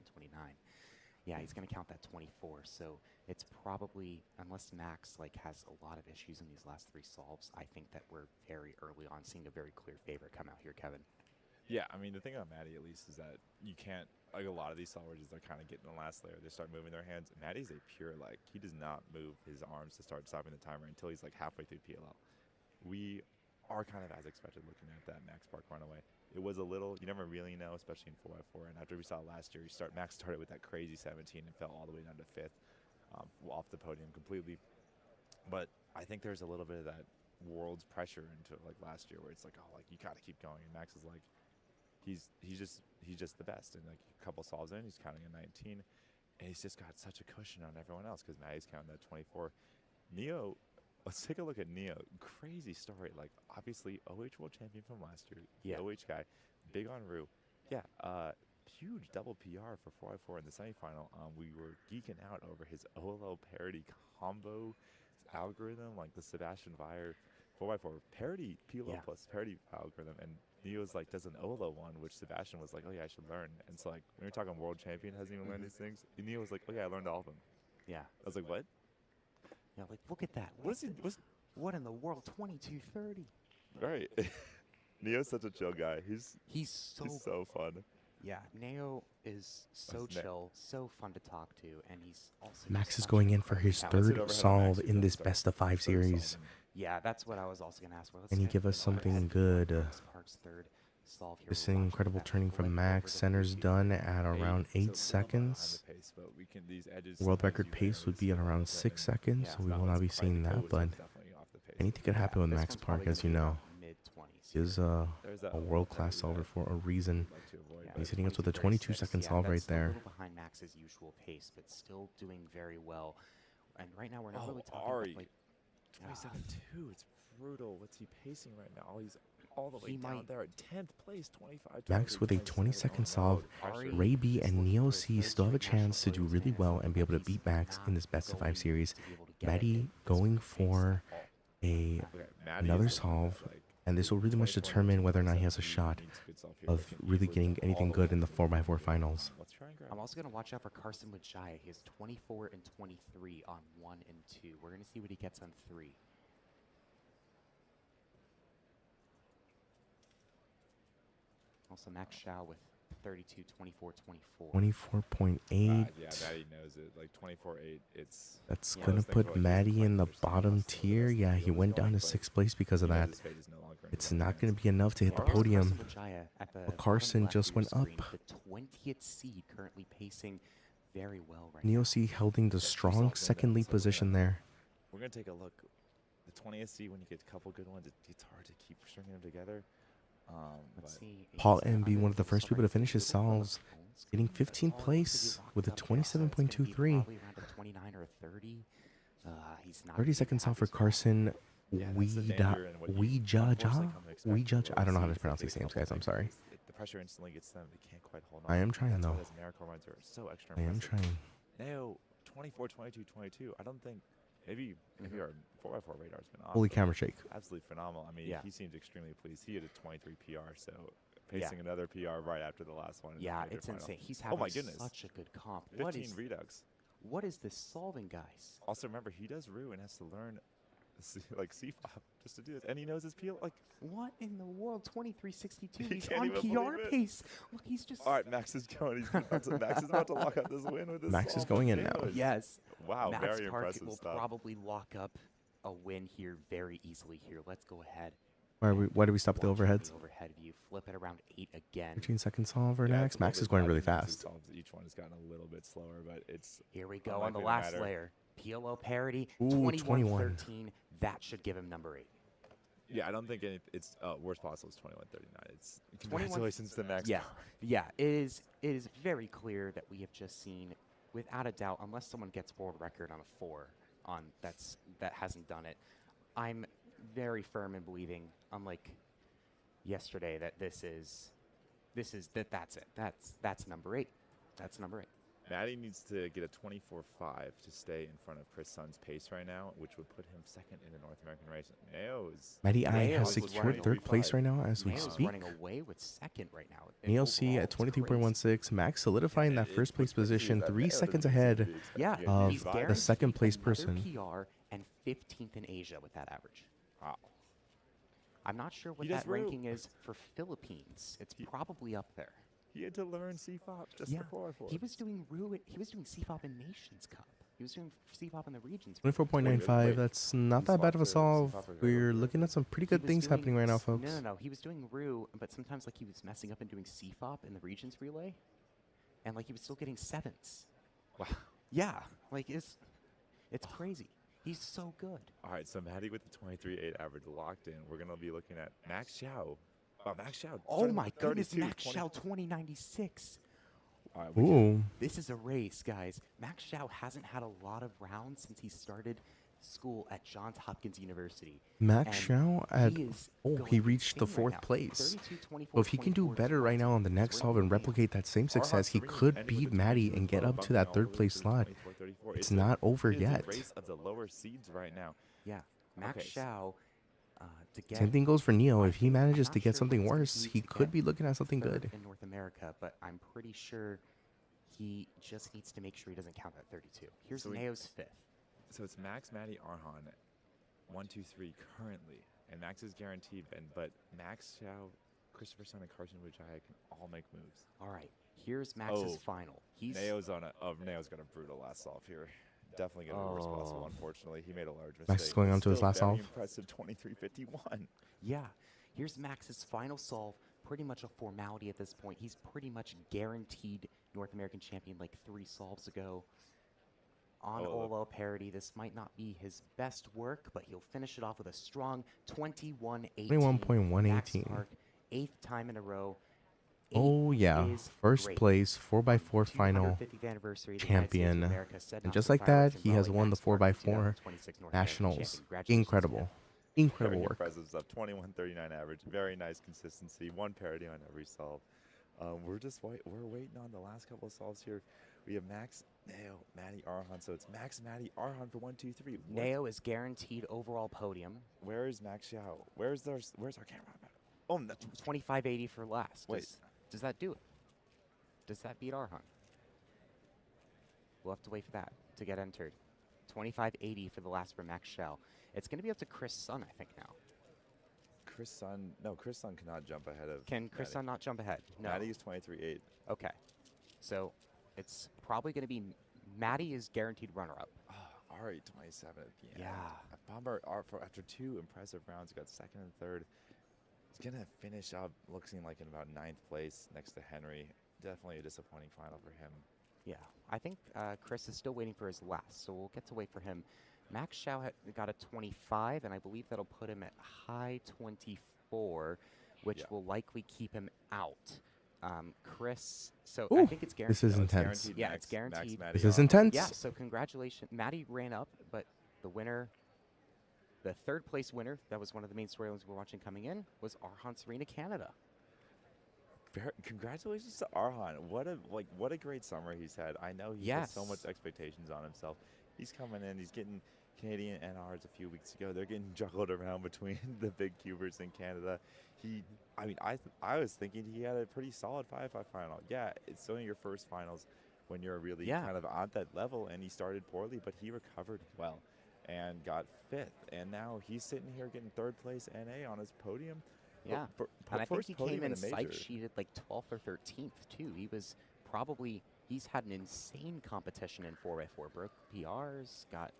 Yeah, he's going to count that 24. So it's probably, unless Max has a lot of issues in these last 3 solves, I think that we're very early on seeing a very clear favorite come out here, Kevin. Yeah, I mean, the thing about Maddie, at least, is that you can't, like a lot of these solvers, they're kind of getting the last layer. They start moving their hands. Maddie's a pure, he does not move his arms to start stopping the timer until he's, halfway through PLL. We are kind of as expected looking at that Max Park runaway. It was a little, you never really know, especially in 4x4. And after we saw last year, Max started with that crazy 17 and fell all the way down to 5th, off the podium completely. But I think there's a little bit of that world's pressure into last year where it's you got to keep going. And Max is he's just the best. And a couple solves in, he's counting a 19, and he's just got such a cushion on everyone else because Maddie's counting that 24. Neo, let's take a look at Neo. Crazy story. Obviously, OH World Champion from last year. Yeah. OH guy, big on Ru. Yeah, huge double PR for 4x4 in the semifinal. We were geeking out over his OLO parity combo algorithm, the Sebastian Weyer 4x4 parity PLO plus parity algorithm, and Neo's does an OLO one, which Sebastian was oh yeah, I should learn. And so when you're talking world champion hasn't even learned these things, Neo was oh yeah, I learned all of them. Yeah. I was what? Yeah, look at that. What in the world? 22:30. Right. Neo's such a chill guy. He's so fun. Yeah, Neo is so chill, so fun to talk to, and he's also Max is going in for his third solve in this best of 5 series. Yeah, that's what I was also going to ask for. Can he give us something good? This is incredible turning from Max. Center's done at around 8 seconds. World record pace would be at around 6 seconds, so we will not be seeing that, but anything could happen with Max Park, as you know. He is a world-class solver for a reason. He's hitting us with a 22-second solve right there. A little behind Max's usual pace, but still doing very well. And right now we're not really talking about 27-2. It's brutal. What's he pacing right now? He's all the way down there at 10th place, 25. Max with a 20-second solve. Ray B and Neo C still have a chance to do really well and be able to beat Max in this best of 5 series. Maddie going for another solve, and this will really much determine whether or not he has a shot of really getting anything good in the 4x4 finals. I'm also going to watch out for Carson with Jaya. He has 24 and 23 on 1 and 2. We're going to see what he gets on 3. Also, Max Shao with 32, 24, 24. 24.8. Yeah, Maddie knows it. 24.8. That's going to put Maddie in the bottom tier. Yeah, he went down to 6th place because of that. It's not going to be enough to hit the podium. But Carson just went up. The 20th seed currently pacing very well right Neo C holding the strong second lead position there. We're going to take a look. The 20th seed, when you get a couple good ones, it's hard to keep stringing them together. Paul MB, one of the first people to finish his solves, getting 15th place with a 27.23. 30-second solve for Carson. I don't know how to pronounce these names, guys. I'm sorry. The pressure instantly gets them. They can't quite hold on. I am trying, though. So extra I am trying. Now, 24, 22, 22. I don't think maybe our 4x4 radar's been off. Holy camera shake. Absolutely phenomenal. I mean, he seems extremely pleased. He had a 23 PR, so pacing another PR right after the last one. Yeah, it's insane. He's having such a good comp. 15 Redux. What is this solving, guys? Also, remember, he does Ru and has to learn like CFOP just to do this, and he knows his peel. Like, what in the world? 2362. He He's can't on even PR believe it. pace. Look, he's just. all right, Max is going. Max is about to lock up this win with this. Max is solve. going in now. Yes. Wow, Max very Park impressive will stuff. probably lock up a win here very easily. Here, let's go ahead. Why do we stop the Watch overheads? the overhead view. Flip it around 8 again. 13 seconds solver Yeah, next. it's a little Max bit is going really faster since fast. the solves. Each one has gotten a little bit slower, but it's Here we go on unlikely the to last matter. layer. PLO parity. Ooh, 21-13. That should give him number 8. Yeah, I don't think it's worst possible is 21:39. It's 21 congratulations to Max. Yeah, yeah. It is very clear that we have just seen, without a doubt, unless someone gets world record on a 4 that hasn't done it. I'm very firm in believing, unlike yesterday, that that's it. That's number 8. That's number 8. Maddie needs to get a 24.5 to stay in front of Chris Sun's pace right now, which would put him second in the North American race. Maddie I Neo has is secured running third place right now as we Neo's speak. running away with second right now. in Neil C overall. at It's crazy. 23.16. Max solidifying that first place position, 3 seconds ahead Yeah, of he's the second place guaranteed another person. PR and 15th in Asia with that average. Wow. I'm not sure what He that does Rue. ranking is for Philippines. It's probably up there. He had to learn CFOP just to qualify. He was doing CFOP in Nations Cup. He was doing CFOP in the regions. 24.95. That's not that bad of a solve. We're looking at some pretty good things happening right now, folks. No. He was doing Rue, but sometimes like he was messing up and doing CFOP in the regions relay, and like he was still getting 7s. Wow. Yeah, like it's crazy. He's so good. All right, so Maddie with the 23.8 average locked in. We're going to be looking at Max Xiao. Max Xiao. Oh my goodness, 32, Max Xiao 2096. All right, Ooh. This is a race, guys. Max Xiao hasn't had a lot of rounds since he started school at Johns Hopkins University. Max And Xiao at he going reached the insane right 4th now. place. 32, 24, So if he can do 24, better right now on the next solve and replicate that same success, he could beat Maddie and get up to that 3rd place slot. It's not over yet. It's a race of the lower seeds right now. Yeah, Max Okay, Xiao to get. Same thing goes for Neo. If he manages I'm to not get sure something what worse, he's he to could get be looking at something third good. in North America, but I'm pretty sure he just needs to make sure he doesn't count that 32. Here's So we- Neo's 5th. So it's Max, Maddie, Arhan, 1, 2, 3 currently, and Max is guaranteed. But Max Xiao, Christopher Sun, and Carson Wujaya can all make moves. All right, here's Max's final. Neo's on Neo's got a brutal last solve here. Definitely going to be responsible. Unfortunately, he made a large mistake. Max is going on to his Still last very solve. Impressive 23.51. Yeah, here's Max's final solve. Pretty much a formality at this point. He's pretty much guaranteed North American champion like 3 solves ago. On Olo parity, this might not be his best work, but he'll finish it off with a strong 21.18. 21.118. 8th time in a row. Oh yeah, is first great. place 4x4 final 250th anniversary of the United States of champion, America, set and off just the like that, fireworks in he has Raleigh. won the Max Park, 4x4 2026 North American nationals. champion. Congratulations, Incredible, yeah. incredible Very work. impressive stuff. 21.39 average. Very nice consistency. 1 parity on every solve. We're waiting on the last couple of solves here. We have Max, Neo, Maddie, Arhan. So it's Max, Maddie, Arhan for 1, 2, 3. Neo is guaranteed overall podium. Where is Max Xiao? Where's our camera? Oh, no. 25.80 for last. Wait. Does that do it? Does that beat Arhan? We'll have to wait for that to get entered. 25.80 for the last for Max Xiao. It's going to be up to Chris Sun, I think, now. Chris Sun cannot jump ahead of. Can Chris Maddie. Sun not jump ahead? No. Maddie is 23.8. Okay. So it's probably going to be Maddie is guaranteed runner-up. All right, 27 at the end. Yeah. Bomber, after 2 impressive rounds, got 2nd and 3rd. He's going to finish up looking like in about 9th place next to Henry. Definitely a disappointing final for him. Yeah. I think Chris is still waiting for his last, so we'll get to wait for him. Max Xiao got a 25, and I believe that'll put him at high 24, which will likely keep him out. Chris, so I Ooh, think it's guaranteed. this is intense. Yeah, it's guaranteed. This is intense. Yeah, so congratulations. Maddie ran up, but the winner, the 3rd place winner, that was one of the main storylines we were watching coming in, was Arhan Serena Canada. Congratulations to Arhan. What a great summer he's had. I know he has so much expectations on himself. He's coming in. He's getting Canadian NRs a few weeks ago. They're getting juggled around between the big cubers in Canada. I was thinking he had a pretty solid 5-5 final. Yeah, it's only your first finals when you're really kind of on that level, and he started poorly, but he recovered well. and got 5th. And now he's sitting here getting 3rd place NA on his podium. Yeah, For and I think first he podium came in a major. site sheeted like 12th or 13th too. He was probably, he's had an insane competition in 4x4, broke PRs, got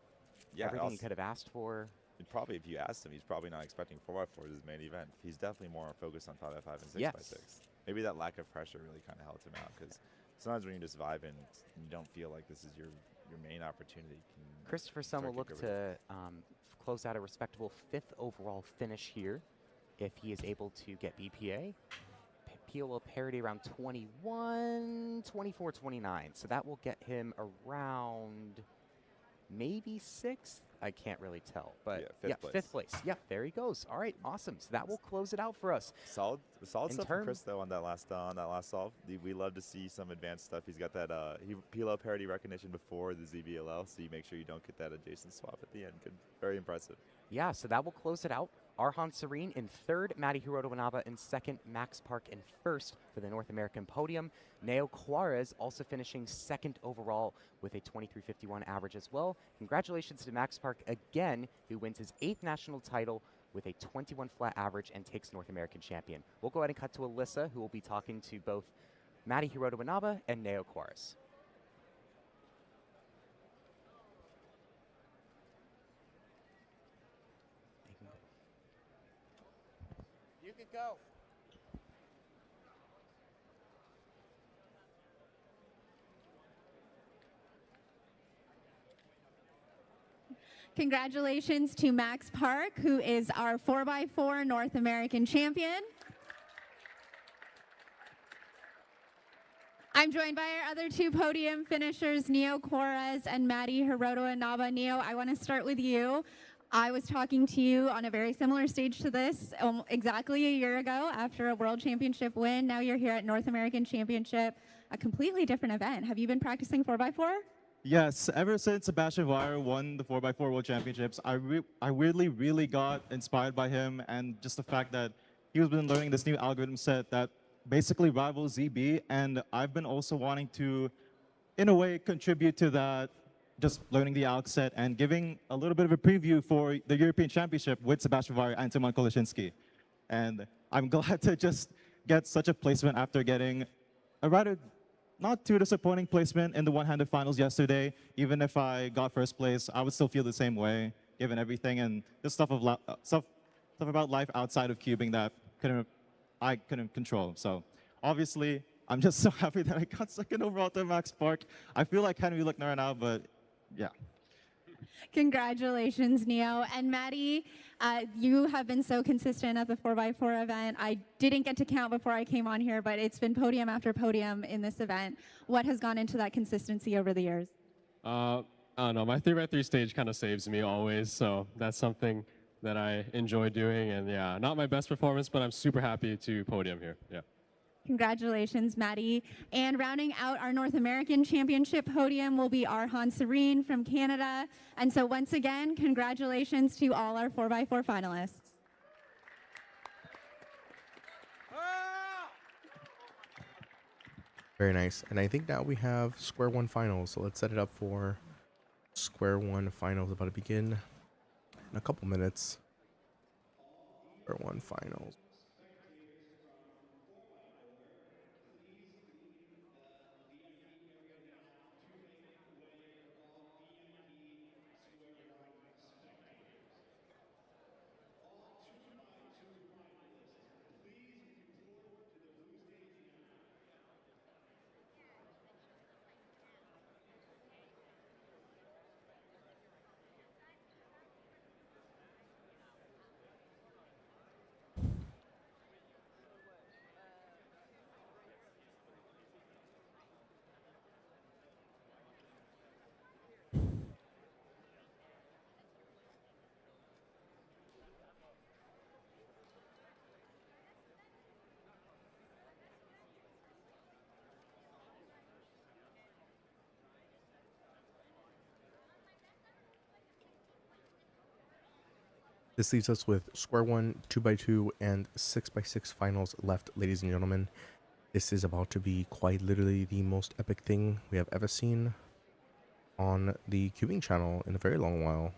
everything he could have asked for. And probably if you asked him, he's probably not expecting 4x4 as his main event. He's definitely more focused on 5x5 and 6x6. Yes. Maybe that lack of pressure really kind of helped him out, because sometimes when you're just vibing, you don't feel like this is your main opportunity. Christopher Sun will look to close out a respectable 5th overall finish here if he is able to get BPA. POL parity around 21, 24, 29. So that will get him around maybe 6th. I can't really tell, but yeah, 5th place. Yeah, there he goes. All right, awesome. So that will close it out for us. Solid stuff from Chris though on that last solve. We love to see some advanced stuff. He's got that PLO parity recognition before the ZBLL, so you make sure you don't get that adjacent swap at the end. Good, very impressive. Yeah, so that will close it out. Arhan Serene in 3rd, Matty Hiroto Inaba in 2nd, Max Park in 1st for the North American podium. Neo Juarez also finishing 2nd overall with a 23.51 average as well. Congratulations to Max Park again, who wins his 8th national title with a 21 flat average and takes North American champion. We'll go ahead and cut to Alyssa, who will be talking to both Matty Hiroto Inaba and Neo Juarez. You can go. Congratulations to Max Park, who is our 4x4 North American champion. I'm joined by our other 2 podium finishers, Neo Juarez and Matty Hiroto Inaba. Neo, I want to start with you. I was talking to you on a very similar stage to this exactly a year ago after a World Championship win. Now you're here at North American Championship, a completely different event. Have you been practicing 4x4? Yes, ever since Sebastian Weyer won the 4x4 World Championships, I weirdly really got inspired by him, and just the fact that he's been learning this new algorithm set that basically rivals ZB, and I've been also wanting to, in a way, contribute to that, just learning the alg set and giving a little bit of a preview for the European Championship with Sebastian Weyer and Timon Koleshinsky. And I'm glad to just get such a placement after getting a rather not too disappointing placement in the one-handed finals yesterday. Even if I got 1st place, I would still feel the same way, given everything and the stuff about life outside of cubing that I couldn't control. So obviously, I'm just so happy that I got 2nd overall to Max Park. I feel like Henry looking right now, but yeah. Congratulations, Neo. And Maddie, you have been so consistent at the 4x4 event. I didn't get to count before I came on here, but it's been podium after podium in this event. What has gone into that consistency over the years? I don't know. My 3x3 stage kind of saves me always, so that's something that I enjoy doing. And yeah, not my best performance, but I'm super happy to podium here. Yeah. Congratulations, Maddie. And rounding out our North American Championship podium will be Arhan Serene from Canada. And so once again, congratulations to all our 4x4 finalists. Very nice. And I think now we have Square-1 finals. So let's set it up for Square-1 finals about to begin in a couple minutes. Square-1 finals. This leaves us with Square-1, 2x2, and 6x6 finals left, ladies and gentlemen. This is about to be quite literally the most epic thing we have ever seen on the Cubing channel in a very long while.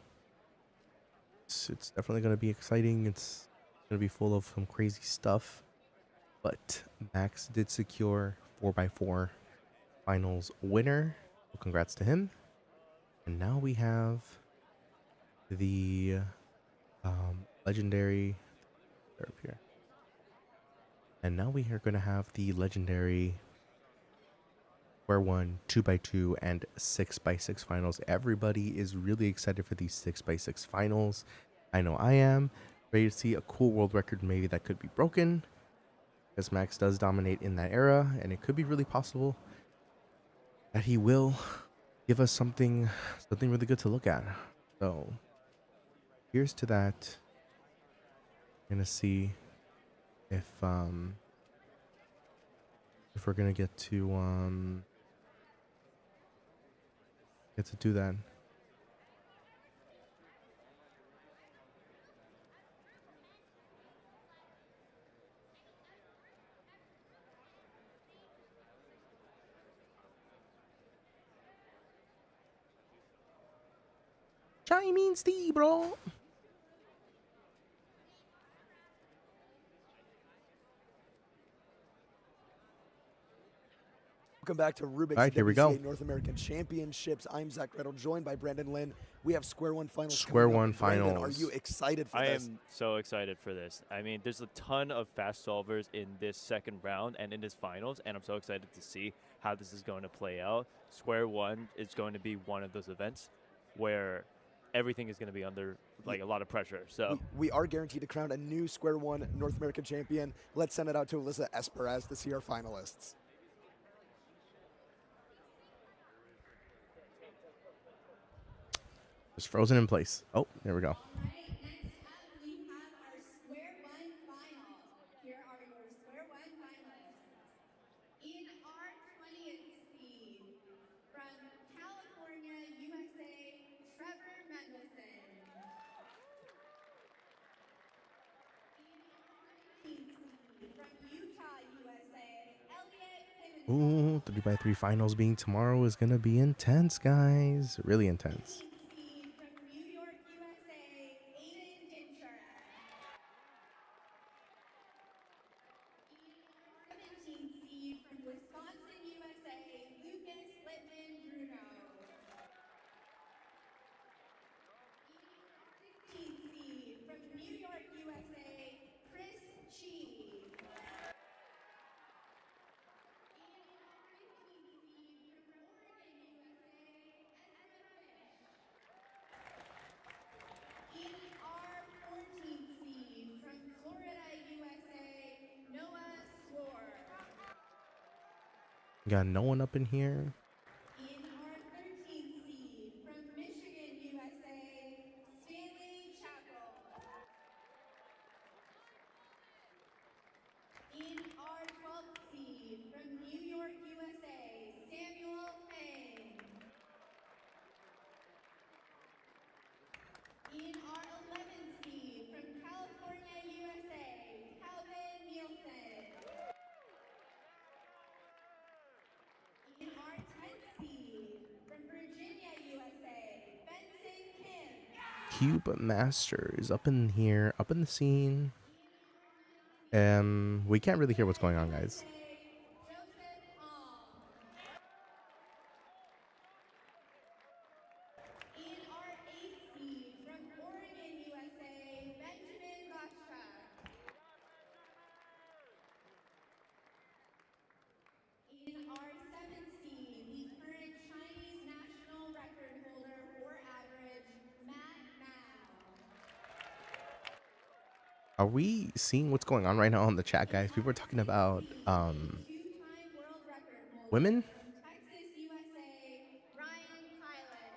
It's definitely going to be exciting. It's going to be full of some crazy stuff. But Max did secure 4x4 finals winner. So congrats to him. And now we have the legendary up here. And now we are going to have the legendary Square-1, 2x2, and 6x6 finals. Everybody is really excited for these 6x6 finals. I know I am. Ready to see a cool world record maybe that could be broken, because Max does dominate in that era, and it could be really possible that he will give us something really good to look at. So here's to that. I'm gonna see if we're gonna get to do that. Chinese tea, bro. Welcome back to Rubik's All right, here we go. WCA North American Championships. I'm Zach Gretel, joined by Brandon Lynn. We have Square-1 finals. Square-1 Brandon, finals. are you excited for I this? am so excited for this. I mean, there's a ton of fast solvers in this second round and in this finals, and I'm so excited to see how this is going to play out. Square-1 is going to be one of those events where everything is going to be under like a lot of pressure. So We are guaranteed to crown a new Square-1 North American champion. Let's send it out to Alyssa Esperaz to see our finalists. Just frozen in place. Oh, there we go. We have our Square-1 final. Here are your Square-1 finalists. In our 20th seed, from California, USA, Trevor Mendelson. In our 19th seed, from Utah, USA, Elliot Pimentel. Ooh, 3x3 finals being tomorrow is gonna be intense, guys. Really intense. Seed from New York, USA, Aiden Dincher. In our 17th seed from Wisconsin, USA, Lucas Littman Bruno. In our 16th seed from New York, USA, Chris Chi. In our 14th seed from Florida, USA, Noah Swore. Got no one up in here. In our 13th seed from Michigan, USA, Stanley Chappell. In our 12th seed from New York, USA, Samuel Payne. In our 11th seed from California, USA, Calvin Nielsen. In our 10th seed from Virginia, USA, Benson Kim. Cube Master is up in here, up in the scene. We can't really hear what's going on, guys. In our 8th seed from Oregon, USA, Benjamin Gottschalk. In our 7th seed, the current Chinese national record holder for average, Matt Mao. Are we seeing what's going on right now on the chat, guys? People are talking about Two-time world record holder women. from Texas, USA, Ryan Pilot.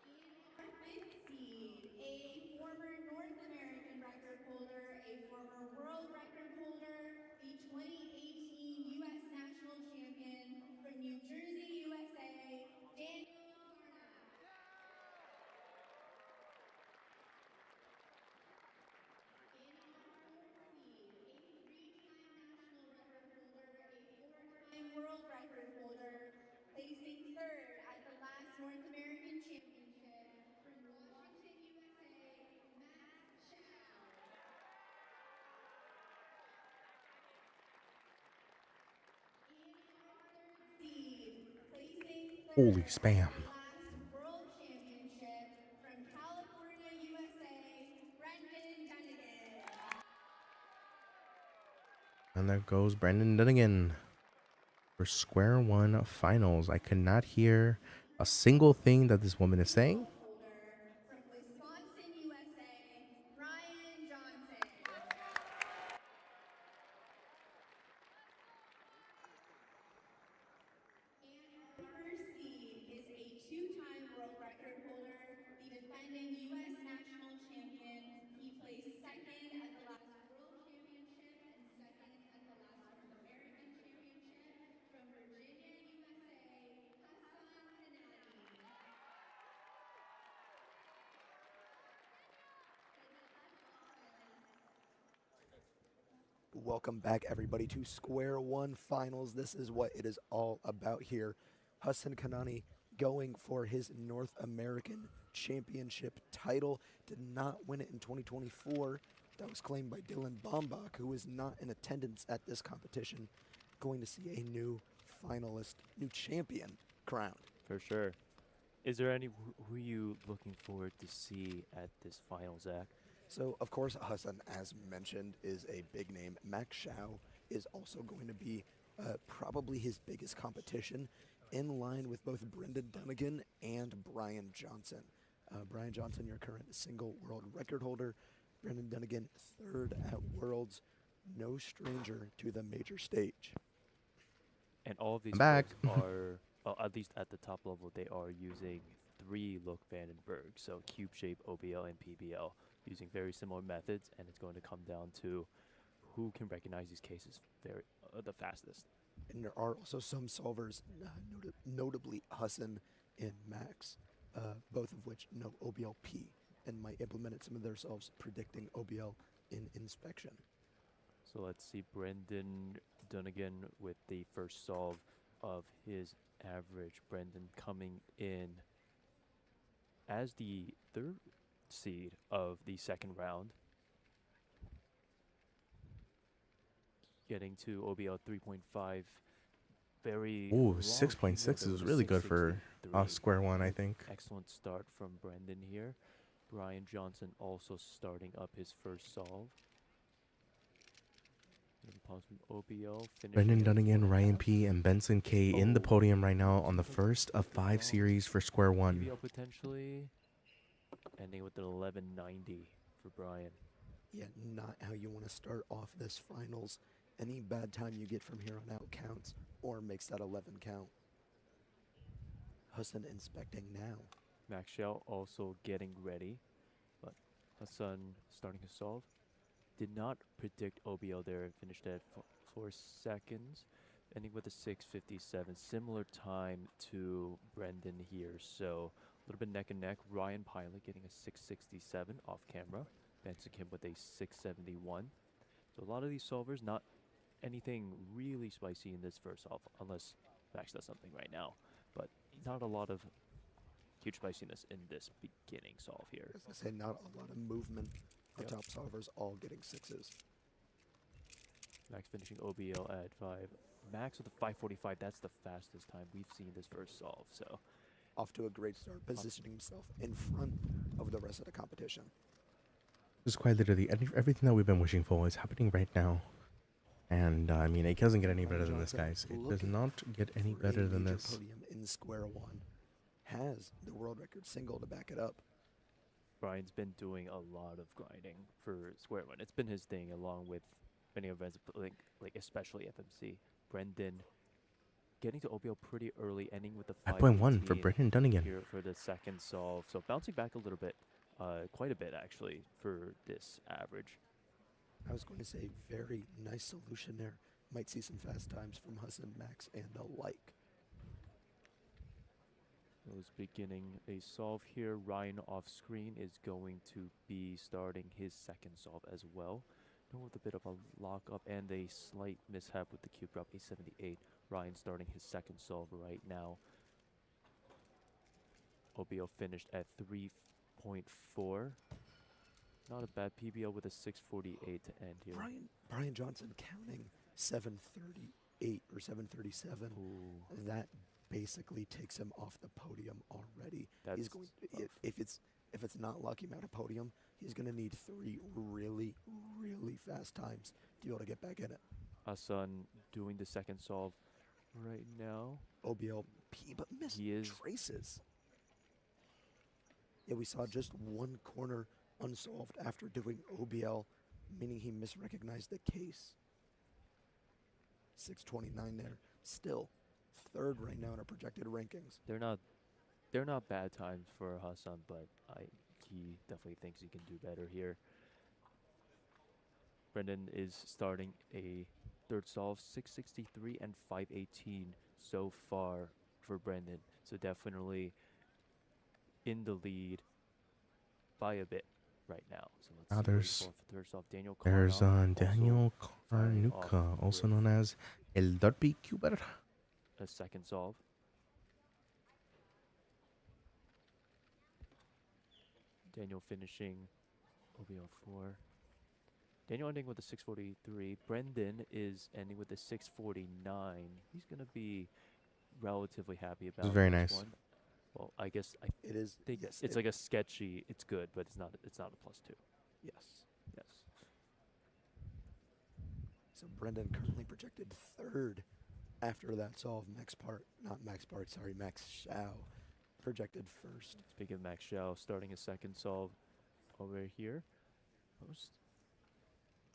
In our 5th seed, a former North American record holder, a former world record holder, the 2018 U.S. national champion from New Jersey, USA, Daniel Garnett. In our 4th seed, a 3-time national record holder, a 4-time world record holder, placing 3rd at the last North American Holy spam. World Championship from California, USA, Brendan Dunnigan. And there goes Brandon Dunnigan for Square-1 finals. I could not hear a single thing that this woman is saying. From Wisconsin, USA, Ryan Johnson. And first seed is a two-time world record holder, the defending U.S. national champion. He placed second at the last World Championship and second at the last North American Championship from Virginia, USA, Hassan Kanani. Welcome back, everybody, to Square-1 Finals. This is what it is all about here. Hassan Kanani going for his North American Championship title. Did not win it in 2024. That was claimed by Dylan Bombach, who is not in attendance at this competition. Going to see a new finalist, new champion crowned. For sure. Is there any who are you looking forward to see at this final, Zach? So, of course, Hassan, as mentioned, is a big name. Max Shao is also going to be probably his biggest competition, in line with both Brendan Dunnigan and Brian Johnson. Brian Johnson, your current single world record holder. Brendan Dunnigan, third at Worlds. No stranger to the major stage. And all of these back. folks are, well, at least at the top level, they are using 3 Look Vandenberg, so cube shape, OBL, and PBL, using very similar methods, and it's going to come down to who can recognize these cases the fastest. And there are also some solvers, notably Hassan and Max, both of which know OBLP and might implement some of their solves predicting OBL in inspection. So let's see Brendan Dunnigan with the first solve of his average. Brendan coming in as the 3rd seed of the second round. Getting to OBL 3.5. Very Ooh, long 6.6 PBL. is really good for Square-1, I think. Excellent start from Brendan here. Brian Johnson also starting up his first solve. OBL Brendan Dunnigan, Ryan P, and Benson K in the podium right now on the first of 5 series for Square-1. PBL potentially ending with an 1190 for Brian. Yeah, not how you want to start off this finals. Any bad time you get from here on out counts or makes that 11 count. Hassan inspecting now. Max Shell also getting ready, but Hassan starting to solve. Did not predict OBL there and finished at 4 seconds, ending with a 6:57. Similar time to Brendan here, so a little bit neck and neck. Ryan Pilot getting a 6:67 off camera. Benson Kim with a 6:71. So a lot of these solvers, not anything really spicy in this first solve, unless Max does something right now. But not a lot of huge spiciness in this beginning solve here. As I say, not a lot of movement. The top solvers all getting 6s. Max finishing OBL at 5. Max with a 5:45. That's the fastest time we've seen this first solve. So off to a great start, positioning himself in front of the rest of the competition. This is quite literally everything that we've been wishing for is happening right now. And I mean, it doesn't get any better than this, guys. It does not get any better than this. Podium in Square-1 has the world record single to back it up. Brian's been doing a lot of grinding for Square-1. It's been his thing, along with many events, like especially FMC. Brendan getting to OBL pretty early, ending with the 5.1 for Brendan Dunnigan here for the second solve. So bouncing back a little bit, quite a bit actually for this average. I was going to say very nice solution there. Might see some fast times from Hassan, Max, and the like. Was beginning a solve here. Ryan off screen is going to be starting his second solve as well. With a bit of a lock up and a slight mishap with the cube drop, a 78. Ryan starting his second solve right now. OBL finished at 3.4. Not a bad PBL with a 6:48 to end here. Brian Johnson counting 7:38 or 7:37. That basically takes him off the podium already. That's He's going if it's not lucky him out of podium, he's going to need 3 really, really fast times to be able to get back in it. Hassan doing the second solve right now. OBL P, but missed traces. Yeah, we saw just one corner unsolved after doing OBL, meaning he misrecognized the case. 629 there. Still third right now in our projected rankings. They're not bad times for Hassan, but he definitely thinks he can do better here. Brendan is starting a third solve, 663 and 518 so far for Brendan. So definitely in the lead by a bit right now. So let's see there's third solve. Daniel Daniel Carnuka, also known as El Derby Cuber. A second solve. Daniel finishing OBL 4. Daniel ending with a 643. Brendan is ending with a 649. He's going to be relatively happy about very this nice. one. Well, I guess it is. Think Yes, it's like a sketchy. It's good, but it's not a +2. Yes. Yes. So Brendan currently projected third after that solve. Max Xiao projected first. Speaking of Max Xiao, starting a second solve over here. Most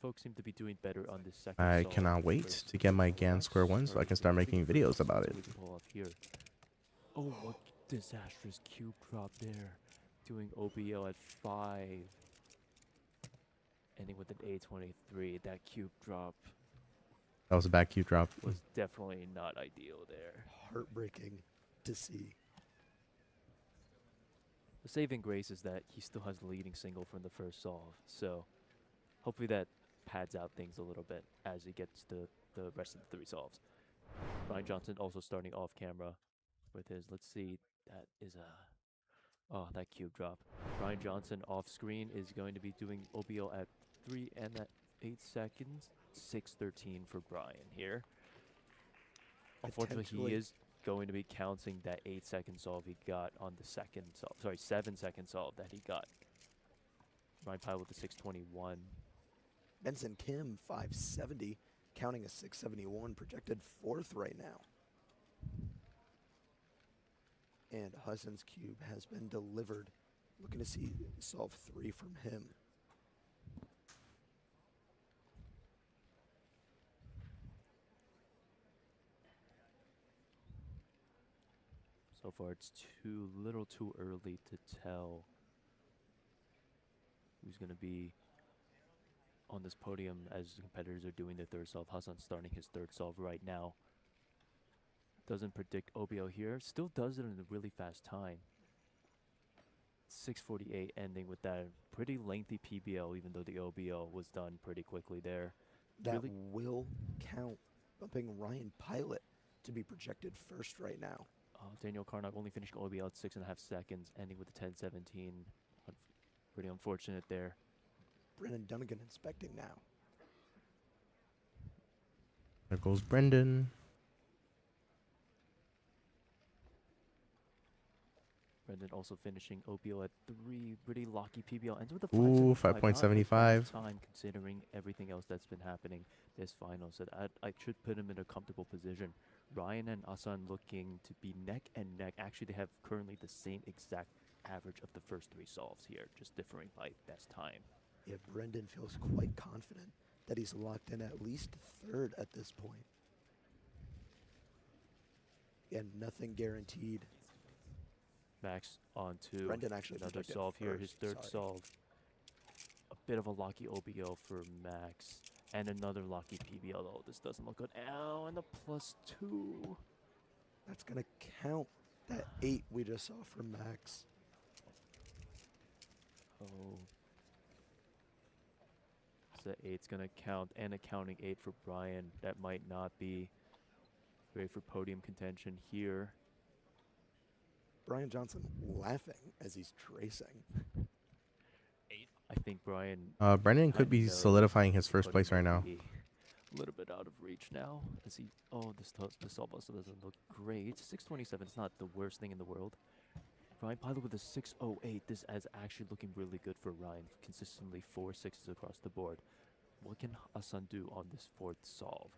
folks seem to be doing better on this second I solve cannot wait versus to get my the GAN last. Square 1 so I can start making videos about it. We can pull off here. Oh, what disastrous cube drop there. Doing OBL at 5. Ending with an A23. That cube drop That was a bad cue drop. was definitely not ideal there. Heartbreaking to see. The saving grace is that he still has the leading single from the first solve. So hopefully that pads out things a little bit as he gets the rest of the 3 solves. Brian Johnson also starting off camera with his, let's see, that is a, oh, that cube drop. Brian Johnson off screen is going to be doing OBL at 3 and at 8 seconds. 6:13 for Brian here. Unfortunately, he is going to be counting that 8-second solve he got on the second solve. Sorry, 7-second solve that he got. Ryan Pyle with the 621. Benson Kim 570, counting a 671, projected fourth right now. And Hassan's cube has been delivered. Looking to see solve 3 from him. So far, it's little too early to tell who's going to be on this podium as the competitors are doing their third solve. Hassan starting his third solve right now. Doesn't predict OBL here. Still does it in a really fast time. 6:48 ending with that pretty lengthy PBL, even though the OBL was done pretty quickly there. That will count, bumping Ryan Pilot to be projected first right now. Daniel Carnock only finishing OBL at 6.5 seconds, ending with a 10:17. Pretty unfortunate there. Brendan Dunnigan inspecting now. There goes Brendan. Brendan also finishing OBL at 3. Pretty locky PBL. Ends with a 5.75. Time considering everything else that's been happening this final. So I should put him in a comfortable position. Ryan and Hassan looking to be neck and neck. Actually, they have currently the same exact average of the first 3 solves here, just differing by best time. Yeah, Brendan feels quite confident that he's locked in at least third at this point. And nothing guaranteed. Max on to Brendan actually another projected solve here. His first, third sorry. solve. A bit of a locky OBL for Max. And another locky PBL. Oh, this doesn't look good. Ow, and the +2. That's going to count that 8 we just saw from Max. Oh. So 8's going to count, and a counting 8 for Brian. That might not be great for podium contention here. Brian Johnson laughing as he's tracing. I think Brian... Brendan could be knows solidifying his first podium place right will now. be A little bit out of reach now. As he, oh, this solve also doesn't look great. 627 is not the worst thing in the world. Ryan Pilot with a 608. This is actually looking really good for Ryan. Consistently 4 6s across the board. What can Hassan do on this fourth solve?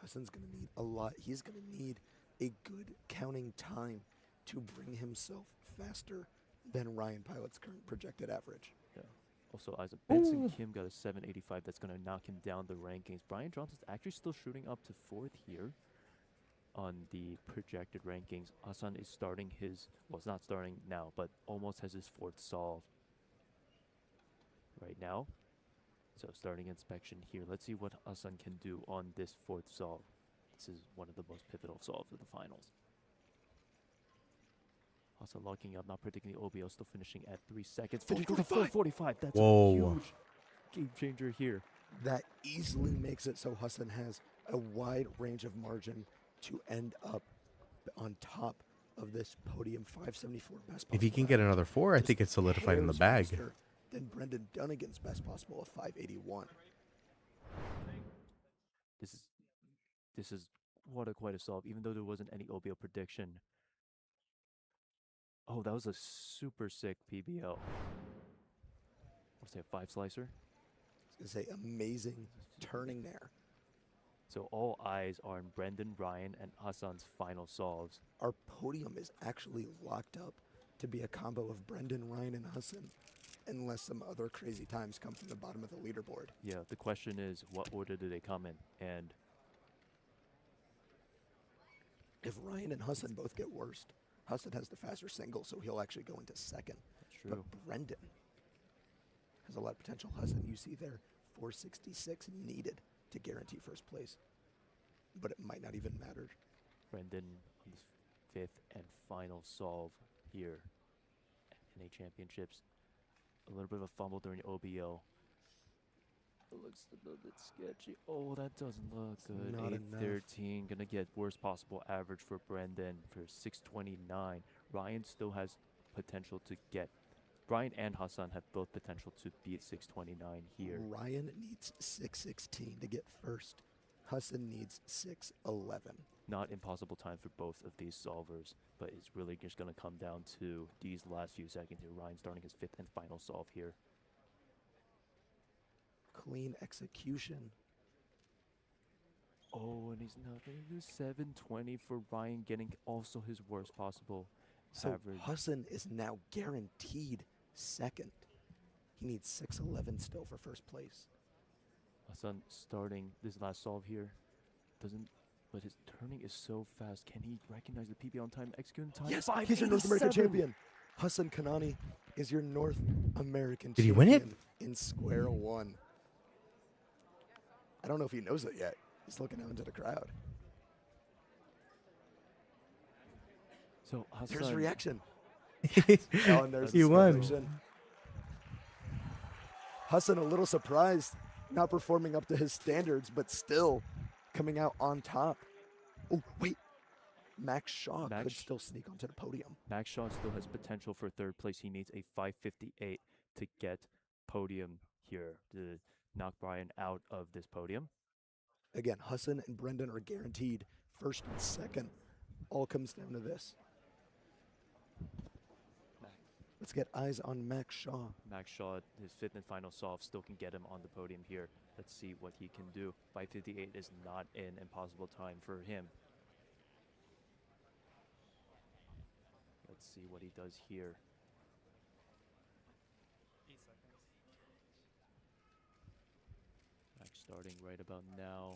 Hassan's going to need a lot. He's going to need a good counting time to bring himself faster than Ryan Pilot's current projected average. Yeah. Also, Isaac Benson Kim got a 785. That's going to knock him down the rankings. Brian Johnson's actually still shooting up to 4th here on the projected rankings. Hassan is starting his, well, it's not starting now, but almost has his 4th solve right now. So starting inspection here. Let's see what Hassan can do on this 4th solve. This is one of the most pivotal solves of the finals. Hassan locking up, not predicting the OBO, still finishing at 3 seconds. 45. That's a huge game changer here. That easily makes it so Hassan has a wide range of margin to end up on top of this podium 574 best possible. If he can get another 4, I think it's solidified in the bag. Then Brendan Dunnigan's best possible of 581. This is quite a solve, even though there wasn't any OBO prediction. Oh, that was a super sick PBO. What's that, 5 slicer? I was going to say amazing turning there. So all eyes are on Brendan, Ryan, and Hassan's final solves. Our podium is actually locked up to be a combo of Brendan, Ryan, and Hassan, unless some other crazy times come from the bottom of the leaderboard. Yeah, the question is, what order do they come in? And if Ryan and Hassan both get worst, Hassan has the faster single, so he'll actually go into 2nd. That's true. But Brendan has a lot of potential. Hassan, you see there, 466 needed to guarantee 1st place. But it might not even matter. Brendan on the 5th and final solve here at NA Championships. A little bit of a fumble during OBO. It looks a little bit sketchy. Oh, that doesn't look good. Not enough. 813, gonna get worst possible average for Brendan for 629. Ryan still has potential to get. Brian and Hassan have both potential to beat 629 here. Ryan needs 616 to get 1st. Hassan needs 611. Not impossible time for both of these solvers, but it's really just going to come down to these last few seconds here. Ryan starting his 5th and final solve here. Clean execution. Oh, and he's not going to do 720 for Ryan, getting also his worst possible So average. Hassan is now guaranteed 2nd. He needs 611 still for 1st place. Hassan starting this last solve here. But his turning is so fast. Can he recognize the PB on time, execute in time? Yes, he's your North American champion. Hassan Kanani is your North American champion. Did he win it? In Square-1. I don't know if he knows it yet. He's looking out into the crowd. So Hassan, There's reaction. And there's he won. celebration. Hassan a little surprised, not performing up to his standards, but still coming out on top. Oh, wait. Max Shaw could still sneak onto the podium. Max Shaw still has potential for 3rd place. He needs a 558 to get podium here to knock Brian out of this podium. Again, Hassan and Brendan are guaranteed 1st and 2nd. All comes down to this. Let's get eyes on Max Shaw. Max Shaw, his 5th and final solve, still can get him on the podium here. Let's see what he can do. 558 is not an impossible time for him. Let's see what he does here. 8 seconds. Max starting right about now.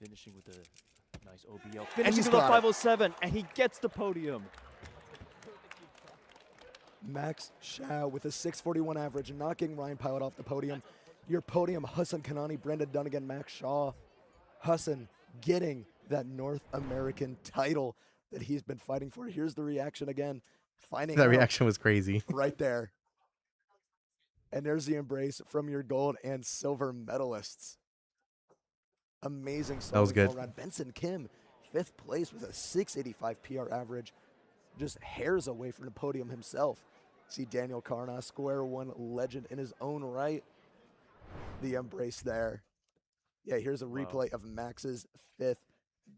Finishing with a nice OBL. Finishing with a 507, and he gets the podium. Max Shaw with a 641 average, knocking Ryan Pilot off the podium. Your podium, Hassan Kanani, Brendan Dunnigan, Max Shaw. Hassan getting that North American title that he's been fighting for. Here's the reaction again. Finding That out reaction was crazy. right there. And there's the embrace from your gold and silver medalists. Amazing That was solving good. all around. Benson Kim, 5th place with a 685 PR average. Just hairs away from the podium himself. See Daniel Karna, Square-1 legend in his own right. The embrace there. Yeah, here's a Wow. replay of Max's fifth.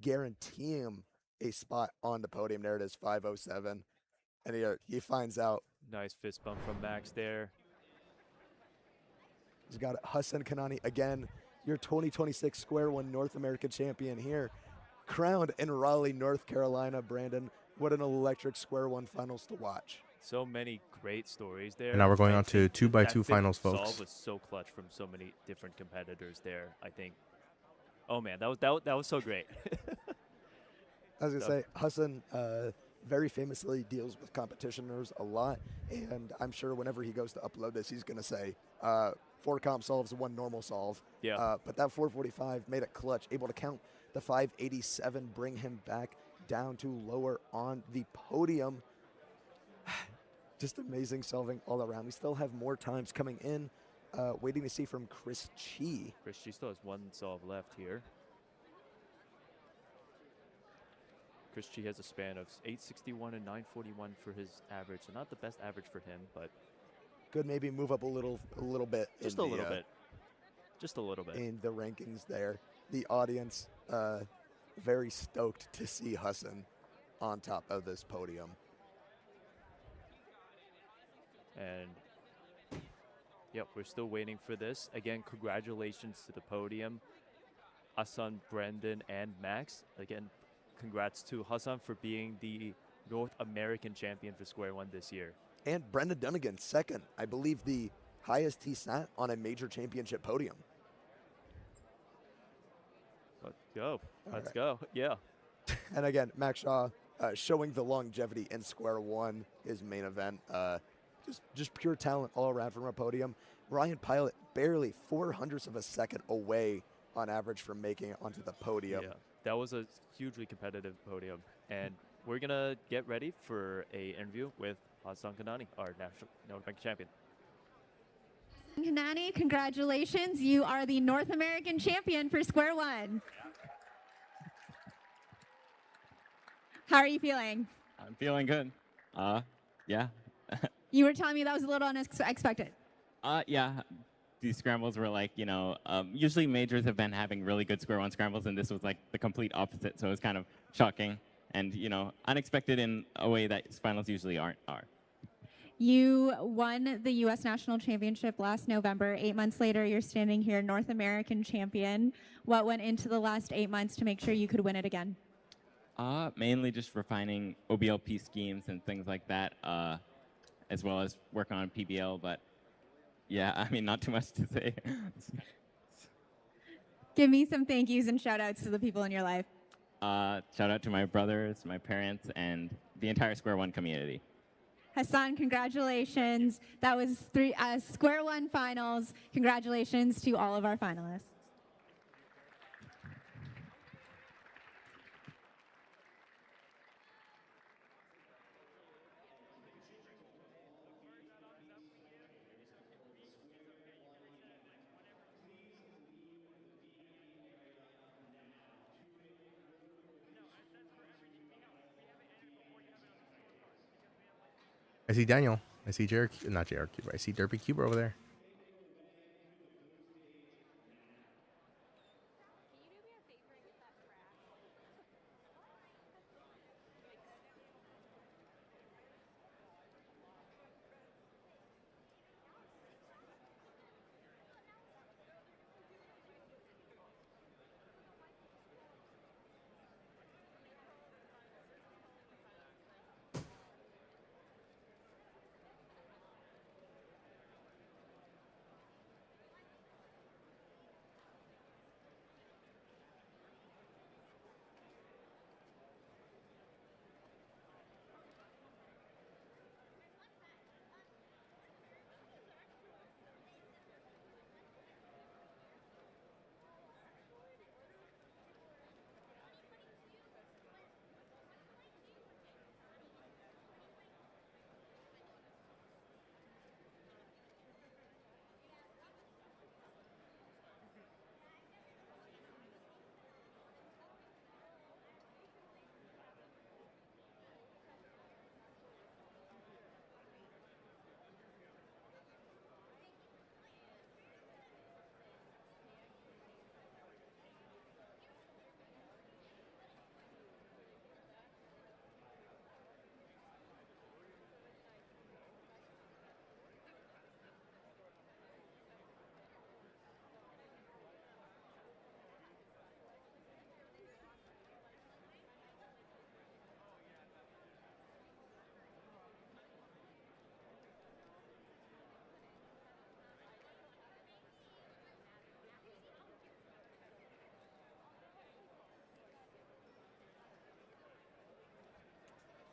Guarantee him a spot on the podium. There it is, 5:07. And he finds out. Nice fist bump from Max there. He's got Hassan Kanani again, your 2026 Square-1 North American champion here. Crowned in Raleigh, North Carolina. Brandon, what an electric Square-1 finals to watch. So many great stories there. And now we're going on I to think 2x2 that finals, fifth folks. solve was so clutch from so many different competitors there. I think. Oh man, that was so great. I was gonna say, Hassan very famously deals with competitioners a lot, and I'm sure whenever he goes to upload this, he's gonna say 4 comp solves, 1 normal solve. Yeah. But that 445 made it clutch, able to count the 587, bring him back down to lower on the podium. Just amazing solving all around. We still have more times coming in. Waiting to see from Chris Chi. Chris Chi still has 1 solve left here. Chris Chi has a span of 861 and 941 for his average. So not the best average for him, but Could maybe move up a little bit. just in a the, little bit. Just a little bit. in the rankings there. The audience very stoked to see Hassan on top of this podium. And yep, we're still waiting for this. Again, congratulations to the podium, Hassan, Brendan, and Max. Again, congrats to Hassan for being the North American champion for Square-1 this year. And Brendan Dunnigan, second. I believe the highest he sat on a major championship podium. Let's go. Let's right. go. Yeah. And again, Max Shaw showing the longevity in Square-1, his main event. Just pure talent all around from a podium. Ryan Pilot barely 0.04 of a second away on average from making it onto the podium. Yeah, that was a hugely competitive podium. And we're going to get ready for a interview with Hassan Kanani, our national North American champion. Kanani, congratulations. You are the North American champion for Square-1. How are you feeling? I'm feeling good. Yeah. You were telling me that was a little unexpected. Yeah. These scrambles were like, usually majors have been having really good Square-1 scrambles, and this was like the complete opposite. So it was kind of shocking and, unexpected in a way that finals usually are. You won the U.S. National Championship last November. 8 months later, you're standing here, North American champion. What went into the last 8 months to make sure you could win it again? Mainly just refining OBLP schemes and things like that, as well as working on PBL. But yeah, I mean, not too much to say. Give me some thank yous and shout outs to the people in your life. Shout out to my brothers, my parents, and the entire Square-1 community. Hassan, congratulations. That was Square-1 finals. Congratulations to all of our finalists. I see Daniel. I see not JR Cuber. I see Derpy Cuber over there.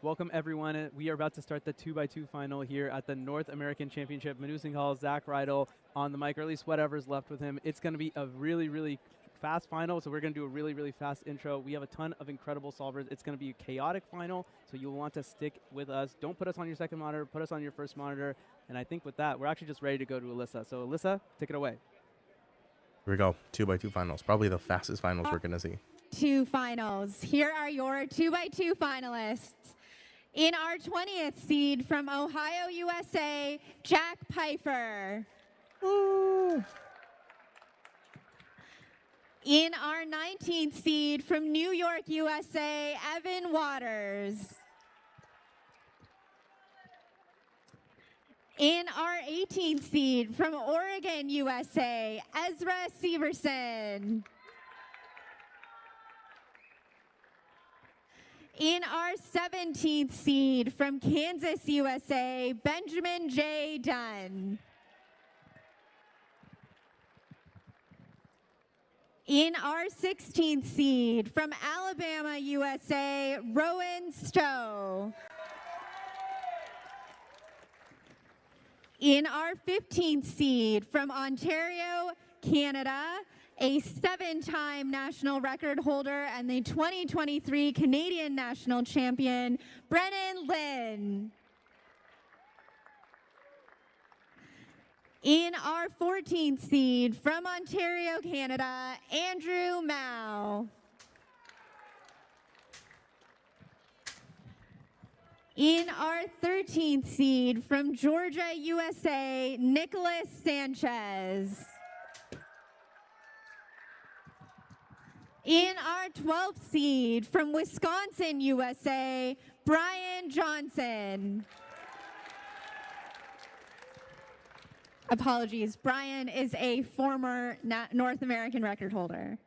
Welcome, everyone. We are about to start the 2x2 final here at the North American Championship. Manu Singhal, Zach Rydell on the mic, or at least whatever's left with him. It's going to be a really, really fast final, so we're going to do a really, really fast intro. We have a ton of incredible solvers. It's going to be a chaotic final, so you'll want to stick with us. Don't put us on your second monitor. Put us on your first monitor. And I think with that, we're actually just ready to go to Alyssa. So, Alyssa, take it away. Here we go. 2x2 finals. Probably the fastest finals we're going to see. 2 finals. Here are your 2x2 finalists. In our 20th seed from Ohio, USA, Jack Pfeiffer. Ooh. In our 19th seed from New York, USA, Evan Waters. In our 18th seed from Oregon, USA, Ezra Severson. In our 17th seed from Kansas, USA, Benjamin J. Dunn. In our 16th seed from Alabama, USA, Rowan Stowe. In our 15th seed from Ontario, Canada, a 7-time national record holder and the 2023 Canadian national champion, Brennan Lynn. In our 14th seed from Ontario, Canada, Andrew Mao. In our 13th seed from Georgia, USA, Nicholas Sanchez. In our 12th seed from Wisconsin, USA, Brian Johnson. Apologies, Brian is a former North American record holder.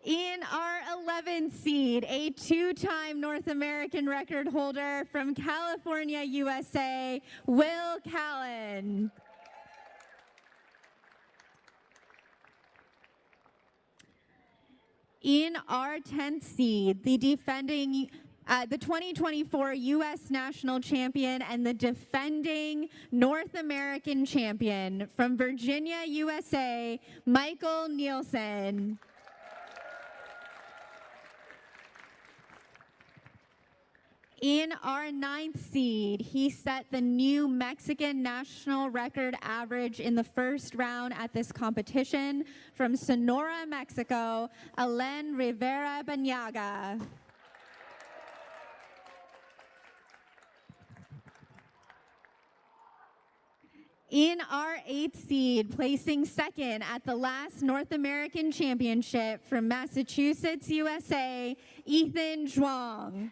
In our 11th seed, a 2-time North American record holder from California, USA, Will Callan. In our 10th seed, the 2024 U.S. national champion and the defending North American champion from Virginia, USA, Michael Nielsen. In our 9th seed, he set the new Mexican national record average in the first round at this competition from Sonora, Mexico, Alen Rivera Banaga. In our 8th seed, placing second at the last North American Championship from Massachusetts, USA, Ethan Zhuang.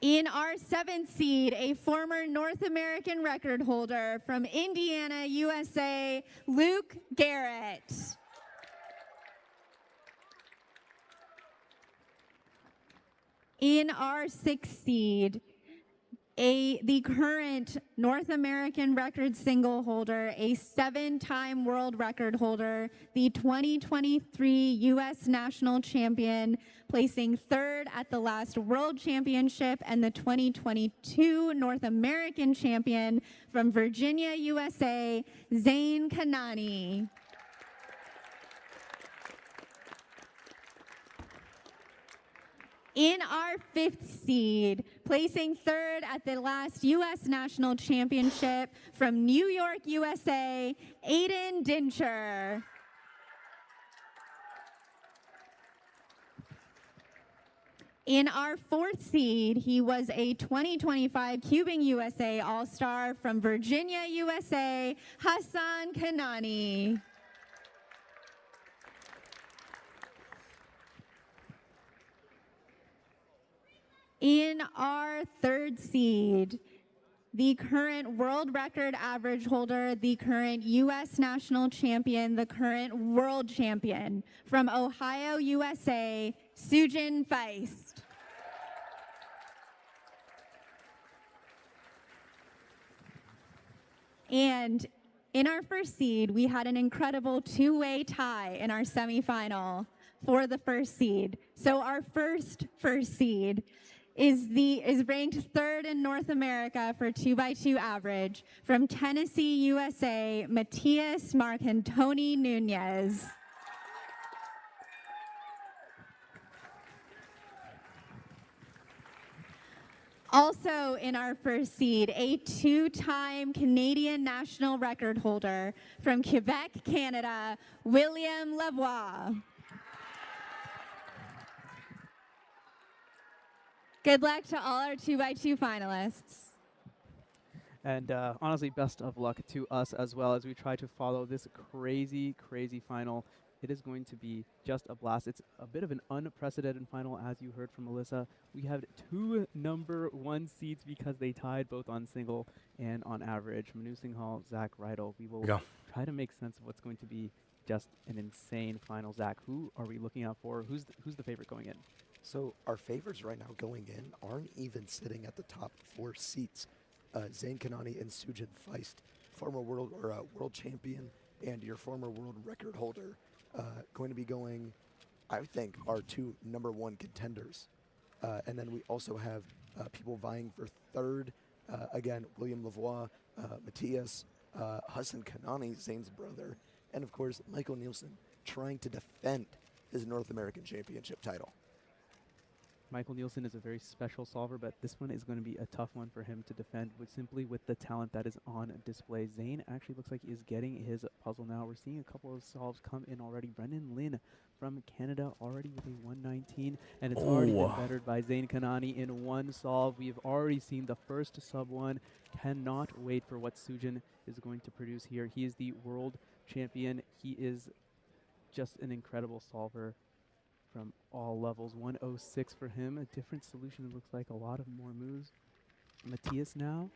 In our 7th seed, a former North American record holder from Indiana, USA, Luke Garrett. In our 6th seed, the current North American record single holder, a 7-time world record holder, the 2023 U.S. national champion, placing third at the last World Championship, and the 2022 North American champion from Virginia, USA, Zane Kanani. In our 5th seed, placing third at the last U.S. National Championship from New York, USA, Aiden Dincher. In our 4th seed, he was a 2025 CubingUSA All-Star from Virginia, USA, Hassan Kanani. In our 3rd seed, the current world record average holder, the current U.S. national champion, the current world champion from Ohio, USA, Sujin Feist. And in our 1st seed, we had an incredible 2-way tie in our semifinal. for the first seed. So our first seed is ranked third in North America for 2x2 average from Tennessee, USA, Matias Marcantoni Nunez. Also in our first seed, a 2-time Canadian national record holder from Quebec, Canada, William Lavoie. Good luck to all our 2x2 finalists. And honestly, best of luck to us as well as we try to follow this crazy, crazy final. It is going to be just a blast. It's a bit of an unprecedented final, as you heard from Melissa. We have 2 #1 seeds because they tied both on single and on average. Manu Singhal, Zach Rydell. We will try to make sense of what's going to be just an insane final. Zach, who are we looking out for? Who's the favorite going in? So our favorites right now going in aren't even sitting at the top 4 seats. Zain Kanani and Sujin Feist, former world champion and your former world record holder, going to be going, I think, are 2 #1 contenders. And then we also have people vying for third. Again, William Lavoie, Matias, Hassan Kanani, Zayn's brother, and of course, Michael Nielsen trying to defend his North American Championship title. Michael Nielsen is a very special solver, but this one is going to be a tough one for him to defend simply with the talent that is on display. Zayn actually looks like he is getting his puzzle now. We're seeing a couple of solves come in already. Brendan Lin from Canada already with a 119, and it's already been bettered by Zayn Kanani in 1 solve. We have already seen the first sub-1. Cannot wait for what Sujin is going to produce here. He is the world champion. He is just an incredible solver from all levels. 106 for him. A different solution, it looks like. A lot of more moves. Matias now.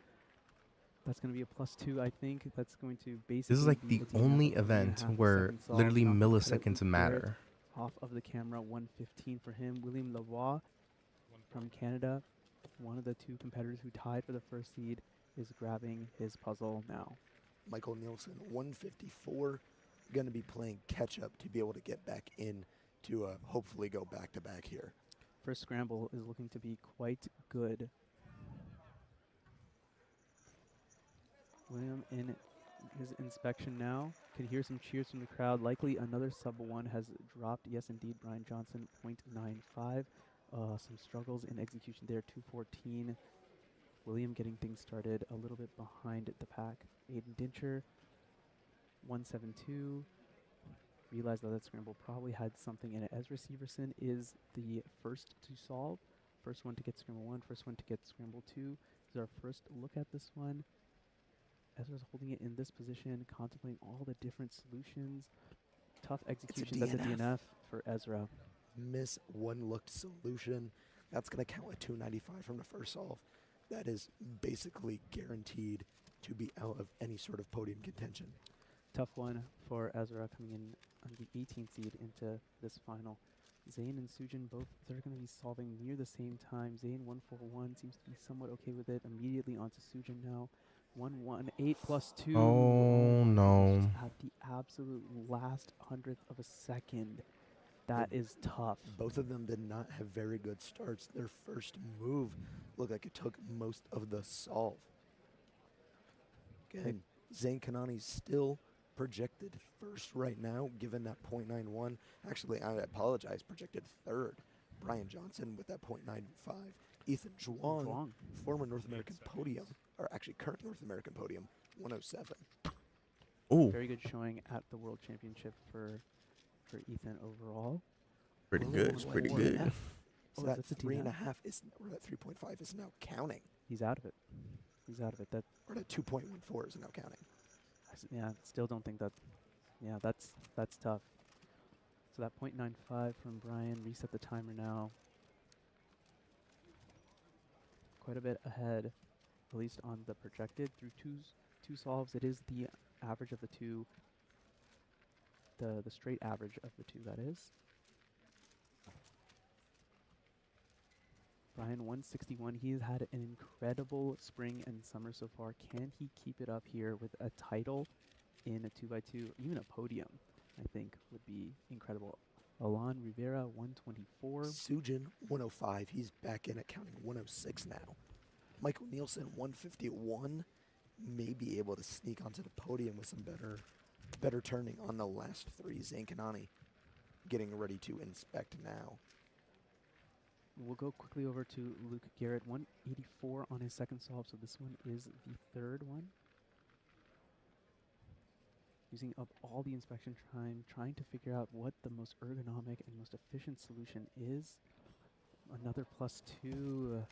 That's going to be a +2, I think. That's going to basically This is like be the team only effort, event 3.5 where second solve. literally Not gonna cut it milliseconds with matter. Barrett off of the camera. 115 for him. William Lavoie from Canada, one of the 2 competitors who tied for the first seed, is grabbing his puzzle now. Michael Nielsen, 154, going to be playing catch-up to be able to get back in to hopefully go back-to-back here. First scramble is looking to be quite good. William in his inspection now. Can hear some cheers from the crowd. Likely another sub-1 has dropped. Yes, indeed, Brian Johnson, 0.95. Some struggles in execution there, 214. William getting things started a little bit behind the pack. Aiden Dincher, 172. Realized that scramble probably had something in it. Ezra Severson is the first to solve. First one to get scramble 1, first one to get scramble 2. This is our first look at this one. Ezra's holding it in this position, contemplating all the different solutions. Tough execution. That's a DNF for Ezra. Miss 1-looked solution. That's going to count at 295 from the first solve. That is basically guaranteed to be out of any sort of podium contention. Tough one for Ezra coming in on the 18th seed into this final. Zayn and Sujin both, they're going to be solving near the same time. Zayn 141 seems to be somewhat okay with it. Immediately onto Sujin now. 118 +2. Oh no. At the absolute last 100th of a second. That is tough. Both of them did not have very good starts. Their first move looked like it took most of the solve. Again, Zayn Kanani still projected first right now, given that 0.91. Actually, I apologize, projected third. Brian Johnson with that 0.95. Ethan Zhuang, former North American podium, or actually current North American podium, 107. Oh. Very good showing at the World Championship for Ethan overall. Pretty good. It's pretty good. So that 3.5 is, or that 3.5 is now counting. He's out of it. He's out of it. That or that 2.14 is now counting. Yeah, still don't think that. Yeah, that's tough. So that 0.95 from Brian. Reset the timer now. Quite a bit ahead, at least on the projected through two solves. It is the average of the 2. The straight average of the 2, that is. Brian 161. He's had an incredible spring and summer so far. Can he keep it up here with a title in a 2x2, even a podium? I think would be incredible. Alon Rivera, 124. Sujin, 105. He's back in at counting 106 now. Michael Nielsen, 151. May be able to sneak onto the podium with some better turning on the last three. Zane Kanani getting ready to inspect now. We'll go quickly over to Luke Garrett, 184 on his second solve, so this one is the third one. Using up all the inspection time, trying to figure out what the most ergonomic and most efficient solution is. Another +2.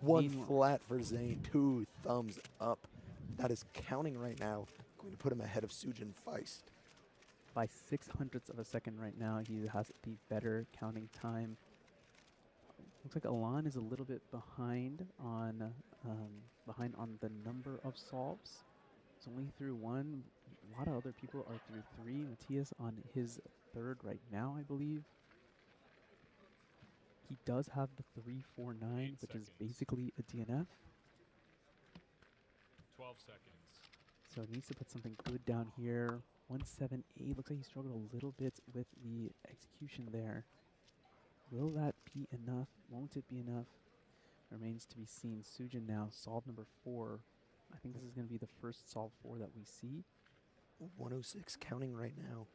One flat for Zane, 2 thumbs up. That is counting right now. Going to put him ahead of Sujin Feist. By 600ths of a second right now, he has the better counting time. Looks like Alon is a little bit behind on the number of solves. It's only through 1. A lot of other people are through 3. Matthias on his third right now, I believe. He does have the 349, which is basically a DNF. 12 seconds. So he needs to put something good down here. 178. Looks like he struggled a little bit with the execution there. Will that be enough? Won't it be enough? Remains to be seen. Sujin now, solve number 4. I think this is going to be the first solve 4 that we see. 106 counting right now.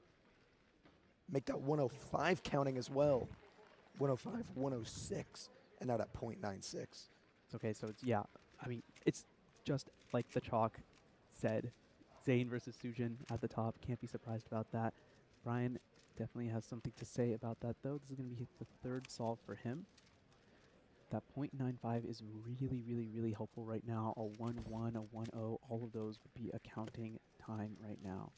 Make that 105 counting as well. 105, 106, and now at 0.96. Okay, so it's, yeah, I mean, it's just like the chalk said. Zane versus Sujin at the top. Can't be surprised about that. Brian definitely has something to say about that, though. This is going to be the third solve for him. That 0.95 is really, really, really helpful right now. A 1-1, a 1-0, all of those would be accounting time right now.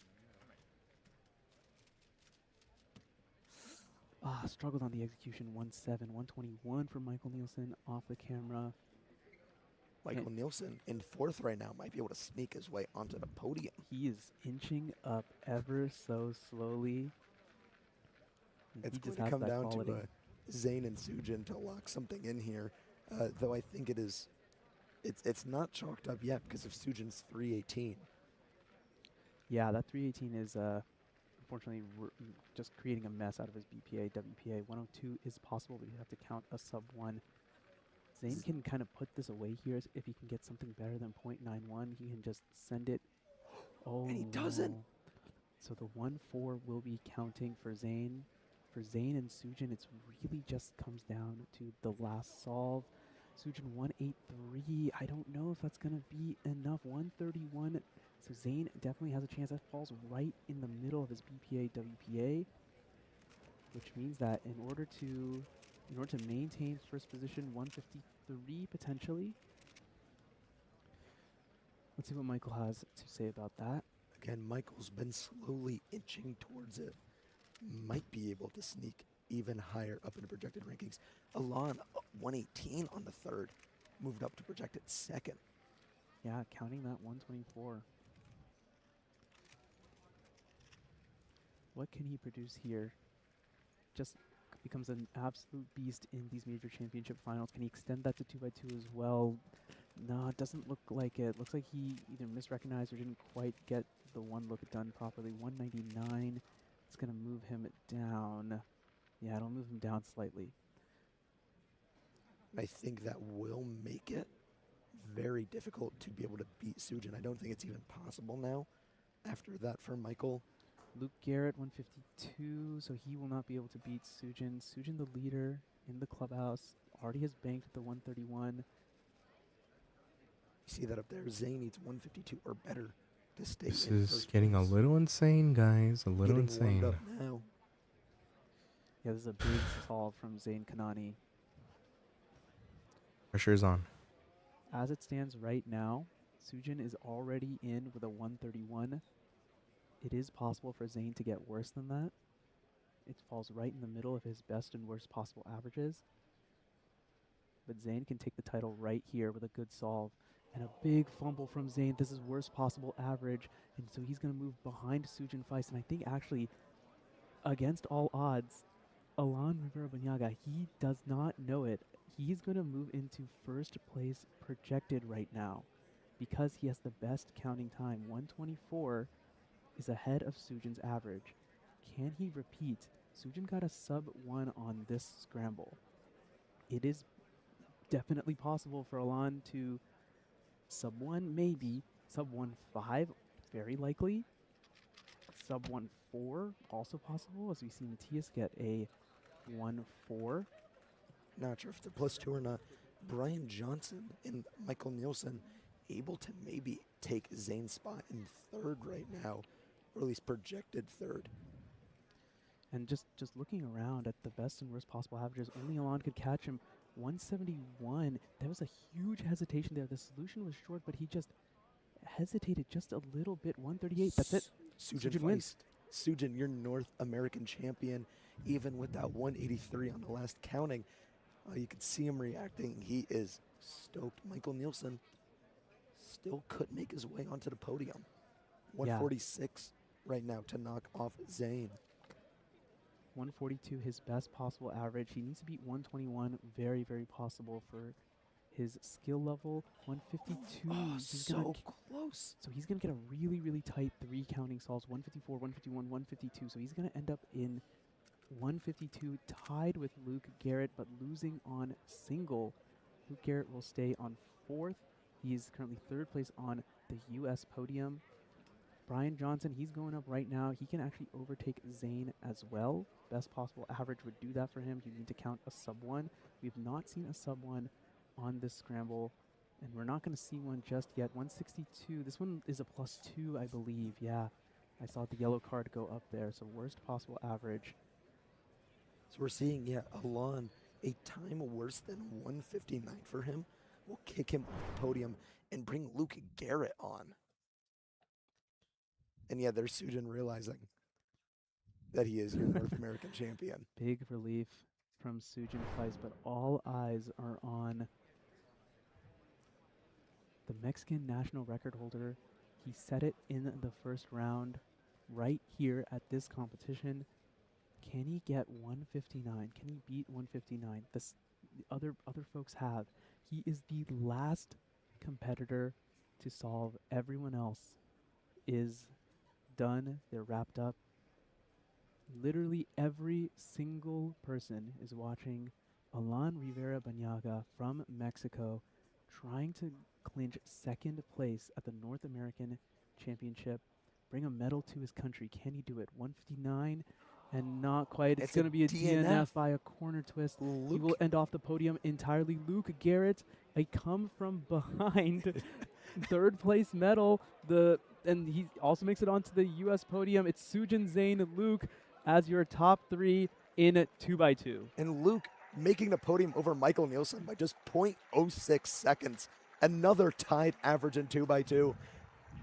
Struggled on the execution. 1-7, 121 for Michael Nielsen off the camera. Michael Nielsen in 4th right now might be able to sneak his way onto the podium. He is inching up ever so slowly. It's he going just to has come that down quality. to Zane and Sujin to lock something in here, though I think it's not chalked up yet because of Sujin's 318. Yeah, that 318 is unfortunately just creating a mess out of his BPA, WPA. 102 is possible, but you have to count a sub-1. Zane can kind of put this away here if he can get something better than 0.91. He can just send it. Oh, And he doesn't. no. So the 1-4 will be counting for Zane. For Zane and Sujin, it's really just comes down to the last solve. Sujin 183. I don't know if that's going to be enough. 131. So Zane definitely has a chance. That falls right in the middle of his BPA, WPA, which means that in order to maintain first position, 153 potentially. Let's see what Michael has to say about that. Again, Michael's been slowly inching towards it. Might be able to sneak even higher up in the projected rankings. Alon, 118 on the 3rd. Moved up to projected 2nd. Yeah, counting that 124. What can he produce here? Just becomes an absolute beast in these major championship finals. Can he extend that to 2x2 as well? No, it doesn't look like it. Looks like he either misrecognized or didn't quite get the one look done properly. 199. It's going to move him down. Yeah, it'll move him down slightly. I think that will make it very difficult to be able to beat Sujin. I don't think it's even possible now after that for Michael. Luke Garrett, 152, so he will not be able to beat Sujin. Sujin, the leader in the clubhouse, already has banked the 131. You see that up there? Zane needs 152 or better to stay This in is first getting a place. little insane, guys. A little Getting warmed insane. up now. Yeah, this is a big solve from Zane Kanani. Pressure's on. As it stands right now, Sujin is already in with a 131. It is possible for Zane to get worse than that. It falls right in the middle of his best and worst possible averages. But Zane can take the title right here with a good solve. And a big fumble from Zane. This is worst possible average. And so he's going to move behind Sujin Feist. And I think actually, against all odds, Alon Rivera-Banyaga, he does not know it. He's going to move into first place projected right now because he has the best counting time. 124 is ahead of Sujin's average. Can he repeat Sujin got a sub 1 on this scramble. It is definitely possible for Alan to sub 1 maybe, sub 1.5 very likely, sub 1.4 also possible, as we see Matthias get a 1.4. Not sure if it's a +2 or not. Brian Johnson and Michael Nielsen able to maybe take Zane's spot in third right now, or at least projected third. And just looking around at the best and worst possible averages, only Alan could catch him. 171. There was a huge hesitation there. The solution was short, but he just hesitated just a little bit. 138. That's it. Sujin wins. Sujin, your North American champion, even with that 183 on the last counting. You could see him reacting. He is stoked. Michael Nielsen still could make his way onto the podium. 146 right now to knock off Zane. 142, his best possible average. He needs to beat 121, very, very possible for his skill level. 152. Oh, he's so close. So he's going to get a really, really tight 3 counting solves. 154, 151, 152. So he's going to end up in 152, tied with Luke Garrett, but losing on single. Luke Garrett will stay on 4th. He is currently 3rd place on the U.S. podium. Brian Johnson, he's going up right now. He can actually overtake Zane as well. Best possible average would do that for him. You need to count a sub 1. We've not seen a sub 1 on this scramble, and we're not going to see one just yet. 162. This one is a +2, I believe. Yeah, I saw the yellow card go up there. So worst possible average. So we're seeing, Alon, a time worse than 159 for him will kick him off the podium and bring Luke Garrett on. And there's Sujin realizing that he is your North American champion. Big relief from Sujin Feist, but all eyes are on the Mexican national record holder. He set it in the first round right here at this competition. Can he get 159? Can he beat 159? The other folks have. He is the last competitor to solve. Everyone else is done. They're wrapped up. Literally every single person is watching Alan Rivera Banyaga from Mexico trying to clinch 2nd place at the North American Championship, bring a medal to his country. Can he do it? 159 and not quite. It's going to be a DNF by a corner twist. He will end off the podium entirely. Luke Garrett, a come from behind 3rd place medal. And he also makes it onto the U.S. podium. It's Sujin, Zane, Luke as your top 3 in a 2x2. And Luke making the podium over Michael Nielsen by just 0.06 seconds. Another tied average in 2x2.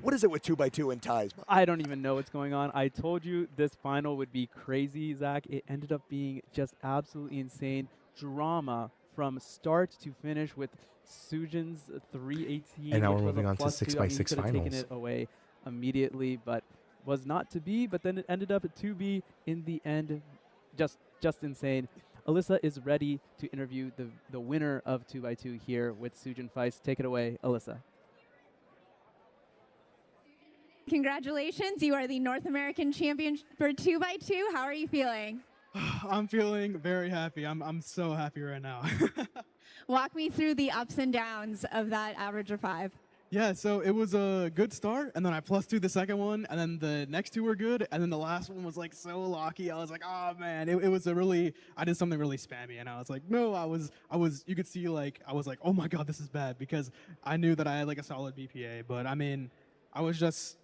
What is it with 2x2 and ties? I don't even know what's going on. I told you this final would be crazy, Zach. It ended up being just absolutely insane. Drama from start to finish with Sujin's 318. And now we're which was moving a on to +2. 6x6 could have taken finals. it away immediately, but was not to be. But then it ended up at 2B in the end. Just insane. Alyssa is ready to interview the winner of 2x2 here with Sujin Feist. Take it away, Alyssa. Congratulations, you are the North American champion for 2x2. How are you feeling? I'm feeling very happy. I'm so happy right now. Walk me through the ups and downs of that average of 5. Yeah, so it was a good start, and then I +2 the second one, and then the next 2 were good, and then the last one was like so locky. I was like, oh man, it was I did something really spammy, and I was like, no, I was, you could see like, I was like, oh my God, this is bad, because I knew that I had like a solid BPA, but I mean, I was just,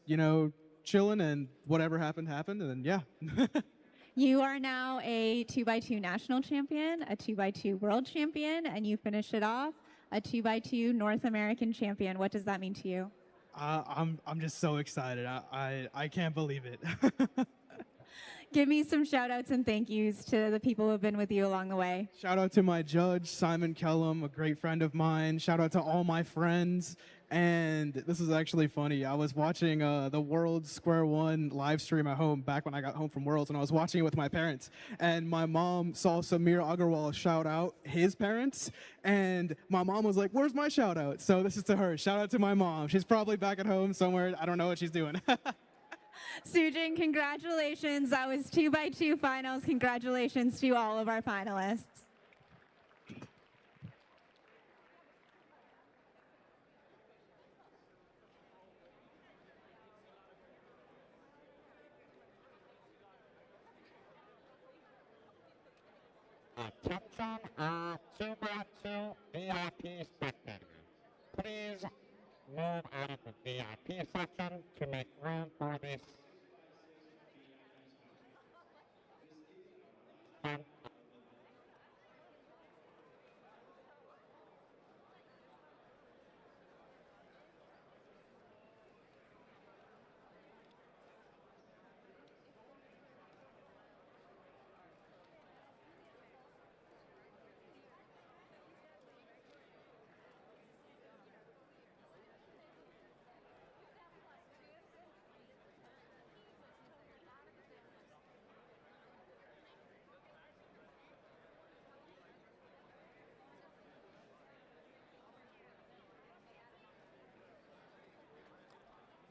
chilling, and whatever happened, and then yeah. You are now a 2x2 national champion, a 2x2 world champion, and you finished it off a 2x2 North American champion. What does that mean to you? I'm just so excited. I can't believe it. Give me some shout outs and thank yous to the people who have been with you along the way. Shout out to my judge, Simon Kellum, a great friend of mine. Shout out to all my friends. And this is actually funny. I was watching the World Square-1 live stream at home back when I got home from Worlds, and I was watching it with my parents. And my mom saw Samir Agarwal shout out his parents, and my mom was like, where's my shout out? So this is to her. Shout out to my mom. She's probably back at home somewhere. I don't know what she's doing. Sujin, congratulations. That was 2x2 finals. Congratulations to all of our finalists. Attention, 2x2 VIP spectators. Please move out of the VIP section to make room for this.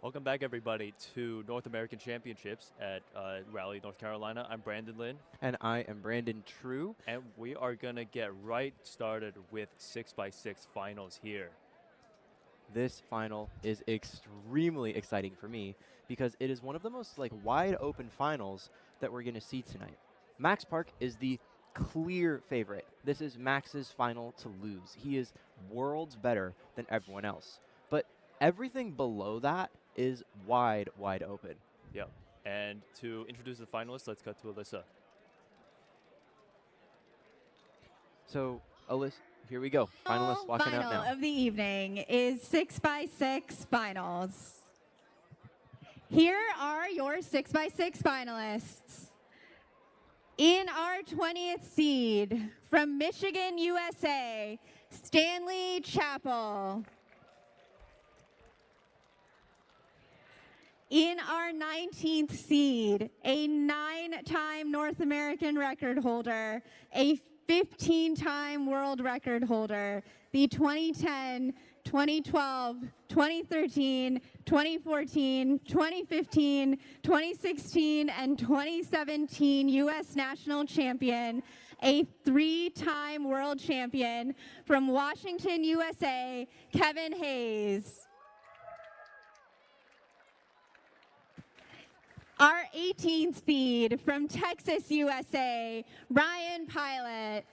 Welcome back, everybody, to North American Championships at Raleigh, North Carolina. I'm Brandon Lynn. And I am Brandon True. And we are going to get right started with 6x6 finals here. This final is extremely exciting for me because it is one of the most wide open finals that we're going to see tonight. Max Park is the clear favorite. This is Max's final to lose. He is worlds better than everyone else. But everything below that is wide open. Yep. And to introduce the finalists, let's cut to Alyssa. So, Alyssa, here we go. Finalists walking out now. Final of the evening is 6x6 finals. Here are your 6x6 finalists. In our 20th seed from Michigan, USA, Stanley Chappell. In our 19th seed, a 9-time North American record holder, a 15-time world record holder, the 2010, 2012, 2013, 2014, 2015, 2016, and 2017 U.S. national champion, a 3-time world champion from Washington, USA, Kevin Hayes. Our 18th seed from Texas, USA, Ryan Pilot.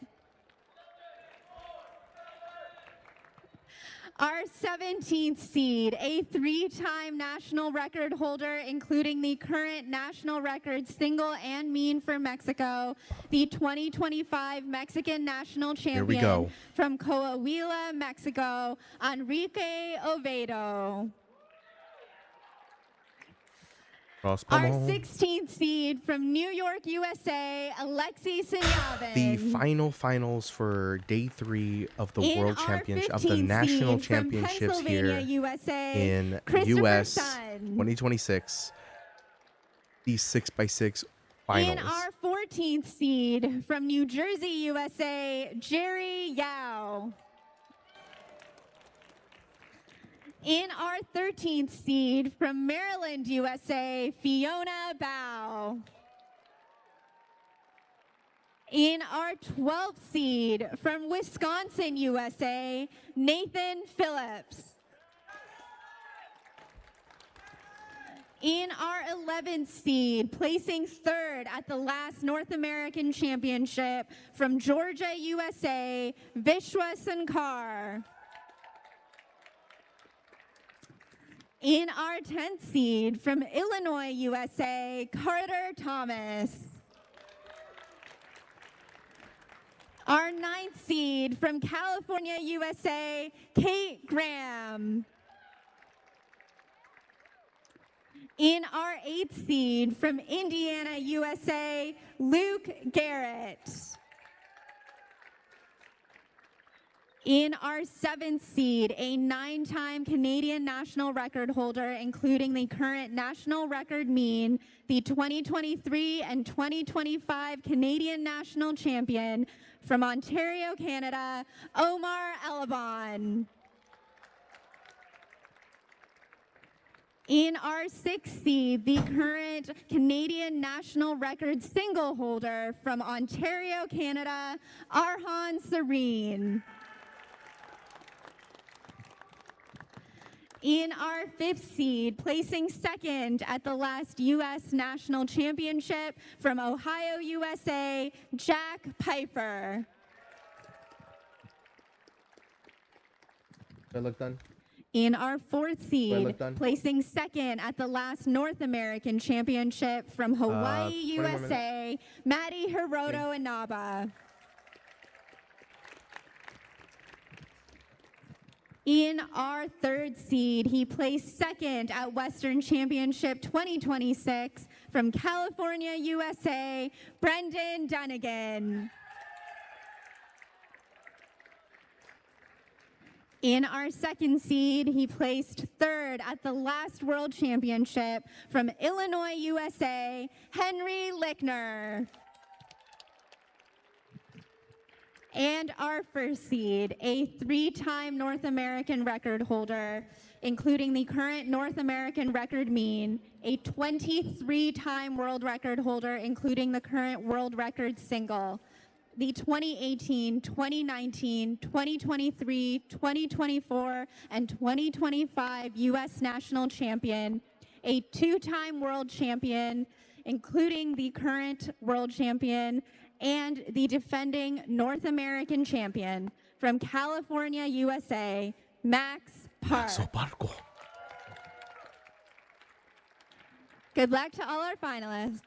Our 17th seed, a 3-time national record holder, including the current national record single and mean for Mexico, the 2025 Mexican national champion from Coahuila, Mexico, Enrique Oviedo. Our 16th seed from New York, USA, Alexei Sinyavin. The finals for day 3 of the World Championship, of the National Championships here USA, in US 2026. The 6x6 finals. In our 14th seed from New Jersey, USA, Jerry Yao. In our 13th seed from Maryland, USA, Fiona Bao. In our 12th seed from Wisconsin, USA, Nathan Phillips. In our 11th seed, placing 3rd at the last North American Championship from Georgia, USA, Vishwa Sankar. In our 10th seed from Illinois, USA, Carter Thomas. Our 9th seed from California, USA, Kate Graham. In our 8th seed from Indiana, USA, Luke Garrett. In our 7th seed, a 9-time Canadian national record holder, including the current national record mean, the 2023 and 2025 Canadian national champion from Ontario, Canada, Omar Elabon. In our 6th seed, the current Canadian national record single holder from Ontario, Canada, Arhan Serene. In our 5th seed, placing 2nd at the last U.S. National Championship from Ohio, USA, Jack Piper. Do I look done? In our 4th seed, done? placing 2nd at the last North American Championship from Hawaii, 20 more USA, Maddie Hiroto Inaba. In our 3rd seed, he placed 2nd at Western Championship 2026 from California, USA, Brendan Dunnigan. In our 2nd seed, he placed 3rd at the last World Championship from Illinois, USA, Henry Lickner. And our 1st seed, a 3-time North American record holder, including the current North American record mean, a 23-time world record holder, including the current world record single, the 2018, 2019, 2023, 2024, and 2025 U.S. national champion, a 2-time world champion, including the current world champion, and the defending North American champion from California, USA, Max Park. Good luck to all our finalists.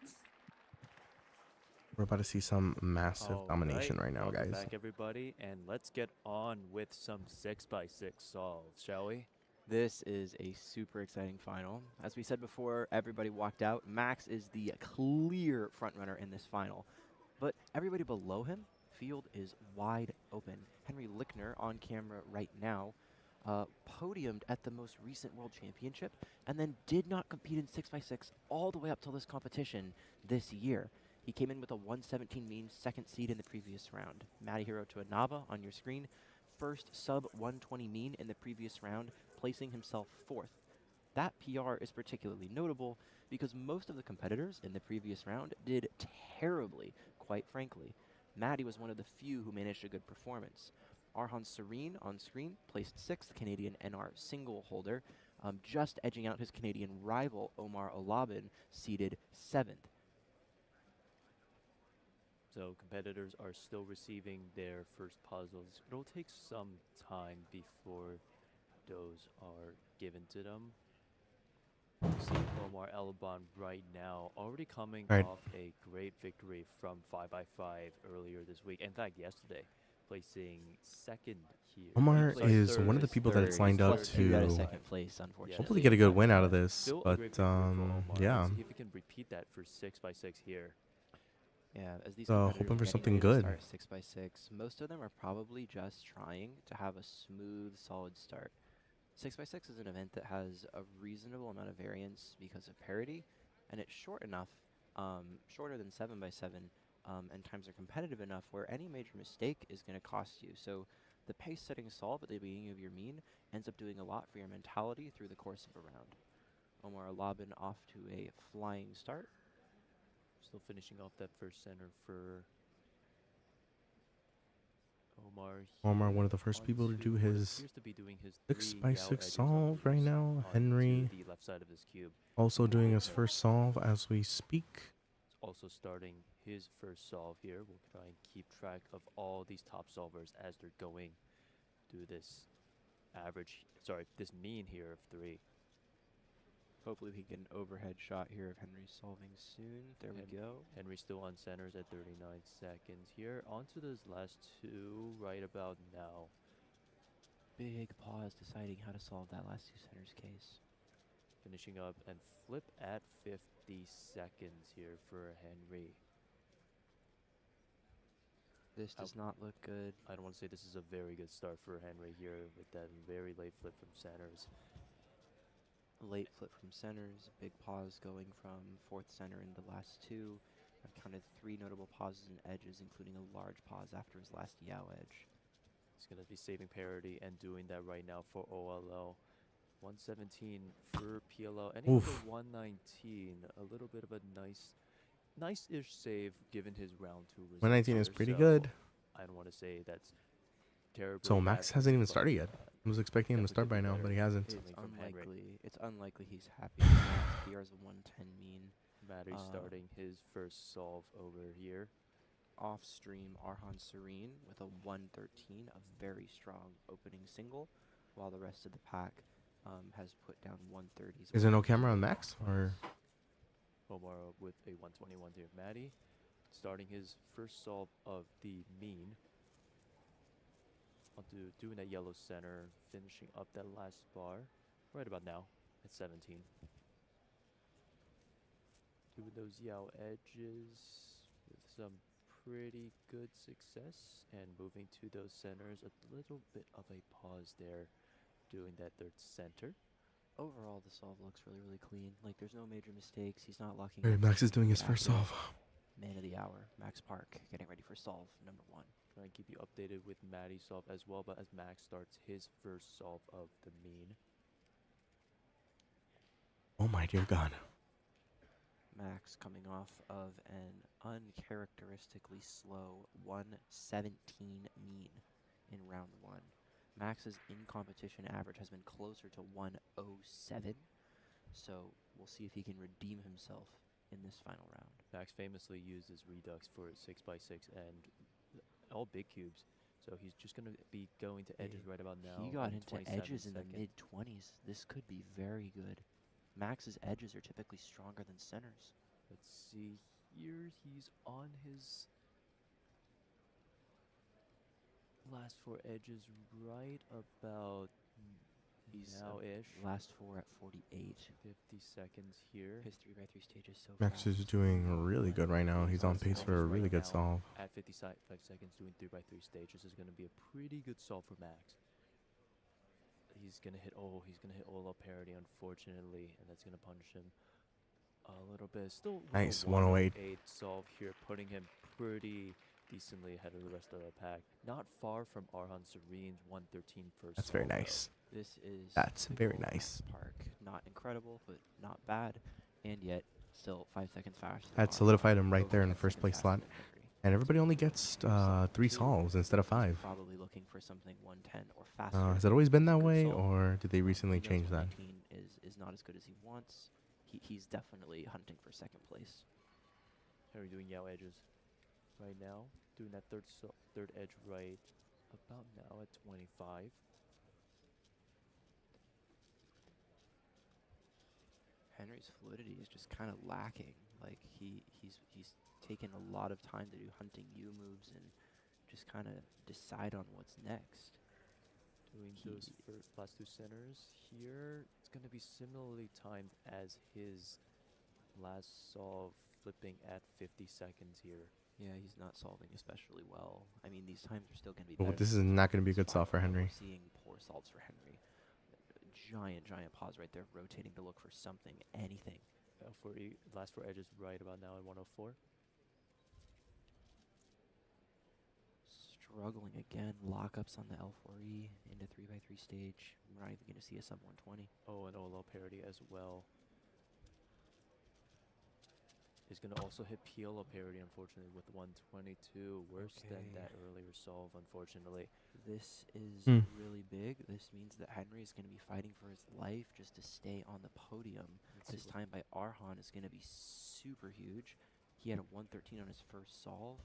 We're about to see some massive domination right now, Welcome guys. back, everybody, and let's get on with some 6x6 solves, shall we? This is a super exciting final. As we said before, everybody walked out. Max is the clear frontrunner in this final. But everybody below him, field is wide open. Henry Lickner on camera right now, podiumed at the most recent World Championship and then did not compete in 6x6 all the way up till this competition this year. He came in with a 117 mean, 2nd seed in the previous round. Maddie Hiroto Inaba on your screen, first sub 120 mean in the previous round, placing himself 4th. That PR is particularly notable because most of the competitors in the previous round did terribly, quite frankly. Maddie was one of the few who managed a good performance. Arhan Serene on screen placed 6th Canadian NR single holder, just edging out his Canadian rival Omar Olabin, seeded 7th. So competitors are still receiving their first puzzles. It'll take some time before those are given to them. See Omar Elban right now already coming off a great victory from 5x5 earlier this week. In fact, yesterday, placing 2nd here. Omar is one of the people that's lined up to hopefully get a good win out of this. But yeah. See if we can repeat that for 6x6 here. Yeah, as these So hoping for something good. 6x6, most of them are probably just trying to have a smooth, solid start. 6x6 is an event that has a reasonable amount of variance because of parity, and it's short enough, shorter than 7x7, and times are competitive enough where any major mistake is going to cost you. So the pace-setting solve at the beginning of your mean ends up doing a lot for your mentality through the course of a round. Omar Labin off to a flying start. Still finishing off that first center for Omar. Omar, one of the first people to do his 6x6 solve right now. Henry the left side of his cube. also doing his first solve as we speak. Also starting his first solve here. We'll try and keep track of all these top solvers as they're going through this this mean here of 3. Hopefully we get an overhead shot here of Henry solving soon. There we go. Henry still on centers at 39 seconds here. On to those last 2 right about now. Big pause deciding how to solve that last 2 centers case. Finishing up and flip at 50 seconds here for Henry. This does not look good. I don't want to say this is a very good start for Henry here with that very late flip from centers. Late flip from centers, big pause going from 4th center in the last 2. I've counted 3 notable pauses and edges, including a large pause after his last Yao edge. He's going to be saving parity and doing that right now for OLL. 117 for PLO. Ending with Oof. a 119. A little bit of a nice-ish save given his round 2 results 119 is here, pretty so good. I don't want to say that's terribly So bad Max for hasn't him, even but, started yet. I was expecting him to start by now, but he hasn't. It's Coming from Henry. unlikely. It's unlikely he's happy with Max. PR's a 110 mean. Matty starting his first solve over here. Off stream, Arhan Serene with a 113, a very strong opening single, while the rest of the pack has put down 130s. Is there no camera on Max, or? Omar with a 121 here. Matty starting his first solve of the mean. Doing that yellow center, finishing up that last bar right about now at 17. Doing those Yao edges with some pretty good success, and moving to those centers. A little bit of a pause there, doing that third center. Overall, the solve looks really clean. Like, there's no major mistakes. He's not locking. Alright, Max is doing his first solve. Man of the hour, Max Park, getting ready for solve number 1. Trying to keep you updated with Matty's solve as well, but as Max starts his first solve of the mean. Oh my dear God. Max coming off of an uncharacteristically slow 117 mean in round 1. Max's in-competition average has been closer to 107, so we'll see if he can redeem himself in this final round. Max famously uses Redux for 6x6 and all big cubes, so he's just going to be going to edges right about now. He got in into 27 edges in the seconds. mid-20s. This could be very good. Max's edges are typically stronger than centers. Let's see here. He's on his last 4 edges right about now-ish. Last 4 at 48. 50 seconds here. His 3x3 stage is so Max fast. is doing really good right now. He's on pace for a really good solve. At 55 seconds doing 3x3 stages is going to be a pretty good solve for Max. He's going to hit all-up parity, unfortunately, and that's going to punish him a little bit. Still Nice, a 108. solve here, putting him pretty decently ahead of the rest of the pack. Not far from Arhan Serene's 113 first That's solve, very though. nice. This is That's the very goal of nice. Max Park. Not incredible, but not bad, and yet still 5 seconds faster. than That Arhan, solidified him right over there in 10 the first seconds place slot. faster than Henry. And everybody only gets 3 solves instead of 5. Probably looking for something 110 or faster. Has it always been that Good way, solve. or did they recently He knows change that? 119 is not as good as he wants. He's definitely hunting for second place. Henry doing Yao edges right now. Doing that third edge right about now at 25. Henry's fluidity is just kind of lacking. Like he's taken a lot of time to do hunting U moves and just kind of decide on what's next. Doing those last 2 centers here. It's going to be similarly timed as his last solve, flipping at 50 seconds here. Yeah, he's not solving especially well. I mean, these times are still going to be Well, better. this is not going to be a good solve for Henry. We're seeing poor solves for Henry. Giant pause right there, rotating to look for something, anything. L4E, last 4 edges right about now at 104. Struggling again, lockups on the L4E into 3x3 stage. We're not even going to see a sub 120. Oh, and OLO parity as well. He's going to also hit PLO parity, unfortunately, with 122. Worse than that earlier solve, unfortunately. This is Hmm. really big. This means that Henry is going to be fighting for his life just to stay on the podium. This time by Arhan is going to be super huge. He had a 113 on his first solve.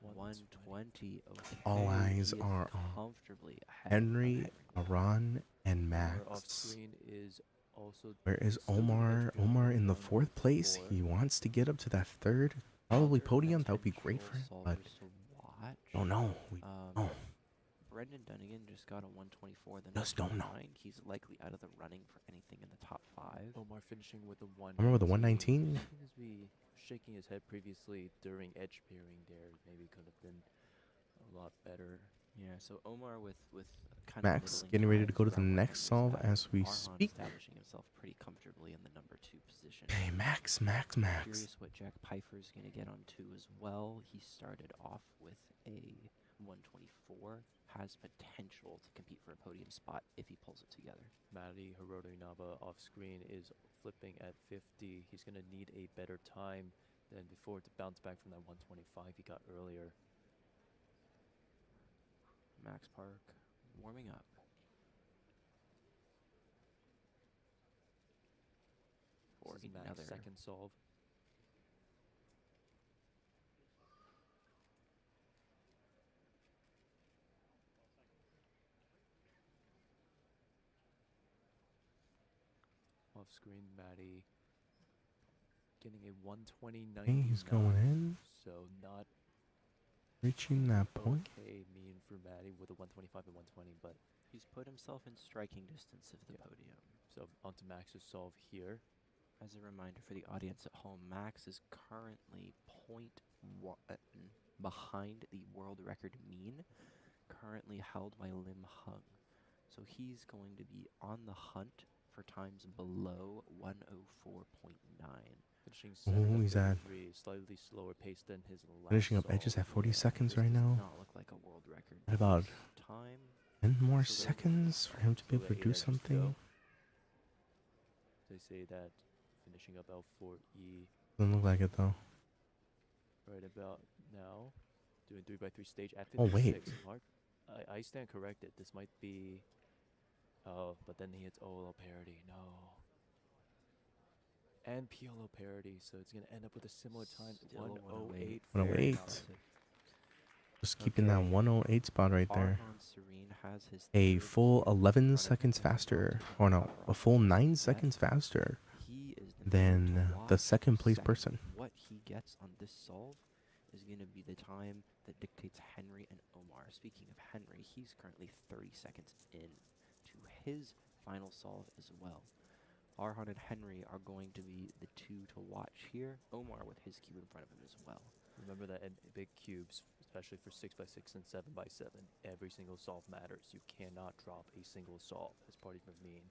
120. Okay. All eyes he is are on comfortably ahead of Henry, Aran, and Omar off Max. screen is also Where is still doing Omar? edge Omar in the on 4th place. 4. He wants to get up to that 3rd, probably podium. That would be great for him, but solvers to watch. don't know. We don't. Brendan Dunnigan just got a 124. The Just don't know. He's likely out of the running for anything in the top 5. Omar finishing with a 1. Omar with a 119? Seems to be shaking his head previously during edge pairing there. Maybe could have been a lot better. Yeah, so Omar with kind Max of getting ready to times go to the around next his solve side. as we Arhan speak. establishing himself pretty comfortably in the number 2 position. Hey, Max. Curious what Jack Pfeiffer is going to get on 2 as well. He started off with a 124. Has potential to compete for a podium spot if he pulls it together. Maddie Hiroto-Inaba off screen is flipping at 50. He's going to need a better time than before to bounce back from that 125 he got earlier. Max Park warming up. For This is another Max's second solve. Off screen, Maddie getting a 120.99. He's going in. So not Reaching that point. okay mean for Maddie with a 125 and 120, but he's put himself in striking distance of the podium. So onto Max's solve here. As a reminder for the audience at home, Max is currently 0.1 behind the world record mean, currently held by Lim Hung. So he's going to be on the hunt for times below 104.9. Finishing He's at slightly slower pace than his last finishing up solve. edges at 40 seconds right now. Not look like a world record. What about time? 10 more seconds for him to be able to do something? They say that finishing up L4E Doesn't look like it though. right about now, doing 3x3 stage at Oh, 56. wait. Mark, I stand corrected. This might be. Oh, but then he hits OLO parity. No. And PLO parity, so it's going to end up with a similar time. 108. 108. Just keeping that 108 spot right there. A full 11 seconds faster, or no, a full 9 seconds faster than the second place person. What he gets on this solve is going to be the time that dictates Henry and Omar. Speaking of Henry, he's currently 30 seconds in to his final solve as well. Arhan and Henry are going to be the two to watch here. Omar with his cube in front of him as well. Remember that in big cubes, especially for 6x6 and 7x7, every single solve matters. You cannot drop a single solve as part of your mean.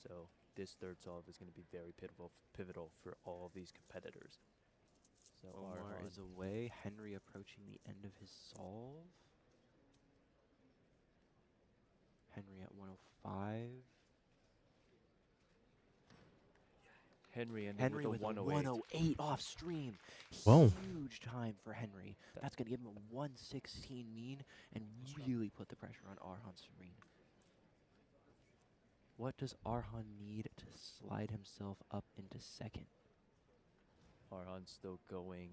So this third solve is going to be very pivotal for all of these competitors. So Omar is away. Henry approaching the end of his solve. Henry at 105. Henry with a 108 off stream. Whoa. Huge time for Henry. That's going to give him a 116 mean and really put the pressure on Arhan Serene. What does Arhan need to slide himself up into second? Arhan's still going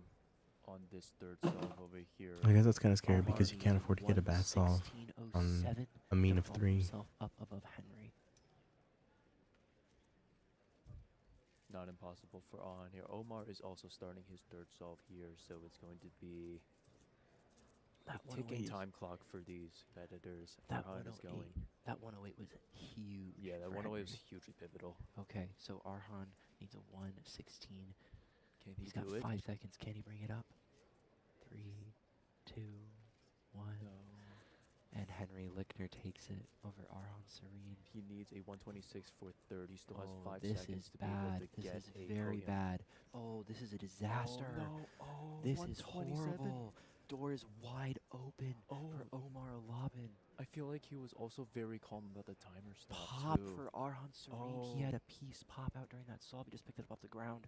on this third solve over here. I guess that's kind of scary because you can't afford to get a bad solve on a mean of 3. Himself up above Henry. Not impossible for Arhan here. Omar is also starting his third solve here, so it's going to be a ticking time clock for these competitors. That Arhan is going. That 108 was huge. Yeah, that for 108 Henry. was hugely pivotal. Okay, so Arhan needs a 116. Can he He's got do it? 5 seconds. Can he bring it up? 3, 2, 1. No. And Henry Lickner takes it over Arhan Serene. He needs a 126 for third. He still has 5 this seconds is to be able bad. to This get is a very podium. bad. Oh, this is a disaster. Oh, no. Oh, this is 127. horrible. Door is wide open for Omar Alabin. I feel like he was also very calm about the timer stop Pop too. for Arhan Serene. He had a piece pop out during that solve. He just picked it up off the ground.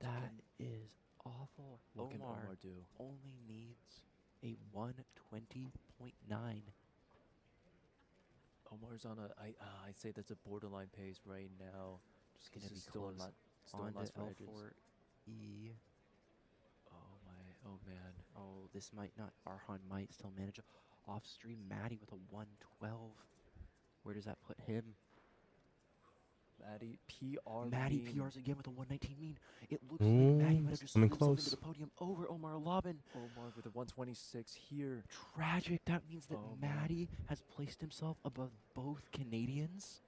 That is awful. What can Omar Omar do? only needs a 120.9. Omar's on a, I'd say that's a borderline pace right now. Just going to be still close. still On in to last for edges. L4E. Oh man. Oh, this might not. Arhan might still manage it. Off stream, Maddie with a 112. Where does that put him? Maddie PR. Maddie mean. PRs again with a 119 mean. It looks Ooh, like Maddie might have just coming slid himself close. into the podium over Omar Alabin. Omar with a 126 here. Tragic. That means that Oh, man. Maddie has placed himself above both Canadians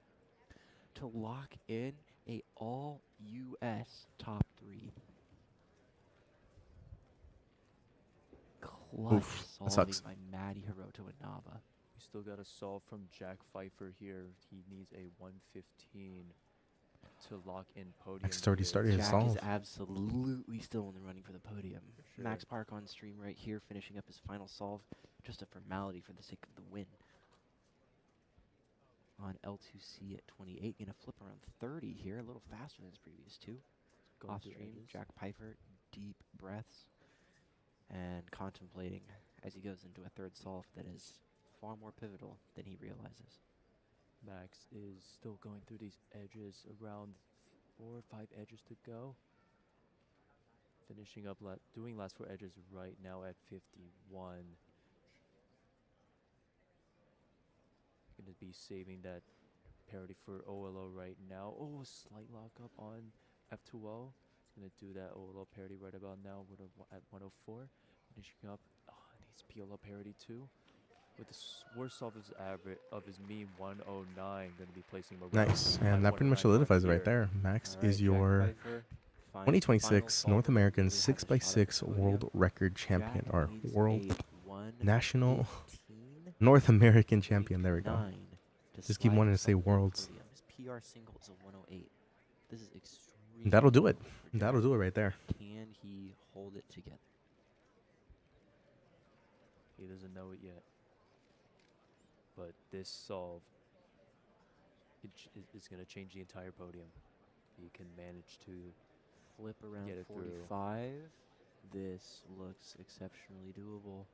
to lock in a all-U.S. top 3. Clutch Oof, that solving sucks. by Maddie Hiroto Inaba. We still got a solve from Jack Pfeiffer here. He needs a 115 to lock in podium. Max already bids. started his Jack solve. is absolutely still in the running for the podium. sure. Max Park on stream right here, finishing up his final solve. Just a formality for the sake of the win. on L2C at 28. Gonna flip around 30 here, a little faster than his previous two. Going Off through stream, edges. Jack Piper, deep breaths, and contemplating as he goes into a third solve that is far more pivotal than he realizes. Max is still going through these edges, around 4 or 5 edges to go. Finishing up, doing last 4 edges right now at 51. Going to be saving that parity for OLO right now. Oh, slight lockup on F2O. He's going to do that OLO parity right about now at 104. Finishing up, needs PLO parity too. With the worst of his average of his mean 109, going to be placing him around. Nice, and that pretty much solidifies it right there. Max is your 2026 North American 6x6 World Record Champion, or World National North American Champion. There we go. Just keep wanting to say worlds. His PR single is a 108. This is extreme. That'll do it. That'll do it right there. Can he hold it together? He doesn't know it yet. But this solve is going to change the entire podium. He can manage to flip around get it 45. This looks exceptionally doable.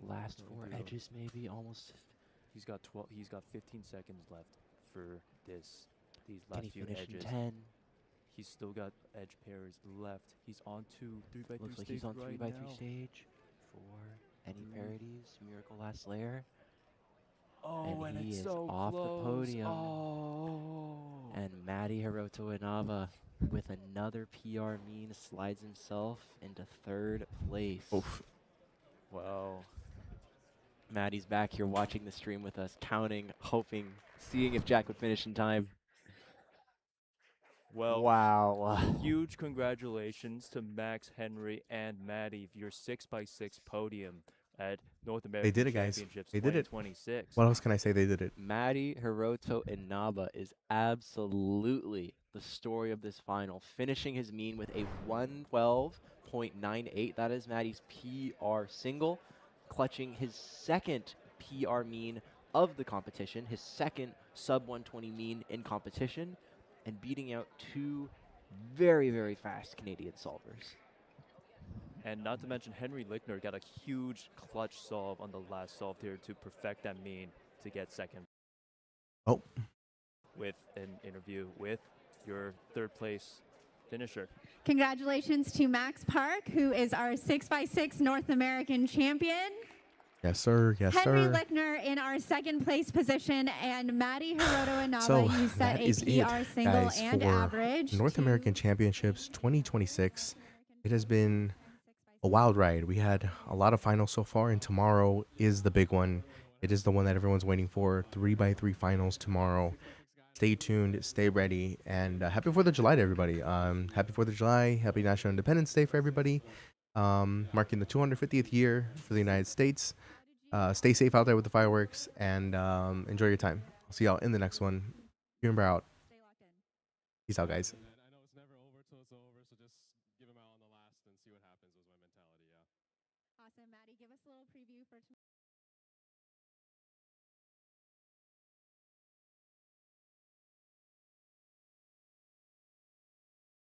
Last 4 edges, maybe almost. He's got 12. He's got 15 seconds left for this. These Can last he few finish edges. in 10? He's still got edge pairs left. He's on to 3x3 Looks like stage he's on right 3x3 now. stage. 4. Any parodies? Miracle last layer. Oh, and he it's is so off close. the podium. Oh. And Matty Hiroto Inaba with another PR mean slides himself into 3rd place. Oof. Wow. Matty's back here watching the stream with us, counting, hoping, seeing if Jack would finish in time. Well, wow. Huge congratulations to Max, Henry, and Maddie for your 6x6 podium at North American They did it, guys. Championships They did it. 2026. What else can I say? They did it. Maddie Hiroto Inaba is absolutely the story of this final, finishing his mean with a 112.98. That is Maddie's PR single, clutching his 2nd PR mean of the competition, his 2nd sub 120 mean in competition, and beating out 2 very, very fast Canadian solvers. And not to mention, Henry Lickner got a huge clutch solve on the last solve here to perfect that mean to get 2nd. Oh. With an interview with your 3rd place finisher. Congratulations to Max Park, who is our 6x6 North American champion. Yes, sir. Yes, Henry sir. Lickner in our 2nd place position, and Maddie Hiroto Inaba, So you set that a is it, PR single guys, and for average. North American Championships 2026. It has been a wild ride. We had a lot of finals so far, and tomorrow is the big one. It is the one that everyone's waiting for. 3x3 finals tomorrow. Stay tuned, stay ready, and happy 4th of July to everybody. Happy 4th of July, happy National Independence Day for everybody. Marking the 250th year for the United States. Stay safe out there with the fireworks, and enjoy your time. I'll see y'all in the next one. Remember out. Peace out, guys. Awesome, Maddie. Give us a little preview for tomorrow.